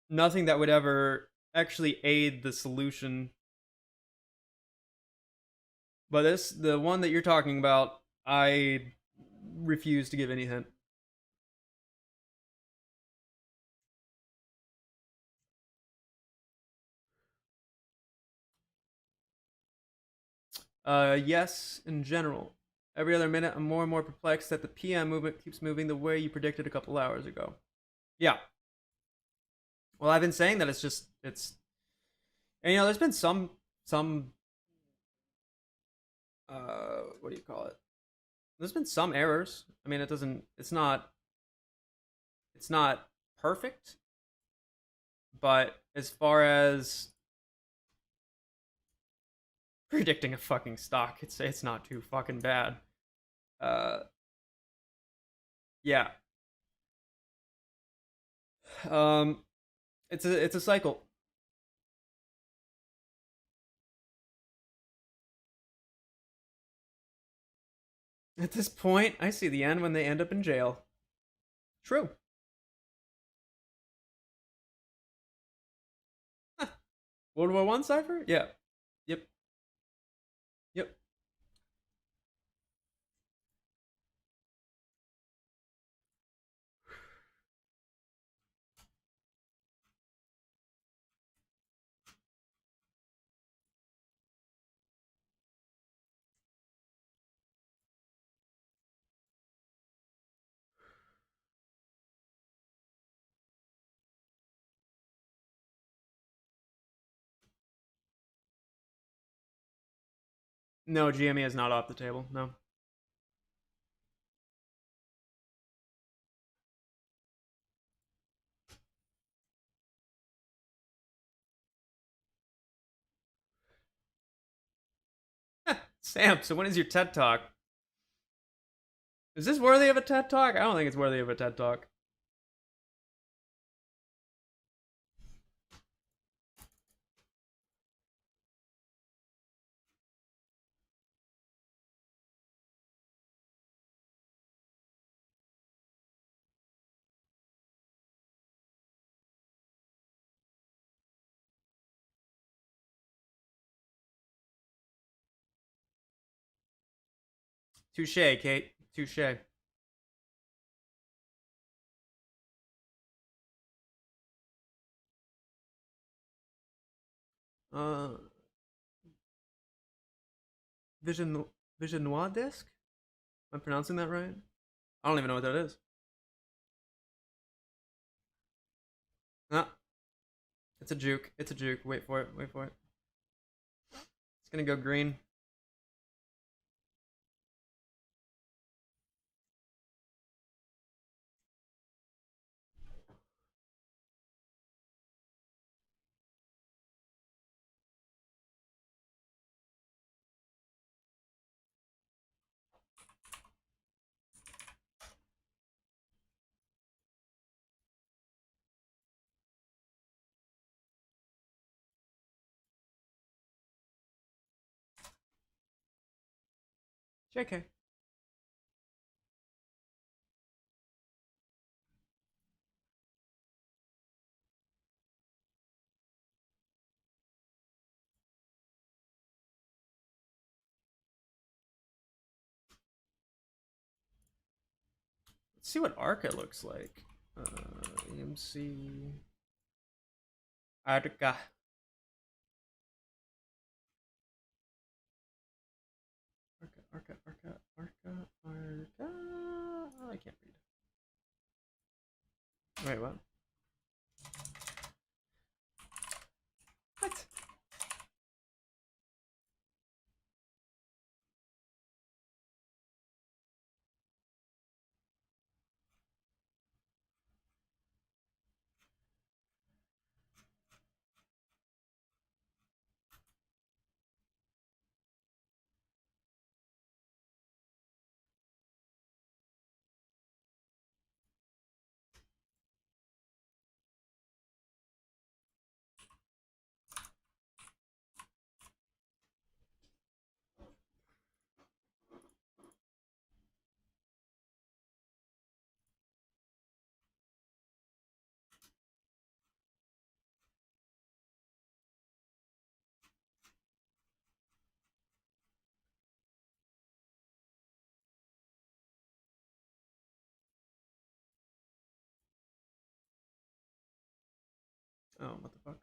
S3: nothing that would ever actually aid the solution. But the one that you're talking about, I refuse to give any hint. Yes, in general. Every other minute, I'm more and more perplexed that the PM movement keeps moving the way you predicted a couple hours ago. Yeah. Well, I've been saying that it's, and there's been some what do you call it? There's been some errors. I mean, it's not perfect, but as far as predicting a fucking stock, it's not too fucking bad. Uh, yeah. Um, it's a cycle. At this point, I see the end when they end up in jail. True. World War One cipher? Yeah. Yep. Yep. No, GME is not off the table. No. Sam, so when is your TED talk? Is this worthy of a TED talk? I don't think it's worthy of a TED talk. Touche, Kate. Touche. Uh, Vision Vision Noir disc? Am I pronouncing that right? I don't even know what that is. Ah, it's a juke. It's a juke. Wait for it. Wait for it. It's gonna go green. JK. Let's see what Arca looks like. EMC. Arca. Arca. Oh, I can't read. Wait, what? What? Oh, what the fuck?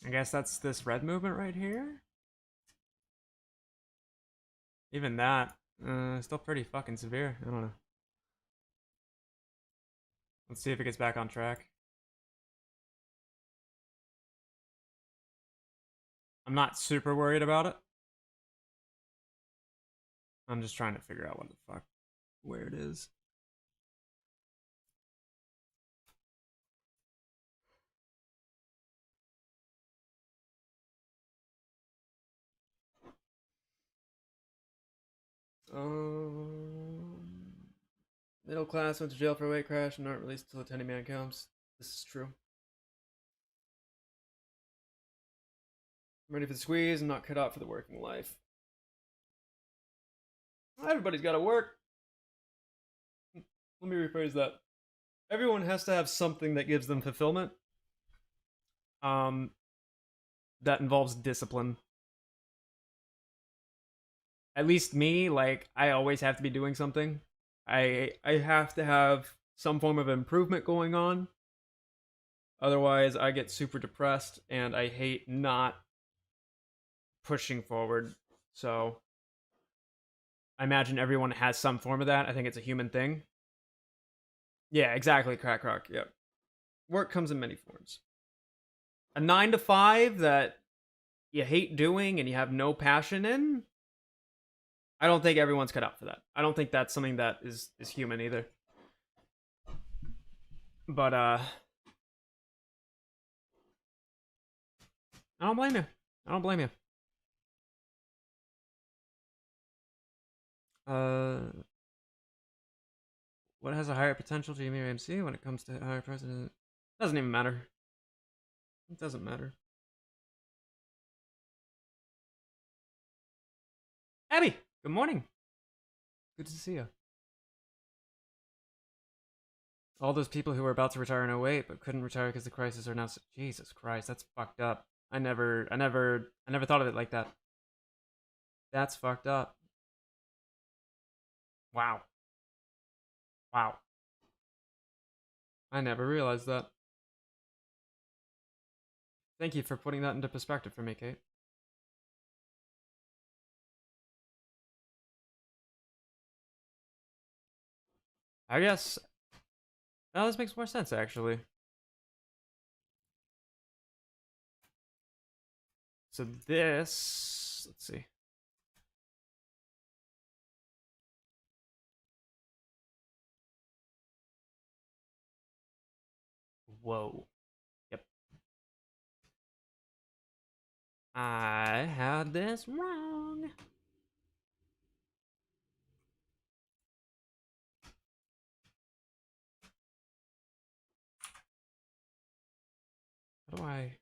S1: I guess that's this red movement right here. Even that, still pretty fucking severe. I don't know. Let's see if it gets back on track. I'm not super worried about it. I'm just trying to figure out what the fuck, where it is. Um, Middle class went to jail for a weight crash and aren't released until attending man comes. This is true. I'm ready for the squeeze. I'm not cut out for the working life. Everybody's got to work. Let me rephrase that. Everyone has to have something that gives them fulfillment. Um, that involves discipline. At least me, like I always have to be doing something. I have to have some form of improvement going on. Otherwise, I get super depressed and I hate not pushing forward. So, I imagine everyone has some form of that. I think it's a human thing. Yeah, exactly, crack rock. Yep. Work comes in many forms. A 9 to 5 that you hate doing and you have no passion in, I don't think everyone's cut out for that. I don't think that's something that is human either. But I don't blame you. I don't blame you. What has a higher potential to Jimmy AMC when it comes to higher president? Doesn't even matter. It doesn't matter. Abby, good morning. Good to see you. All those people who were about to retire in '08 but couldn't retire because the crisis are now. Jesus Christ, that's fucked up. I never thought of it like that. That's fucked up. Wow. Wow. I never realized that. Thank you for putting that into perspective for me, Kate. I guess. Now this makes more sense, actually. So this. Let's see. Whoa. Yep. I had this wrong. How do I?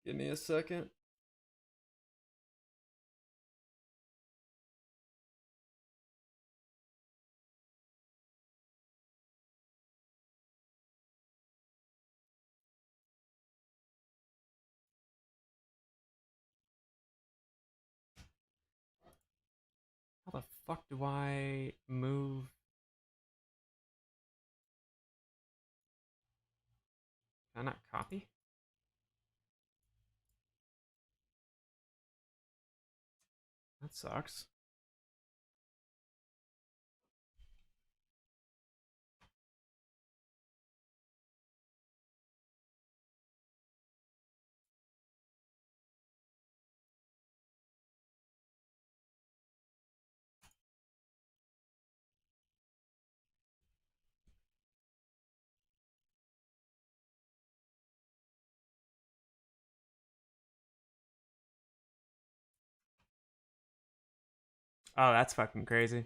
S3: Give me a second. How the fuck do I move? Can I not copy? That sucks. Oh, that's fucking crazy.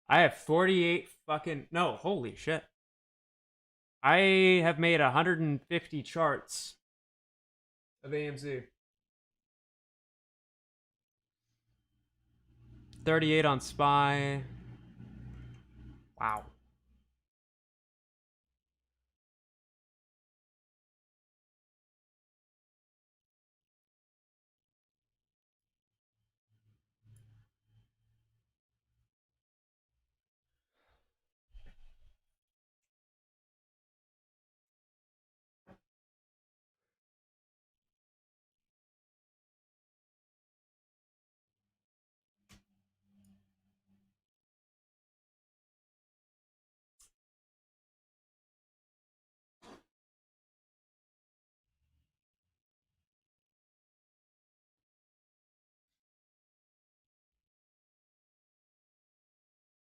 S3: I have 48 fucking... No, holy shit. I have made 150 charts of AMC. 38 on Spy. Wow.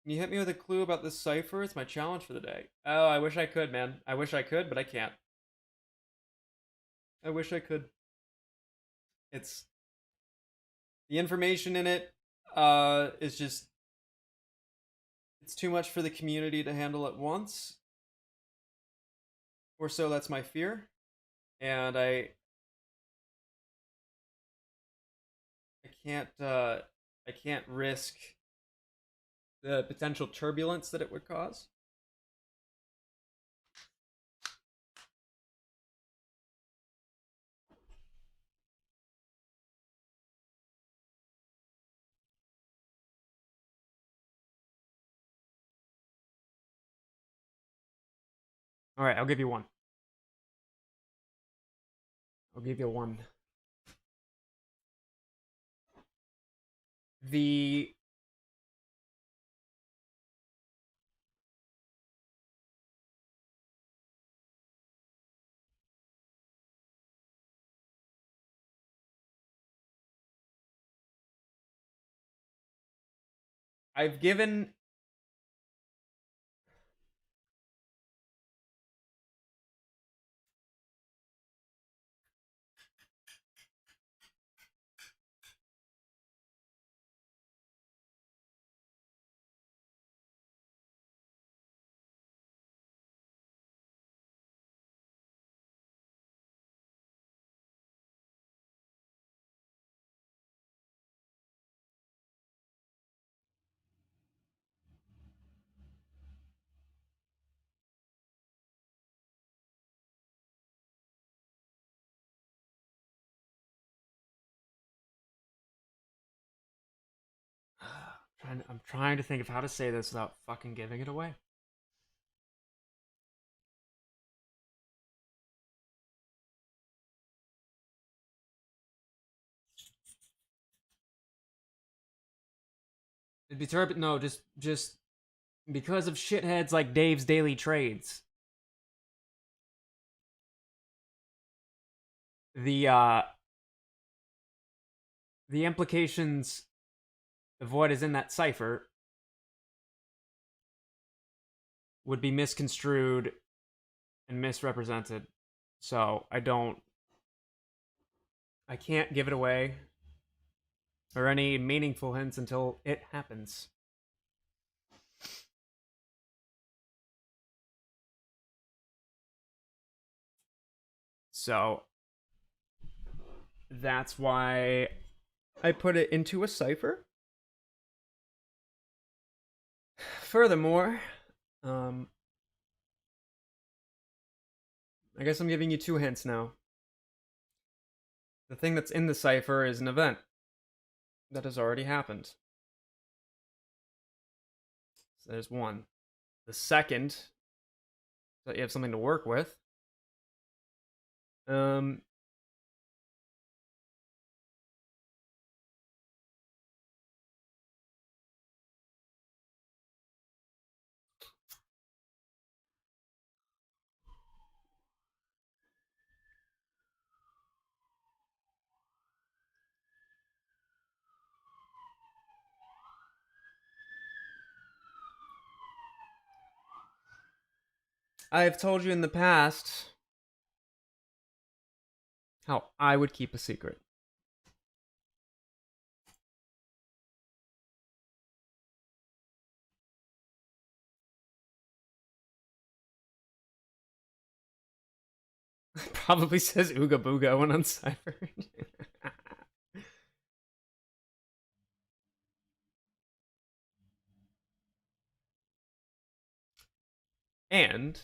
S3: Can you hit me with a clue about this cipher? It's my challenge for the day. Oh, I wish I could, man. I wish I could, but I can't. I wish I could. It's the information in it is just it's too much for the community to handle at once. Or so that's my fear. And I can't risk the potential turbulence that it would cause. All right, I'll give you one. I'll give you one. The I've given I'm trying to think of how to say this without fucking giving it away. It'd be terrible. No, just because of shitheads like Dave's Daily Trades. The uh the implications of what is in that cipher would be misconstrued and misrepresented. So I can't give it away or any meaningful hints until it happens. So
S1: that's why I put it into a cipher. Furthermore, I guess I'm giving you 2 hints now. The thing that's in the cipher is an event that has already happened. So there's one. The second, that you have something to work with. I've told you in the past how I would keep a secret. Probably says Ooga Booga when unciphered. And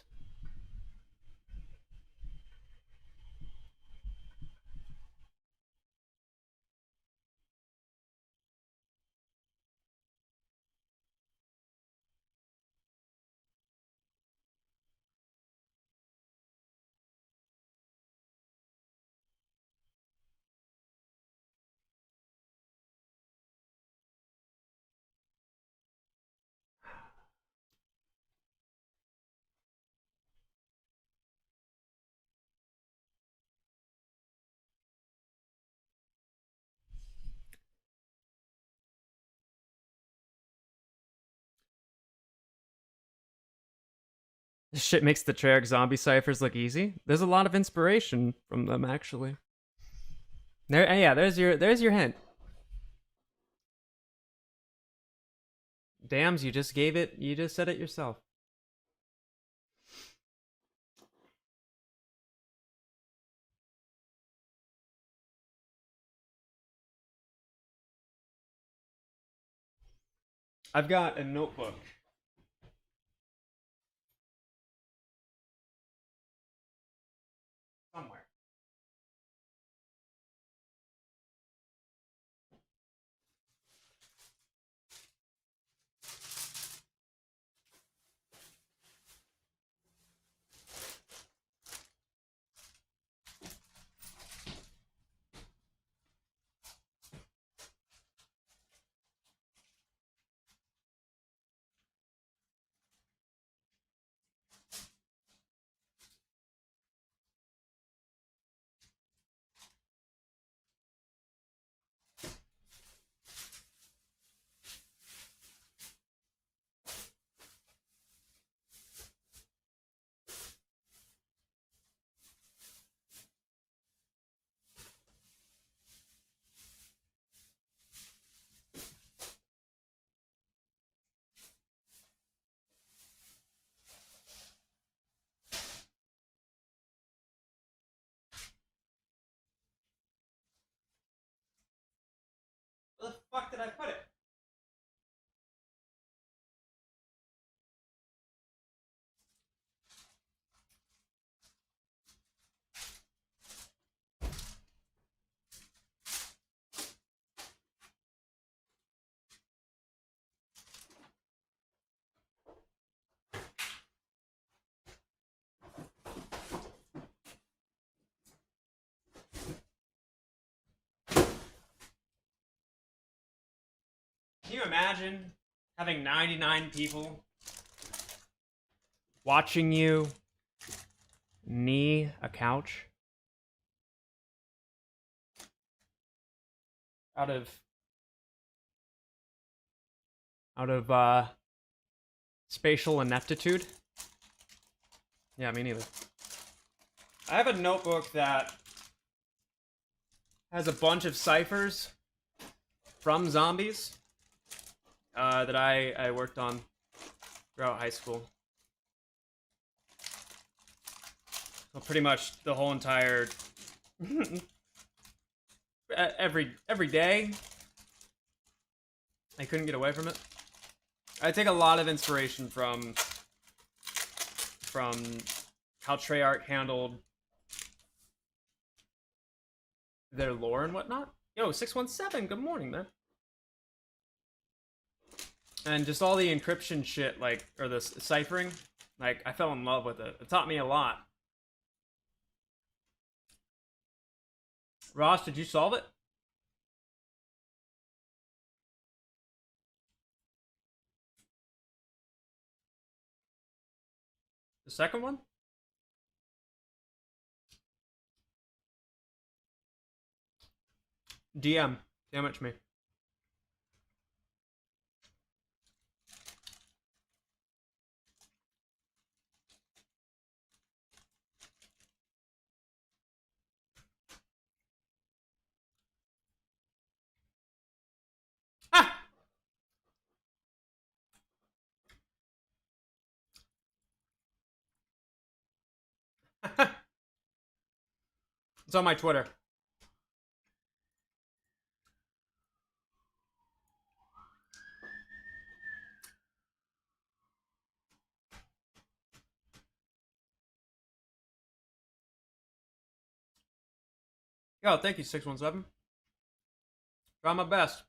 S1: this shit makes the Treyarch zombie ciphers look easy. There's a lot of inspiration from them, actually. There, yeah. There's your hint. Dams, you just gave it. You just said it yourself. I've got a notebook. Somewhere. Where the fuck did I put it? Can you imagine having 99 people watching you knee a couch out of spatial ineptitude? Yeah, me neither. I have a notebook that has a bunch of ciphers from zombies that I worked on throughout high school. Well, pretty much the whole entire
S3: every day. I couldn't get away from it. I take a lot of inspiration from how Treyarch handled their lore and whatnot. Yo, 617, good morning, man. And just all the encryption shit, like, or the ciphering, like, I fell in love with it. It taught me a lot. Ross, did you solve it? The second one? DM. Damage me. Ah! It's on my Twitter. Yo, thank you, 617. Try my best.